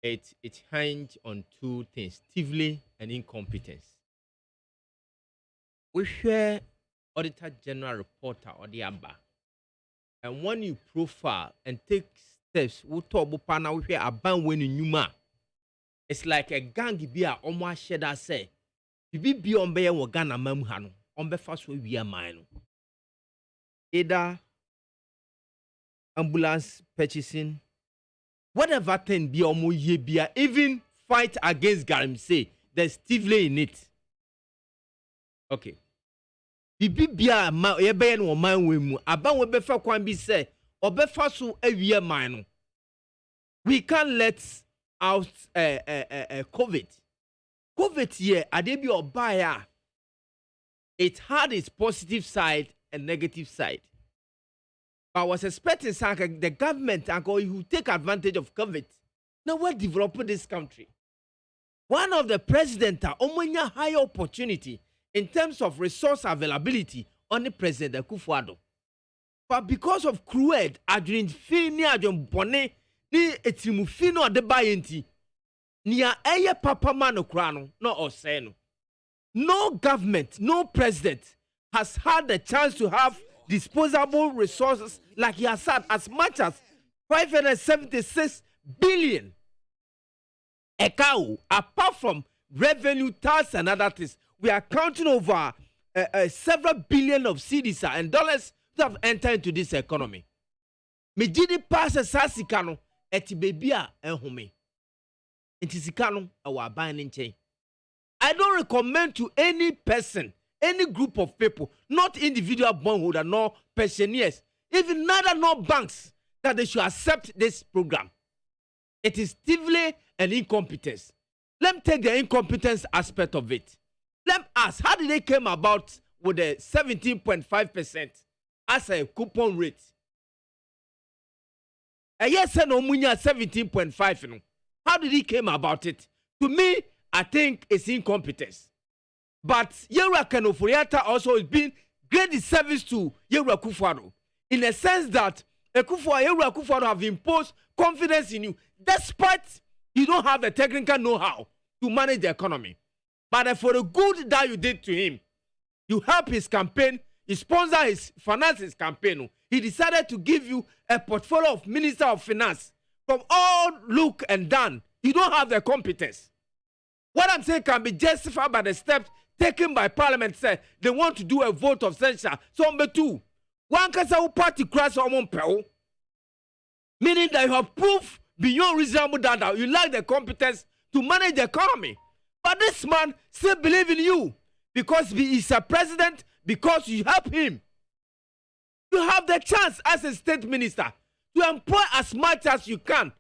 It hangs on two things: thievery and incompetence. We share Auditor General Reporter or the ABA. And when you profile and take steps, we talk about we share ABA when you ma. It's like a gang be a almost shed that say. If you be on be a Ghana memhano, on be fast we are mine. Either ambulance purchasing, whatever thing be almost ye be even fight against Garim say there's thievery in it. Okay. Bibi bia ma yebe no man we mu aban we befa kwan bi say obefa so awie man no we can't let out covid here ade bi obaya it had its positive side and negative side, but I was expecting the government who take advantage of covid. Now we're developing this country. One of the president omanya high opportunity in terms of resource availability on the President Akufo-Addo. But because of cruel, adwin fi ni adwin bone ni etimu fi no de bayenti, nia eye papa man okra no ose no. No government, no president has had the chance to have disposable resources like he has had as much as 576 billion. Ekau, apart from revenue, tax, and other things, we are counting over several billion of cedis and dollars that have entered into this economy. Me GDP passes sasikano eti bebia enhome. Enti sikano awa buying chain. I don't recommend to any person, any group of people, not individual bondholder, nor pensioners, even neither nor banks, that they should accept this program. It is thievery and incompetence. Let me take the incompetence aspect of it. Let me ask, how did they came about with the 17.5% as a coupon rate? A yes and no 17.5. How did he came about it? To me, I think it's incompetence. But Yewura Kenoforiata also has been great service to Yewura Akufo-Addo in a sense that Yewura Akufo-Addo have imposed confidence in you, despite you don't have the technical know-how to manage the economy. But for the good that you did to him, you help his campaign, you sponsor his finance his campaign. He decided to give you a portfolio of Minister of Finance. From all look and done, you don't have the competence. What I'm saying can be justified by the steps taken by Parliament. Say they want to do a vote of censure. So number two, one kasa party crash on peo, meaning that you have proof beyond reasonable doubt you lack the competence to manage the economy. But this man still believes in you because he is a president, because you help him. You have the chance as a state minister to employ as much as you can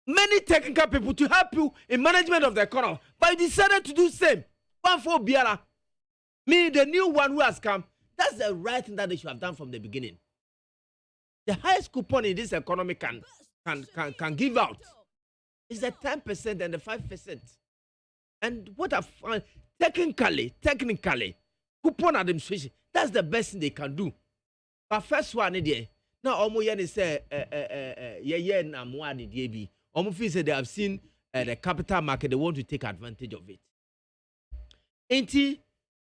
many technical people to help you in management of the economy, but you decided to do the same. One for Biara. Me, the new one who has come, that's the right thing that they should have done from the beginning. The highest coupon in this economy can give out is the 10% and the 5%. And what I find, technically, coupon administration, that's the best thing they can do. But first one, now almost say, na mwadi DB. Almost say they have seen the capital market, they want to take advantage of it. Ain't the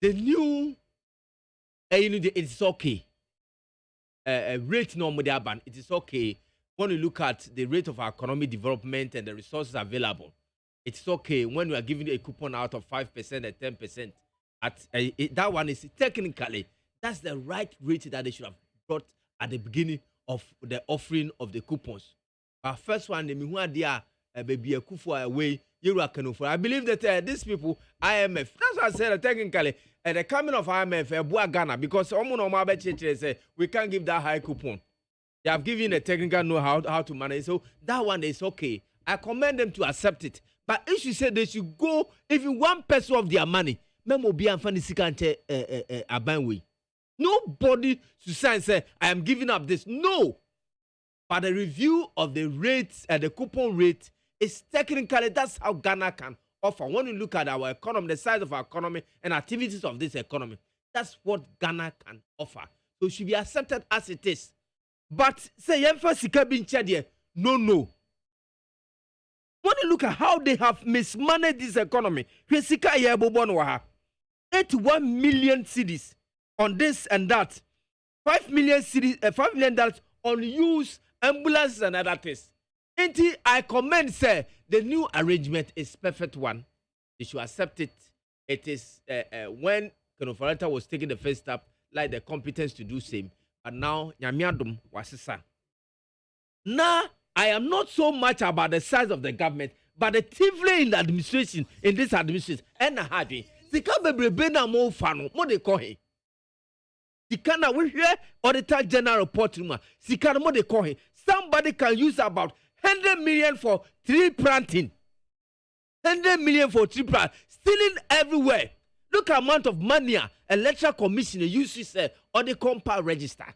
new, it's okay. Rate no more ban. It is okay when you look at the rate of our economic development and the resources available. It's okay when we are giving a coupon out of 5% and 10%. That one is technically, that's the right rate that they should have brought at the beginning of the offering of the coupons. Our first one, the Mihuadia, baby, Akufo away, Yewura Kenoforiata. I believe that these people, IMF, that's what I said technically, the coming of IMF, ABOAGYE Ghana, because say we can't give that high coupon. They have given a technical know-how how to manage. So that one is okay. I commend them to accept it. But if you say they should go even 1% of their money, nobody to say and say, I am giving up this. No. But the review of the rates and the coupon rate is technically, that's how Ghana can offer. When you look at our economy, the size of our economy and activities of this economy, that's what Ghana can offer. So it should be accepted as it is. But say, no. When you look at how they have mismanaged this economy, 81 million cedis on this and that, 5 million cedis, $5 million on used ambulances and other things. I commend, say, the new arrangement is perfect one. They should accept it. It is when Kenoforiata was taking the first step, like the competence to do same. But now, Nyamiadum wasisa. Now, I am not so much about the size of the government, but the thievery in the administration, in this administration, and happy. The government more fun, what they call him. The kind of we hear Auditor General report room. The kind of what they call him. Somebody can use about 100 million for tree planting. 100 million for tree planting. Stealing everywhere. Look at amount of money electoral commissioner used to say or the compound register.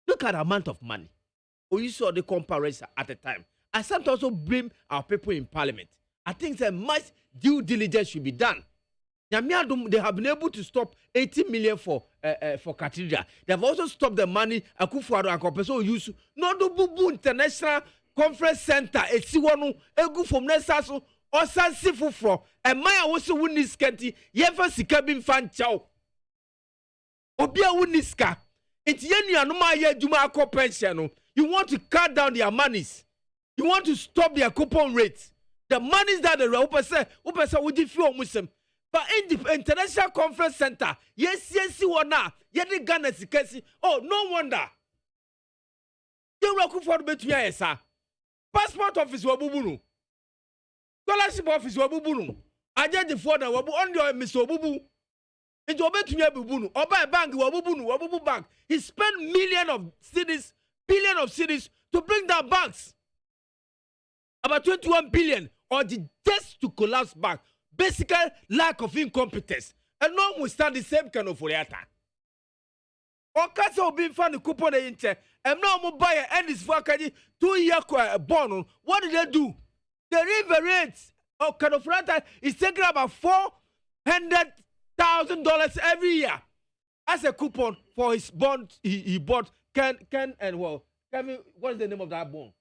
Look at the amount of money. Or you saw the compound register at the time. I sometimes also blame our people in parliament. I think that much due diligence should be done. Nyamiadum, they have been able to stop 80 million for cathedral. They have also stopped the money Akufo-Addo and Kopeso use. No do bubu International Conference Center. Esiwanu egu from Nesaso osan sifufro. And Maya also win kenti. Yefa sika bin fan chow. Obia wuniska. It's yeni anuma ye juma ako pension. You want to cut down their monies. You want to stop their coupon rates. The monies that the upesa would give you muslim. But in the International Conference Center, yes, wana, yedi Ghana sikesi. Oh, no wonder. You work for between sir. Passport office wabubunu. Scholarship office wabubunu. Agent for the wabu on your Mr. Bubu. Into between bubunu. Oba bank wabubu bank. He spent millions of cities, billions of cities to bring down banks. About 21 billion or the just to collapse bank. Basically, lack of incompetence. And no one will stand the same kind of oriata. Or cats will be found the coupon in check. And no one buy and this for 2-year bond. What did they do? The river rates of Canofrata is taking about $400,000 every year as a coupon for his bond he bought. Kevin, what is the name of that bond?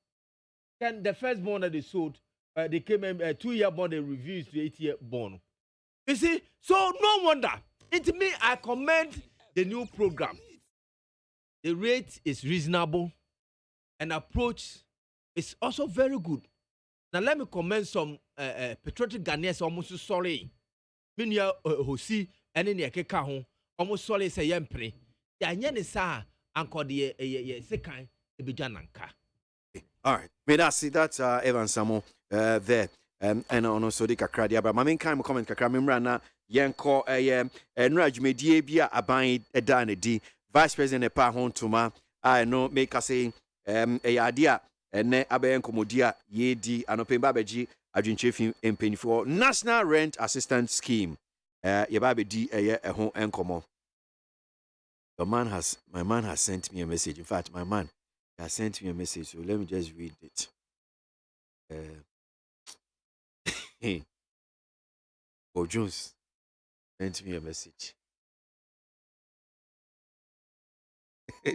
The first bond that they sold. They came in a 2-year bond, they revised to 8-year bond. You see, so no wonder. It me, I commend the new program. The rate is reasonable and approach is also very good. Now let me commend some patriotic Ghanaians almost sorry. When you hosi and in your keka almost sorry say yempre. Ya nyane sa anko de second ebijananka. All right. May I see that Evan Samo there. And also the kakra but my main kind of comment kakra membrana yanko nraj medie bia aban edan edi vice president epa hontuma I know make us say idea ene abayen komodia yedi anope babeji adwinchefi empenifo national rent assistance scheme ye babedi ehon enkomo. My man has sent me a message. In fact, my man has sent me a message, so let me just read it. Jones sent me a message.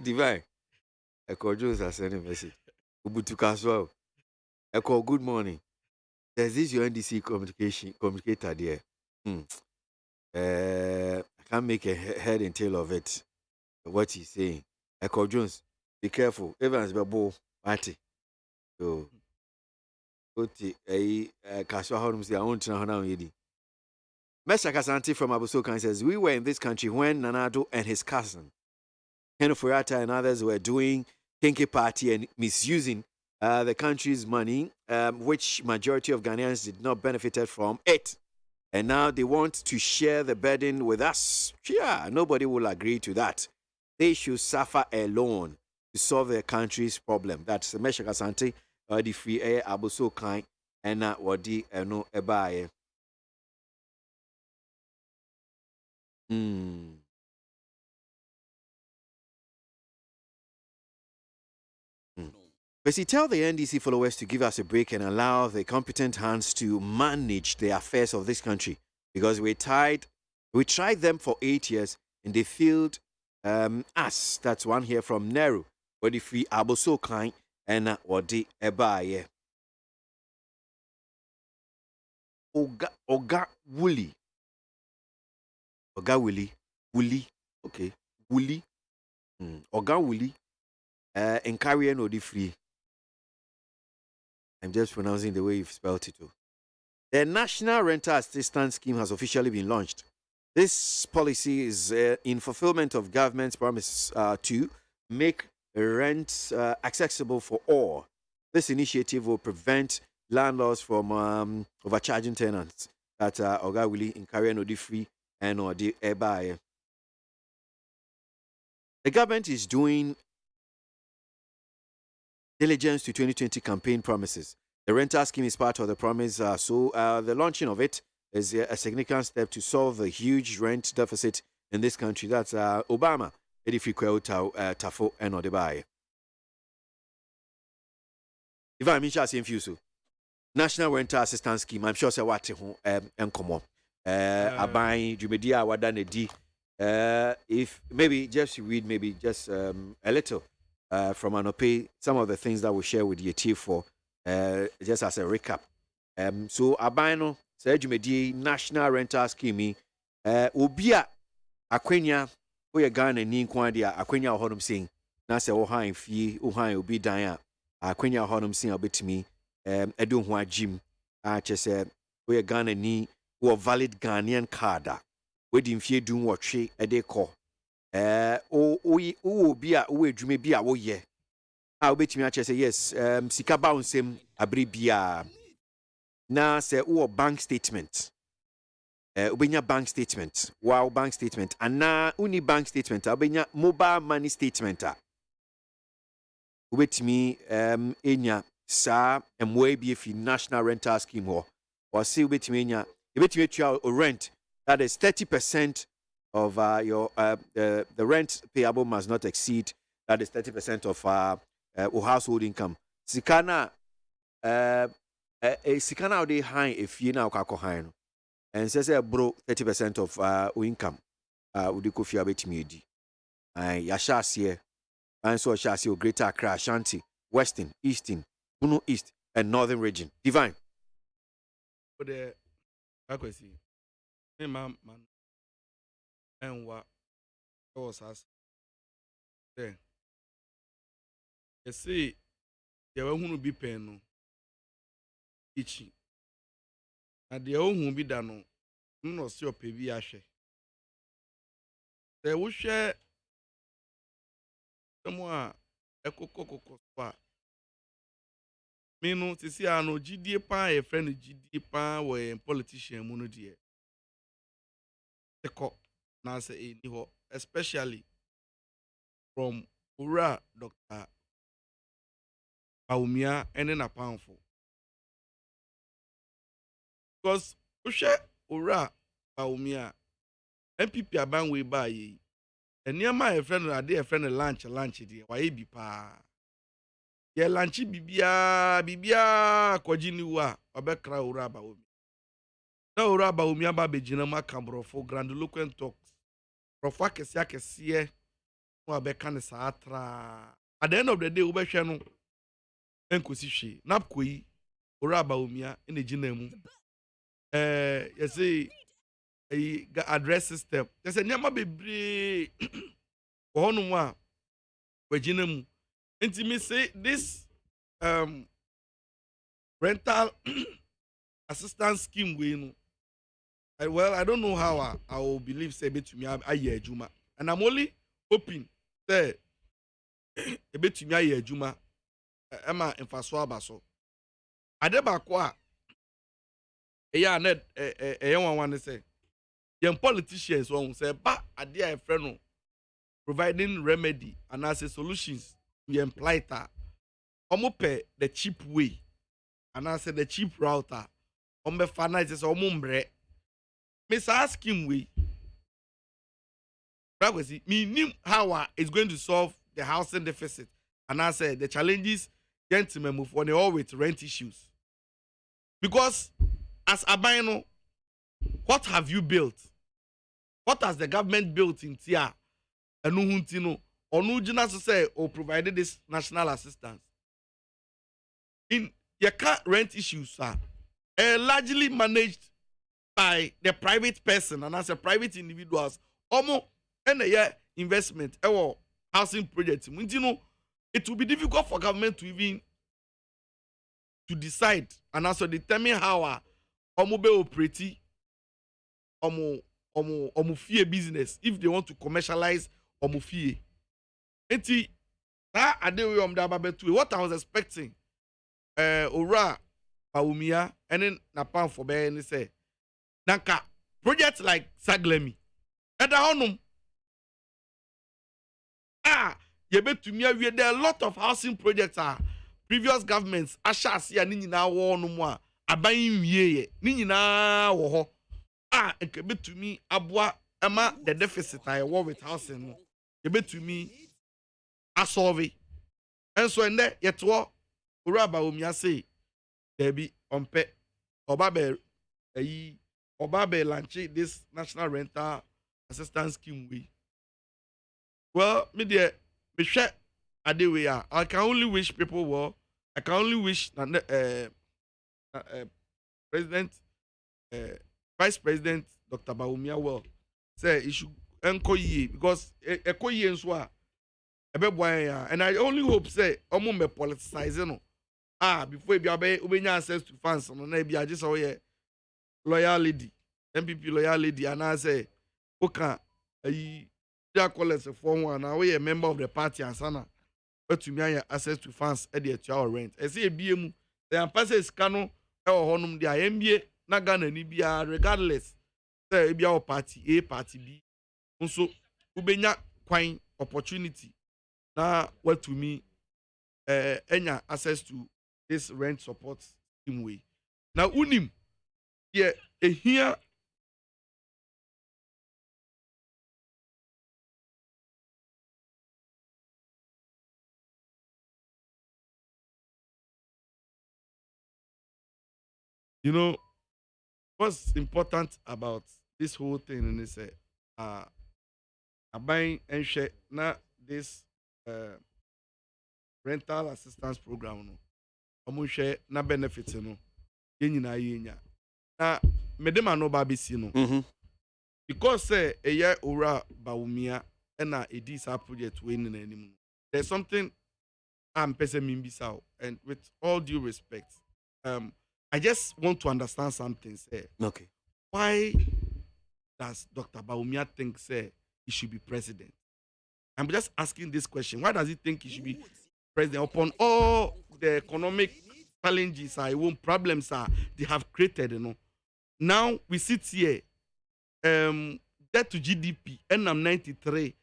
Divine. Jones has sent a message. Ubutu Kaswao. Good morning. There's this your NDC communicator there. I can't make a head and tail of it. What he's saying. Jones, be careful. Evans Babo party. So Kaswa Holmes, I won't know how Mesha Kasanti from Abusokan says, we were in this country when Nanado and his cousin, Heno Furata and others were doing Kenke party and misusing the country's money, which majority of Ghanaians did not benefit from it. And now they want to share the burden with us. Yeah, nobody will agree to that. They should suffer alone to solve their country's problem. That's Mesha Kasanti. The free air abuso kind and not what the no ebaye. But see, tell the NDC followers to give us a break and allow the competent hands to manage the affairs of this country, because we tried them for 8 years and they failed us. That's one here from Nehru. What the free abuso kind. And what the ebaye. Oga Wooly. Wooly. Okay. Wooly. Oga Wooly. And carrying no the free. I'm just pronouncing the way you've spelled it too. The National Rental Assistance Scheme has officially been launched. This policy is in fulfillment of government's promise to make rents accessible for all. This initiative will prevent landlords from overcharging tenants that Oga Willie in Korea no free and or the ebaye. The government is doing diligence to 2020 campaign promises. The rental scheme is part of the promise, so the launching of it is a significant step to solve the huge rent deficit in this country. That's Obama. If Tafo and Odebaye. If I'm in National Rental Assistance Scheme, I'm sure say what and come on. aban dwumadi a wada na di. If maybe just read maybe just a little from Anope, some of the things that we share with the chief for just as a recap. So abano say dwumadi national rental scheme obi a akwanya we Ghana ni nkwa dia akwanya honum sin na se wo han fie wo han obi dan a akwanya honum sin obetimi edo ho agim a chese we Ghana ni wo valid Ghanaian card a wedi mfie dun wotwe ede ko o bi a wo edwuma bi a wo ye a obetimi a chese yes sika bouncem abri bia na se wo bank statement ubenya bank statement wow bank statement ana uni bank statement ubenya mobile money statement ubetimi enya sa emwe bi fi national rental scheme ho or say ubetimi enya ubetimi tua rent that is 30% of your the rent payable must not exceed that is 30% of household income sikana sikana dey high if you na akọ high no and says bro 30% of income would you coffee abet me di yashasiye and so shasi Greater Accra, Ashanti, Western, Eastern, Bunu East and Northern region. Divine. For the KWASI, man and what was us there. You see, you won't be paying itchy. And the own who be done no see your PV ashe. They will share someone a cocoa spa. Mino to see no GD pa a friend GD pa where politician mono dear. The cock now say especially from Ura Dr. Aumia and then a poundful. Because Ushe Ura Baumia MPP aban we buy ye. And near my friend are dear friend lunch dear. Why be pa? Ye lunchy bibia kojiniwa obekra Ura Baumi. No Ura Baumia babejinama cambro for grandiloquent talks. Profake siake sie no abekan saatra. At the end of the day, Ubeshano Enkusishi, Napkui, Ura Baumia in the Jinemu. You see, a address system. There's a nyama be one Virginum. Intimacy, this rental assistance scheme we well, I don't know how I will believe say to me a year Juma. And I'm only hoping say a bit to me a year Juma. Emma in Faswa Baso. Adeba kwa yeah, net a young one say, young politicians won't say, but a dear friend providing remedy and as a solutions to imply that omope the cheap way and I say the cheap router ombe finances omumbre. Miss ask him we me how is going to solve the housing deficit and I say the challenges gentlemen move on the always rent issues because as Abino, what have you built? What has the government built in Tia? And no Onujina say or provided this national assistance. In your car rent issues are largely managed by the private person and as a private individuals. Almost any year investment or housing project. It will be difficult for government to even to decide and also determine how omo be operate omo fee business if they want to commercialize omo fee. Enti that adewe da babetu what I was expecting Ora Baumia and then na pan for be ni say nanka project like Saglemi eda honum yebetumi awie there are a lot of housing projects previous governments ashasi ani nyina wo no mu aban wieye ni nyina wo ho nke betumi aboa ama the deficit I war with housing no yebetumi asolve enso ende yeto Ura Baumia say there be ompe oba be ayi Obabe launch this national rental assistance scheme we. Well, me dear, me share adewe I can only wish people well. I can only wish President, Vice President Dr. Bawumia well. Say he should enko ye because eko ye nso a and I only hope say omo me politicize no. Before you have access to funds, no be just a loyal lady, MPP loyal lady, and I say, okay, you call us a form one, now we a member of the party and sana, but to me, access to funds at the hour rent. I say, BM, the ambassadors cano, or honum, the MBA, Nagana, Nibia, regardless, say, be our party A, party B. Also, Ubenya quine opportunity. Now, what to me, any access to this rent support scheme way. Now unim here you know what's important about this whole thing is buying and share now this rental assistance program no omunhwe na benefit no yenyina yenya na medema no ba besi no because say eye ora Bawumia na edi sa project we ni anim. There's something I'm pessiming bisa, and with all due respect I just want to understand something say. Okay. Why does Dr. Bawumia think say he should be president? I'm just asking this question. Why does he think he should be president upon all the economic challenges problems they have created, you know? Now we sit here, debt to GDP, and I'm 93%,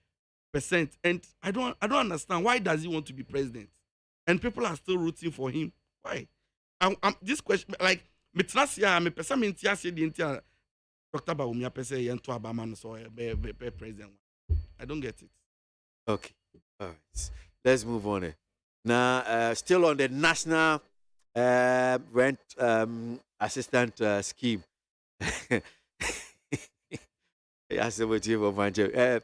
and I don't understand why does he want to be president, and people are still rooting for him. Why? This question, like, me person Dr. Bawumia pese yento abaman so be president. I don't get it. Okay, all right. Let's move on. Now, still on the national rent assistant scheme. I said what you want to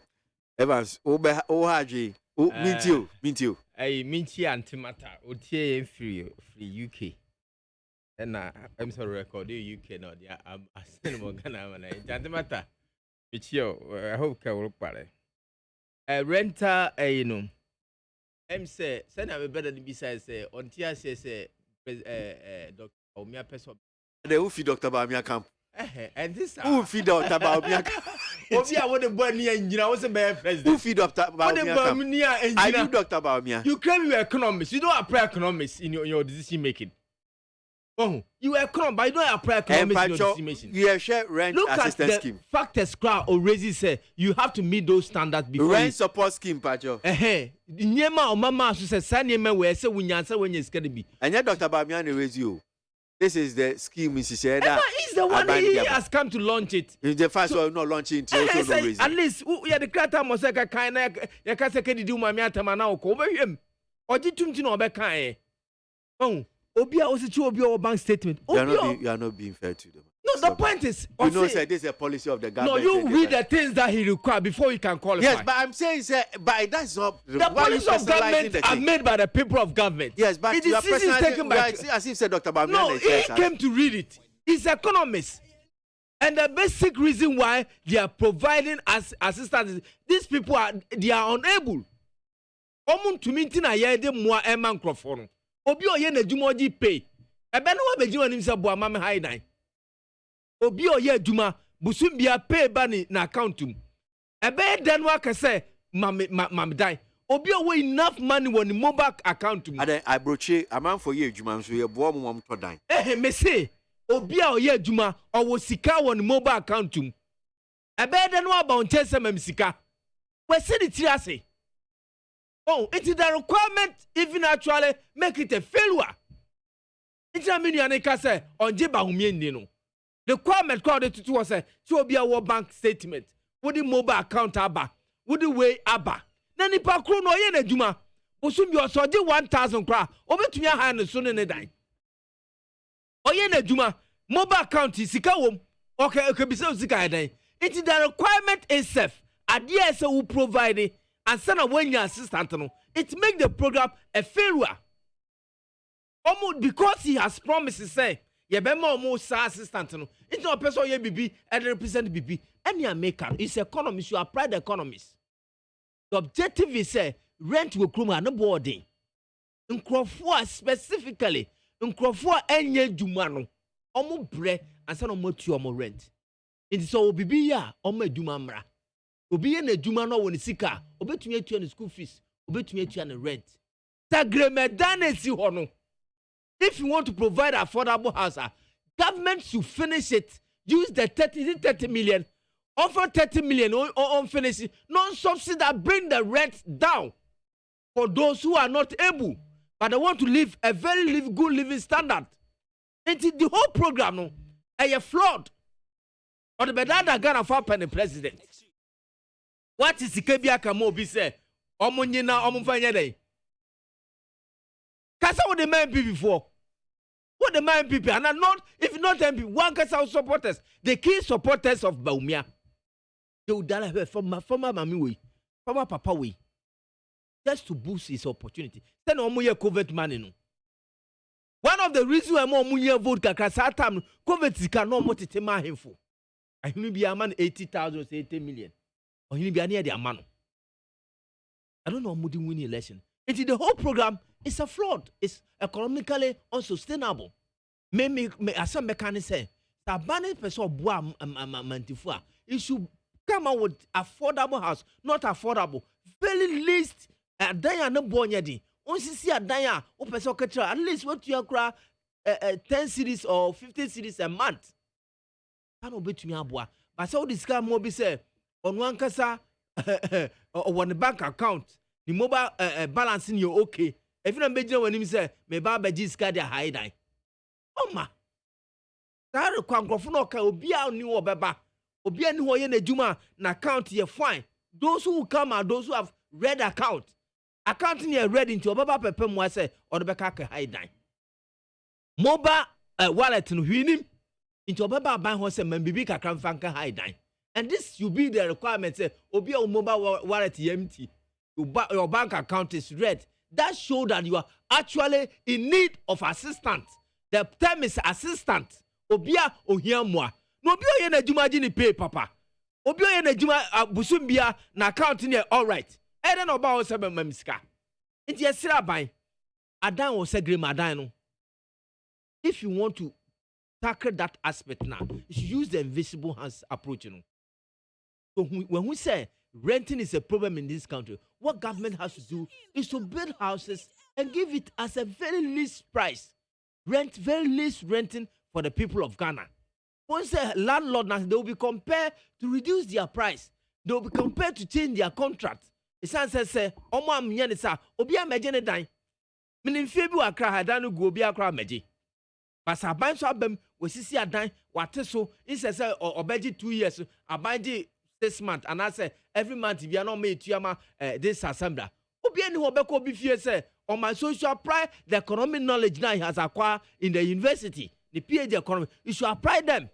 Evans, Ohaji, Mintio. Hey, Minti Antimata, Otie free UK. And I'm sorry, record UK no, I'm a cinema Ghana. Antimata, Michio, I hope I will pare. Renter, you know. Say, send a better than besides say, on Tia say, Dr. Bawumia person. The Ufi Dr. Bawumia camp. And this Ufi Dr. Bawumia camp. Obia, what the boy near engineer was a bear president. Ufi Dr. Bawumia camp. I do Dr. Bawumia. You claim you're economist. You don't apply economics in your decision making. Oh, you are economist, but you don't apply economics in your decision making. You share rent assistance scheme. Look at the factors crowd already say you have to meet those standards before rent support scheme, Pacho. Niema or mama so say Sanyema we say when you answer when it's gonna be. And yet Dr. Bawumia raise you. This is the scheme, Mrs. Sheda. He's the one he has come to launch it. It's the first one not launching it. At least yeah, the creator must say kind of you can say do my miatama now over him. Or did you know about kind? Oh. Obia also to Obia bank statement. You are not being fair to them. No, the point is, you know, say this is a policy of the government. No, you read the things that he requires before you can qualify. Yes, but I'm saying, but that's not the policy of government are made by the people of government. Yes, but the decision is taken by. As if said Dr. Bawumia. No, he came to read it. He's economist, and the basic reason why they are providing assistance, these people are unable. Omun to minti na yede mua ema microphone. Obi oye na dwuma oji pay. Ebe no wa beji wanim se bo amame high nine. Obi oye dwuma busum bia pay ba ni na account um. Ebe den wa ka say mam die. Obi owe enough money on the mobile account um. Ade I broche amam for ye dwuma so ye bo mo to dan. Me say obi oye dwuma owo sika on mobile account um. Ebe den wa ba on chese mam sika. We see the triase. Oh, it is the requirement even actually make it a failure. It's a million I say on Bawumia no. The requirement called to was a to be a bank statement. Would the mobile account aba? Would the way aba? Nani pa kro no ye na djuma. Osum bi osoje 1000 kra. Obetumi aha no so ne dai. Oye na djuma. Mobile account sika wom. Okay, be so sika then. It is the requirement itself. Idea so who provide it and send a 1 year assistant. No, it make the program a failure. Almost because he has promised to say, "Ye be more assistant." No, it's not a person ye BB and represent BB. Any American, it's economist. You apply the economists. The objective is say rent will come and no boarding. Nkrofo specifically, nkrofo enye dwuma no. Omo bre and say no mo tu omo rent. It is so bibi ya omo adwuma mra. Obi ye na adwuma no woni sika, obetumi atu na school fees, obetumi atu na rent. Tagremedan si ho no. If you want to provide affordable house, government should finish it. Use the 30 million. Offer 30 million on finish it. Non-subsidy that bring the rent down for those who are not able, but they want to live a very good living standard. And the whole program no, a flawed. Or the better Ghana for the president. What is the Kebia Kamo be say? Omunyina omufanya day. Kasa what the man be before? What the man people and not if not MP, one Kasa supporters, the key supporters of Baumia. They would die from former mommy way, former papa way. Just to boost his opportunity. Send omuye COVID money no. One of the reasons why omuye vote kakasa time COVID cannot motitema him for. I will be a man 80,000 80 million. Or he'll be near the man. I don't know who didn't win the election. The whole program is a fraud. It's economically unsustainable. Me as some mechanics say, Sabani person boa mantifua. It should come out with affordable house, not affordable. Very least daya no bonyadi. Once see a daya, o person ketra at least what you cry 10 cities or 15 cities a month. Can obey to me aboa. But so this guy more be say on one kasa on the bank account. The mobile balance in you okay. If you don't be when him say, me baba jis card ya high die. Oh ma. That require no ka obia ni wo beba. Obia ni ho ye na juma na account ye fine. Those who come are those who have red account. Account ni red into obaba pepe mo say or the beka ka high die. Mobile wallet no hwinim into obaba ban ho say man bibi kakra mfanka high die. And this should be the requirement say obia mobile wallet empty. Your bank account is red. That shows that you are actually in need of assistance. The term is assistant. Obia ohiamwa. No obia ye na juma ni pay papa. Obia ye na juma busumbia na account ni all right. E den oba o sebe mamiska. Nti yesira ban. Adan o segre madan no. If you want to tackle that aspect now, you should use the invisible hands approach. So when we say renting is a problem in this country, what government has to do is to build houses and give it as a very least price. Very least renting for the people of Ghana. Once a landlord, they will be compared to reduce their price. They will be compared to change their contract. The son says, Omo amyanisa, Obia Majene dine. Meaning Fabu Akra Hadanu Gobia Kra Meji. But Saban Swabem was see a dine, what so, it says, or Beji 2 years, Abadi 6 months, and I say, every month if you are not made to Yama this assembly. Obia ni Hobeko Bifie say, on my social pride, the economic knowledge now he has acquired in the university, the PhD economy, you should apply them.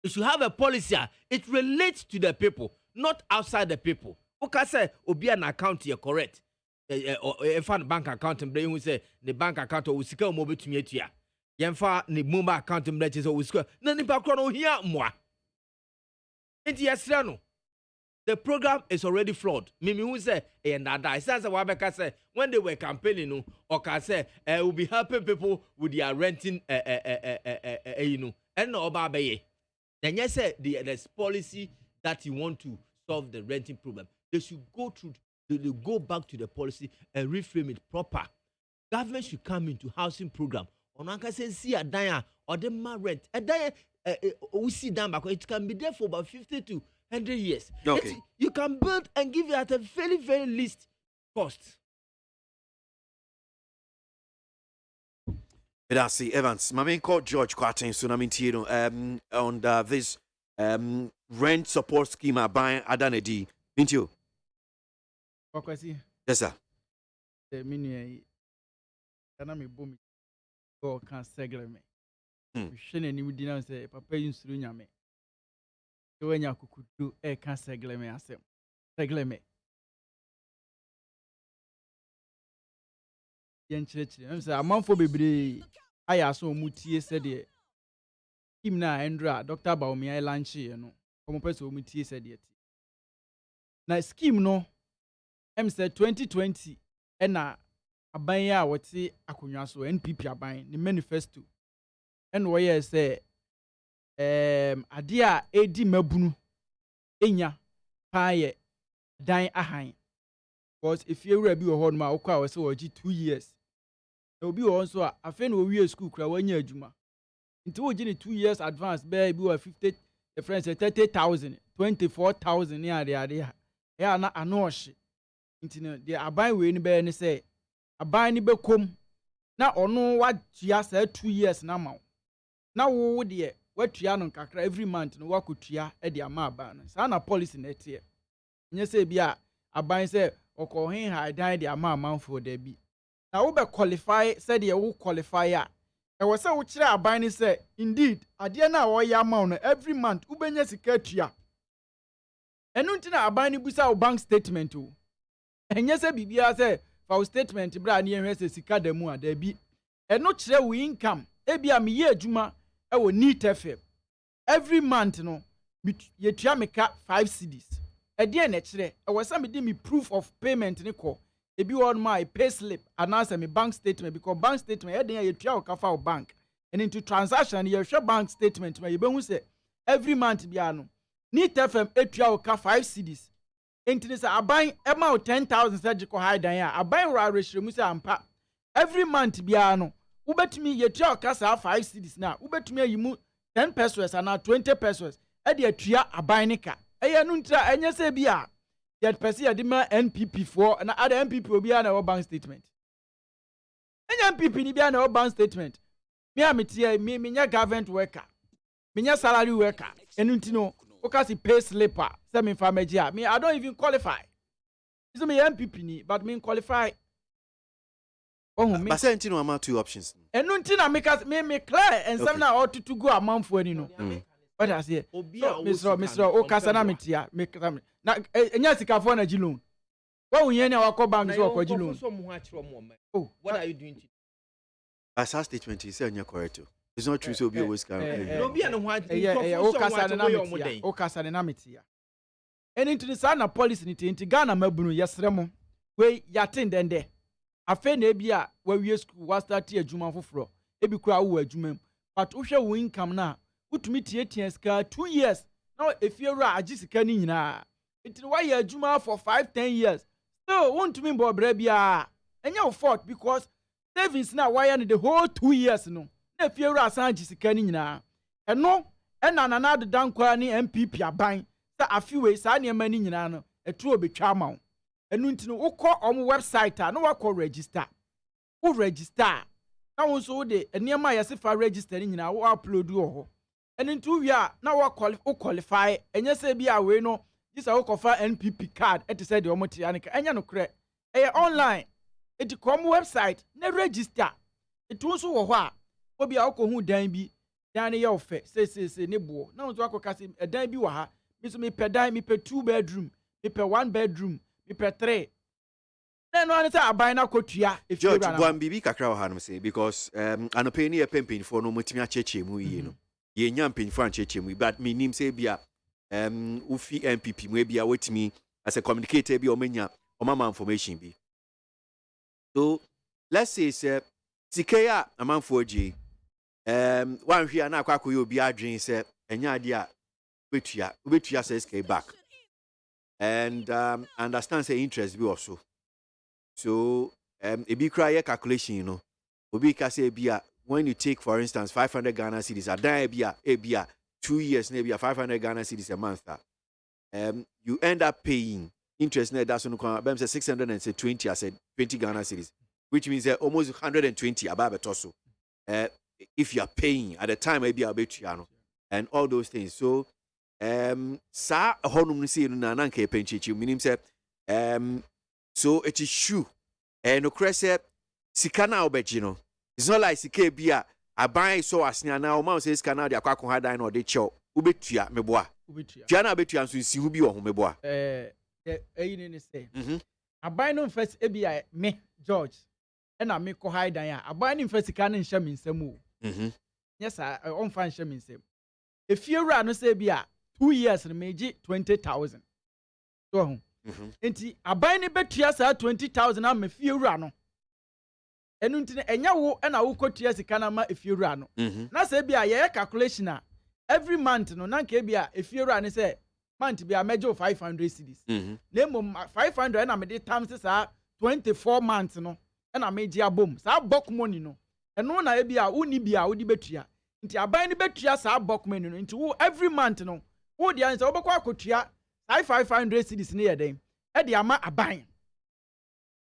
You should have a policy. It relates to the people, not outside the people. Okay, say, Obia an account here correct. If a bank account and who say the bank account or Usika mobile to me here. Yemfa ni Mumba account and bridges or Uska, none background here moi. Inti yesrano. The program is already flawed. Mimi who say, and that I says Wabeka say when they were campaigning, no, or can say, will be helping people with their renting, you know, and no baby. Then yes, there's policy that you want to solve the renting problem. They should go through, they go back to the policy and reframe it proper. Government should come into housing program. On one can say, see a dime or the rent. A dime, we see down back. It can be there for about 50 to 100 years. Okay. You can build and give it at a very, very least cost. That's Evans. My main called George Quatin Tsunami on this rent support scheme are buying Adanedi. Didn't you? KWASI. Yes, sir. The mini Kanami Boom. Go can segre me. hwɛ n'anim di na sɛ papa yi nsuro nyame sɛ wanya akokoduro ɛka sɛglɛmɛ asɛm sɛglɛmɛ yɛnkyerɛkyerɛ ɛm sɛ amanfoɔ bebree ayɛ aso ɔmo tie sɛdeɛ scheme na ɛndra Dr. Baumia lankyeeɛ no ɔmo pɛ sɛ ɔmo tie sɛdeɛ tie na scheme no ɛm sɛ 2020 ɛna aban a wɔte akonnwa so NPP aban ne manifesto ɛna wɔyɛ sɛ adeɛ a ɛdi mabunu ɛnya paa yɛ dan ahan because efiewura bi wɔ hɔ nom a wokɔ a wɔsɛ wɔgye 2 years na obi wɔ hɔ nso a afei na wɔwie school kora wɔanya adwuma nti wogye ne 2 years advance bɛɛ bi wɔ 50 the friends 30,000 24,000 ne adeade a ɛyɛ na ano ɔhye nti no deɛ aban wei no bɛyɛ ne sɛ aban no bɛkom na ɔno watua saa 2 years na ama wo na wo deɛ watua no kakra every month no wakɔtua de ama aban no saa na policy na ɛteɛ nyɛ sɛ bi a aban sɛ ɔkɔhen ha dan de ama amanfoɔ da bi na wobɛ qualify sɛdeɛ wo qualify a ɛwɔ sɛ wokyerɛ aban no sɛ indeed adeɛ no a wɔyɛ ama wo no every month wobɛnya sika tua ɛno nti na aban no busa wo bank statement o ɛnyɛ sɛ biribiara sɛ fa wo statement bra ne yɛhwɛ sɛ sika da mu a da bi ɛno kyerɛ wo income ebi a meyɛ adwuma ɛwɔ NEET FM every month no yɛtua meka 5 cedis ɛdeɛ na ɛkyerɛ ɛwɔ sɛ mede me proof of payment ne kɔ ebi wɔ my pay slip anaasɛ me bank statement because bank statement yɛden a yɛtua wo kafa wo bank and into transaction yɛhwɛ bank statement ma yɛbɛhu sɛ every month biara no NEET FM etua wo ka 5 cedis enti ne sɛ aban ɛma wo 10,000 sɛ gye kɔ ha dan a aban wɔ awerɛhyerɛmu sɛ ampa every month biara no wobɛtumi yɛtua wo ka saa 5 cedis na wobɛtumi ayi mu 10 pesos anaa 20 pesos ɛde atua aban ne ka ɛyɛ no ntira ɛnyɛ sɛ bi a yɛpɛ sɛ yɛde ma NPP foɔ na ada NPP obiara na ɛwɔ bank statement ɛnyɛ NPP ni biara na ɛwɔ bank statement me a meteɛ menyɛ government worker menyɛ salary worker ɛno nti no woka si pay slip a sɛ memfa magye a me I don't even qualify so me NPP ni but me qualify oh me but say ntino ama two options ɛno nti na me clear ensɛm na ɔtutu go amanfo ani no what I say Mr. o kasa na metia me na enya sikafo na gilon wo yen na wakɔ bank so wakɔ gilon oh what are you doing to as a statement is enya correct it's not true so be always can no be no o kasa na metia eni nti sa na policy ni tinti Ghana mabunu yesre mo we yatin dende afa na ebi a wawie school wa start adwuma foforo ebi kura wo adwuma but wohwɛ wo income na utumi tie sika 2 years na efiewura agi sika ni nyina enti why adwuma for 5-10 years so wontumi mbɔ bra bia ɛnyɛ wo fault because savings na why the whole 2 years no na efiewura asan agi sika ni nyina ɛno ɛna nana de dankwa ni MPP aban sa afiwe sa nneɛma ni nyina no ɛturo betwa ama wo ɛno nti no wokɔ ɔmo website a no wakɔ register wo register na wo nso wo de nneɛma a yɛse fa register ni nyina wo upload wɔ hɔ ɛno nti wo a na wo qualify ɛnyɛ sɛ bi a we no gisa wo kɔfa NPP card ɛte sɛ de ɔmo te anika ɛnyɛ no korɛ ɛyɛ online eti kɔ ɔmo website na register eti wo nso wɔ hɔ a obi a wokɔ hu dan bi dan ne yɛ wo fɛ se ne boɔ na wo nso akɔ kase dan bi wɔ ha mi so mepɛ dan mepɛ 2 bedroom mepɛ 1 bedroom mepɛ 3 na no ane sɛ aban na kotua George Buam bibi kakra wɔ ha no say because anɔpɛ ni yɛ pɛmpɛnfoɔ no motumi akyɛkyɛ mu yie no yɛnya mpɛnfoɔ ankyɛkyɛ mu but menim sɛ bia wofi MPP mu bia wotumi as a communicator bi ɔmanya ɔmama information bi so let's say sɛ sika a amanfoɔ gye wanhwe a na akɔ akɔyɛ obi adwen sɛ ɛnya ade a ubetua says sika back and understand say interest bi also so ebi kra ye calculation you know obi ka say bia when you take for instance 500 Ghana cedis a dan bia 2 years na bia 500 Ghana cedis a month you end up paying interest na that's no bem say 620 I said 20 Ghana cedis which means almost 120 above toso if you are paying at the time maybe abetua no and all those things so sa honum no say no na nka penchichi minim say so it is shoe no crese sika na obegi no it's not like sika bia aban so asnia na o ma say sika na de akwakọ ha dan na de chew ubetua meboa tua na betua nso nsi hu bi wo ho meboa eyi ne say aban no first ebia me George na me ko ha dan a aban no first sika no nhye me nsam o yes on fan nhye me nsam efiewura no say bia 2 years na meji 20,000 so ho enti aban ne betua saa 20,000 na me fiewura no enu ntine enya wo na wo kotua sika na ma efiewura no na say bia ye calculation a every month no na nke bia efiewura ne say month bia mejo 500 cedis na mom 500 na me de times saa 24 months no na meji abom saa bulk money no eno na e bia uni bia wo di betua nti aban ne betua saa bulk money no nti wo every month no wo dia nse wo bekwa akotua 500 cedis ne ye den e de ama aban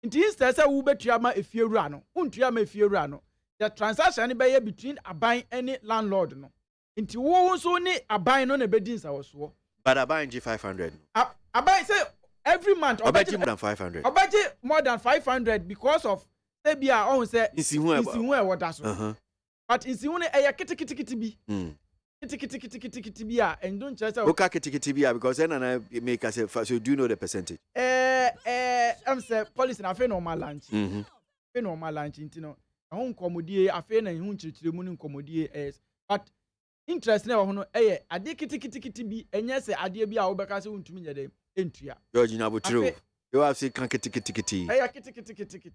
nti instead say wo betua ma efiewura no untua ma efiewura no the transaction be ye between aban and landlord no nti wo so ni aban no na be din sa wo so but aban g 500 aban say every month obaji more than 500 obaji more than 500 because of say bia on say insihu e water so but insihu ne e ya kitikiti bi kitikiti bi a endun chere say oka kitikiti bi because na make us so do you know the percentage am say policy na fe normal lunch fe normal lunch ntino ahun komodie afe na ehun chirchire mu ni komodie but interest na ho no eye ade kitikiti bi enye se ade bi a wo beka se untumi nyede entua George na botiro you have say kan kitikiti eye kitikiti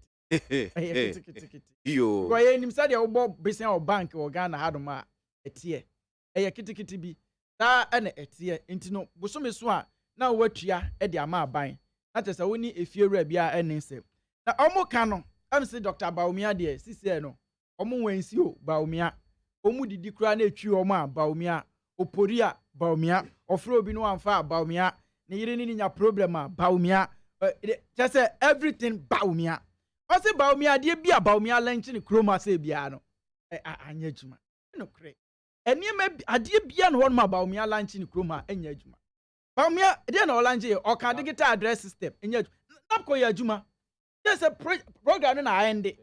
eye kitikiti yo go ye nim say de wo bo besen o bank wo Ghana hadom a etie eye kitikiti bi da na etie ntino bosome so a na watua e de ama aban na tese woni efiewura bia enese na omo ka no am say Dr. Baumia de sisi no omo wansi o Baumia omu didi kura na etwi omo a Baumia opori a Baumia ofro obi no amfa Baumia ne yire ni nya problem a Baumia just say everything Baumia o say Baumia de bia Baumia lunch ni kroma say bia no anya juma no kre eniema ade bia no won ma Baumia lunch ni kroma anya juma Baumia de na lunch e o ka digital address system anya napko ya juma there's a program na end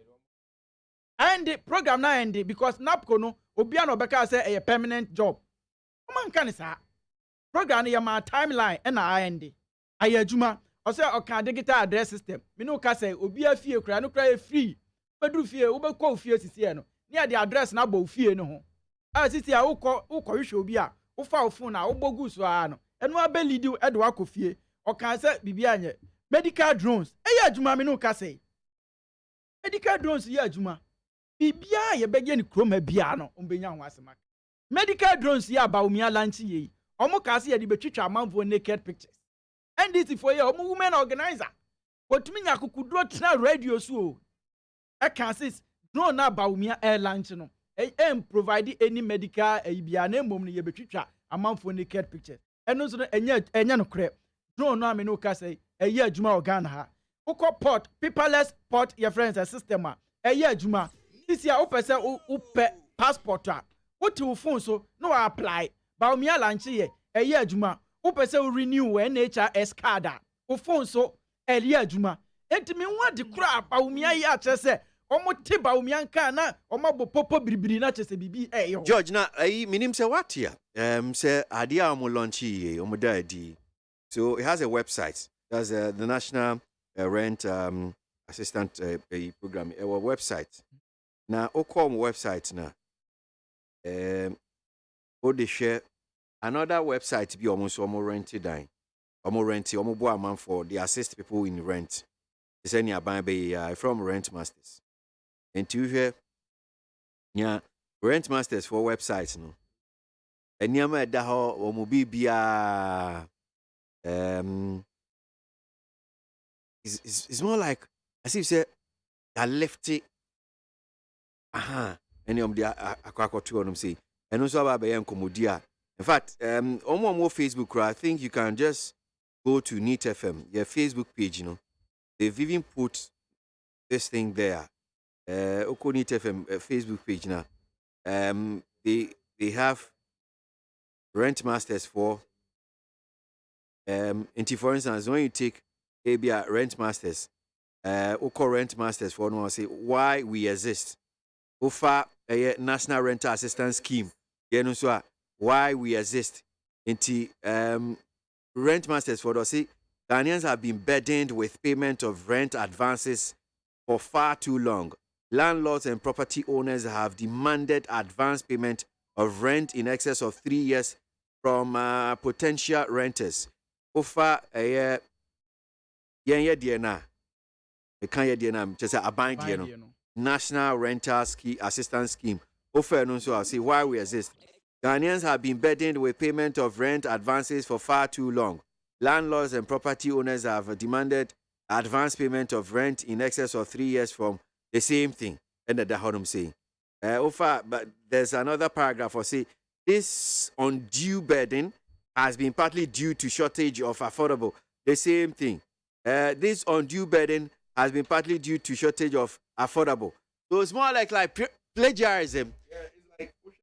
program na end because napko no obia no beka say a permanent job man kan sa program ya ma timeline na end ayajuma o say o ka digital address system me no ka say obia fie kura no kura e free bedru fie wo be ko fie sisi no near the address na bo fie no ho a sisi a wo hwehwe obi a wo fa wo phone na wo bogu so a no eno abelidi e de wa ko fie o ka say bibia anye medical drones eya adwuma me no ka say medical drones ya adwuma bibia ye bege ni kroma bia no ombenya ho asema medical drones ya Baumia lanchi ye omo ka say ye de betwitwa amanfo naked pictures NDC for ye omo women organizer otumi nya kokuduro tena radio so o e ka say drone na Baumia air launch no provide any medical bia na emom no ye betwitwa amanfo naked pictures eno so no enya no kre drone no ame no ka say eye adwuma organ ha ukọ port paperless port your friends a system a eye adwuma this year opese upe passport a wuti wo phone so no apply Baumia launch ye eye adwuma opese renew NHS card a wo phone so eye adwuma entimi ho ade kura Baumia ye a chese omo te Baumia nka na omo bo popo biribiri na chese bibi eyo George na minim se watia say ade a omo launch ye omo da di so it has a website. That's the National Rent Assistant Program. Our website. Now, Ocom website now. They share another website. Be almost rented dine. Almost rented. Almost boy man for they assist people in rent. It's any about from Rent Masters. And to hear, yeah, Rent Masters for websites no. And yama da ho omobi bia. It's more like as if you say I left it. Any of the aquaco on them say, and also about Komodia. In fact, on more Facebook, I think you can just go to Neat FM, your Facebook page, you know. They've even put this thing there. Oko Neat FM Facebook page now. They have Rent Masters for for instance, when you take ABA Rent Masters, Oko Rent Masters for no say why we exist. Ofa a national rental assistance scheme. Yenu so why we exist. Inti rent masters for the Ghanaians have been burdened with payment of rent advances for far too long. Landlords and property owners have demanded advance payment of rent in excess of 3 years from potential renters. Ofa National Rental Assistance Scheme. Ofa no so I'll say why we exist. Ghanaians have been burdened with payment of rent advances for far too long. Landlords and property owners have demanded advance payment of rent in excess of 3 years from the same thing. And that's what I'm saying. But there's another paragraph for say this undue burden has been partly due to shortage of affordable. The same thing. This undue burden has been partly due to shortage of affordable. So it's more like plagiarism.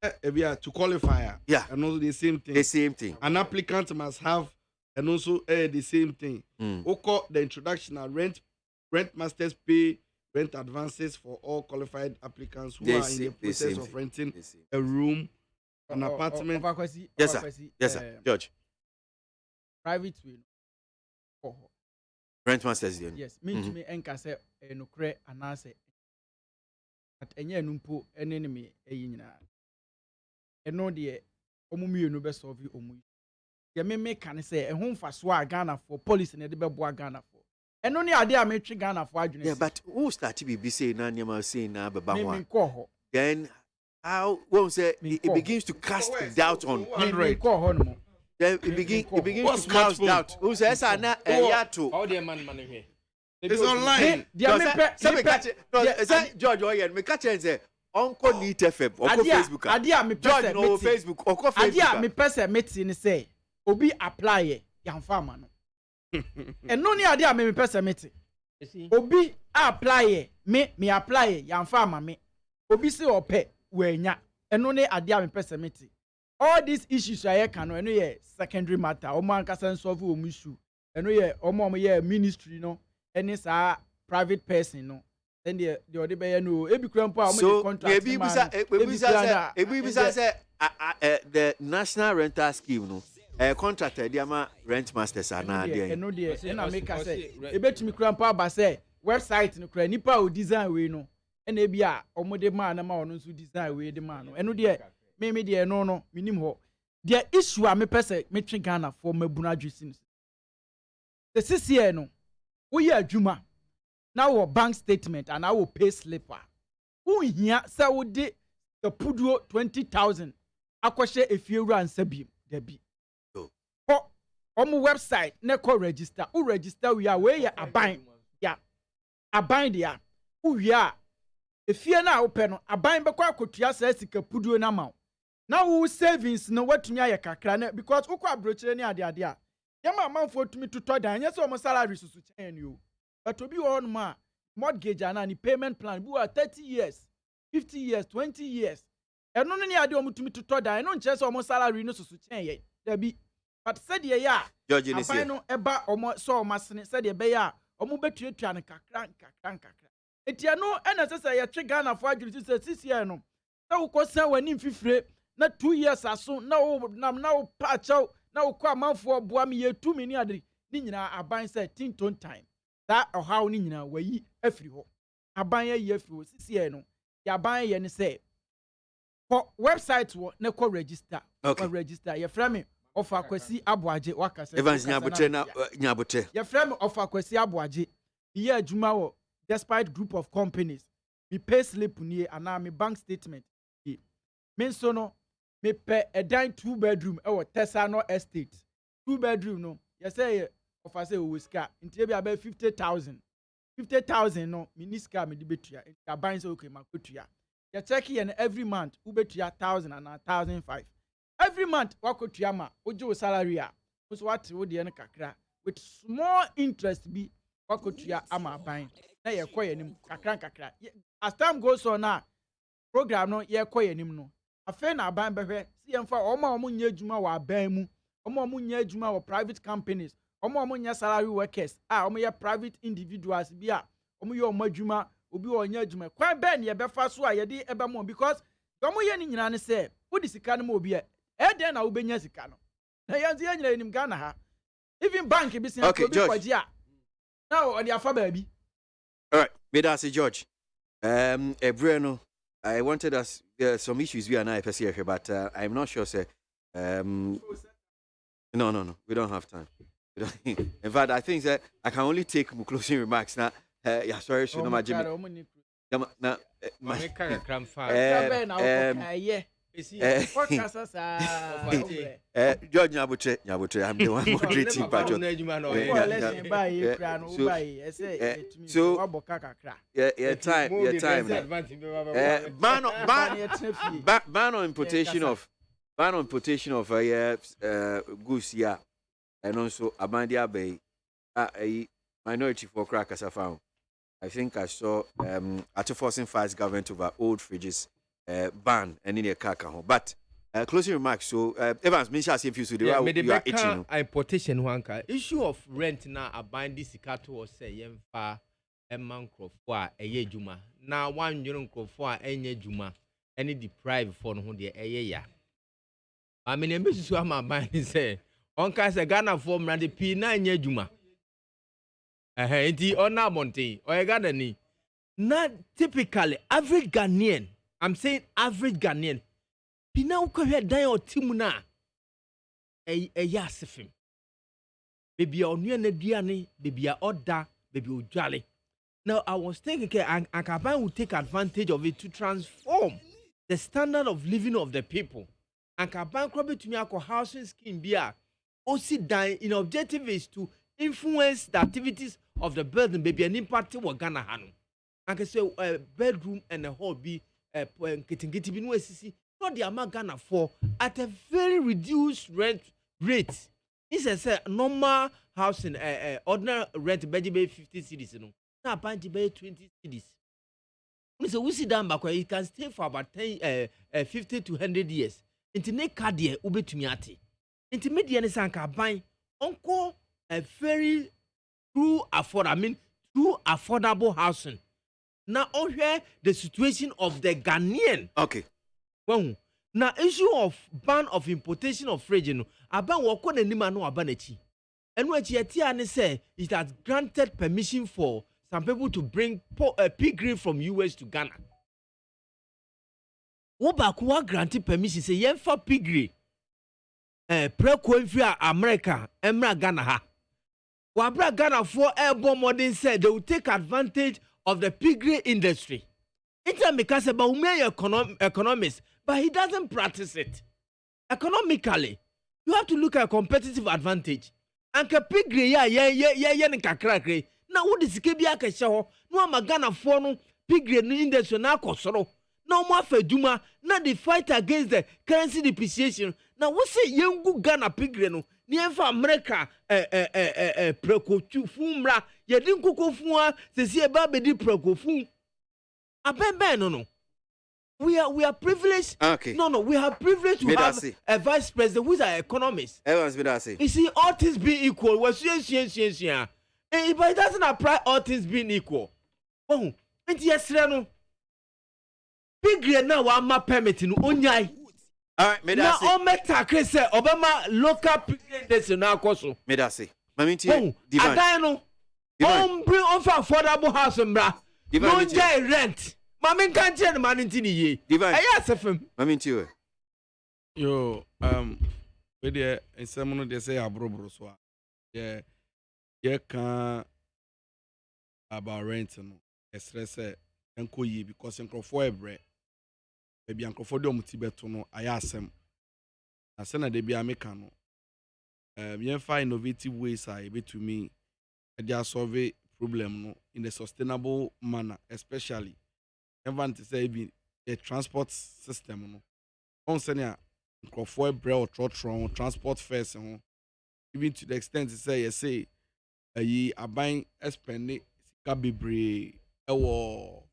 To qualify. Yeah. And also the same thing. The same thing. An applicant must have and also the same thing. Oko the introduction of rent masters pay rent advances for all qualified applicants who are in the process of renting a room, an apartment. Yes, sir. Yes, sir. George. Private will. Rent masters. Yes. Me to me enkase enukre anase. At enye numpo enemy eyinyina. Eno de omumienu be solve omu. Ye me kan say ehun faso a Ghana for police na de be boa Ghana for. Eno ne ade a metwe Ghana for adwene. Yeah, but who start be say na nyama say na beba ho. Me ho. Then how won't say it begins to cast doubt on me. Then it begins to cast doubt. Who says na yato. How the man here? It's online. George Oyen, me catch and say Uncle Neat FM, Uncle Facebook. George no Facebook, Uncle Facebook. Adia me person meeting say obi apply yan farmer no. And no ni adia me person meeting. Obi apply me apply yan farmer me. Obi say ope we nya. And no ni adia me person meeting. All these issues I can no ye secondary matter. Omo ankasa solve omo issue. Eno ye omo ye ministry no. Any sa private person no. Then the other be no ebi krampo a mo contract the national rental scheme no contractor diama rent masters are na there no there na make say ebetumi krampo aba say website no kra nipa o design we no na ebi a omode man na ma ono nso design we de man no eno there me there no minim ho the issue a me pese me twe Ghana for mabuna adwesin the CCA no we are adwuma now our bank statement and our pay slipper. Who here say we de the puduo 20,000 akwhye efiewura ansabim debi. For omo website na ko register. Who register we are we aban ya. Aban dia. Who ya efie na ope no aban be kwa akotua sa sika puduo na ma. Now who savings no watumi aye kakra na because who kwa brochire ni ade ade a. Yama manfo tumi tutɔ dan nya so omo salary susu chen ni o. But obi on ma mortgage and the payment plan be 30 years, 50 years, 20 years. And no ni ade omutumi to da no nche so omo salary no susu chen ye. There be but said ye ya abai no eba omo so omo sene said ye be ya omo betuatua ne kakra. Etia no ena sese ye twe Ghana for adwiri se 6 year no. Na wo kosan wani mfifire na 2 years aso na wo pacho na wo kwa manfo boa me ye 2 mini ade ni nyina aban say tinton time. That or how ni nyina wayi afiri ho aban ye afiri ho sisi no ya aban ye ne say for website wo ne ko register register ye frame me of KWASI ABOAGYE wakase Evans nyabotre na nyabotre ye frame me of KWASI ABOAGYE ye adwuma wo despite group of companies me pay slip ni ana me bank statement me so no me pay a dine 2 bedroom e wo Tesano estate 2 bedroom no ye say of I say we ska inti be about 50,000 no miniska me di betua inti aban say okay makotua you check here every month u betua 1,000 and 1,500 every month wakotua ma oje salary a so what wo de no kakra with small interest bi wakotua ama aban na ye koye nim kakra as time goes on na program no ye koye nim no afa na aban behwe si yemfa omo nya adwuma wa aban mu omo nya adwuma wa private companies omo nya salary workers omo ye private individuals bi a omo ye omo adwuma obi onya adwuma kwan ben ye befa so a ye de ebe mo because Gomo ye ni nyina ne se, wo di sika no mo bi e den na wo benya sika no. Na yanzu ye nyina nim Ghana ha. Even bank business Okay, ko bi kwaji a. Now on the afa baby. All right, Medasi George. Bruno, I wanted us some issues we and I per se, but I'm not sure, sir. No, we don't have time. In fact, I think that I can only take closing remarks now. Yeah, sorry, should not Jimmy. George Nyabutre, I'm the one moderating part. Time. Ban on importation of goose, yeah, and also Abandia Bay, a minority for crackers I found. I think I saw at forcing fast government over old fridges ban and in a car. But closing remarks. So Evans, me shall see if you should do you are itching. Importation wanka issue of rent now a bind this kato or say yemfa a man crofwa a ye juma. Now 1 year crofwa any juma any deprive for no de a year. I mean, a business where my mind say on case a Ghana form run the P9 year juma. On now Montie or a Ghana. Not typically average Ghanaian. I'm saying average Ghanaian. Pina uko here die or timuna. A yasifim. Baby on ne diane, baby a order, baby ujali. Now I was thinking Akaban will take advantage of it to transform the standard of living of the people. Akaban crop to me a housing scheme bia. Osi dying in objective is to influence the activities of the building, baby an impact to Ghana hanu. I can say a bedroom and a hall be getting not the amount Ghana for at a very reduced rent rate. This is a normal housing, ordinary rent, be 50 cities. Now, apparently, be 20 cities. So we sit down back where you can stay for about 50 to 100 years. Into ne cardiac, ube to miati. Into median is anka buying uncle a very true affordable housing. Now, on here, the situation of the Ghanaian. Okay. Well, now, issue of ban of importation of fridge, aban wako ne nima no abanechi. And what you say it has granted permission for some people to bring piggery from US to Ghana. Wobakwa granted permission say yen for piggery. Preko infia America, Emra Ghana ha. Wabra Ghana for airborne modern said they will take advantage of the piggery industry. It's because about economists, but he doesn't practice it. Economically, you have to look at competitive advantage. Anka piggery kakrakre. Now what is Kibia Kashaw? No Magana for no piggery industry na kosoro. No more for Juma, not the fight against the currency depreciation. Now what say young Ghana piggery no? Near for America, preko fumra, ye didn't cook fua, se baby di preko fum. No. We are privileged. Okay. No, we have privilege to have a vice president who is an economist. Everyone's been asking. You see, all things being equal, but it doesn't apply all things being equal. Oh, and yes, no. Big now, I'm not permitting onyai. All right, Medasi. Now, all meta say Obama local presidents now koso. Medasi. Maminti. Divan. Adano. Bring offer affordable house and bra. No jay rent. Mamin can't tell the man in Tini. Divan. Yes, FM. Maminti. Yo, where there is someone they say abro so. Yeah, can about rent no. Stress and koyi because enko for a bread. Baby uncle for the mutibeto no ayasem. Na sena de bia meka no. Yen find innovative ways are able to me they solve problem no in a sustainable manner, especially even to say be a transport system no. On senia uncle for a bread or trotron transport fares no. Even to the extent to say you say ye are buying spending sika bebre ewo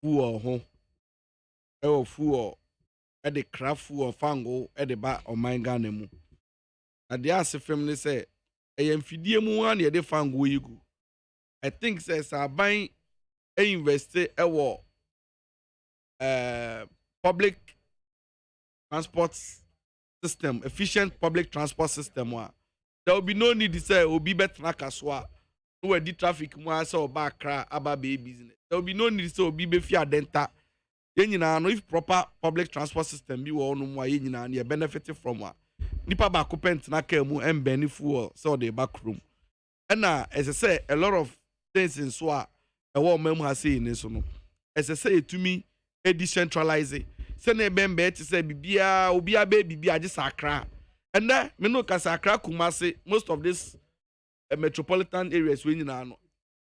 fuel ho ewo fuel e de craft fuel fango e de ba o man Ghana mu na de ase family say e yamfidie mu an ye de fango yigu I think say sa ban e invest ewo public transport system, efficient public transport system, there will be no need to say obi betra kaswa no di traffic mu asa oba akra aba be business. There will be no need to say obi be fi adenta. Yen nyina no if proper public transport system bi wo no mu yen nyina na benefit from wa. Nipa ba ko pent na ka mu embeni fuel so the back room. And as I say a lot of things in so a wo mem ha say ni so no. As I say to me e decentralize. Say na bembe ti say bibia obi aba bibia je sakra. And then me no ka sakra Kumasi most of this metropolitan areas we nyina no.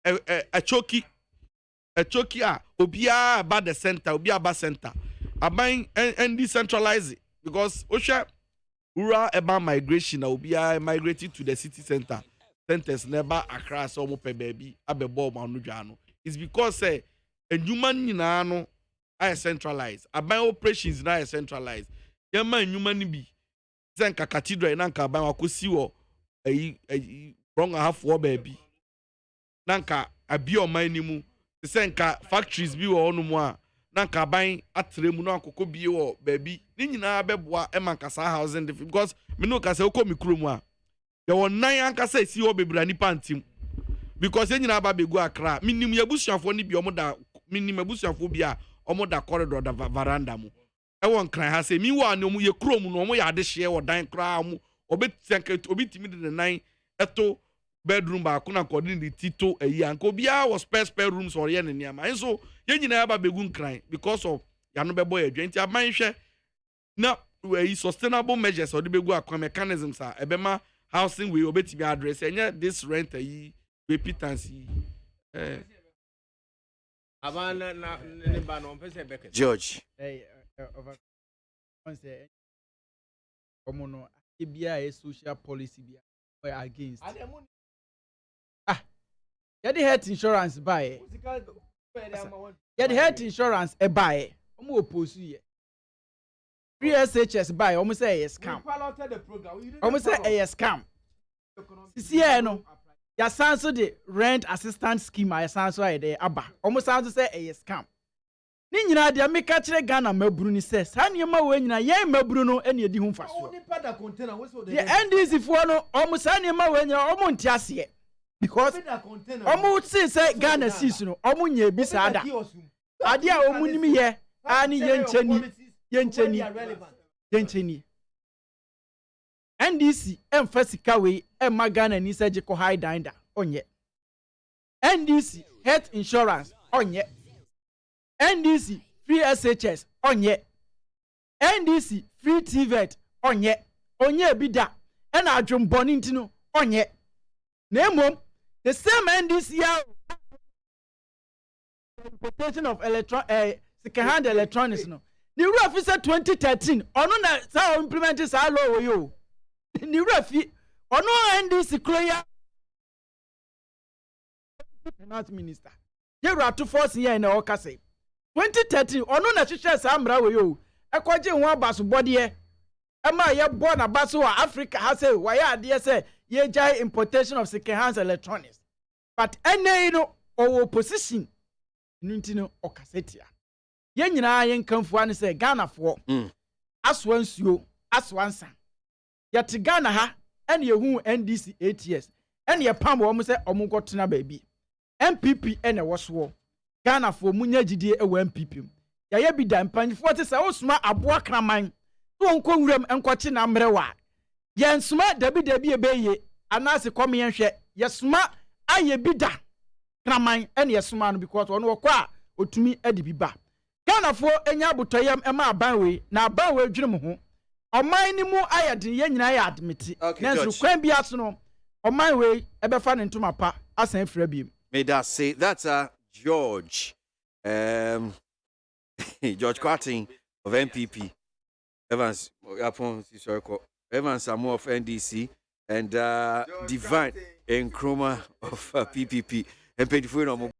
A choki obia about the center obia about center aban and decentralize it because osha rural urban migration obia migrating to the city centers never across omo pe baby abebo manudwa no it's because say enjuma nyina no are centralized aban operations na are centralized yema enjuma ni bi zenka cathedral na nka aban akosi wo wrong half wo baby nanka abi oman ni mu senka factories bi wo no mu a nanka ban atremu no akoko bi wo baby ni nyina beboa e man kasa housing because me no kasa okọ mikro mu a ye won nan ankasa esi wo bebra ni pantim because e nyina ba begu akra minim yabusuafo ni bi omoda minim abusuafo bi a omoda corridor da veranda mu e won kran ha se mi wa no mu ye krom no mo ya de hye wo dan kra mu obetsenka obitimi de nan eto bedroom ba kuna according the tito anko bia was spare rooms or yen niama and so yen nyina ba begun kran because of ya no bebo adwa nti aban hwe na we sustainable measures or the begu akwa mechanisms a ebema housing we obetimi address enya this rent yi repeatancy abana na ne ba no pese beke George over on say komono bia e social policy bia we against get the health insurance buy. Get the health insurance a buy. Omo oppose you. Free SHS buy. Omo say a scam. Omo say a scam. Sisi no. Ya sanso the rent assistance scheme ya sanso ay dey aba. Omo sanso say a scam. Ni nyina de make kire Ghana maburu ni say sa niema we nyina ye maburu no ene edi hu faso. The NDC fo no omo sa niema we nyina omo ntiase. Because omu say Ghana sees no omu nye bisa ada ade a omu nimi ye ani yencheni NDC emphasica we emma Ghana ni say jiko high dinda onye NDC health insurance onye NDC free SHS onye NDC free TVET onye bida ena adwomboni ntino onye na emom the same NDC importation of second-hand electronics no. The rule officer 2013 ono na sa implement sa law yo. The rule ono NDC clear finance minister. Ye ra to force here na o kase. 2013 ono na hwehwe sa mra we yo. Ekoje ho abaso bode e. Ema ye born abaso wa Africa ha say wa ya ade say ye jai importation of second-hand electronics. But ene no o opposition nintino okasetia. Ye nyina ye nkamfu ane say Ghana fo. Aswansuo, aswansa. Ye te Ghana ha ene ye hu NDC 8 years. Ene ye pam wo mo say omo gotena baabi. MPP ene woso. Ghana fo munya gidie e wo MPP. Ya ye bi da mpanfo te say osuma aboa kraman. So onko wuram enkoche na mrewa. Ye nsuma dabi ebeye. Anase kom yen hwe yesuma aye bida kraman ene yesuma no because ono wokọ a otumi edi biba Ghana fo enya abotoyam ema aban we na aban we adwene mo ho oman ni mu ayedin ye nyina ya admit na nso kwan bi aso no oman we ebefa ne ntoma pa asan fra biem. May that say that's George George Quarting of MPP, Evans Samu of NDC, and Divine Nkrumah of PPP. And paid for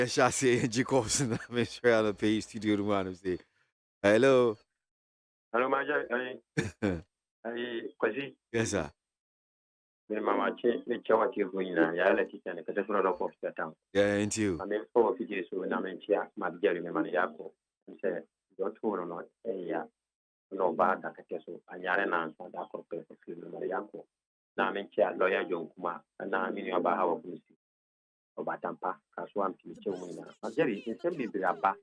Yes, I say, Jacobs, and I'm sure on the page studio to man say, hello. Hello, Maja. Kwasi. Yes, sir. Mama Che, the Chawati of Wina, Yalati, and the Catapult of the town. Yeah, ain't you? I mean, 4 figures who Namentia, my Jerry Maniaco, and said, don't hold or not, no bad, Dakateso, and Yarena, and Dako, Mariaco. Namentia, lawyer John Kuma, and now I mean about our policy. Obatampa, Kaswam, Pichowina. And Jerry, it's simply be a back.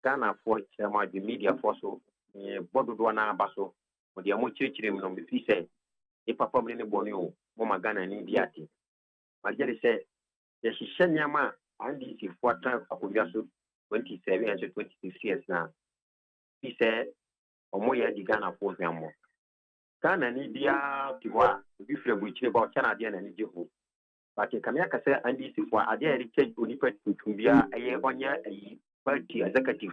Ghana for Chairman, the media force, Boduana Basso, or the Amuchi on the fee said, if Papa Mini Bonio, Mama Ghana and Indiati. My Jerry said, yes, she sent Yama, and this is 4 times of 27 and 26 years now. He said, Omoya di Ghana for Yamo. Ghana and India, Tiwa, different which about Canadian and Jihu. But you can make a say, and this is for a dear Richard Unipet to be a 1 year a party executive.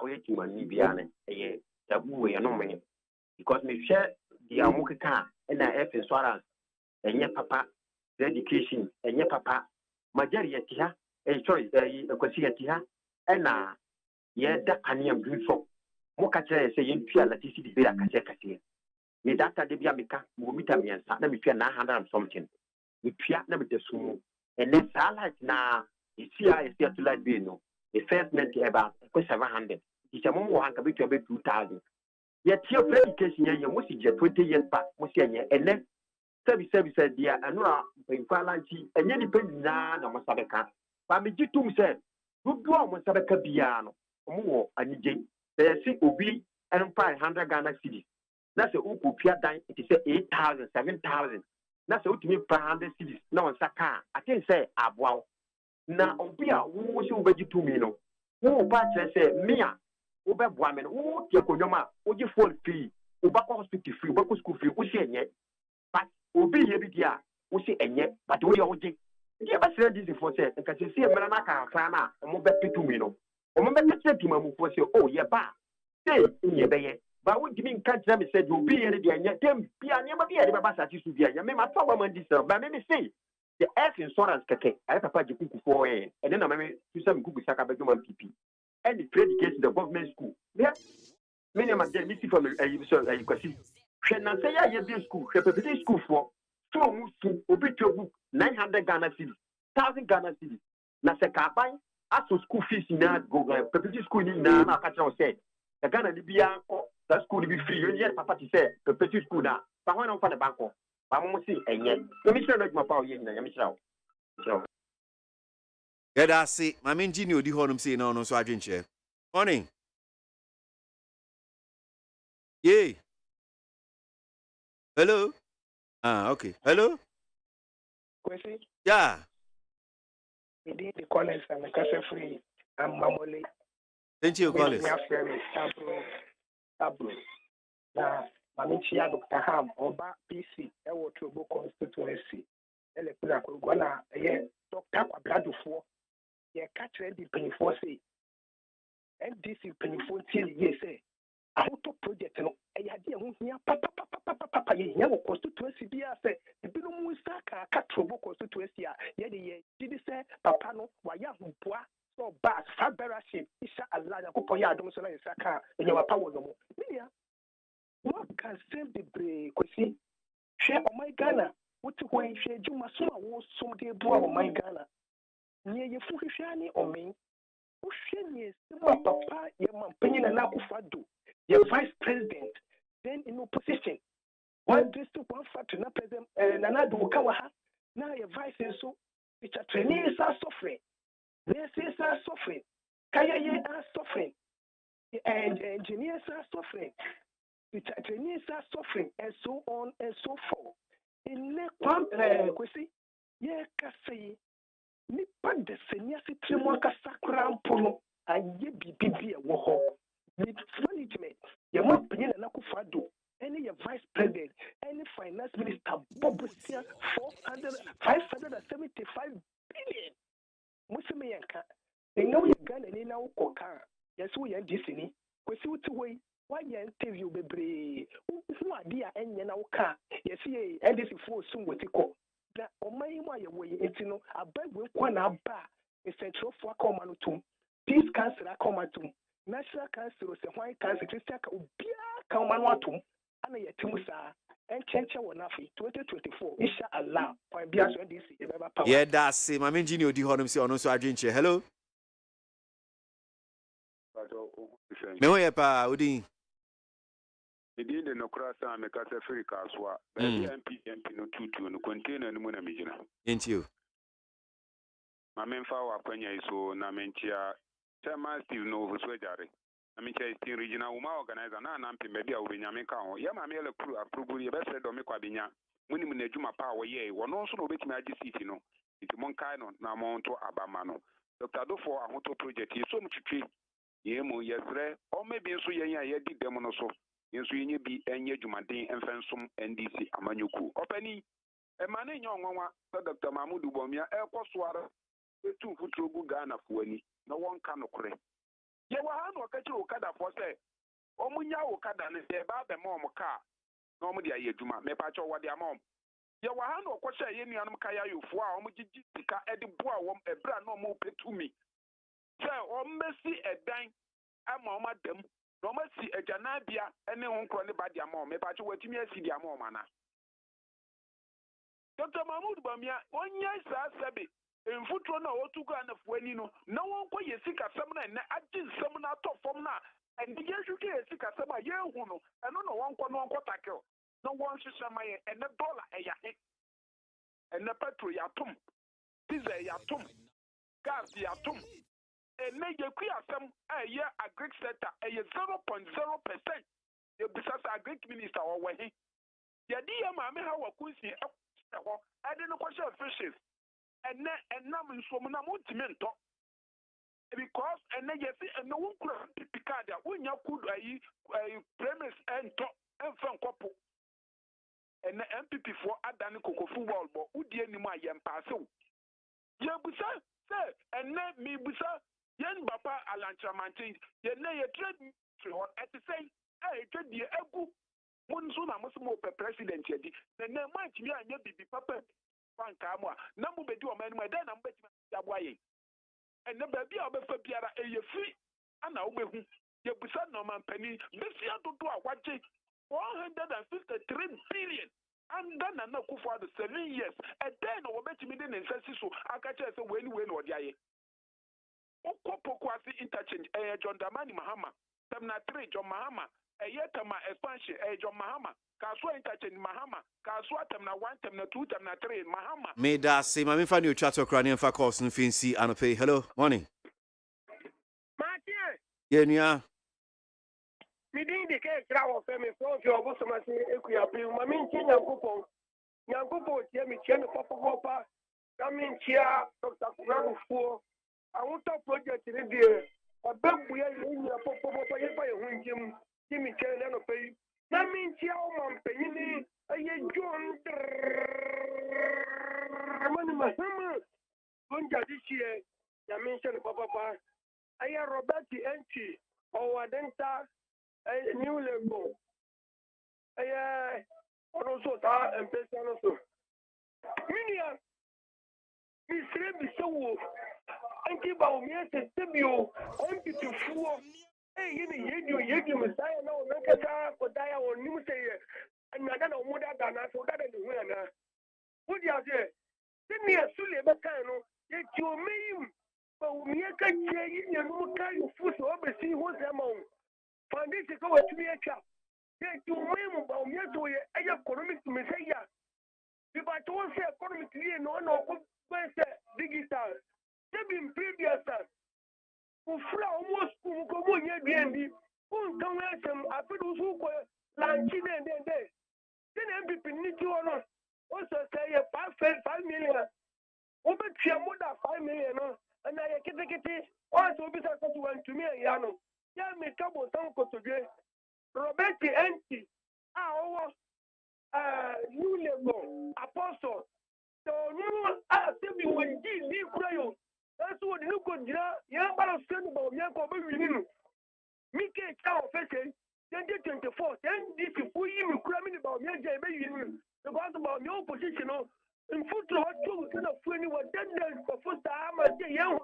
Waiting on Nibiane, a taboo, no money. Because me share the Amukaka and the F insurance, and your papa, the education, and your papa, Majaria Tia, a choice, a Quasiatia, and that Aniam Greenford. Mokacha say in Pia Laticity Bella Casecati. Me data de Biamica, Mumita and Santa Mipia 900 and something. We Pia never the soon, and then Salah now is here to like Bino. The first meant about 700. It's a more one can be 2,000. Yet your education, you must get 20 years back, and then service dear, and now in Falanchi, and any depends now on Masabeka. But me too said, good draw Masabeka Biano, more, and Jay, they see Ubi and 500 Ghana cities. That's a Uku Pia dine, it is 8,000, 7,000. That's what me 500 cities. Now, Saka, I can say, wow. Na obia wo se obeji to me no wo ba kire se mia wo be boa me no wo tie konyoma wo ji phone free wo ba hospital free wo school free wo se enye but obi ye bi dia wo se enye but wo ye wo ji dia ba sire this for say nka se se mera na ka fa na mo be pitu me no o mo be kire ti ma mu for say oh ye ba say ye be ye ba wo gimi nka kire me say obi ye dia enye dem bia ne ma bia de ba sa ti su bia me ma to ba man dis ba me say the F insurance keke, I have a kuku for and then I'm to some kuku saka bedroom PP. And the trade case the government school. Yeah, many of them missing from a quasi. Can I say I have been school, preparatory school for 2 moves to obey your book 900 Ghana cities, 1,000 Ghana cities. Naseka buy as to school fees in that go preparatory school in Nana Catcher said. The Ghana Libya, that school will be free. You yet, Papa, to say preparatory school now. But when I'm for the bank. I'm see, and yet, let me show my power. Yeah, that's it. My main genius, the honum say no, so I drink chair. Morning. Yay. Hello. Okay. Hello. Kwesi. Yeah. We did the college and the cash free. I'm Mamole. Thank you, college. Tablo. Now. Mamichia Dr. Ham, Oba PC, Ewo Trobo constituency, Electra Kugwana, Dr. Abladu for, catch ready penny for say, and this is penny 14 years, say, auto project, and I had papa, young constituency, say, the Bilumu Saka, Catrobo constituency, yet did say, Papano, Wayahu Pua, so bad, Faberaship, Isha Allah, Kupoya, Domsola, Saka, and your power no more. What can save the break? Kwesi, share on my Ghana. What way share you must know some day on my Ghana. Near your Fushani or me. Who share my papa, your man, Penny and Akufadu, your vice president, then in opposition. One district, one factor, not president, and another Kawaha. Now your vice is so, which are trainees are suffering. Nurses are suffering. Kaya are suffering. And engineers are suffering. The trainees are suffering, and so on and so forth. In the Kwesi, ye Cassie, Nippon the senior Trimwaka Sakram Pono, and ye be a woho. With management, your mom Penny and Akufado, any vice president, any finance minister, Bob Bustia, 575 billion. Musimianka, they know you gun and in our coca. Yes, we are Disney. Kwesi way. Why you interview bebre? Who are dear and now car? Yes, ye, and this is for soon with the call. That on my way, it's no, a bag with one abba. Central for common to Peace Council Comatum, National Council, White Council, Christian Ubia Kamanatum, and a Timusa, and Chencha Wanafi, 2024, Isha Allah, for Bias and DC, yeah, that's him. I'm engineer di honum si ono so adwenche. Hello. Me ho ye pa odi. Idi de no krasa me ka se free kaswa. Be MP no tutu no container no na mijina. Thank you. Ma memfa wa kwanya iso na mentia Chairman Steve no hoswejare. Na mentia is regional woman organizer na na mpe be a obenyame ka ho. Ya ma me le kru approval ye be se do me kwa benya. Muni mu na adwuma pa wo ye. Wono nso no obetimi agi seat no. Iti mon kai no na mon to abama no. Dr. Dofo ahoto project ye so mtwitwe. Ye mu yesre o mebi nso ye ya ye di dem no so. Yenso yenye bi enye dwumaden emfensom NDC amanyoku. Opani e mane nye onwanwa Dr. Mahmoud Bomia ekoso ara etu futuro gu Ghana fuani na wonka nokore. Ye wa ha no okachiri okada fo se omunya okada ne se ba be mom ka na omu de aye dwuma me pa cho wode amom. Ye wa ha no okosha ye nuanom kaya yofo a omu gigi sika ede boa wom ebra na omu petumi. Se ommesi edan ama omadam no masi ejanabia ene honkro ne badia ma me pa che watimi asidi ama ma na Dr. Mahmoud Bamia onya sa sabe emfutro na otugo anafuani no na wonko yesika sem na na agin sem na to fom na ende yesuke yesika sem a yehu no eno no wonko no wonko takel no won hwehwema ye ene dollar eya he ene petrol ya tum diesel ya tum gas ya tum ene yekui asem eye agric sector eye 0.0%. Ye bisasa agric minister or wehi. Yadi ya maame ha wakunsi ho ade no kwasha fishes. Ene enam nsomu na muntimento. Because ene yesi ene wunkura pipikada wunya kudu ayi premise ento emfa nkopo. Ene MPP for adani kokofu world bo udie nimu ayempase. Ye busa se ene mi busa yen bapa alantramantin ye na ye trade for at the same trade ye egu munso na musimo pe president ye di na match mi anya bibi papa banka mo na mu bedi o mani mo da na mbeti ya boaye ene ba bia obefa biara ye fi ana obehu ye busa no mampani besi adodo a waje 153 billion and then na kufu the 7 years and then obetimi de nsasi so akacha se weni no diaye KWASI interchange John Damani Mahama Terminal 3 John Mahama Tama expansion John Mahama Kaswa interchange Mahama Kaswa Terminal 1 Terminal 2 Terminal 3 Mahama Me da se ma me fa ni otwa to kra ne fa course no finsi anope. Hello, morning. Martin Ye nua mi din de ke kra wo fe me so fi obosoma se ekuya pe ma mi nchi nyankopon tie mi tie no popopopa na mi nchia Dr. Kunafuo awuta project ni de abambu ya yinya popopopa ye fa ye hunjim kimi kele no pe na mi nchia o mampanyini aye John mani mahama gonja dishie ya mi nchia no popopopa aye Robert Enti o wadenta new label aye ono ta empesa no so minia misre bisowo anki ba o miese tebio on bitufuo yini misaya na o nakata ko daya o nimu seye anyada na omuda da na so da de hu na wodi ase tini asule be kan no ye ti o meyim ba o mieka tie yi no ka yu fuso obesi ho zema o foundation ko watumi acha ye ti o meyim ba o mieso ye aya economic misaya bi ba to se economic ye no ko digital in previous time ufra almost ko nye BNB kan wesem afidu su ko lanchi den then MPP ni ti ono o so say 5 million o be tia more than 5 million no and I kitikiti o so bi sa so wan tumi ya no ya me kabo san ko toje Robert Enti owo new label apostle so no se bi wonji ni kurayo eso wodi no kodira ya bala senu ba omi ko be wini no mike cha ofese 2024 then this fu yi mi kura mi ni ba omi je be wini no because ba omi opposition no in foot to what you can of when you were dead for first time I say young.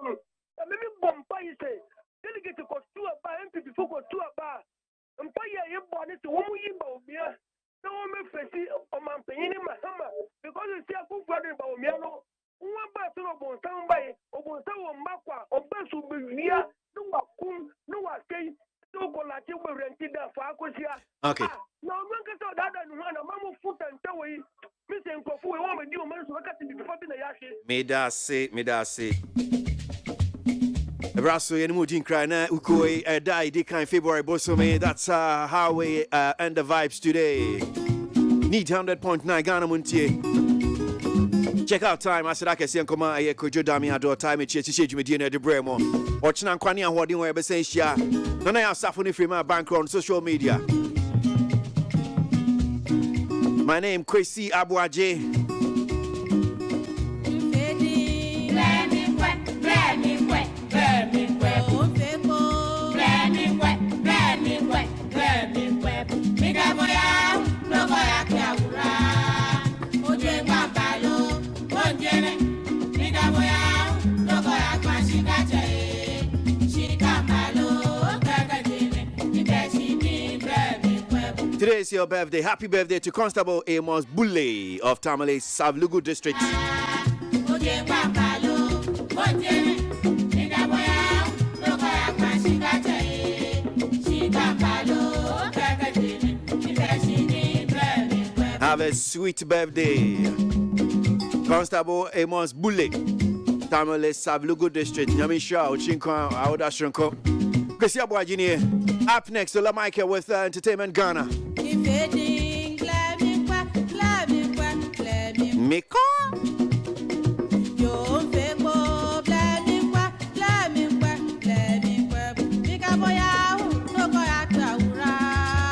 I maybe Bombay say delegate to go to a bar and before go to a bar. And pay your body to one you about me. No one may on my pain in my hammer because you see a good brother about me. One person of somebody or some Makwa or Bessu Bia, no Wakum, no Wake, no Golati will rent it there for Akosia. Okay. Now, look at that and one a mamma foot and toway. Mr. Kofu, we want to do a man's work at the Yashi. Me da say. Rasso Yenmujin Krana Ukoi died Dikan February Bosome. That's how we end the vibes today. Need 100.9 Ghana Montie. Check out time. I said I can see Nkoma a Kojo Dami Ado time and Church Medina de Bremo. Watching Kwani and Hoarding where Bessensia. None of suffering from my bank on social media. My name KWASI ABOAGYE. Today is your birthday. Happy birthday to Constable Amos Bulle of Tamale Savlugu District. Have a sweet birthday. Constable Amos Bulle, Tamale Savlugu District. Nyamisha Ochinkwa Aoda Shunko. KWASI ABOAGYE. Up next, Ola Michael with Entertainment Ghana.